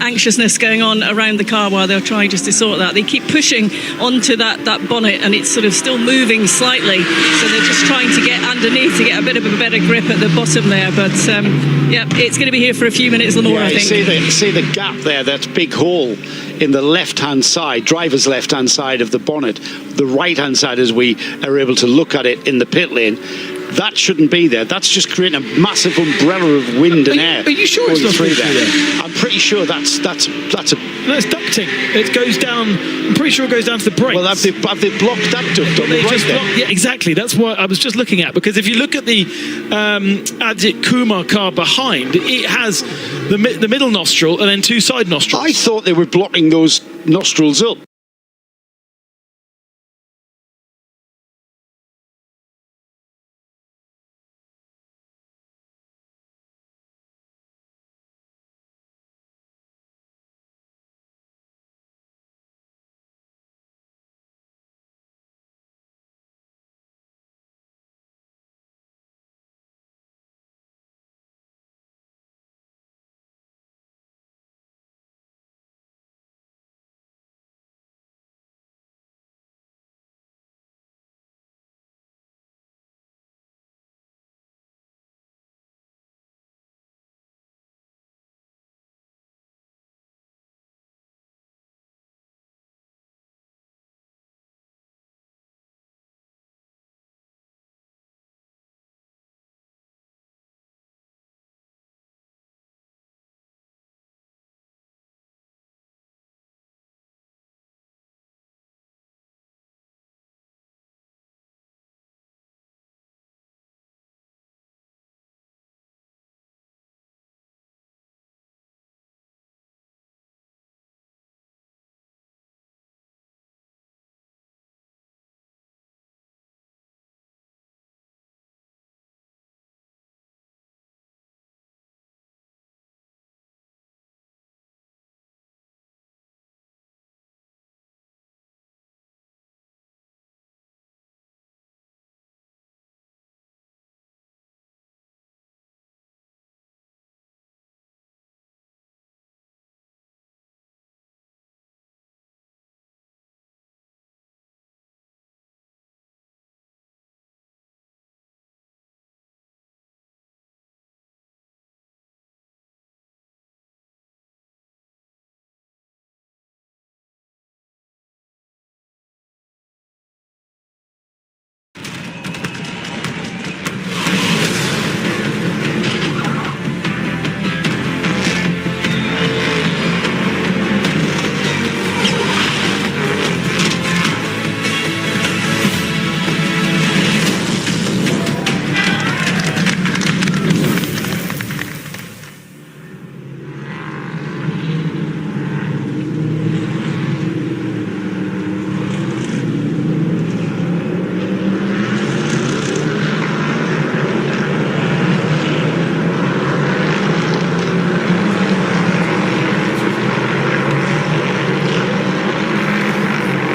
anxiousness going on around the car while they're trying just to sort that. They keep pushing onto that bonnet, and it's sort of still moving slightly, so they're just trying to get underneath to get a bit of a better grip at the bottom there. But yeah, it's going to be here for a few minutes or more, I think. See the gap there, that big hole in the left-hand side, driver's left-hand side of the bonnet, the right-hand side as we are able to look at it in the pit lane. That shouldn't be there. That's just creating a massive umbrella of wind and air. Are you sure it's not through there? I'm pretty sure that's a... No, it's ducting. It goes down. I'm pretty sure it goes down to the brakes. Well, have they blocked that duct on the right there? Yeah, exactly. That's what I was just looking at, because if you look at the Ajith Kumar car behind, it has the middle nostril and then 2 side nostrils. I thought they were blocking those nostrils up.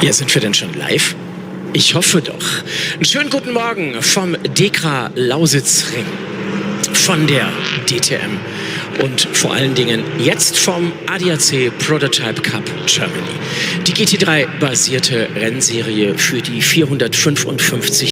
Ja, sind wir denn schon live? Ich hoffe doch. Einen schönen guten Morgen vom Dekra Lausitzring, von der DTM und vor allen Dingen jetzt vom ADAC Prototype Cup Germany. Die GT3-basierte Rennserie für die 455